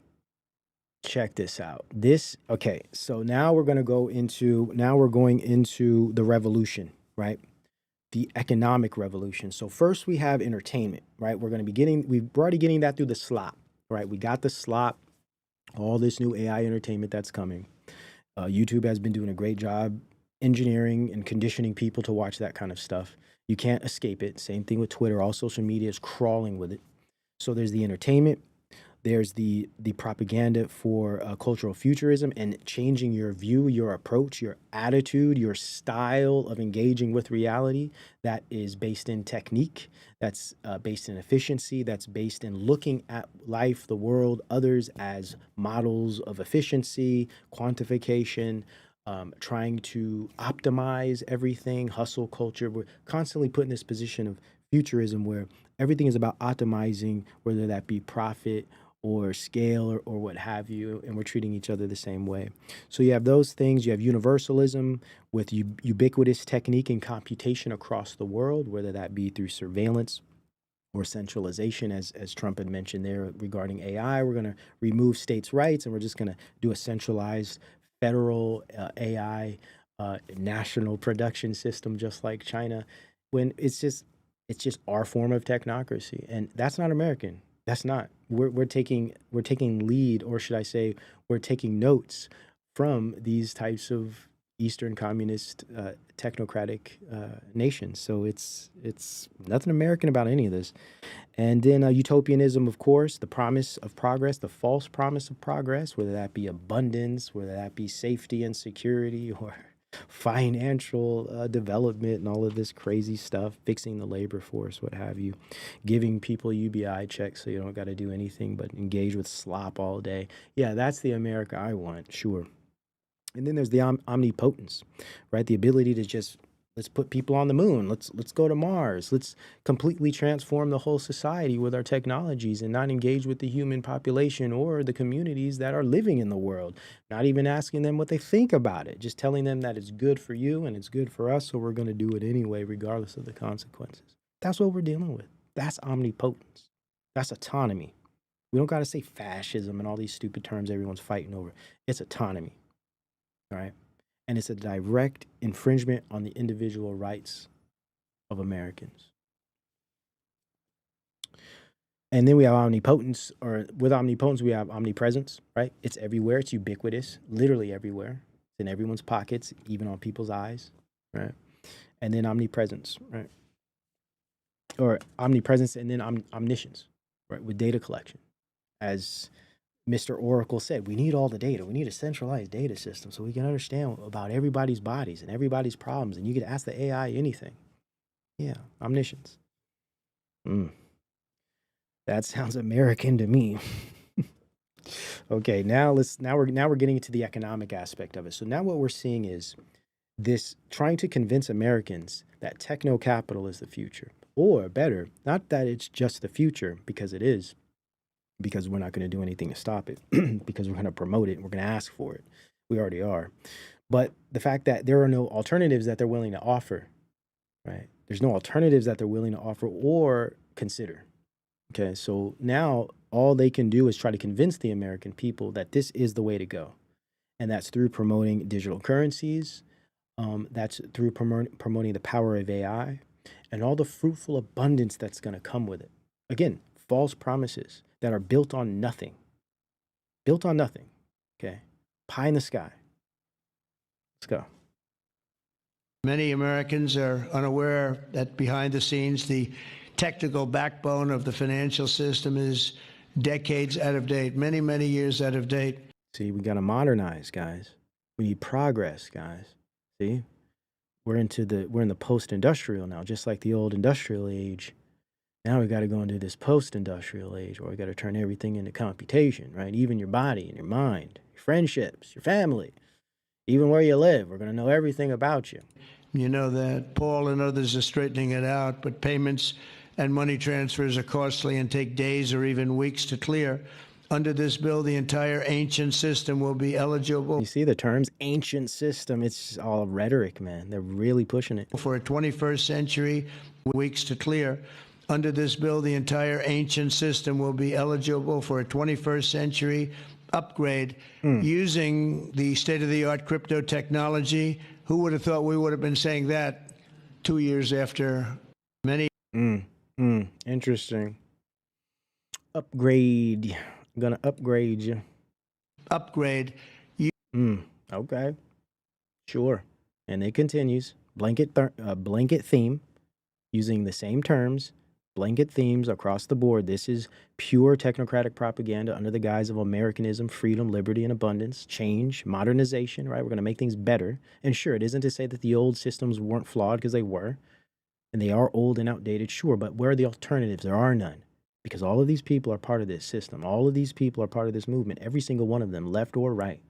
Check this out. Okay, so now we're going into the revolution, right? The economic revolution. So first we have entertainment, right? We're already getting that through the slop, right? We got the slop, all this new AI entertainment that's coming. YouTube has been doing a great job engineering and conditioning people to watch that kind of stuff. You can't escape it. Same thing with Twitter. All social media is crawling with it. So there's the entertainment. There's the propaganda for cultural futurism and changing your view, your approach, your attitude, your style of engaging with reality that is based in technique, that's based in efficiency, that's based in looking at life, the world, others as models of efficiency, quantification, trying to optimize everything, hustle culture. We're constantly put in this position of futurism where everything is about optimizing, whether that be profit or scale or what have you, and we're treating each other the same way. So you have those things. You have universalism with ubiquitous technique and computation across the world, whether that be through surveillance or centralization, as Trump had mentioned there regarding AI. We're going to remove states' rights, and we're just going to do a centralized federal AI national production system, just like China. When it's just our form of technocracy, and that's not American. That's not. We're taking lead, or should I say, we're taking notes from these types of Eastern communist technocratic nations. So it's nothing American about any of this. And then utopianism, of course, the promise of progress, the false promise of progress, whether that be abundance, whether that be safety and security, or financial development and all of this crazy stuff, fixing the labor force, what have you, giving people UBI checks so you don't got to do anything but engage with slop all day. Yeah, that's the America I want, sure. And then there's the omnipotence, right? The ability to just Let's put people on the moon. Let's go to Mars. Let's completely transform the whole society with our technologies and not engage with the human population or the communities that are living in the world. Not even asking them what they think about it, just telling them that it's good for you and it's good for us, so we're going to do it anyway, regardless of the consequences. That's what we're dealing with. That's omnipotence. That's autonomy. We don't got to say fascism and all these stupid terms everyone's fighting over. It's autonomy, all right? And it's a direct infringement on the individual rights of Americans. And then we have omnipotence, or with omnipotence, we have omnipresence, right? It's everywhere. It's ubiquitous, literally everywhere. It's in everyone's pockets, even on people's eyes, right? And then omnipresence, right? Or omnipresence and then omniscience, right? With data collection. As Mr. Oracle said, we need all the data. We need a centralized data system so we can understand about everybody's bodies and everybody's problems. And you can ask the AI anything. Yeah, omniscience. That sounds American to me. Okay, now we're getting into the economic aspect of it. So now what we're seeing is this trying to convince Americans that techno capital is the future, or better, not that it's just the future, because it is. Because we're not going to do anything to stop it, because we're going to promote it. We're going to ask for it. We already are. But the fact that there are no alternatives that they're willing to offer, right? There's no alternatives that they're willing to offer or consider. Okay, so now all they can do is try to convince the American people that this is the way to go. And that's through promoting digital currencies. That's through promoting the power of AI and all the fruitful abundance that's going to come with it. Again, false promises that are built on nothing. Built on nothing. Okay. Pie in the sky. Let's go. Many Americans are unaware that behind the scenes, the technical backbone of the financial system is decades out of date, many, many years out of date. See, we got to modernize, guys. We need progress, guys. See, we're in the post-industrial now, just like the old industrial age. Now we got to go into this post-industrial age where we got to turn everything into computation, right? Even your body and your mind, your friendships, your family, even where you live. We're going to know everything about you. You know that Paul and others are straightening it out, but payments and money transfers are costly and take days or even weeks to clear. Under this bill, the entire ancient system will be eligible. You see the terms ancient system, it's all rhetoric, man. They're really pushing it. For a 21st century, weeks to clear. Under this bill, the entire ancient system will be eligible for a 21st century upgrade using the state-of-the-art crypto technology. Who would have thought we would have been saying that 2 years after many? Interesting. Upgrade. I'm going to upgrade you. Upgrade. Okay. Sure. And it continues. Blanket theme, using the same terms. Blanket themes across the board. This is pure technocratic propaganda under the guise of Americanism, freedom, liberty, and abundance, change, modernization, right? We're going to make things better. And sure, it isn't to say that the old systems weren't flawed, because they were. And they are old and outdated, sure. But where are the alternatives? There are none. Because all of these people are part of this system. All of these people are part of this movement. Every single one of them, left or right.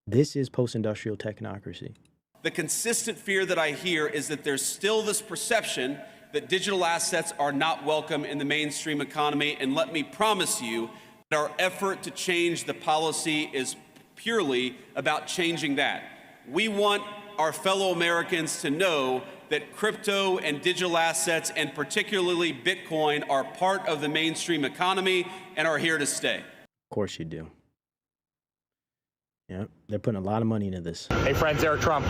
This is post-industrial technocracy. The consistent fear that I hear is that there's still this perception that digital assets are not welcome in the mainstream economy. And let me promise you that our effort to change the policy is purely about changing that. We want our fellow Americans to know that crypto and digital assets, and particularly Bitcoin, are part of the mainstream economy and are here to stay. Of course you do. Yeah, they're putting a lot of money into this. Hey friends, Eric Trump.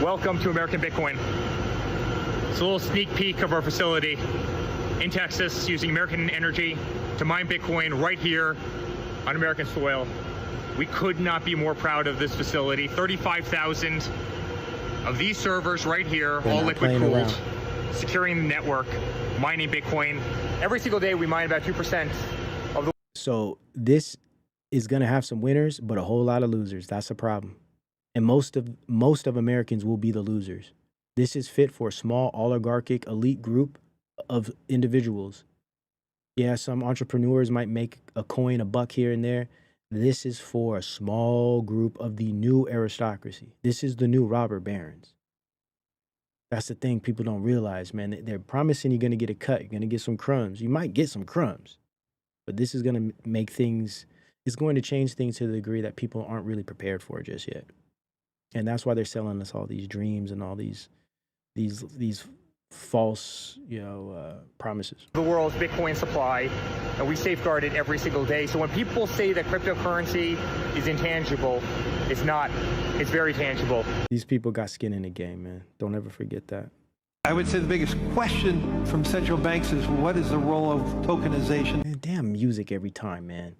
Welcome to American Bitcoin. It's a little sneak peek of our facility in Texas using American energy to mine Bitcoin right here on American soil. We could not be more proud of this facility. 35,000 of these servers right here, all liquid cooled, securing the network, mining Bitcoin. Every single day we mine about 2% of the... So this is going to have some winners, but a whole lot of losers. That's the problem. And most of Americans will be the losers. This is fit for a small oligarchic elite group of individuals. Yeah, some entrepreneurs might make a coin, a buck here and there. This is for a small group of the new aristocracy. This is the new robber barons. That's the thing people don't realize, man. They're promising you're going to get a cut. You're going to get some crumbs. You might get some crumbs, but this is going to make things, it's going to change things to the degree that people aren't really prepared for just yet. And that's why they're selling us all these dreams and all these false, promises. The world's Bitcoin supply, and we safeguard it every single day. So when people say that cryptocurrency is intangible, it's not. It's very tangible. These people got skin in the game, man. Don't ever forget that. I would say the biggest question from central banks is, what is the role of tokenization? Man, damn music every time, man.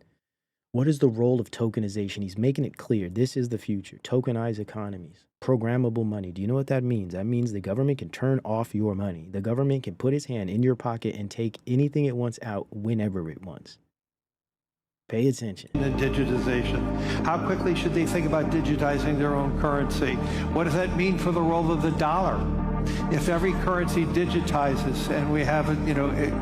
What is the role of tokenization? He's making it clear. This is the future. Tokenized economies. Programmable money. Do you know what that means? That means the government can turn off your money. The government can put its hand in your pocket and take anything it wants out whenever it wants. Pay attention. The digitization. How quickly should they think about digitizing their own currency? What does that mean for the role of the dollar? If every currency digitizes and we have,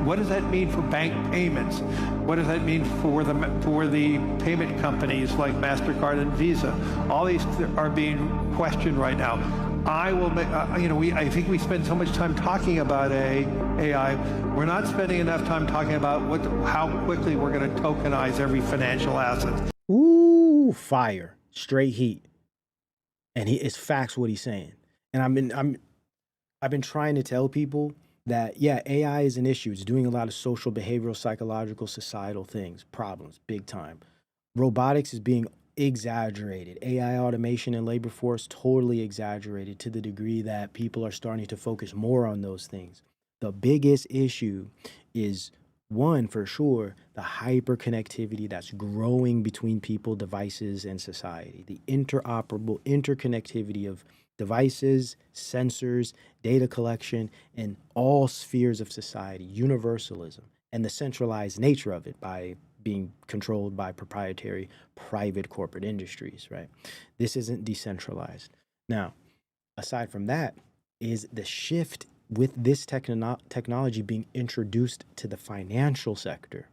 what does that mean for bank payments? What does that mean for the payment companies like MasterCard and Visa? All these are being questioned right now. I think we spend so much time talking about AI. We're not spending enough time talking about how quickly we're going to tokenize every financial asset. Ooh, fire, straight heat, and it's facts what he's saying. And I've been trying to tell people that, yeah, AI is an issue. It's doing a lot of social, behavioral, psychological, societal things, problems, big time. Robotics is being exaggerated. AI automation and labor force totally exaggerated to the degree that people are starting to focus more on those things. The biggest issue is, one, for sure, the hyperconnectivity that's growing between people, devices, and society. The interoperable interconnectivity of devices, sensors, data collection, and all spheres of society, universalism, and the centralized nature of it by being controlled by proprietary private corporate industries, right? This isn't decentralized. Now, aside from that, is the shift with this technology being introduced to the financial sector.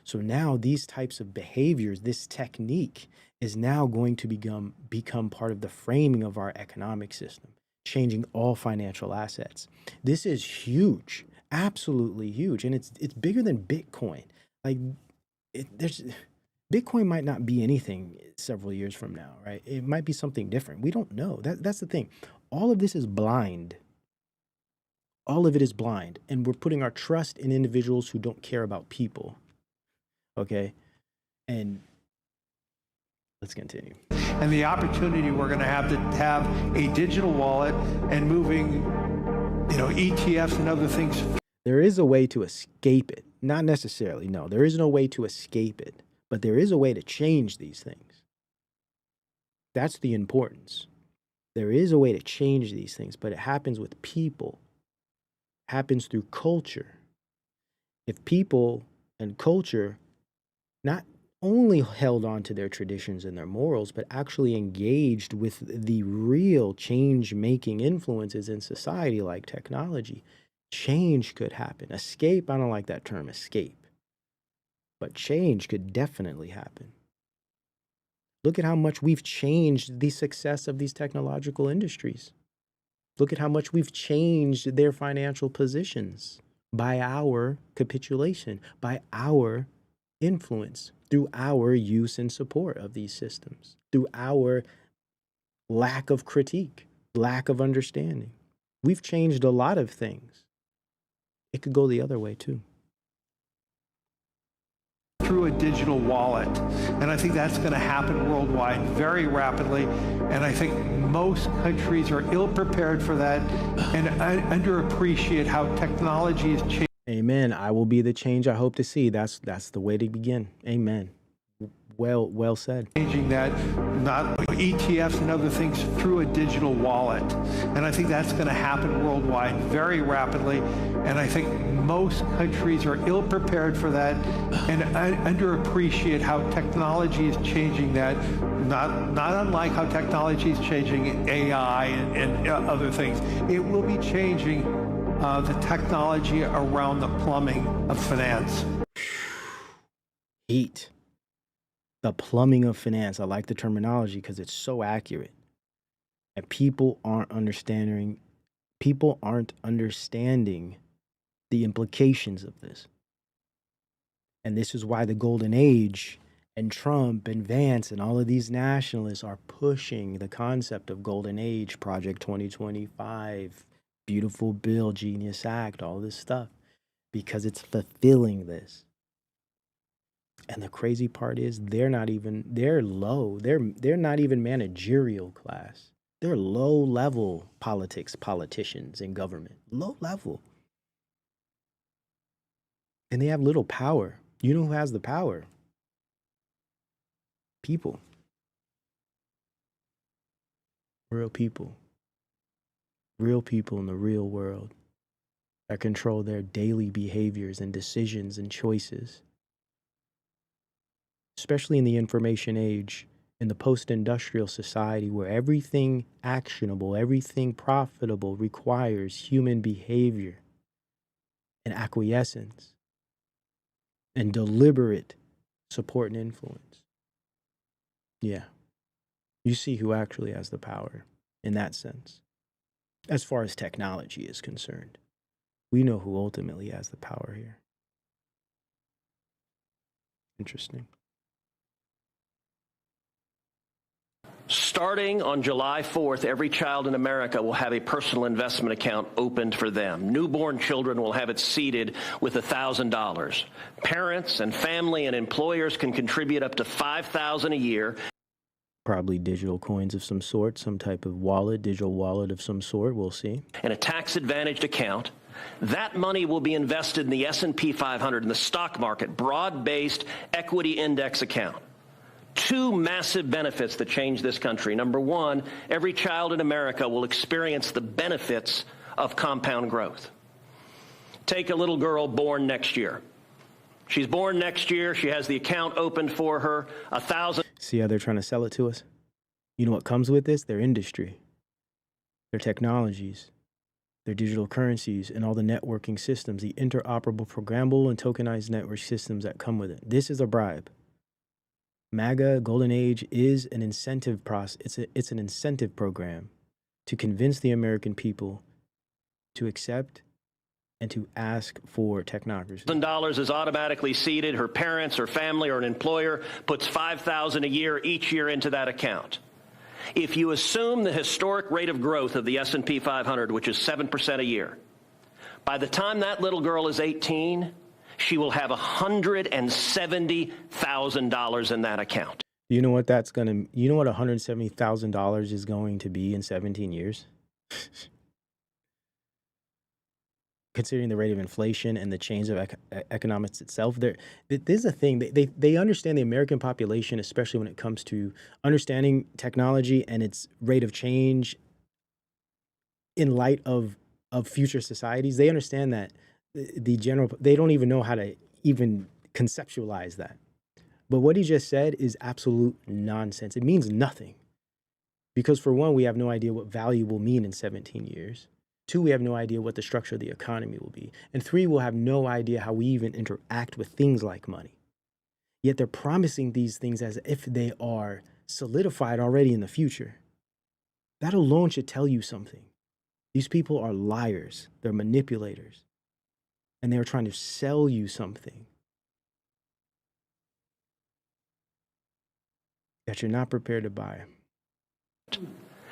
So now these types of behaviors, this technique is now going to become part of the framing of our economic system, changing all financial assets. This is huge, absolutely huge, and it's bigger than Bitcoin. Like, Bitcoin might not be anything several years from now, right? It might be something different. We don't know. That's the thing. All of this is blind. All of it is blind, and we're putting our trust in individuals who don't care about people. Okay, and let's continue. And the opportunity we're going to have a digital wallet and moving, ETFs and other things. There is a way to escape it. Not necessarily, no. There is no way to escape it, but there is a way to change these things. That's the importance. There is a way to change these things, but it happens with people. It happens through culture. If people and culture not only held on to their traditions and their morals, but actually engaged with the real change-making influences in society like technology, change could happen. Escape, I don't like that term, escape. But change could definitely happen. Look at how much we've changed the success of these technological industries. Look at how much we've changed their financial positions by our capitulation, by our influence, through our use and support of these systems, through our lack of critique, lack of understanding. We've changed a lot of things. It could go the other way too. Through a digital wallet. And I think that's going to happen worldwide very rapidly. And I think most countries are ill-prepared for that and underappreciate how technology is changing. Amen. I will be the change I hope to see. That's the way to begin. Amen. Well said. Changing that, not ETFs and other things, through a digital wallet. And I think that's going to happen worldwide very rapidly. And I think most countries are ill-prepared for that and underappreciate how technology is changing that, not unlike how technology is changing AI and other things. It will be changing the technology around the plumbing of finance. Heat. The plumbing of finance. I like the terminology because it's so accurate. And people aren't understanding People aren't understanding the implications of this. And this is why the golden age and Trump and Vance and all of these nationalists are pushing the concept of golden age, Project 2025, beautiful bill, Genius Act, all this stuff, because it's fulfilling this. And the crazy part is they're not even, they're low. They're not even managerial class. They're low level politicians in government, low level. And they have little power. You know who has the power? People. Real people. Real people in the real world that control their daily behaviors and decisions and choices. Especially in the information age, in the post-industrial society where everything actionable, everything profitable requires human behavior and acquiescence and deliberate support and influence. Yeah. You see who actually has the power in that sense. As far as technology is concerned, we know who ultimately has the power here. Interesting. Starting on July 4th, every child in America will have a personal investment account opened for them. Newborn children will have it seeded with $1,000. Parents and family and employers can contribute up to $5,000 a year. Probably digital coins of some sort, some type of wallet, digital wallet of some sort, we'll see. In a tax-advantaged account. That money will be invested in the S&P 500 in the stock market, broad-based equity index account. Two massive benefits that change this country. Number one, every child in America will experience the benefits of compound growth. Take a little girl born next year. She's born next year. She has the account opened for her. $1,000. See how they're trying to sell it to us? You know what comes with this? Their industry, their technologies, their digital currencies, and all the networking systems, the interoperable, programmable, and tokenized network systems that come with it. This is a bribe. MAGA Golden Age is an incentive process. It's an incentive program to convince the American people to accept and to ask for technocracy. $1,000 is automatically seeded. Her parents, her family, or an employer puts $5,000 a year each year into that account. If you assume the historic rate of growth of the S&P 500, which is 7% a year, by the time that little girl is 18, she will have $170,000 in that account. You know what that's going to, you know what $170,000 is going to be in 17 years? Considering the rate of inflation and the change of economics itself, there's a thing. They understand the American population, especially when it comes to understanding technology and its rate of change in light of future societies. They understand that they don't even know how to even conceptualize that. But what he just said is absolute nonsense. It means nothing. Because for one, we have no idea what value will mean in 17 years. Two, we have no idea what the structure of the economy will be. And three, we'll have no idea how we even interact with things like money. Yet they're promising these things as if they are solidified already in the future. That alone should tell you something. These people are liars. They're manipulators. And they're trying to sell you something that you're not prepared to buy.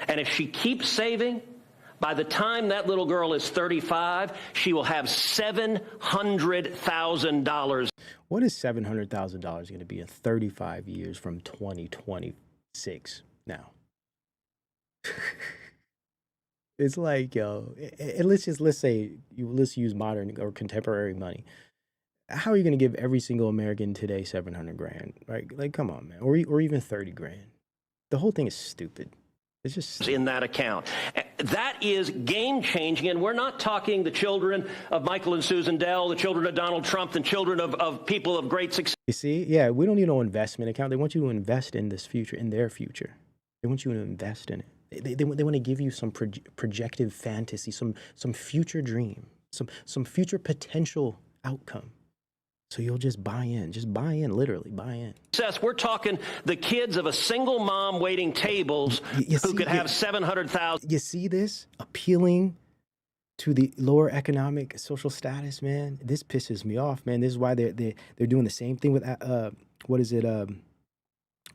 And if she keeps saving, by the time that little girl is 35, she will have $700,000. What is $700,000 going to be in 35 years from 2026 now? It's like, yo, and let's use modern or contemporary money. How are you going to give every single American today 700 grand? Right? Like, come on, man. Or even 30 grand. The whole thing is stupid. It's just in that account. That is game changing. And we're not talking the children of Michael and Susan Dell, the children of Donald Trump, the children of people of great success. You see? Yeah, we don't need no investment account. They want you to invest in this future, in their future. They want you to invest in it. They want to give you some projective fantasy, some future dream, some future potential outcome. So you'll just buy in, literally buy in. We're talking the kids of a single mom waiting tables who could have 700,000. You see this? Appealing to the lower economic social status, man. This pisses me off, man. This is why they're doing the same thing with what is it?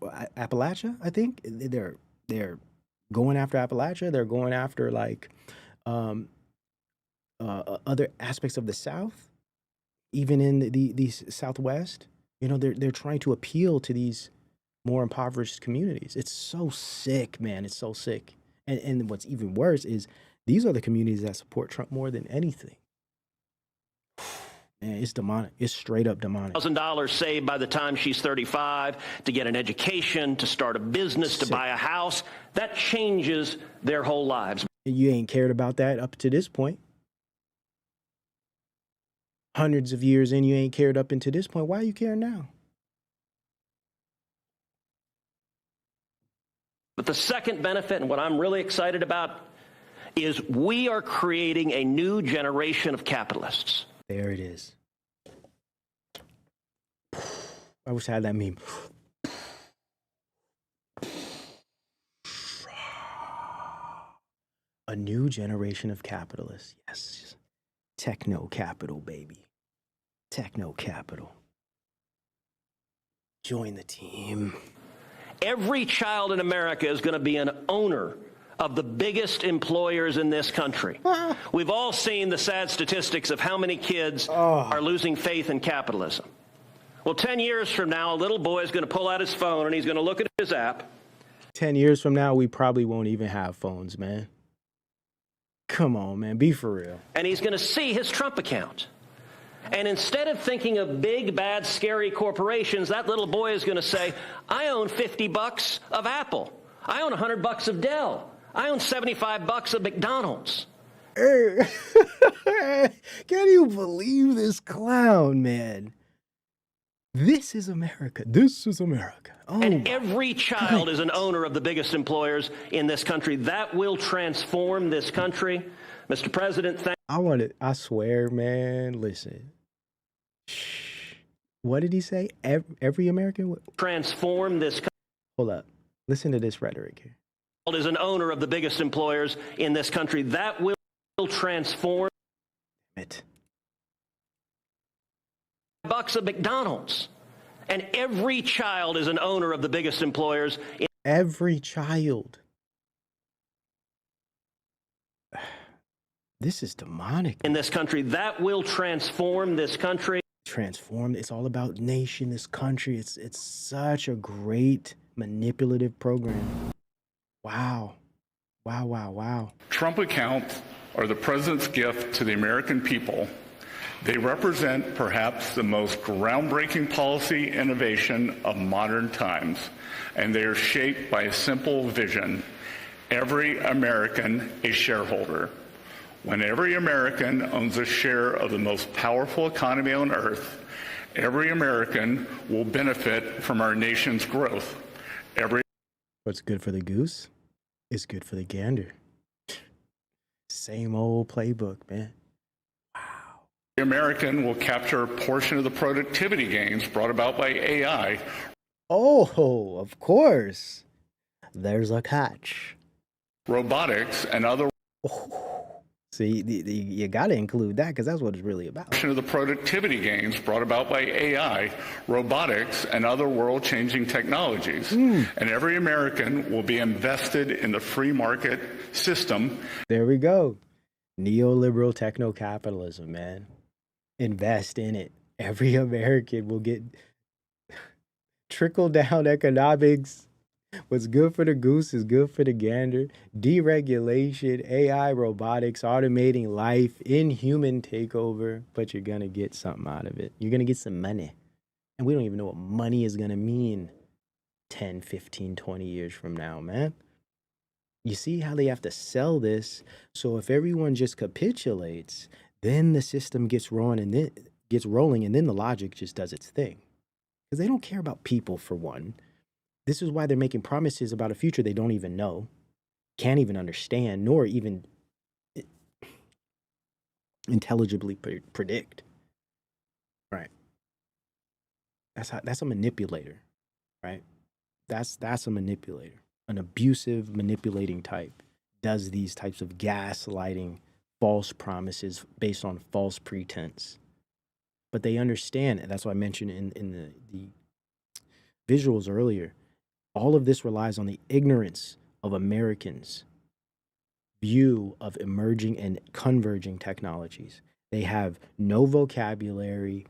Appalachia, I think. They're going after Appalachia. They're going after like other aspects of the South, even in the Southwest. You know, they're trying to appeal to these more impoverished communities. It's so sick, man. It's so sick. And what's even worse is these are the communities that support Trump more than anything. Man, it's demonic. It's straight up demonic. $1,000 saved by the time she's 35 to get an education, to start a business, to buy a house. That changes their whole lives. You ain't cared about that up to this point. Hundreds of years in, you ain't cared up until this point. Why are you caring now? But the second benefit, and what I'm really excited about, is we are creating a new generation of capitalists. There it is. I wish I had that meme. A new generation of capitalists. Yes. Techno capital, baby. Techno capital. Join the team. Every child in America is going to be an owner of the biggest employers in this country. We've all seen the sad statistics of how many kids are losing faith in capitalism. Well, 10 years from now, a little boy is going to pull out his phone and he's going to look at his app. 10 years from now, we probably won't even have phones, man. Come on, man. Be for real. And he's going to see his Trump account. And instead of thinking of big, bad, scary corporations, that little boy is going to say, I own $50 of Apple. I own $100 of Dell. I own $75 of McDonald's. Can you believe this clown, man? This is America. This is America. Oh, and every child is an owner of the biggest employers in this country. That will transform this country. Mr. President, I swear, man, listen. Shh. What did he say? Every American? Transform this country. Hold up. Listen to this rhetoric here. Is an owner of the biggest employers in this country. That will transform it. $100 of McDonald's. And every child is an owner of the biggest employers. Every child. This is demonic. In this country, that will transform this country. Transform. It's all about nation, this country. It's such a great manipulative program. Wow. Wow, wow, wow. Trump accounts are the president's gift to the American people. They represent perhaps the most groundbreaking policy innovation of modern times, and they are shaped by a simple vision: every American a shareholder. When every American owns a share of the most powerful economy on earth, every American will benefit from our nation's growth. What's good for the goose is good for the gander. Same old playbook, man. The American will capture a portion of the productivity gains brought about by AI. Oh, of course. There's a catch. Robotics and other... See, you got to include that because that's what it's really about. Portion of the productivity gains brought about by AI, robotics, and other world-changing technologies. And every American will be invested in the free market system. There we go. Neoliberal techno-capitalism, man. Invest in it. Every American will get trickle-down economics. What's good for the goose is good for the gander. Deregulation, AI, robotics, automating life, inhuman takeover. But you're going to get something out of it. You're going to get some money. And we don't even know what money is going to mean 10, 15, 20 years from now, man. You see how they have to sell this. So if everyone just capitulates, then the system gets rolling and then the logic just does its thing. Because they don't care about people, for one. This is why they're making promises about a future they don't even know, can't even understand, nor even intelligibly predict. Right. That's a manipulator, right? That's a manipulator. An abusive, manipulating type does these types of gaslighting, false promises based on false pretense. But they understand, and that's what I mentioned in the visuals earlier. All of this relies on the ignorance of Americans' view of emerging and converging technologies. They have no vocabulary,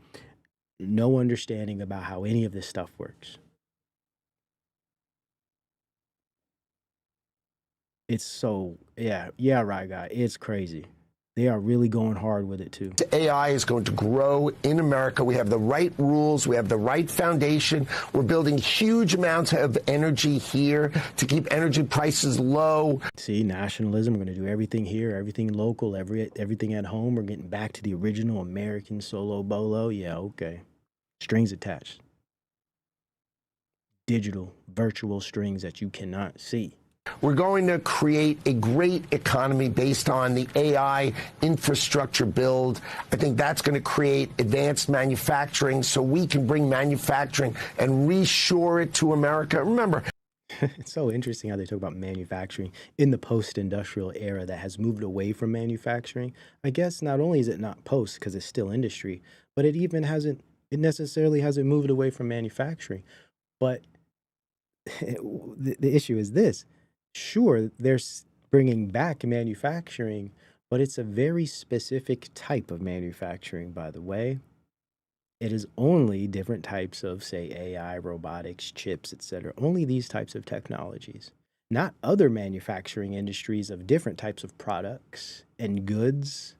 no understanding about how any of this stuff works. It's so, yeah, right, guy. It's crazy. They are really going hard with it, too. AI is going to grow in America. We have the right rules. We have the right foundation. We're building huge amounts of energy here to keep energy prices low. See, nationalism. We're going to do everything here, everything local, everything at home. We're getting back to the original American solo bolo. Yeah, okay. Strings attached. Digital, virtual strings that you cannot see. We're going to create a great economy based on the AI infrastructure build. I think that's going to create advanced manufacturing so we can bring manufacturing and reshore it to America. Remember, it's so interesting how they talk about manufacturing in the post-industrial era that has moved away from manufacturing. I guess not only is it not post because it's still industry, but it necessarily hasn't moved away from manufacturing. But the issue is this. Sure, they're bringing back manufacturing, but it's a very specific type of manufacturing, by the way. It is only different types of, say, AI, robotics, chips, etc. Only these types of technologies, not other manufacturing industries of different types of products and goods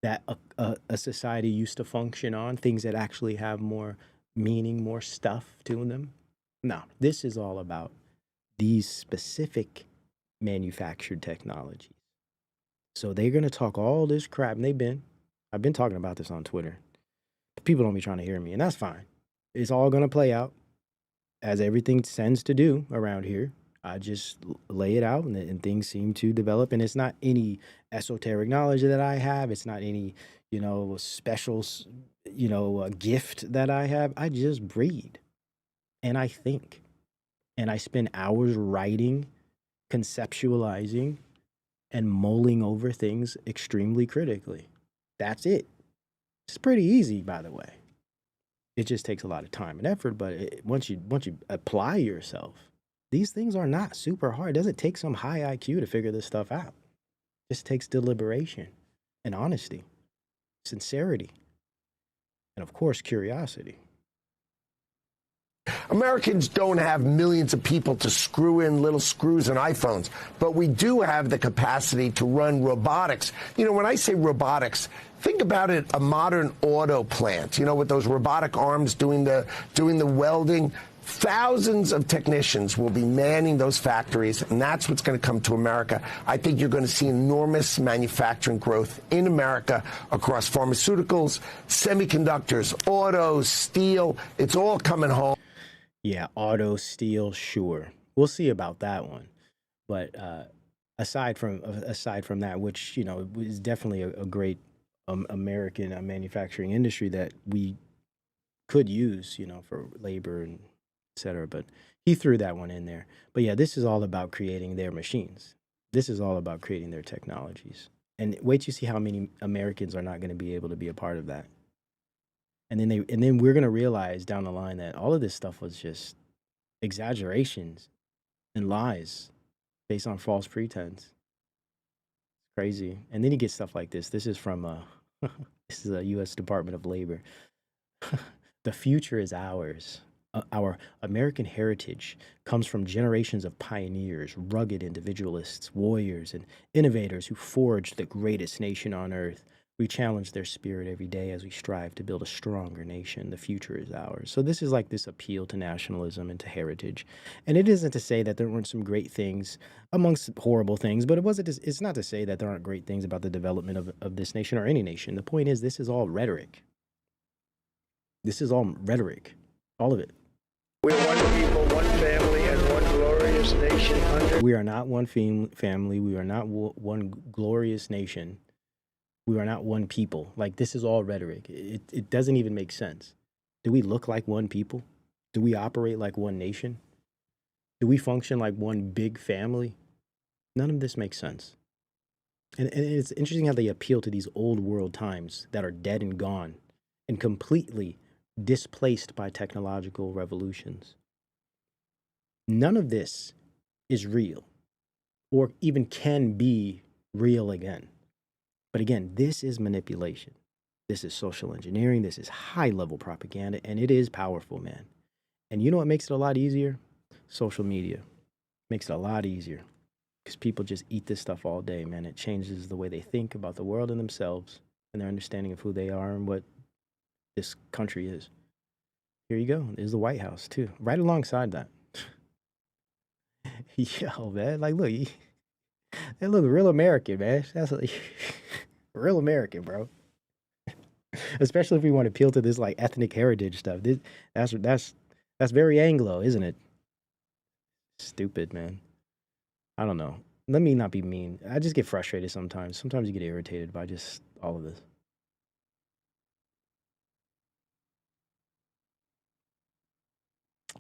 that a society used to function on, things that actually have more meaning, more stuff to them. No, this is all about these specific manufactured technologies. So they're going to talk all this crap, and I've been talking about this on Twitter. People don't be trying to hear me, and that's fine. It's all going to play out as everything tends to do around here. I just lay it out, and things seem to develop, and it's not any esoteric knowledge that I have. It's not any, special, gift that I have. I just breathe, and I think, and I spend hours writing, conceptualizing, and mulling over things extremely critically. That's it. It's pretty easy, by the way. It just takes a lot of time and effort, but once you apply yourself, these things are not super hard. It doesn't take some high IQ to figure this stuff out. It just takes deliberation and honesty, sincerity, and of course, curiosity. Americans don't have millions of people to screw in little screws in iPhones, but we do have the capacity to run robotics. When I say robotics, think about it, a modern auto plant, with those robotic arms doing the welding. Thousands of technicians will be manning those factories, and that's what's going to come to America. I think you're going to see enormous manufacturing growth in America across pharmaceuticals, semiconductors, autos, steel. It's all coming home. Yeah, auto, steel, sure. We'll see about that one. But aside from that, which, is definitely a great American manufacturing industry that we could use, for labor and et cetera. But he threw that one in there. But yeah, this is all about creating their machines. This is all about creating their technologies. And wait till you see how many Americans are not going to be able to be a part of that. And then we're going to realize down the line that all of this stuff was just exaggerations and lies based on false pretense. Crazy. And then you get stuff like this. This is from this is a U.S. Department of Labor. The future is ours. Our American heritage comes from generations of pioneers, rugged individualists, warriors, and innovators who forged the greatest nation on earth. We challenge their spirit every day as we strive to build a stronger nation. The future is ours. So this is like this appeal to nationalism and to heritage. And it isn't to say that there weren't some great things amongst horrible things, but it's not to say that there aren't great things about the development of this nation or any nation. The point is, this is all rhetoric. This is all rhetoric. All of it. We're one people, one family, and one glorious nation under... We are not one family. We are not one glorious nation. We are not one people. Like, this is all rhetoric. It doesn't even make sense. Do we look like one people? Do we operate like one nation? Do we function like one big family? None of this makes sense. And it's interesting how they appeal to these old world times that are dead and gone and completely displaced by technological revolutions. None of this is real or even can be real again. But again, this is manipulation. This is social engineering. This is high level propaganda, and it is powerful, man. And you know what makes it a lot easier? Social media makes it a lot easier because people just eat this stuff all day, man. It changes the way they think about the world and themselves and their understanding of who they are and what this country is. Here you go. There's the White House, too, right alongside that. Yo, man, like, look, they look real American, man. That's like, real American, bro. Especially if we want to appeal to this like ethnic heritage stuff. That's very Anglo, isn't it? Stupid, man. I don't know. Let me not be mean. I just get frustrated sometimes. Sometimes you get irritated by just all of this.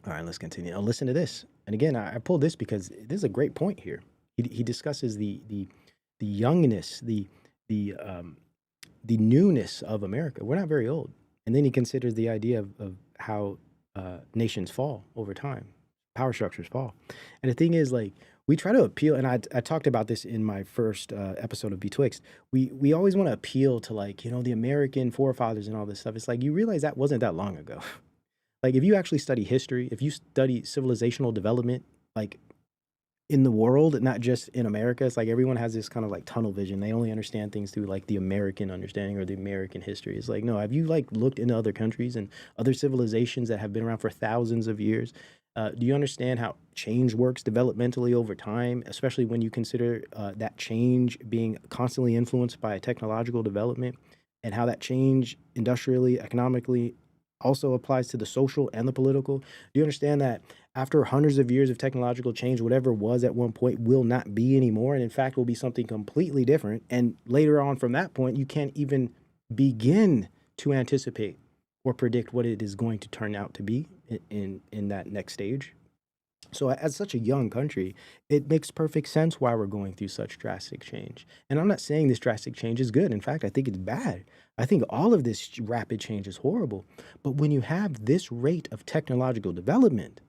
All right, let's continue. Now, listen to this. And again, I pulled this because this is a great point here. He discusses the youngness, the newness of America. We're not very old. And then he considers the idea of how nations fall over time, power structures fall. And the thing is, like, we try to appeal, and I talked about this in my first episode of Betwixt. We always want to appeal to, like, you know, the American forefathers and all this stuff. It's like, you realize that wasn't that long ago. Like, if you actually study history, if you study civilizational development, like, in the world, not just in America, it's like everyone has this kind of like tunnel vision. They only understand things through like the American understanding or the American history. It's like, no, have you like looked into other countries and other civilizations that have been around for thousands of years? Do you understand how change works developmentally over time, especially when you consider that change being constantly influenced by technological development, and how that change industrially, economically also applies to the social and the political? Do you understand that after hundreds of years of technological change, whatever was at one point will not be anymore, and in fact will be something completely different? And later on from that point, you can't even begin to anticipate or predict what it is going to turn out to be in that next stage. So as such a young country, it makes perfect sense why we're going through such drastic change. And I'm not saying this drastic change is good. In fact, I think it's bad. I think all of this rapid change is horrible. But when you have this rate of technological development,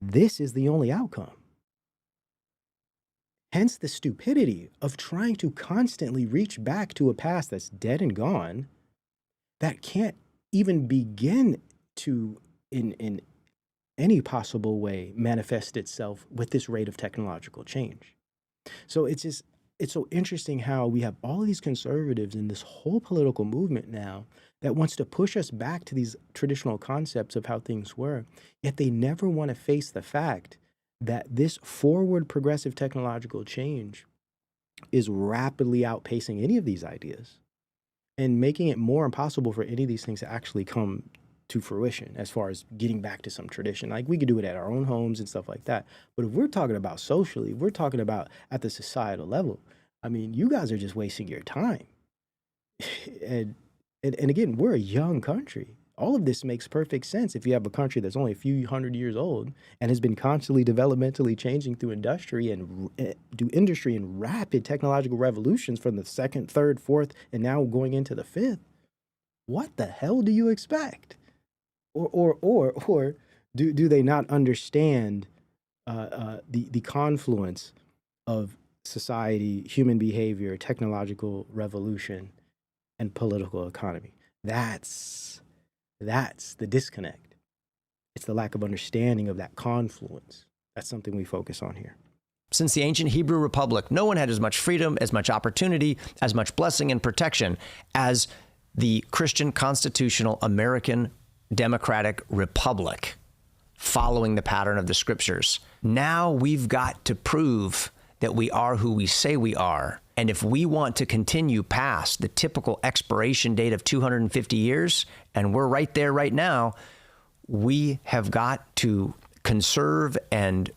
this is the only outcome. Hence the stupidity of trying to constantly reach back to a past that's dead and gone, that can't even begin to, in any possible way, manifest itself with this rate of technological change. So it's so interesting how we have all of these conservatives in this whole political movement now that wants to push us back to these traditional concepts of how things were, yet they never want to face the fact that this forward progressive technological change is rapidly outpacing any of these ideas and making it more impossible for any of these things to actually come to fruition as far as getting back to some tradition. Like, we could do it at our own homes and stuff like that. But if we're talking about socially, we're talking about at the societal level, I mean, you guys are just wasting your time. and again, we're a young country. All of this makes perfect sense if you have a country that's only a few hundred years old and has been constantly developmentally changing through industry and rapid technological revolutions from the second, third, fourth, and now going into the fifth. What the hell do you expect? Or do they not understand the confluence of society, human behavior, technological revolution, and political economy? That's the disconnect. It's the lack of understanding of that confluence. That's something we focus on here. Since the ancient Hebrew Republic, no one had as much freedom, as much opportunity, as much blessing and protection as the Christian constitutional American Democratic Republic, following the pattern of the scriptures. Now we've got to prove that we are who we say we are. And if we want to continue past the typical expiration date of 250 years, and we're right there right now, we have got to conserve and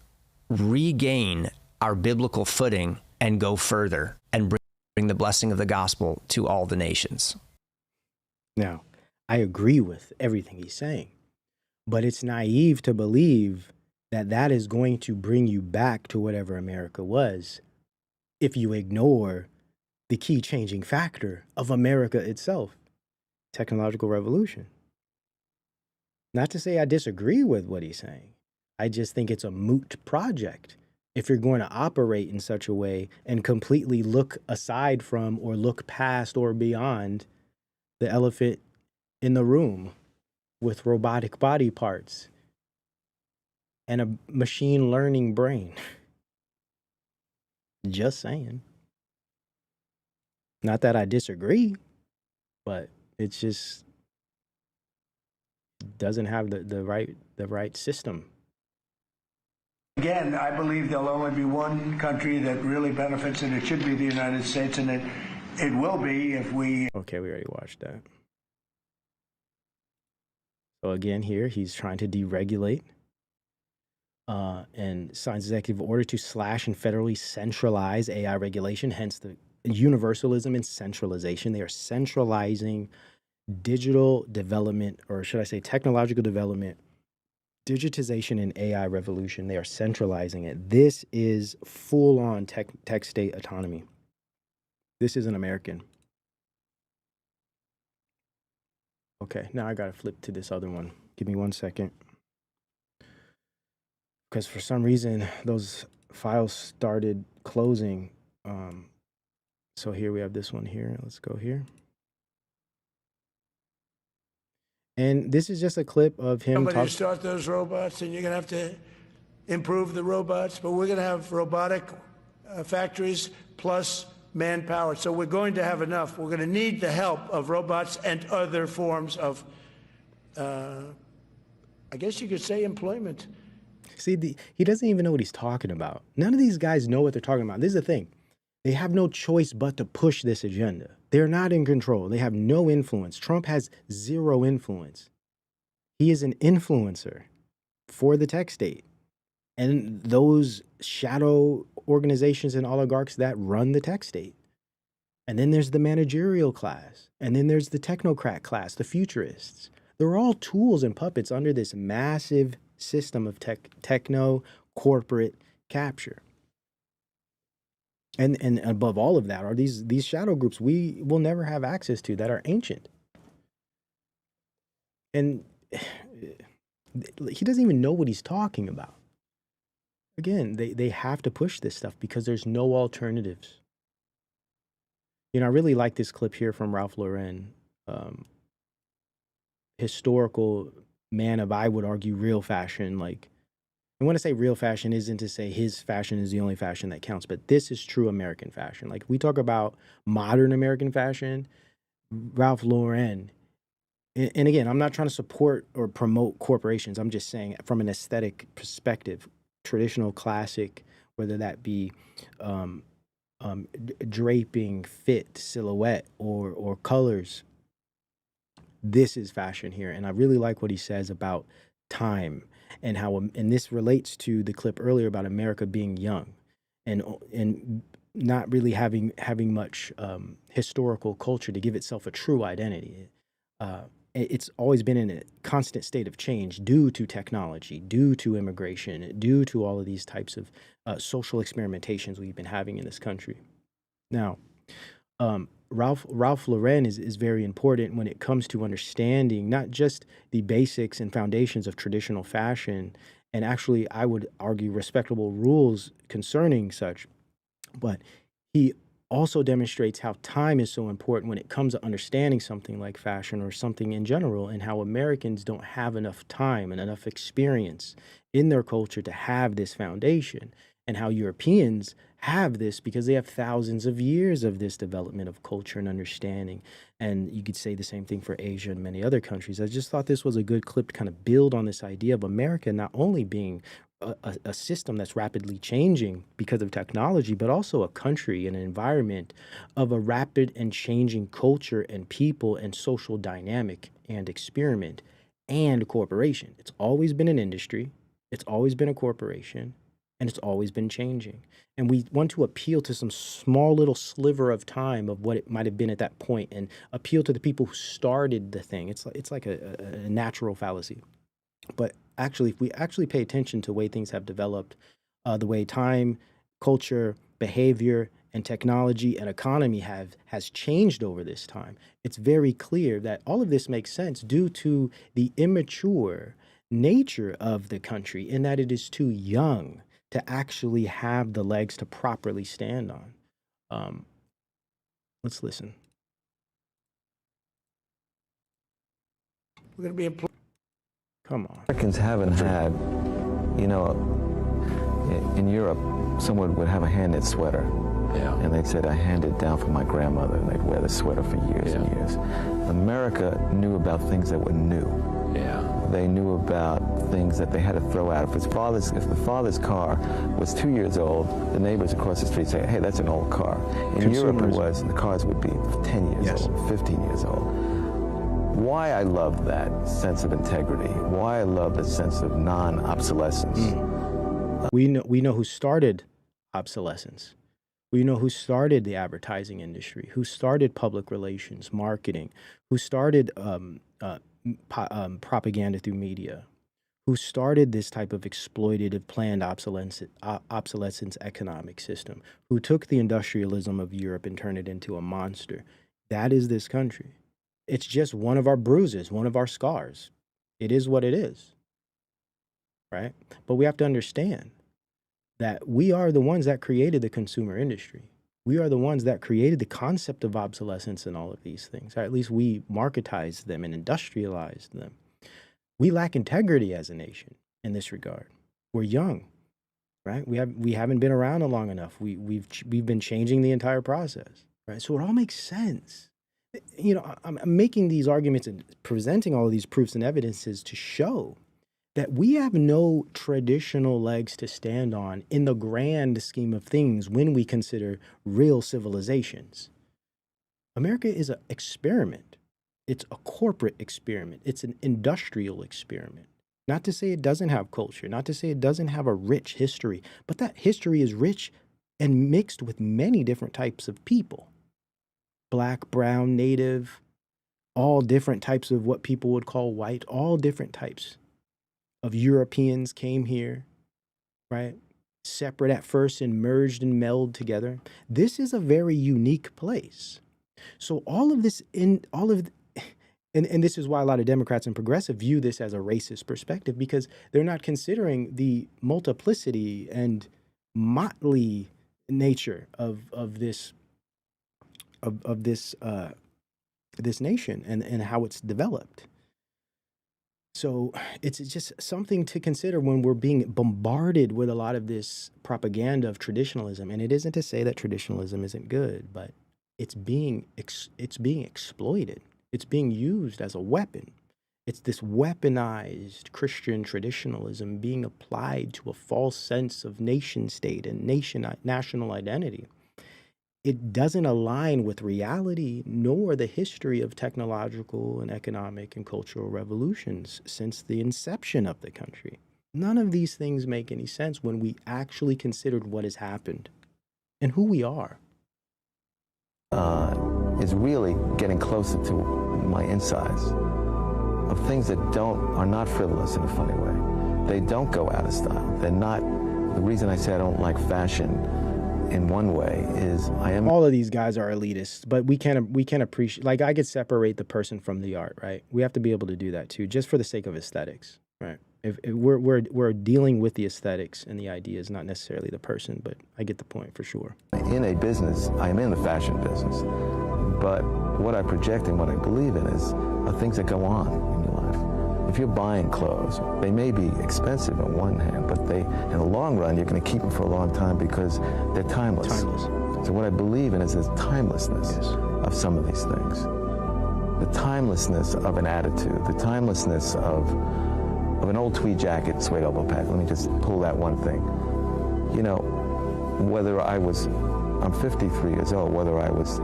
regain our biblical footing and go further and bring the blessing of the gospel to all the nations. Now, I agree with everything he's saying, but it's naive to believe that that is going to bring you back to whatever America was if you ignore the key changing factor of America itself, technological revolution. Not to say I disagree with what he's saying. I just think it's a moot project if you're going to operate in such a way and completely look aside from or look past or beyond the elephant in the room with robotic body parts and a machine learning brain. Just saying. Not that I disagree, but it's just doesn't have the right system. Again, I believe there'll only be one country that really benefits, and it should be the United States, and it will be if we... Okay, we already watched that. So again, here, he's trying to deregulate and signs executive order to slash and federally centralize AI regulation, hence the universalism and centralization. They are centralizing digital development, or should I say technological development, digitization and AI revolution. They are centralizing it. This is full-on tech state autonomy. This is an American. Okay, now I gotta flip to this other one. Give me 1 second. Because for some reason, those files started closing. So here we have this one here. Let's go here. And this is just a clip of him Somebody to talking. start those robots, and you're going to have to improve the robots, but we're going to have robotic factories plus manpower. So we're going to have enough. We're going to need the help of robots and other forms of, I guess you could say, employment. See, he doesn't even know what he's talking about. None of these guys know what they're talking about. This is the thing. They have no choice but to push this agenda. They're not in control. They have no influence. Trump has zero influence. He is an influencer for the tech state. And those shadow organizations and oligarchs that run the tech state. And then there's the managerial class. And then there's the technocrat class, the futurists. They're all tools and puppets under this massive system of techno corporate capture. And above all of that are these shadow groups we will never have access to that are ancient. And he doesn't even know what he's talking about. Again, they have to push this stuff because there's no alternatives. You know, I really like this clip here from Ralph Lauren, historical man of, I would argue, real fashion. Like, and when I say real fashion, isn't to say his fashion is the only fashion that counts, but this is true American fashion. Like, we talk about modern American fashion, Ralph Lauren. And again, I'm not trying to support or promote corporations. I'm just saying from an aesthetic perspective, traditional classic, whether that be draping, fit, silhouette, or colors. This is fashion here. And I really like what he says about time and how, and this relates to the clip earlier about America being young and not really having much historical culture to give itself a true identity. It's always been in a constant state of change due to technology, due to immigration, due to all of these types of social experimentations we've been having in this country. Now, Ralph Lauren is very important when it comes to understanding not just the basics and foundations of traditional fashion, and actually, I would argue, respectable rules concerning such, but he also demonstrates how time is so important when it comes to understanding something like fashion or something in general, and how Americans don't have enough time and enough experience in their culture to have this foundation, and how Europeans have this because they have thousands of years of this development of culture and understanding. And you could say the same thing for Asia and many other countries. I just thought this was a good clip to kind of build on this idea of America not only being a system that's rapidly changing because of technology, but also a country and an environment of a rapid and changing culture and people and social dynamic and experiment and corporation. It's always been an industry. It's always been a corporation. And it's always been changing. And we want to appeal to some small little sliver of time of what it might have been at that point and appeal to the people who started the thing. It's like a natural fallacy. But actually, if we actually pay attention to the way things have developed, the way time, culture, behavior, and technology and economy has changed over this time, it's very clear that all of this makes sense due to the immature nature of the country, in that it is too young to actually have the legs to properly stand on. Let's listen. We're going to be Come on. Americans haven't had, you know, in Europe, someone would have a hand-knit sweater. Yeah. And they'd say, I handed it down from my grandmother, and they'd wear the sweater for years and years. America knew about things that were new. Yeah. They knew about things that they had to throw out. If the father's car was 2 years old, the neighbors across the street say, hey, that's an old car. In Europe, it was, the cars would be 10 years old, 15 years old. Why I love that sense of integrity, why I love the sense of non-obsolescence. We know who started obsolescence. We know who started the advertising industry, who started public relations, marketing, who started propaganda through media, who started this type of exploitative planned obsolescence economic system, who took the industrialism of Europe and turned it into a monster. That is this country. It's just one of our bruises, one of our scars. It is what it is, right? But we have to understand that we are the ones that created the consumer industry. We are the ones that created the concept of obsolescence and all of these things, or at least we marketized them and industrialized them. We lack integrity as a nation in this regard. We're young, right? We haven't been around long enough. We've been changing the entire process, right? So it all makes sense. You know, I'm making these arguments and presenting all of these proofs and evidences to show that we have no traditional legs to stand on in the grand scheme of things when we consider real civilizations. America is an experiment. It's a corporate experiment. It's an industrial experiment. Not to say it doesn't have culture, not to say it doesn't have a rich history, but that history is rich and mixed with many different types of people. Black, brown, native, all different types of what people would call white, all different types of Europeans came here, right? Separate at first and merged and melded together. This is a very unique place. So all of this and this is why a lot of Democrats and progressives view this as a racist perspective, because they're not considering the multiplicity and motley nature of this nation and how it's developed. So it's just something to consider when we're being bombarded with a lot of this propaganda of traditionalism. And it isn't to say that traditionalism isn't good, but it's being exploited. It's being used as a weapon. It's this weaponized Christian traditionalism being applied to a false sense of nation state and national identity. It doesn't align with reality nor the history of technological and economic and cultural revolutions since the inception of the country. None of these things make any sense when we actually considered what has happened and who we are. Is really getting closer to my insides of things that are not frivolous in a funny way. They don't go out of style. They're not. The reason I say I don't like fashion in one way is all of these guys are elitists, but we can't appreciate, like, I could separate the person from the art, right? We have to be able to do that too, just for the sake of aesthetics, right? If we're dealing with the aesthetics and the ideas, not necessarily the person, but I get the point for sure. In a business, I am in the fashion business, but what I project and what I believe in are things that go on in your life. If you're buying clothes, they may be expensive on one hand, but in the long run, you're going to keep them for a long time because they're timeless. So what I believe in is the timelessness of some of these things. The timelessness of an attitude, the timelessness of an old tweed jacket, suede elbow pad. Let me just pull that one thing. You know, whether I'm 53 years old, whether I was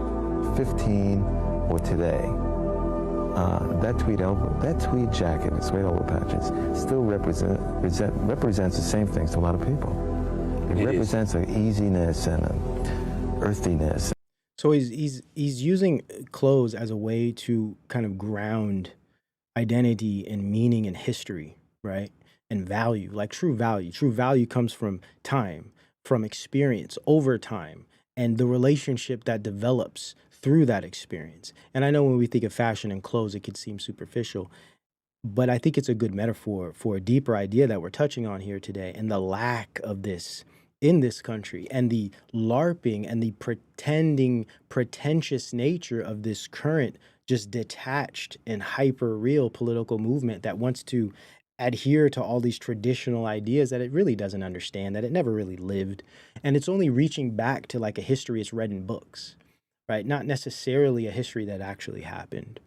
15 or today, that tweed jacket and suede elbow patches still represents the same things to a lot of people. It represents an easiness and an earthiness. So he's using clothes as a way to kind of ground identity and meaning and history, right? And value, like true value. True value comes from time, from experience over time. and the relationship that develops through that experience. And I know when we think of fashion and clothes, it could seem superficial, but I think it's a good metaphor for a deeper idea that we're touching on here today, and the lack of this in this country, and the LARPing and the pretentious nature of this current, just detached and hyper real political movement that wants to adhere to all these traditional ideas that it really doesn't understand, that it never really lived. And it's only reaching back to like a history it's read in books, right? Not necessarily a history that actually happened.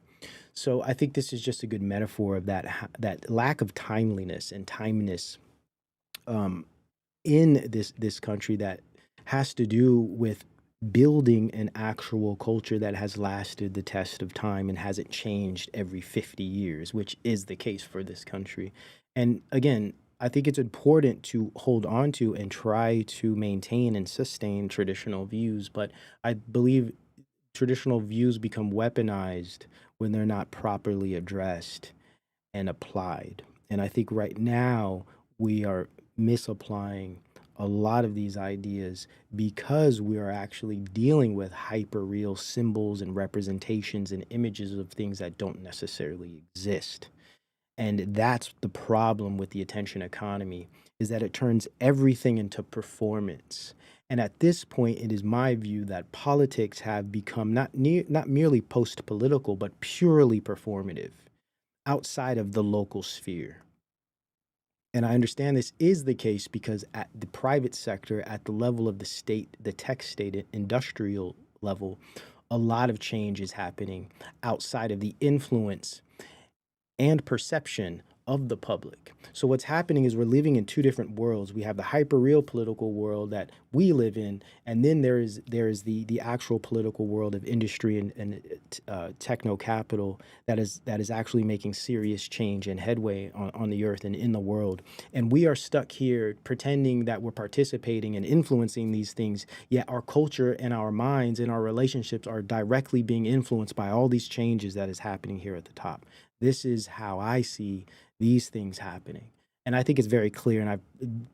So I think this is just a good metaphor of that lack of timeliness and timeness in this country that has to do with building an actual culture that has lasted the test of time and hasn't changed every 50 years, which is the case for this country. And again, I think it's important to hold on to and try to maintain and sustain traditional views, but I believe traditional views become weaponized when they're not properly addressed and applied. And I think right now we are misapplying a lot of these ideas because we are actually dealing with hyper real symbols and representations and images of things that don't necessarily exist. And that's the problem with the attention economy, is that it turns everything into performance. And at this point, it is my view that politics have become not merely post-political, but purely performative outside of the local sphere. And I understand this is the case because at the private sector, at the level of the state, the tech state, industrial level, a lot of change is happening outside of the influence and perception of the public. So what's happening is we're living in two different worlds. We have the hyper-real political world that we live in, and then there is the actual political world of industry and techno-capital that is actually making serious change and headway on the earth and in the world. And we are stuck here pretending that we're participating and influencing these things, yet our culture and our minds and our relationships are directly being influenced by all these changes that is happening here at the top. This is how I see these things happening. And I think it's very clear, and I've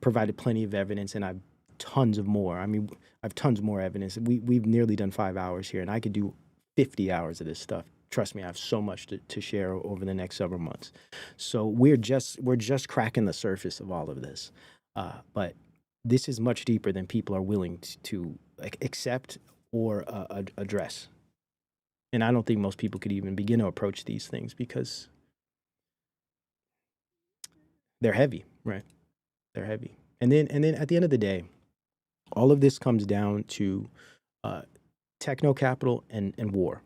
provided plenty of evidence, and I've tons of more. I mean, I've tons more evidence. We've nearly done 5 hours here, and I could do 50 hours of this stuff. Trust me, I have so much to share over the next several months. So we're just cracking the surface of all of this. But this is much deeper than people are willing to accept or address. And I don't think most people could even begin to approach these things because they're heavy, right? They're heavy. And then at the end of the day, all of this comes down to techno-capital and war,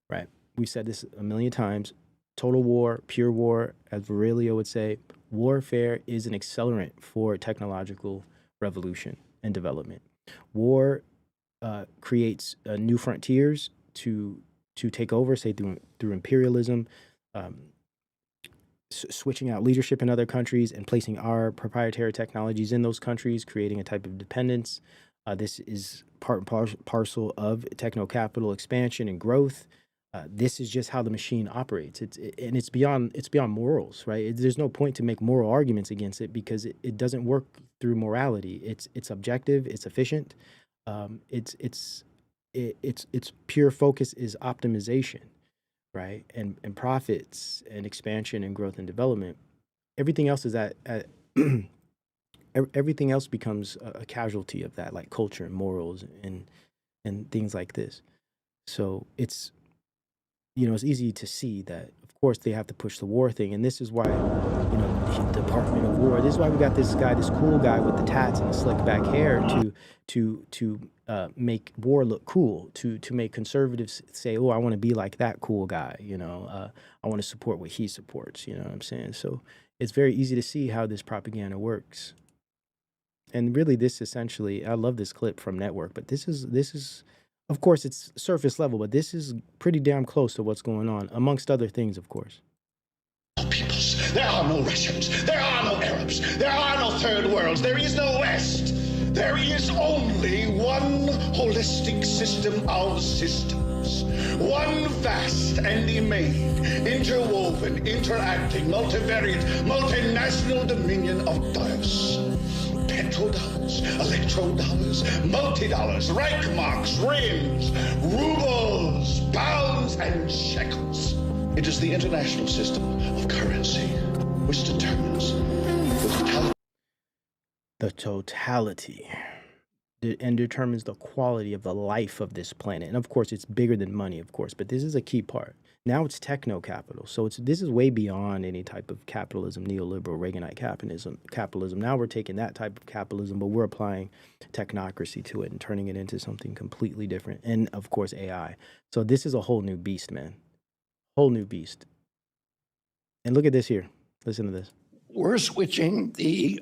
right? We've said this a million times. Total war, pure war, as Virilio would say, warfare is an accelerant for technological revolution and development. War creates new frontiers to take over, say through imperialism, switching out leadership in other countries and placing our proprietary technologies in those countries, creating a type of dependence. This is part and parcel of techno-capital expansion and growth. This is just how the machine operates. It's beyond morals, right? There's no point to make moral arguments against it because it doesn't work through morality. It's objective. It's efficient. Its pure focus is optimization, right? And profits and expansion and growth and development. Everything else is everything else becomes a casualty of that, like culture and morals and things like this. So it's easy to see that, of course, they have to push the war thing. And this is why, the Department of War, this is why we got this cool guy with the tats and the slick back hair to make war look cool, to make conservatives say, oh, I want to be like that cool guy, I want to support what he supports, you know what I'm saying? So it's very easy to see how this propaganda works. And really this essentially, I love this clip from Network, but this is, of course, it's surface level, but this is pretty damn close to what's going on, amongst other things, of course. Peoples. There are no Russians. There are no Arabs. There are no third worlds. There is no West. There is only one holistic system of systems. One vast and immense, interwoven, interacting, multivariate, multinational dominion of diverse, Electrodollars, multi-dollars, Reichmarks, rims, rubles, pounds, and shekels. It is the international system of currency which determines the totality and determines the quality of the life of this planet. And of course, it's bigger than money, of course, but this is a key part. Now it's techno-capital. So this is way beyond any type of capitalism, neoliberal, Reaganite capitalism. Now we're taking that type of capitalism, but we're applying technocracy to it and turning it into something completely different. And of course, AI. So this is a whole new beast, man. Whole new beast. And look at this here. Listen to this. We're switching the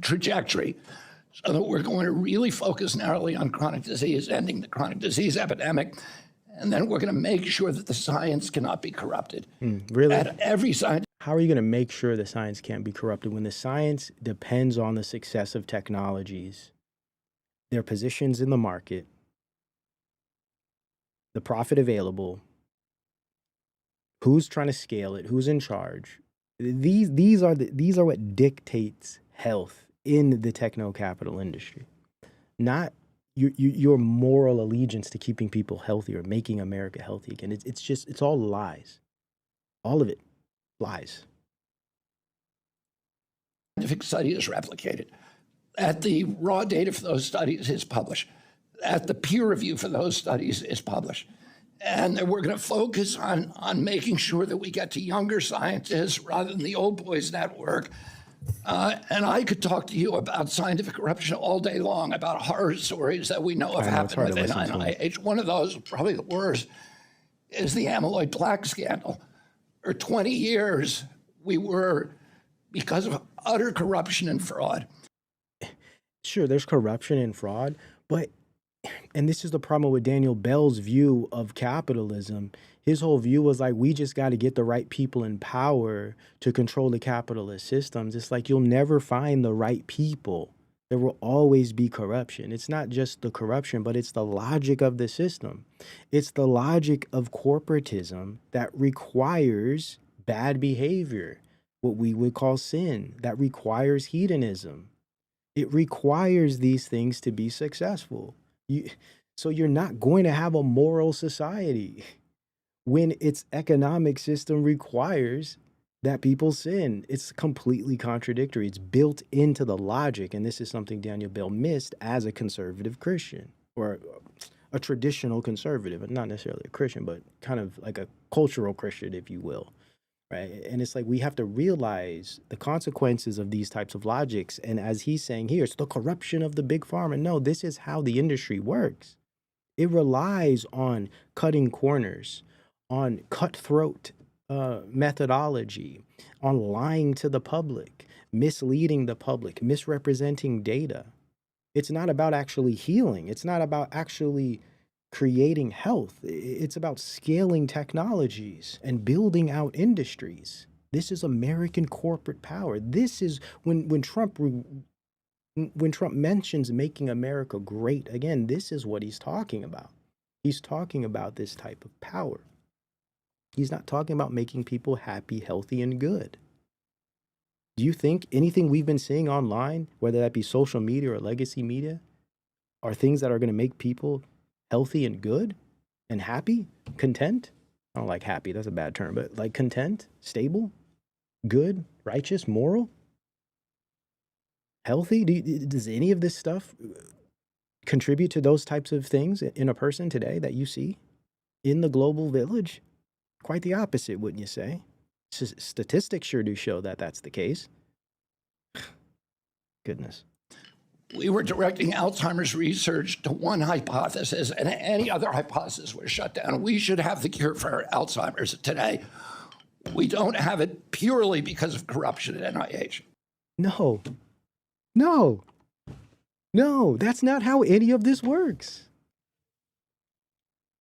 trajectory so that we're going to really focus narrowly on chronic disease, ending the chronic disease epidemic. And then we're going to make sure that the science cannot be corrupted. Really? At every science. How are you going to make sure the science can't be corrupted when the science depends on the success of technologies, their positions in the market, the profit available, who's trying to scale it, who's in charge? These are what dictates health in the techno-capital industry, not your moral allegiance to keeping people healthy or making America healthy again. It's all lies. All of it, lies. Scientific study is replicated. That the raw data for those studies is published. That the peer review for those studies is published. And that we're going to focus on making sure that we get to younger scientists rather than the old boys network. And I could talk to you about scientific corruption all day long, about horror stories that we know have happened within NIH. One of those, probably the worst, is the amyloid plaque scandal. For 20 years, we were, because of utter corruption and fraud. Sure, there's corruption and fraud, but, and this is the problem with Daniel Bell's view of capitalism. His whole view was like, we just got to get the right people in power to control the capitalist systems. It's like, you'll never find the right people. There will always be corruption. It's not just the corruption, but it's the logic of the system. It's the logic of corporatism that requires bad behavior, what we would call sin, that requires hedonism. It requires these things to be successful. So you're not going to have a moral society when its economic system requires that people sin. It's completely contradictory. It's built into the logic. And this is something Daniel Bell missed as a conservative Christian, or a traditional conservative, not necessarily a Christian, but kind of like a cultural Christian, if you will. Right. And it's like, we have to realize the consequences of these types of logics. And as he's saying here, it's the corruption of the big pharma. No, this is how the industry works. It relies on cutting corners, on cutthroat methodology, on lying to the public, misleading the public, misrepresenting data. It's not about actually healing. It's not about actually creating health. It's about scaling technologies and building out industries. This is American corporate power. This is when Trump mentions making America great again, this is what he's talking about. He's talking about this type of power. He's not talking about making people happy, healthy, and good. Do you think anything we've been seeing online, whether that be social media or legacy media, are things that are going to make people healthy and good and happy, content? I don't like happy, that's a bad term, but like content, stable, good, righteous, moral, healthy? Does any of this stuff contribute to those types of things in a person today that you see in the global village? Quite the opposite, wouldn't you say? Statistics sure do show that that's the case. Goodness. We were directing Alzheimer's research to one hypothesis, and any other hypothesis was shut down. We should have the cure for Alzheimer's today. We don't have it purely because of corruption at NIH. No, that's not how any of this works.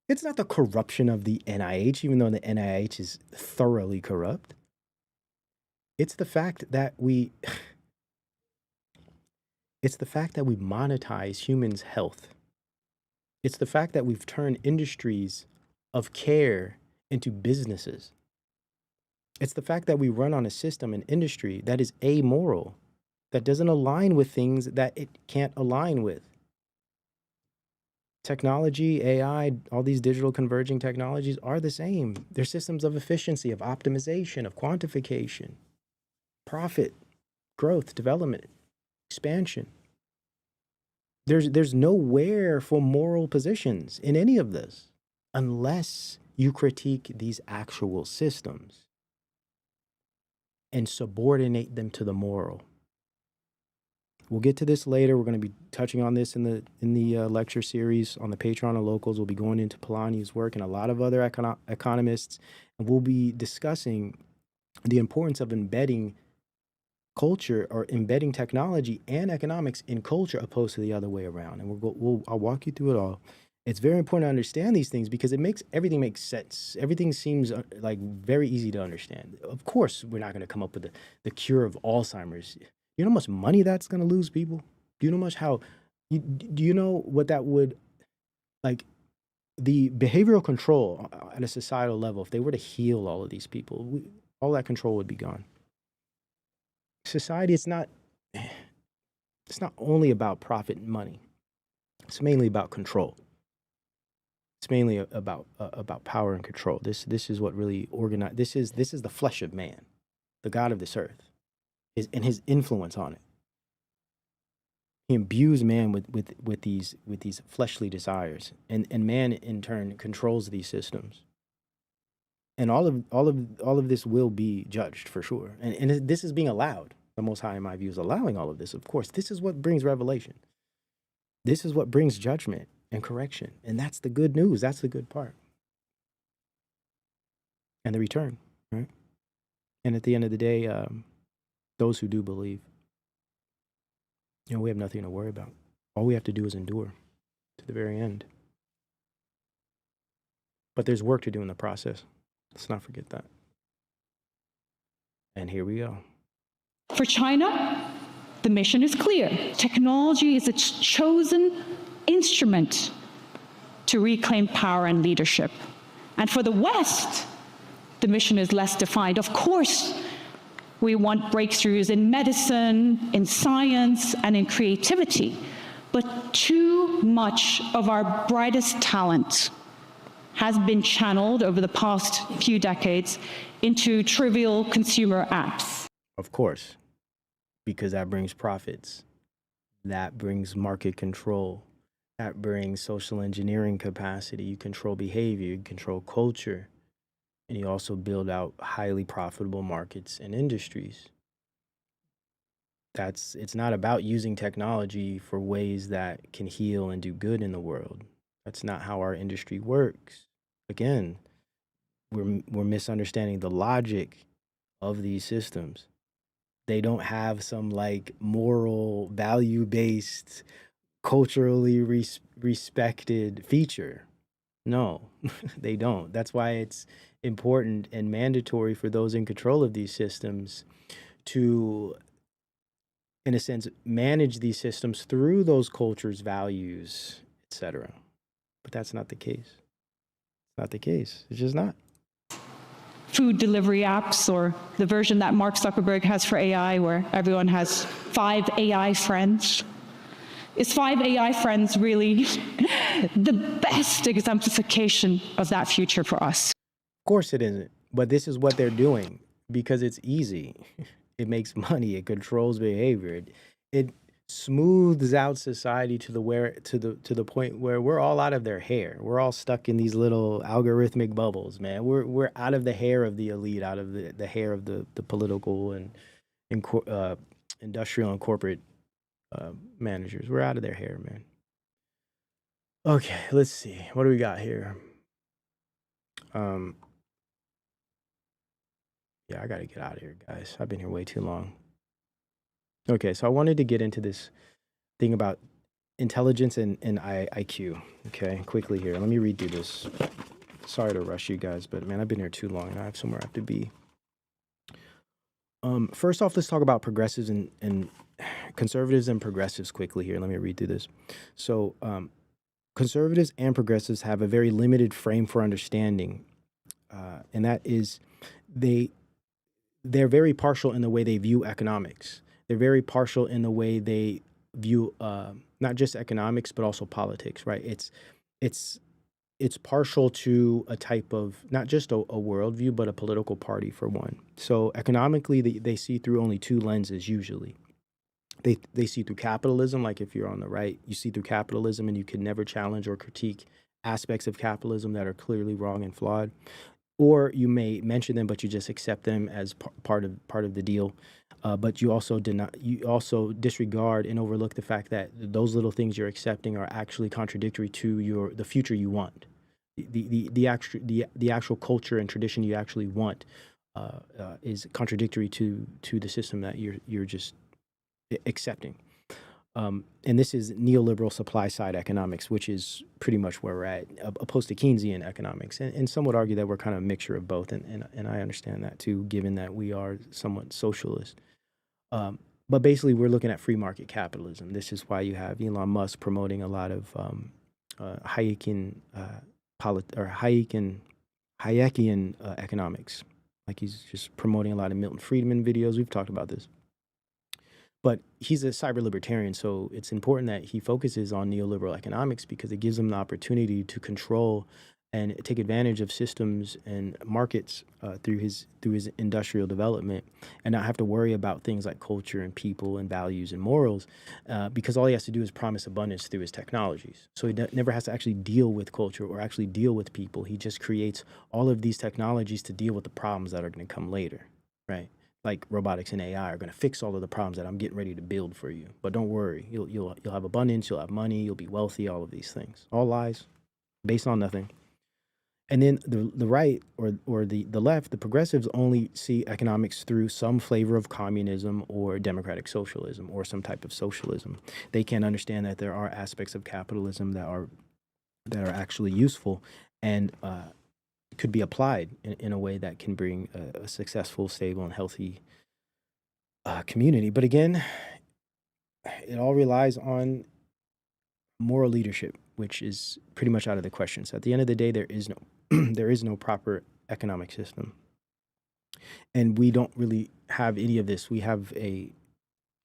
It's not the corruption of the NIH, even though the NIH is thoroughly corrupt. It's the fact that we monetize humans' health. It's the fact that we've turned industries of care into businesses. It's the fact that we run on a system, an industry that is amoral, that doesn't align with things that it can't align with. Technology, AI, all these digital converging technologies are the same. They're systems of efficiency, of optimization, of quantification, profit, growth, development, expansion. There's nowhere for moral positions in any of this unless you critique these actual systems and subordinate them to the moral. We'll get to this later. We're going to be touching on this in the lecture series on the Patreon and Locals. We'll be going into Polanyi's work and a lot of other economists, and we'll be discussing the importance of embedding culture or embedding technology and economics in culture opposed to the other way around. And I'll walk you through it all. It's very important to understand these things because everything makes sense. Everything seems like very easy to understand. Of course, we're not going to come up with the cure of Alzheimer's. You know how much money that's going to lose people? Do you know what that would, like, the behavioral control at a societal level, if they were to heal all of these people, all that control would be gone. Society, it's not only about profit and money. It's mainly about control. It's mainly about power and control. This is what really organized. This is the flesh of man, the God of this earth, and his influence on it. He imbues man with these fleshly desires, and man in turn controls these systems. And all of this will be judged for sure. And this is being allowed. The Most High, in my view, is allowing all of this. Of course, this is what brings revelation. This is what brings judgment and correction. And that's the good news. That's the good part. And the return, right? And at the end of the day, those who do believe, we have nothing to worry about. All we have to do is endure to the very end. But there's work to do in the process. Let's not forget that. And here we go. For China, the mission is clear. Technology is its chosen instrument to reclaim power and leadership. And for the West, the mission is less defined. Of course, we want breakthroughs in medicine, in science, and in creativity. But too much of our brightest talent has been channeled over the past few decades into trivial consumer apps. Of course, because that brings profits, that brings market control, that brings social engineering capacity. You control behavior, you control culture, and you also build out highly profitable markets and industries. It's not about using technology for ways that can heal and do good in the world. That's not how our industry works. Again, we're misunderstanding the logic of these systems. They don't have some like moral, value-based, culturally respected feature. No, they don't. That's why it's important and mandatory for those in control of these systems to, in a sense, manage these systems through those cultures, values, etc. But that's not the case. It's not the case. It's just not. Food delivery apps, or the version that Mark Zuckerberg has for AI, where everyone has 5 AI friends. Is 5 AI friends really the best exemplification of that future for us? Of course it isn't, but this is what they're doing because it's easy. It makes money. It controls behavior. It smooths out society to the point where we're all out of their hair. We're all stuck in these little algorithmic bubbles, man. We're out of the hair of the elite, out of the hair of the political and industrial and corporate managers. We're out of their hair, man. Okay, let's see. What do we got here? Yeah, I gotta get out of here, guys. I've been here way too long. Okay, so I wanted to get into this thing about intelligence and IQ. Okay, quickly here. Let me read through this. Sorry to rush you guys, but man, I've been here too long and I have somewhere I have to be. First off, let's talk about progressives and conservatives and progressives quickly here. Let me read through this. So, conservatives and progressives have a very limited frame for understanding, and that is they're very partial in the way they view economics. they're very partial in the way they view not just economics but also politics, right? It's it's partial to a type of not just a worldview but a political party for one. So economically, they see through only two lenses usually. They see through capitalism, like if you're on the right, you see through capitalism and you can never challenge or critique aspects of capitalism that are clearly wrong and flawed. Or you may mention them, but you just accept them as part of the deal. But you also disregard and overlook the fact that those little things you're accepting are actually contradictory to the future you want, the actual culture and tradition you actually want is contradictory to the system that you're just accepting. And this is neoliberal supply side economics, which is pretty much where we're at, opposed to Keynesian economics. And some would argue that we're kind of a mixture of both. And I understand that too, given that we are somewhat socialist. But basically, we're looking at free market capitalism. This is why you have Elon Musk promoting a lot of Hayekian economics. Like he's just promoting a lot of Milton Friedman videos. We've talked about this. But he's a cyber libertarian, so it's important that he focuses on neoliberal economics because it gives him the opportunity to control and take advantage of systems and markets through his industrial development, and not have to worry about things like culture and people and values and morals, because all he has to do is promise abundance through his technologies. So he never has to actually deal with culture or actually deal with people. He just creates all of these technologies to deal with the problems that are going to come later, right? Like robotics and AI are going to fix all of the problems that I'm getting ready to build for you. But don't worry, you'll have abundance, you'll have money, you'll be wealthy, all of these things. All lies, based on nothing. And then the right or the left, the progressives only see economics through some flavor of communism or democratic socialism or some type of socialism. They can't understand that there are aspects of capitalism that are actually useful and could be applied in a way that can bring a successful, stable, and healthy community. But again, it all relies on moral leadership, which is pretty much out of the question. So at the end of the day, there is no there is no proper economic system, and we don't really have any of this. We have a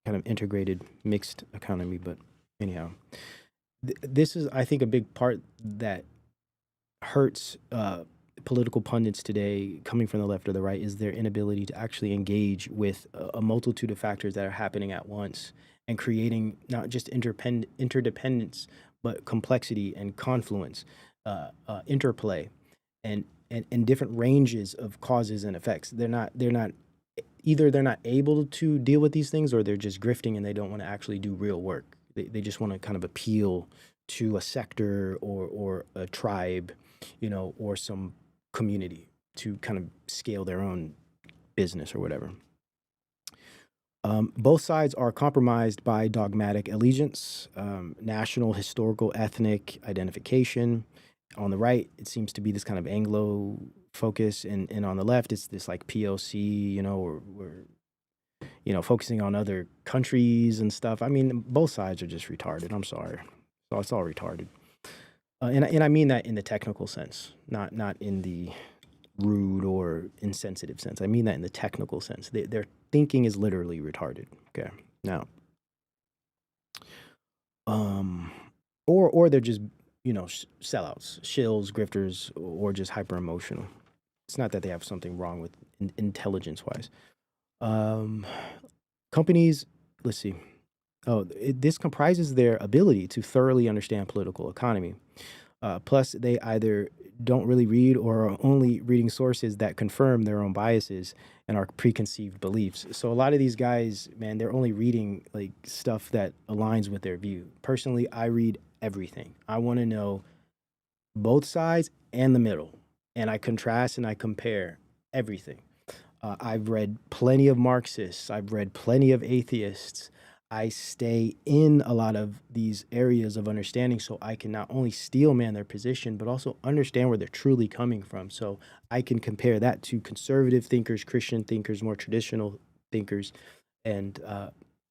kind of integrated, mixed economy. But anyhow, this is, I think, a big part that hurts political pundits today, coming from the left or the right, is their inability to actually engage with a multitude of factors that are happening at once and creating not just interdependence, but complexity and confluence, interplay, and different ranges of causes and effects. They're not either they're not able to deal with these things, or they're just grifting and they don't want to actually do real work. They just want to kind of appeal to a sector or a tribe, or some community to kind of scale their own business or whatever. Both sides are compromised by dogmatic allegiance, national, historical, ethnic identification. On the right, it seems to be this kind of Anglo focus, and on the left, it's this like POC, or focusing on other countries and stuff. I mean, both sides are just retarded. I'm sorry. So it's all retarded. And I mean that in the technical sense, not in the rude or insensitive sense. I mean that in the technical sense. Their thinking is literally retarded. Okay, now, or they're just sellouts, shills, grifters, or just hyper emotional. It's not that they have something wrong with intelligence wise. Companies, let's see. This comprises their ability to thoroughly understand political economy. Plus, they either don't really read or are only reading sources that confirm their own biases and our preconceived beliefs. So a lot of these guys, man, they're only reading like stuff that aligns with their view. Personally, I read everything. I want to know both sides and the middle. And I contrast and I compare everything. I've read plenty of Marxists. I've read plenty of atheists. I stay in a lot of these areas of understanding so I can not only steel man their position, but also understand where they're truly coming from. So I can compare that to conservative thinkers, Christian thinkers, more traditional thinkers, and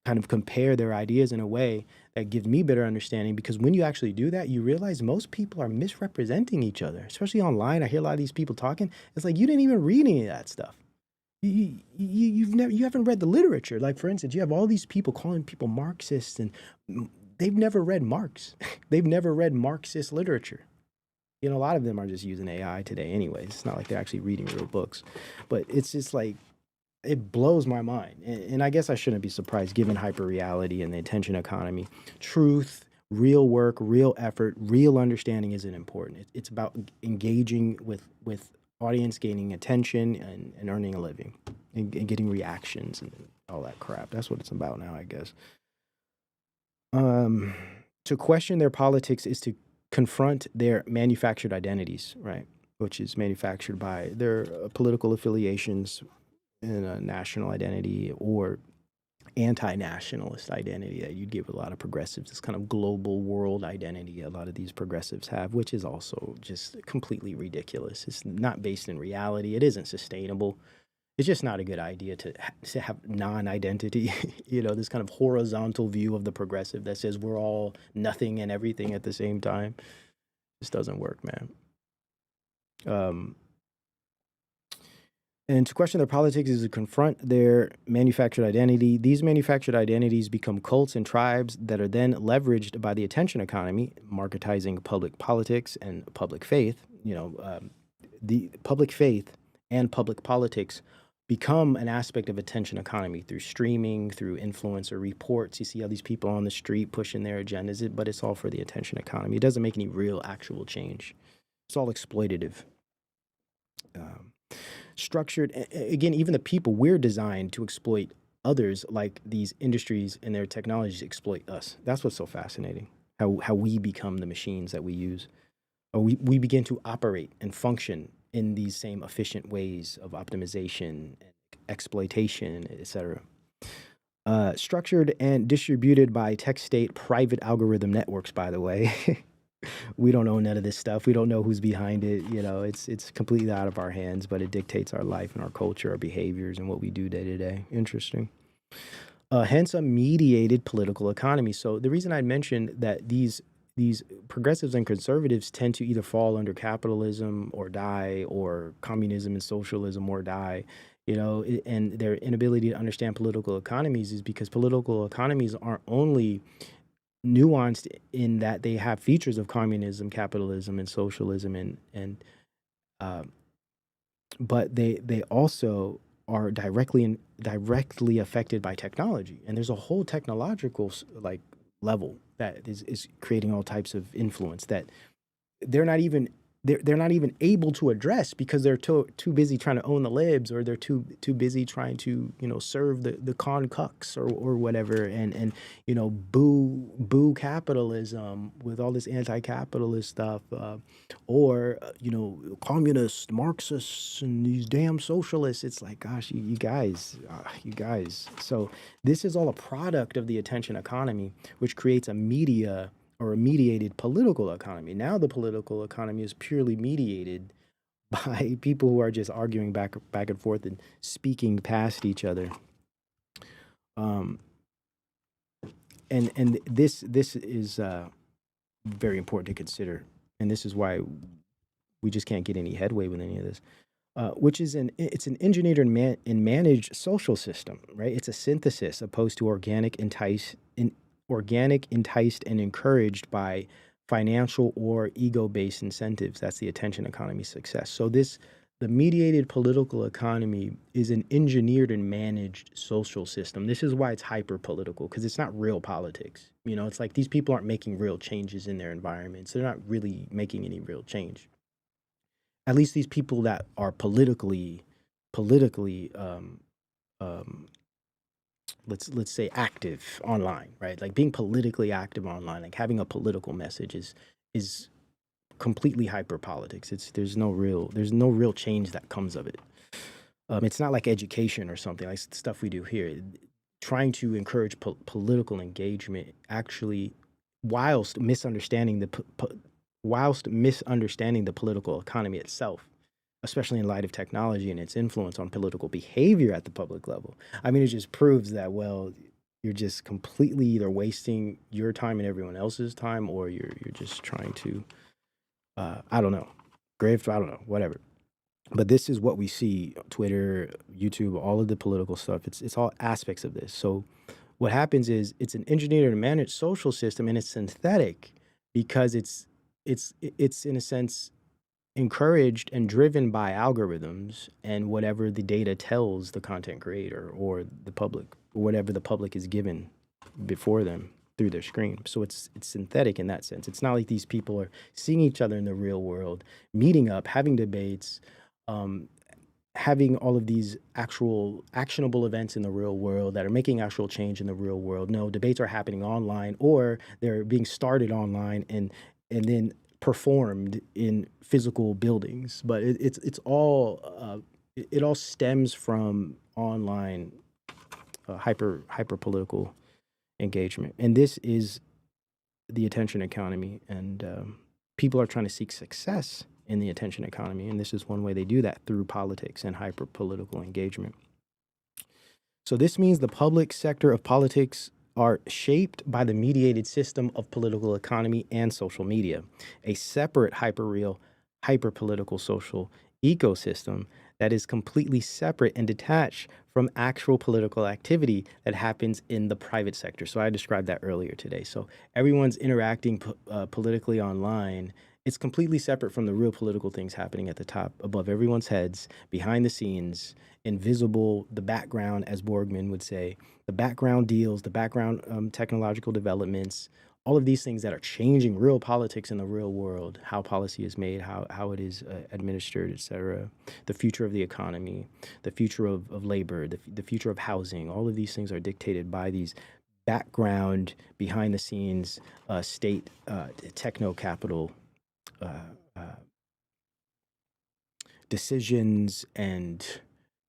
kind of compare their ideas in a way that gives me better understanding. Because when you actually do that, you realize most people are misrepresenting each other, especially online. I hear a lot of these people talking. It's like, you didn't even read any of that stuff. You haven't read the literature. Like, for instance, you have all these people calling people Marxists, and they've never read Marx. They've never read Marxist literature. You know, a lot of them are just using AI today anyways. It's not like they're actually reading real books. But it's just like, it blows my mind. And I guess I shouldn't be surprised given hyperreality and the attention economy. Truth, real work, real effort, real understanding isn't important. It's about engaging with audience, gaining attention, and earning a living, and getting reactions and all that crap. That's what it's about now, I guess. To question their politics is to confront their manufactured identities, right? Which is manufactured by their political affiliations and a national identity or anti-nationalist identity that you'd give a lot of progressives, this kind of global world identity a lot of these progressives have, which is also just completely ridiculous. It's not based in reality. It isn't sustainable. It's just not a good idea to have non-identity, you know, this kind of horizontal view of the progressive that says we're all nothing and everything at the same time. This doesn't work, man. And to question their politics is to confront their manufactured identity. These manufactured identities become cults and tribes that are then leveraged by the attention economy, marketizing public politics and public faith. You know, the public faith and public politics become an aspect of attention economy through streaming, through influencer reports. You see all these people on the street pushing their agendas, but it's all for the attention economy. It doesn't make any real actual change. It's all exploitative. Structured, again, even the people, we're designed to exploit others, like these industries and their technologies exploit us. That's what's so fascinating, how we become the machines that we use. Or we begin to operate and function in these same efficient ways of optimization, exploitation, etc. Structured and distributed by tech state private algorithm networks, by the way. We don't own none of this stuff. We don't know who's behind it. You know, it's completely out of our hands, but it dictates our life and our culture, our behaviors, and what we do day to day. Interesting. Hence a mediated political economy. So the reason I mentioned that these progressives and conservatives tend to either fall under capitalism or die, or communism and socialism or die, you know, and their inability to understand political economies is because political economies aren't only nuanced in that they have features of communism, capitalism, and socialism, but they also are directly affected by technology, and there's a whole technological like level that is creating all types of influence that they're not even able to address because they're too busy trying to own the libs, or they're too busy trying to, you know, serve the con cucks or whatever, and you know, boo capitalism with all this anti-capitalist stuff, or you know, communists, Marxists, and these damn socialists. It's like, gosh, you guys. So this is all a product of the attention economy, which creates a media or a mediated political economy. Now the political economy is purely mediated by people who are just arguing back and forth and speaking past each other. And this is very important to consider, and this is why we just can't get any headway with any of this. Which is it's an engineered and managed social system, right? It's a synthesis opposed to organic, enticed, and encouraged by financial or ego-based incentives. That's the attention economy success. So the mediated political economy is an engineered and managed social system. This is why it's hyper-political, because it's not real politics. You know, it's like these people aren't making real changes in their environments. They're not really making any real change. At least these people that are politically let's say active online, right? Like being politically active online, like having a political message is completely hyper politics. There's no real change that comes of it. It's not like education or something like stuff we do here. Trying to encourage political engagement actually, whilst misunderstanding the political economy itself, especially in light of technology and its influence on political behavior at the public level. I mean, it just proves that, well, you're just completely either wasting your time and everyone else's time, or you're just trying to, whatever. But this is what we see: Twitter, YouTube, all of the political stuff. It's all aspects of this. So what happens is it's an engineered and managed social system, and it's synthetic because it's in a sense encouraged and driven by algorithms and whatever the data tells the content creator or the public, or whatever the public is given before them through their screen. So it's synthetic in that sense. It's not like these people are seeing each other in the real world, meeting up, having debates, having all of these actual actionable events in the real world that are making actual change in the real world. No, debates are happening online, or they're being started online and then performed in physical buildings. But it's all it all stems from online hyper political engagement, and this is the attention economy. And people are trying to seek success in the attention economy, and this is one way they do that, through politics and hyper political engagement. So this means the public sector of politics are shaped by the mediated system of political economy and social media, a separate hyper-real, hyper-political social ecosystem that is completely separate and detached from actual political activity that happens in the private sector. So I described that earlier today. So everyone's interacting politically online. It's completely separate from the real political things happening at the top, above everyone's heads, behind the scenes, invisible, the background, as Borgman would say, the background deals, the background technological developments, all of these things that are changing real politics in the real world, how policy is made, how it is administered, et cetera, the future of the economy, the future of labor, the future of housing. All of these things are dictated by these background, behind the scenes, state techno-capital decisions and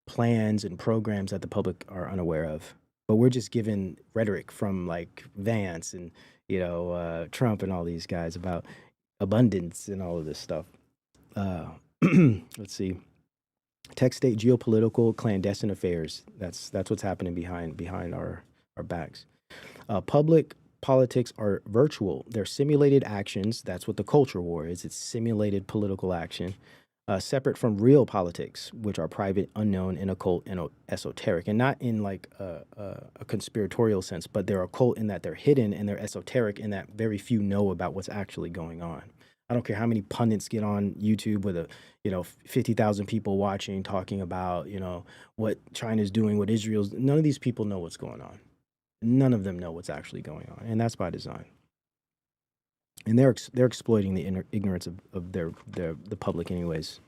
plans and programs that the public are unaware of. But we're just given rhetoric from like Vance and Trump and all these guys about abundance and all of this stuff. Let's see. Tech state geopolitical clandestine affairs. That's what's happening behind our backs. Public politics are virtual. They're simulated actions. That's what the culture war is. It's simulated political action, separate from real politics, which are private, unknown, and occult and esoteric, and not in like a conspiratorial sense, but they're occult in that they're hidden, and they're esoteric in that very few know about what's actually going on. I don't care how many pundits get on YouTube with 50,000 people watching, talking about, what China's doing, what Israel's. None of these people know what's going on. None of them know what's actually going on, and that's by design. And they're exploiting the ignorance of the public, anyways.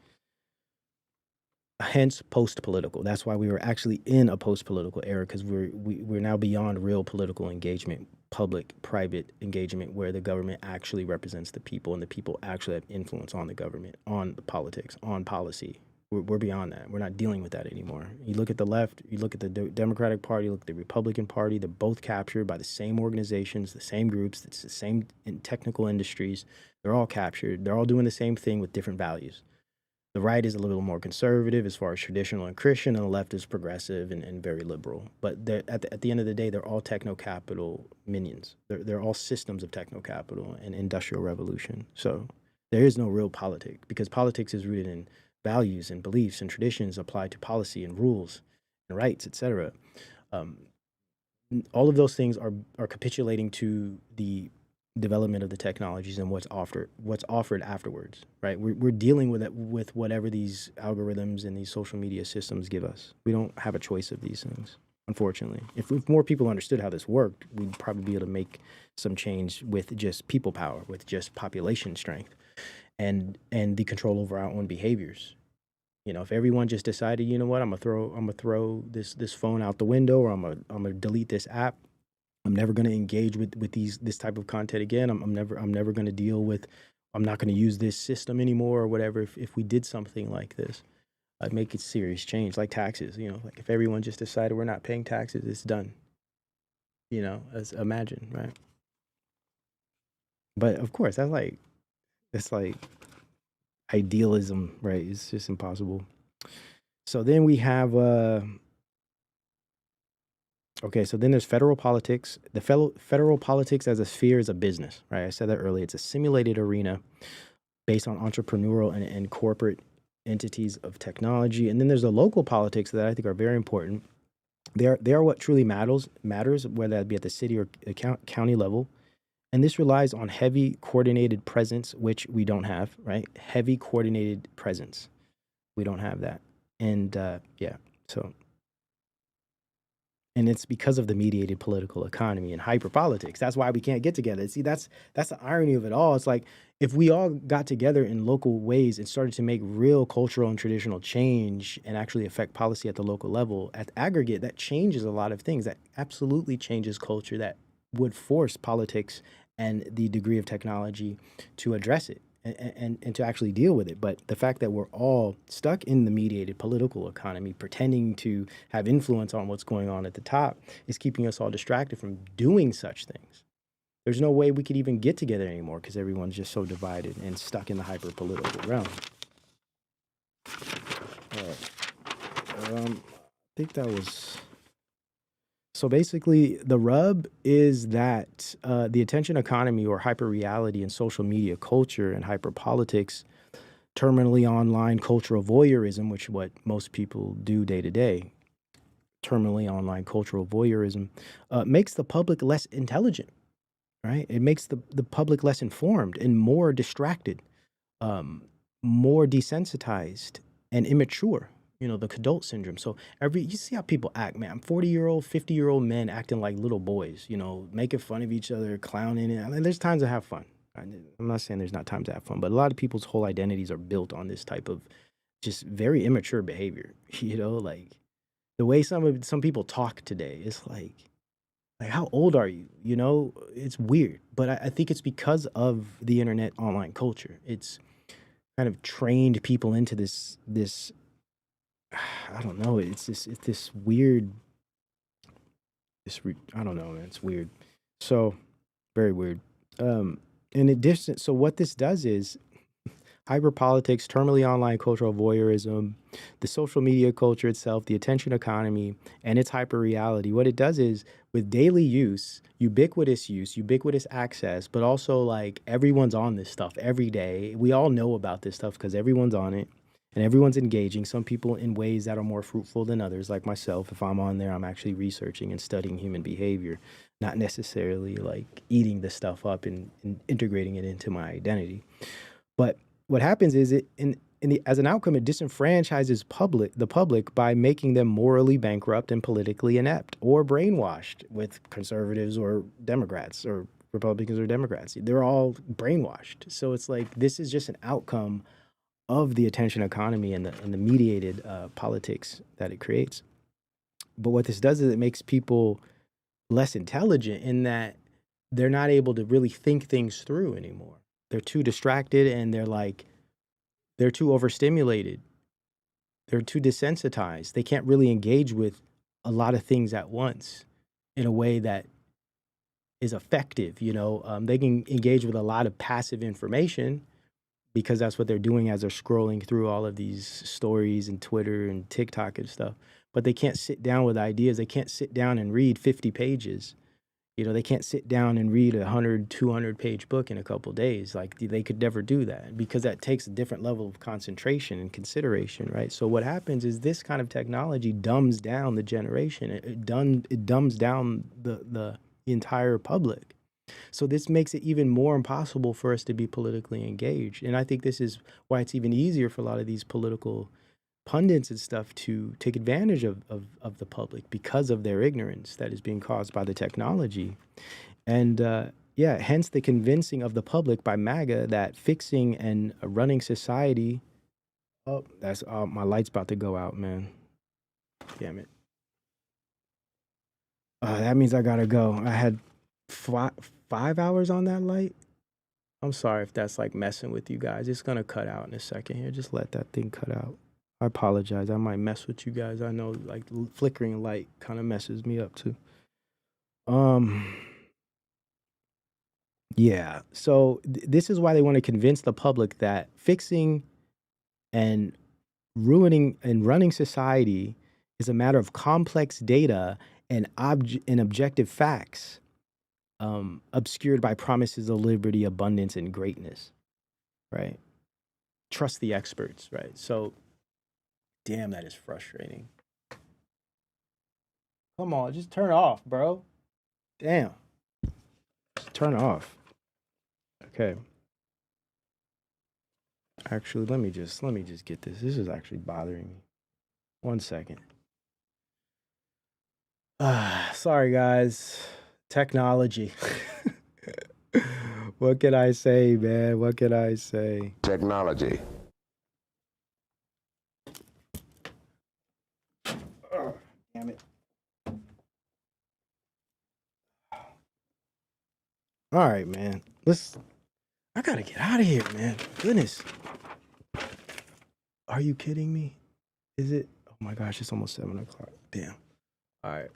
Hence, post-political. That's why we were actually in a post-political era, because we're now beyond real political engagement, public-private engagement, where the government actually represents the people, and the people actually have influence on the government, on the politics, on policy. We're beyond that. We're not dealing with that anymore. You look at the left, you look at the Democratic Party, you look at the Republican Party, they're both captured by the same organizations, the same groups, it's the same in technical industries. They're all captured. They're all doing the same thing with different values. The right is a little more conservative as far as traditional and Christian, and the left is progressive and very liberal. But at the end of the day, they're all techno-capital minions. They're all systems of techno-capital and industrial revolution. So there is no real politics, because politics is rooted in values and beliefs and traditions applied to policy and rules and rights, etc. All of those things are capitulating to the development of the technologies and what's offered afterwards, right? We're dealing with it, with whatever these algorithms and these social media systems give us. We don't have a choice of these things, unfortunately. If more people understood how this worked, we'd probably be able to make some change with just people power, with just population strength, and the control over our own behaviors. If everyone just decided, you know what, I'm gonna throw this phone out the window, or I'm gonna delete this app. I'm never gonna engage with this type of content again. I'm never gonna deal with. I'm not gonna use this system anymore, or whatever. If we did something like this, I'd make it serious change, like taxes. Like if everyone just decided we're not paying taxes, it's done. Imagine, right? But of course, it's like idealism, right? It's just impossible. So then we have so then there's federal politics. The federal politics as a sphere is a business, right? I said that earlier. It's a simulated arena based on entrepreneurial and corporate entities of technology. And then there's the local politics that I think are very important. They are what truly matters, whether that be at the city or county level. And this relies on heavy coordinated presence, which we don't have, right? Heavy coordinated presence. We don't have that. And yeah, so, and it's because of the mediated political economy and hyperpolitics. That's why we can't get together. See, that's the irony of it all. It's like if we all got together in local ways and started to make real cultural and traditional change and actually affect policy at the local level, at the aggregate, that changes a lot of things. That absolutely changes culture. That would force politics and the degree of technology to address it and to actually deal with it. But the fact that we're all stuck in the mediated political economy, pretending to have influence on what's going on at the top, is keeping us all distracted from doing such things. There's no way we could even get together anymore because everyone's just so divided and stuck in the hyper political realm. All right. I think that was. So basically, the rub is that the attention economy or hyper reality and social media culture and hyper politics, terminally online cultural voyeurism, which is what most people do day to day, terminally online cultural voyeurism, makes the public less intelligent, right? It makes the public less informed and more distracted, more desensitized and immature. You know, the adult syndrome. So you see how people act, man. 40-year-old, 50-year-old men acting like little boys, you know, making fun of each other, clowning it. I mean, there's times to have fun. I'm not saying there's not times to have fun, but a lot of people's whole identities are built on this type of just very immature behavior. You know, like the way some people talk today is like how old are you? You know, it's weird. But I think it's because of the internet online culture. It's kind of trained people into this I don't know. It's this weird. I don't know, man. It's weird. So very weird. In addition, so what this does is hyperpolitics, terminally online cultural voyeurism, the social media culture itself, the attention economy, and its hyper reality. What it does is with daily use, ubiquitous access, but also like everyone's on this stuff every day. We all know about this stuff because everyone's on it. And everyone's engaging, some people in ways that are more fruitful than others, like myself. If I'm on there, I'm actually researching and studying human behavior, not necessarily like eating the stuff up and integrating it into my identity. But what happens is as an outcome, it disenfranchises the public by making them morally bankrupt and politically inept or brainwashed with conservatives or Democrats or Republicans or Democrats. They're all brainwashed. So it's like this is just an outcome of the attention economy and the mediated politics that it creates. But what this does is it makes people less intelligent in that they're not able to really think things through anymore. They're too distracted and they're too overstimulated. They're too desensitized. They can't really engage with a lot of things at once in a way that is effective. You know, they can engage with a lot of passive information because that's what they're doing as they're scrolling through all of these stories and Twitter and TikTok and stuff. But they can't sit down with ideas. They can't sit down and read 50 pages. You know, they can't sit down and read a 100, 200-page book in a couple of days. Like, they could never do that because that takes a different level of concentration and consideration, right? So what happens is this kind of technology dumbs down the generation. It dumbs down the entire public. So this makes it even more impossible for us to be politically engaged. And I think this is why it's even easier for a lot of these political pundits and stuff to take advantage of the public because of their ignorance that is being caused by the technology. And hence the convincing of the public by MAGA that fixing and running society. Oh, my light's about to go out, man. Damn it. That means I gotta go. I had 5 hours on that light. I'm sorry if that's like messing with you guys. It's gonna cut out in a second here. Just let that thing cut out. I apologize. I might mess with you guys. I know like flickering light kind of messes me up too. Yeah. So this is why they want to convince the public that fixing and ruining and running society is a matter of complex data and objective facts, obscured by promises of liberty, abundance, and greatness, right? trust the experts, right? So, damn, that is frustrating. Come on, just turn off, bro. Damn. Just turn off. Okay. Actually, let me just get this. This is actually bothering me. 1 second. Sorry guys. Technology. What can I say, man? What can I say? Technology. Oh, damn it. All right, man. I gotta get out of here, man. Goodness. Are you kidding me? Is it? Oh my gosh, it's almost 7 o'clock. Damn. All right.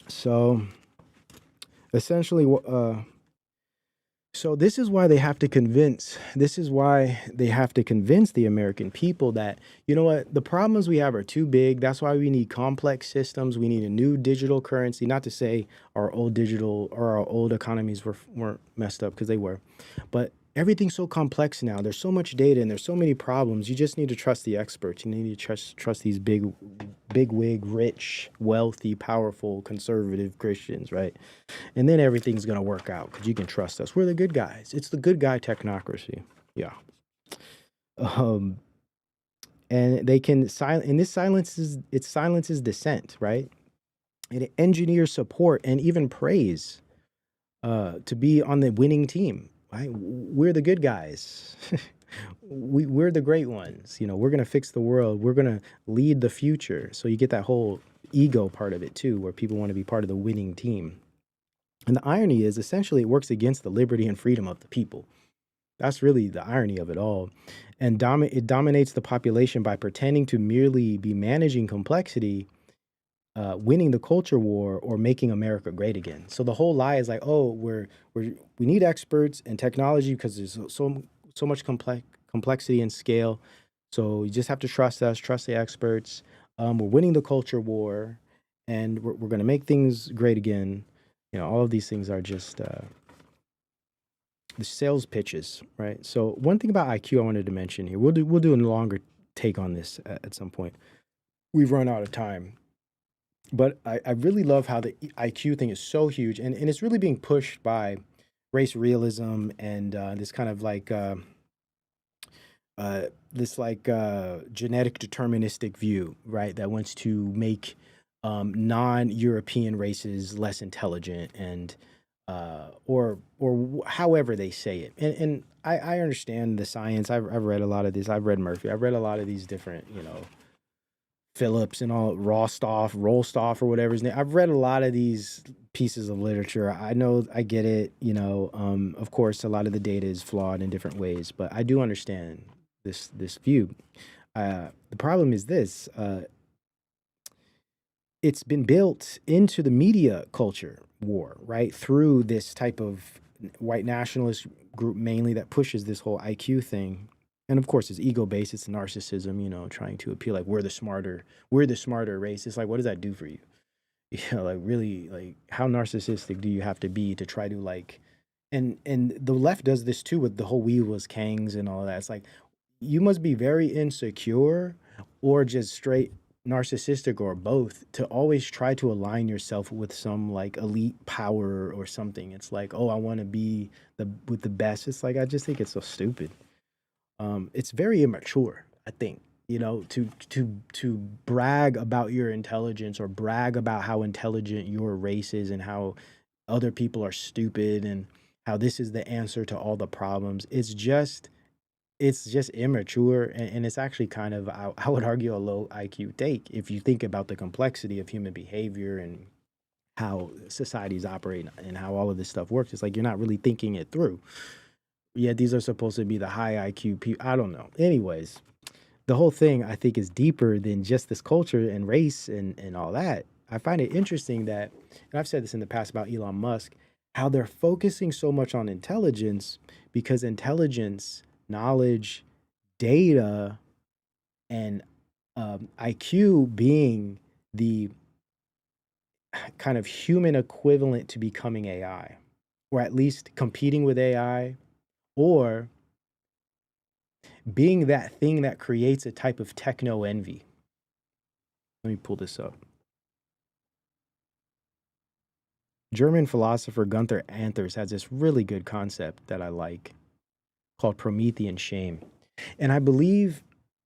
So, essentially, so this is why they have to convince. This is why they have to convince the American people that, you know what, the problems we have are too big. That's why we need complex systems. We need a new digital currency. Not to say our old digital or our old economies weren't messed up, because they were, but everything's so complex now. There's so much data and there's so many problems. You just need to trust the experts. You need to trust these big wig, rich, wealthy, powerful, conservative Christians, right? And then everything's gonna work out because you can trust us. We're the good guys. It's the good guy technocracy. Yeah. And they can and this silences dissent, right? And it engineers support and even praise to be on the winning team. Right? We're the good guys. We're the great ones. You know, we're gonna fix the world. We're gonna lead the future. So you get that whole ego part of it too, where people want to be part of the winning team. And the irony is, essentially, it works against the liberty and freedom of the people. That's really the irony of it all. And it dominates the population by pretending to merely be managing complexity, winning the culture war, or making America great again. So the whole lie is like, oh, we need experts and technology because there's so much complexity and scale. So you just have to trust us, trust the experts. We're winning the culture war, and we're going to make things great again. You know, all of these things are just the sales pitches, right? So one thing about IQ I wanted to mention here, we'll do a longer take on this at some point. We've run out of time. But I really love how the IQ thing is so huge, and it's really being pushed by race realism and this kind of like genetic deterministic view, right? That wants to make non-European races less intelligent, and or however they say it. And I understand the science. I've read a lot of this. I've read Murphy. I've read a lot of these different, Phillips and all, Rolstoff or whatever his name. I've read a lot of these pieces of literature. I know, I get it. Of course, a lot of the data is flawed in different ways, but I do understand this view. The problem is this: it's been built into the media culture war, right? Through this type of white nationalist group mainly that pushes this whole IQ thing. And of course, it's ego-based, it's narcissism, trying to appeal like we're the smarter race. It's like, what does that do for you? Like really, like how narcissistic do you have to be to try to like, and the left does this too with the whole we was kangs and all of that. It's like, you must be very insecure or just straight narcissistic or both to always try to align yourself with some like elite power or something. It's like, oh, I want to be with the best. It's like, I just think it's so stupid. It's very immature, I think, to brag about your intelligence or brag about how intelligent your race is and how other people are stupid and how this is the answer to all the problems. It's just immature, and it's actually kind of, I would argue, a low IQ take if you think about the complexity of human behavior and how societies operate and how all of this stuff works. It's like you're not really thinking it through. Yeah, these are supposed to be the high IQ people. I don't know. Anyways, the whole thing, I think, is deeper than just this culture and race and all that. I find it interesting that, and I've said this in the past about Elon Musk, how they're focusing so much on intelligence because intelligence, knowledge, data, and IQ being the kind of human equivalent to becoming AI, or at least competing with AI, or being that thing that creates a type of techno envy. Let me pull this up. German philosopher Gunther Anders has this really good concept that I like called Promethean shame. And I believe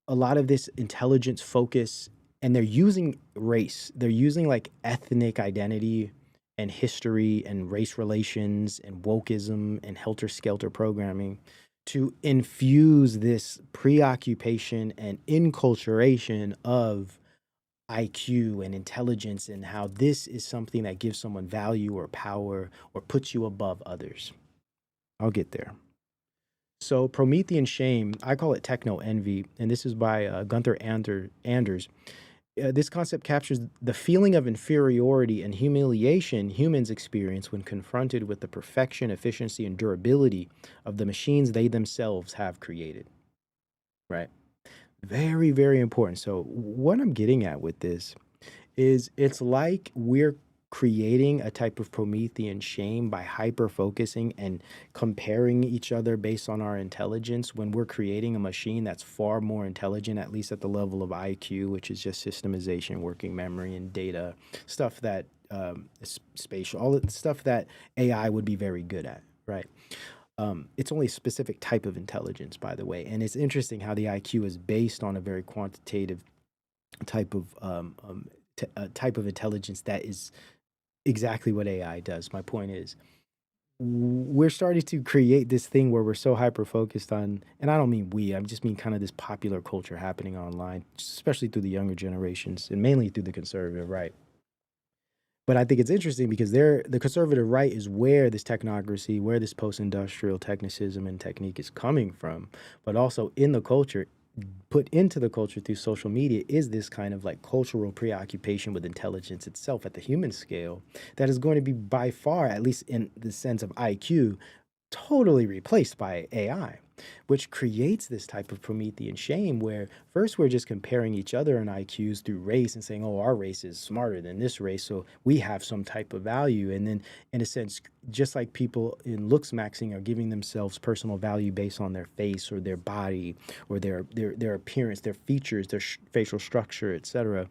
a lot of this intelligence focus, and they're using race, they're using like ethnic identity and history and race relations and wokeism and helter-skelter programming to infuse this preoccupation and inculturation of IQ and intelligence, and how this is something that gives someone value or power or puts you above others. I'll get there. So Promethean shame, I call it techno envy, and this is by Gunther Anders. This concept captures the feeling of inferiority and humiliation humans experience when confronted with the perfection, efficiency, and durability of the machines they themselves have created. Right? Very, very important. So what I'm getting at with this is it's like we're creating a type of Promethean shame by hyper focusing and comparing each other based on our intelligence, when we're creating a machine that's far more intelligent, at least at the level of IQ, which is just systemization, working memory, and data, stuff that spatial, all the stuff that AI would be very good at, right? It's only a specific type of intelligence, by the way. And it's interesting how the IQ is based on a very quantitative type of type of intelligence that is exactly what AI does. My point is, we're starting to create this thing where we're so hyper focused on, and I don't mean we, I just mean kind of this popular culture happening online, especially through the younger generations and mainly through the conservative right. But I think it's interesting because the conservative right is where this technocracy, where this post-industrial technicism and technique is coming from. But also in the culture, put into the culture through social media, is this kind of like cultural preoccupation with intelligence itself at the human scale that is going to be by far, at least in the sense of IQ, totally replaced by AI, which creates this type of Promethean shame where first we're just comparing each other in IQs through race and saying, oh, our race is smarter than this race, so we have some type of value. And then in a sense, just like people in looks maxing are giving themselves personal value based on their face or their body or their appearance, their features, their facial structure, etc.,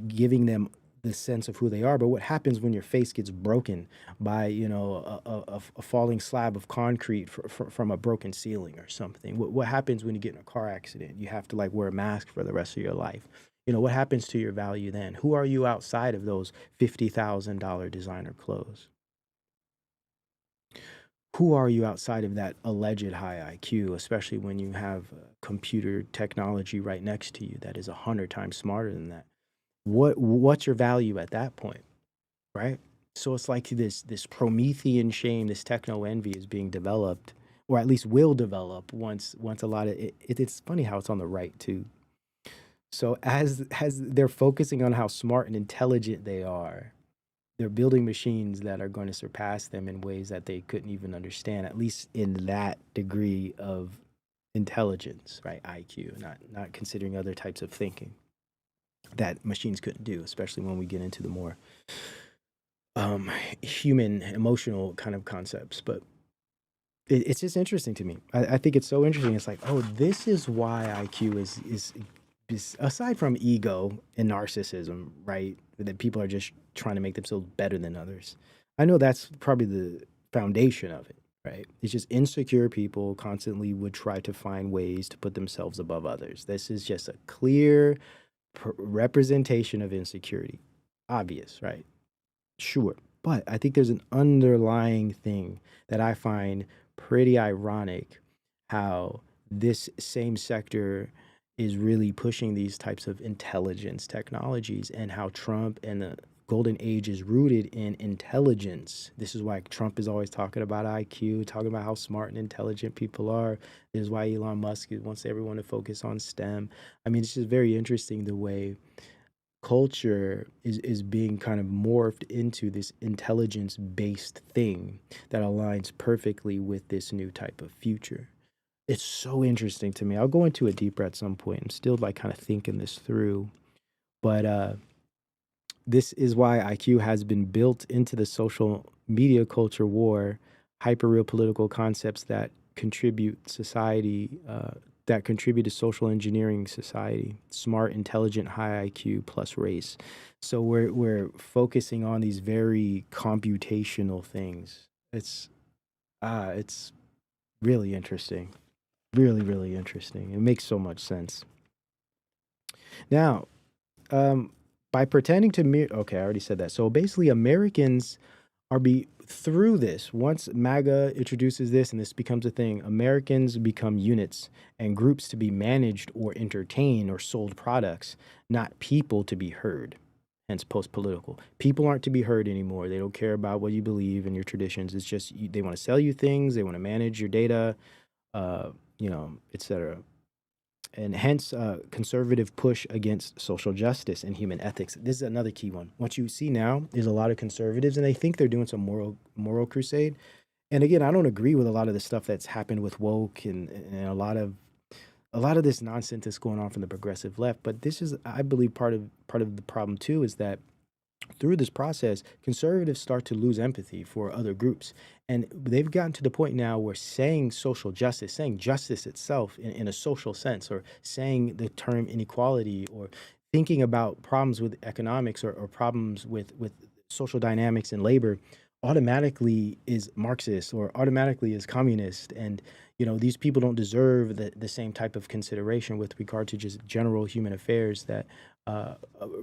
giving them the sense of who they are. But what happens when your face gets broken by, you know, a falling slab of concrete from a broken ceiling or something? What happens when you get in a car accident? You have to like wear a mask for the rest of your life. You know, what happens to your value then? Who are you outside of those $50,000 designer clothes? Who are you outside of that alleged high IQ, especially when you have computer technology right next to you that is 100 times smarter than that? What's your value at that point, right? So it's like this Promethean shame, this techno envy is being developed, or at least will develop once a lot of it's funny how it's on the right too. So as they're focusing on how smart and intelligent they are, they're building machines that are going to surpass them in ways that they couldn't even understand, at least in that degree of intelligence, right? IQ, not considering other types of thinking that machines couldn't do, especially when we get into the more human, emotional kind of concepts. But it's just interesting to me. I think it's so interesting. It's like, oh, this is why IQ is aside from ego and narcissism, right? That people are just trying to make themselves better than others. I know that's probably the foundation of it, right? It's just insecure people constantly would try to find ways to put themselves above others. This is just a clear representation of insecurity. Obvious, right? Sure. But I think there's an underlying thing that I find pretty ironic, how this same sector is really pushing these types of intelligence technologies, and how Trump and the golden age is rooted in intelligence. This is why Trump is always talking about IQ, talking about how smart and intelligent people are. This is why Elon Musk wants everyone to focus on STEM. I mean, it's just very interesting the way culture is being kind of morphed into this intelligence-based thing that aligns perfectly with this new type of future. It's so interesting to me. I'll go into it deeper at some point. I'm still like kind of thinking this through. But this is why IQ has been built into the social media culture war, hyper-real political concepts that contribute society that contribute to social engineering society. Smart, intelligent, high IQ plus race. So we're focusing on these very computational things. It's really interesting. Really, really interesting. It makes so much sense. Now, by pretending to okay, I already said that. So basically, Americans are through this. Once MAGA introduces this and this becomes a thing, Americans become units and groups to be managed or entertained or sold products, not people to be heard. Hence, post-political. People aren't to be heard anymore. They don't care about what you believe and your traditions. It's just they want to sell you things. They want to manage your data, etc. And hence, conservative push against social justice and human ethics. This is another key one. What you see now is a lot of conservatives, and they think they're doing some moral crusade. And again, I don't agree with a lot of the stuff that's happened with woke and a lot of this nonsense that's going on from the progressive left. But this is, I believe, part of the problem too, is that through this process, conservatives start to lose empathy for other groups. And they've gotten to the point now where saying social justice, saying justice itself in a social sense, or saying the term inequality, or thinking about problems with economics or problems with social dynamics and labor, automatically is Marxist or automatically is communist. And these people don't deserve the same type of consideration with regard to just general human affairs that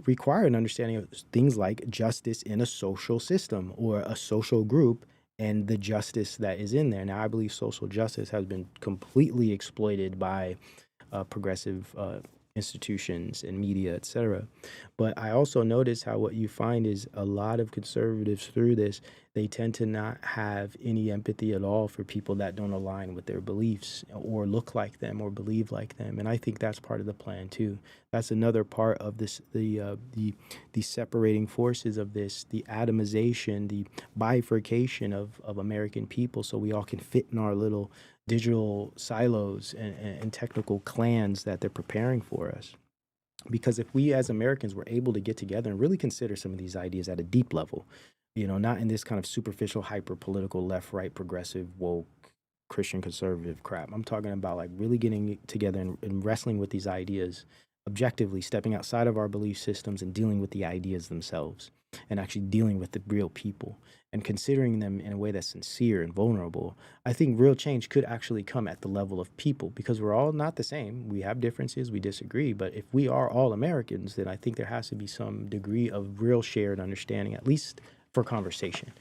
require an understanding of things like justice in a social system or a social group and the justice that is in there. Now, I believe social justice has been completely exploited by progressive institutions and media, etc. But I also notice how what you find is a lot of conservatives through this, they tend to not have any empathy at all for people that don't align with their beliefs or look like them or believe like them. And I think that's part of the plan too. That's another part of this, the separating forces of this, the atomization, the bifurcation of American people, so we all can fit in our little digital silos and technical clans that they're preparing for us. Because if we as Americans were able to get together and really consider some of these ideas at a deep level, not in this kind of superficial, hyper political, left, right, progressive, woke, Christian conservative crap. I'm talking about like really getting together and wrestling with these ideas objectively, stepping outside of our belief systems and dealing with the ideas themselves and actually dealing with the real people and considering them in a way that's sincere and vulnerable. I think real change could actually come at the level of people, because we're all not the same. We have differences, we disagree, but if we are all Americans, then I think there has to be some degree of real shared understanding, at least for conversation.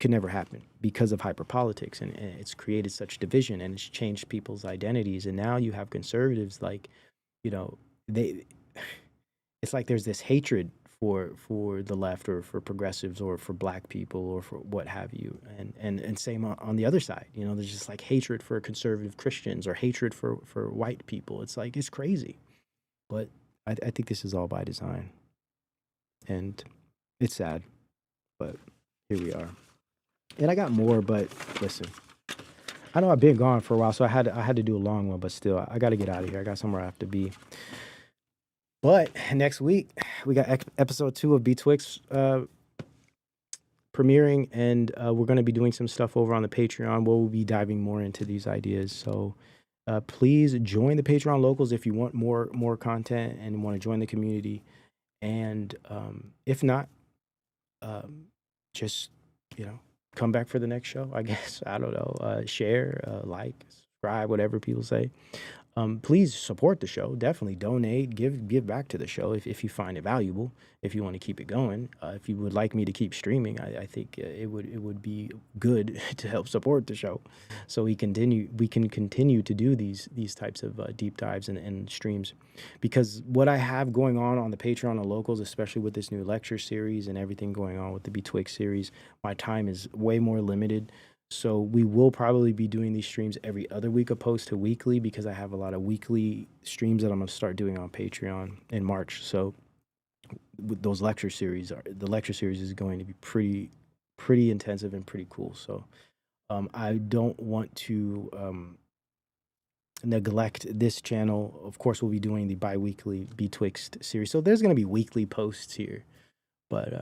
Could never happen because of hyperpolitics, and it's created such division and it's changed people's identities. And now you have conservatives like, it's like there's this hatred for the left or for progressives or for black people or for what have you, and same on the other side. There's just like hatred for conservative Christians or hatred for white people. It's like, it's crazy, but I think this is all by design, and it's sad, but here we are. And I got more, but listen, I know I've been gone for a while, so I had to do a long one, but still, I got to get out of here. I got somewhere I have to be. But next week, we got episode 2 of Betwixt premiering, and we're going to be doing some stuff over on the Patreon where we'll be diving more into these ideas. So please join the Patreon locals if you want more content and want to join the community. And if not, just, come back for the next show, I guess. I don't know. Share, like, subscribe, whatever people say. Please support the show. Definitely donate, give back to the show if you find it valuable, if you want to keep it going. If you would like me to keep streaming, I think it would be good to help support the show, so we can continue to do these types of deep dives and streams. Because what I have going on the Patreon and locals, especially with this new lecture series and everything going on with the Betwixt series, my time is way more limited. So we will probably be doing these streams every other week opposed to weekly, because I have a lot of weekly streams that I'm going to start doing on Patreon in March. So with those lecture series, the lecture series is going to be pretty intensive and pretty cool. So I don't want to neglect this channel. Of course, we'll be doing the bi-weekly Betwixt series. So there's going to be weekly posts here, but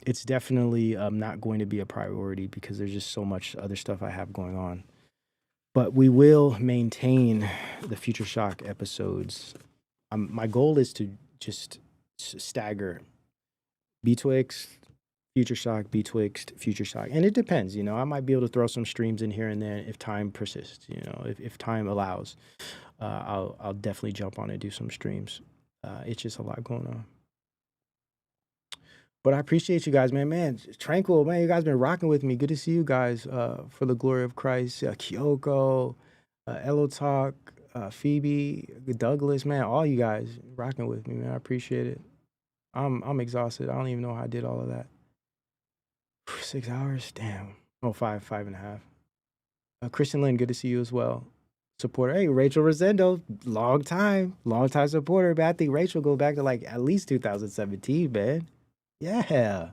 it's definitely not going to be a priority because there's just so much other stuff I have going on. But we will maintain the Future Shock episodes. My goal is to just stagger Betwixt, Future Shock, Betwixt, Future Shock. And it depends, you know, I might be able to throw some streams in here and there if time persists, you know, if time allows. I'll definitely jump on and do some streams. It's just a lot going on. But I appreciate you guys, man. Man, Tranquil, man, you guys been rocking with me. Good to see you guys for the glory of Christ. Kyoko, Elo Talk, Phoebe, Douglas, man, all you guys rocking with me, man. I appreciate it. I'm exhausted. I don't even know how I did all of that. 6 hours? Damn. Oh, 5.5. Christian Lynn, good to see you as well. Supporter. Hey, Rachel Rosendo, long time supporter. But I think Rachel go back to like at least 2017, man. Yeah.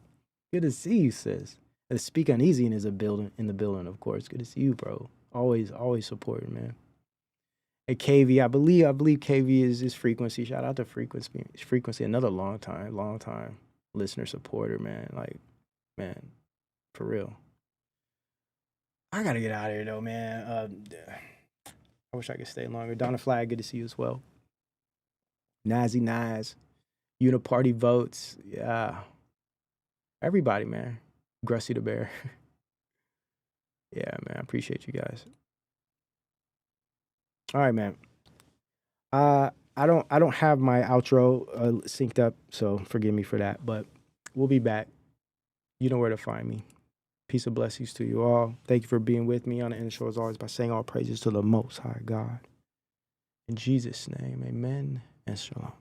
Good to see you, sis. And Speak Uneasy in the building, of course. Good to see you, bro. Always supporting, man. Hey, KV, I believe KV is Frequency. Shout out to Frequency, another long time listener supporter, man. Like, man, for real. I gotta get out of here though, man. I wish I could stay longer. Donna Flag, good to see you as well. Nazi Naz, Uniparty Votes, yeah. Everybody, man. Grusty the Bear. Yeah, man, I appreciate you guys. All right, man. I don't have my outro synced up, so forgive me for that. But we'll be back. You know where to find me. Peace and blessings to you all. Thank you for being with me on the intro as always by saying all praises to the Most High God. In Jesus' name, amen and shalom.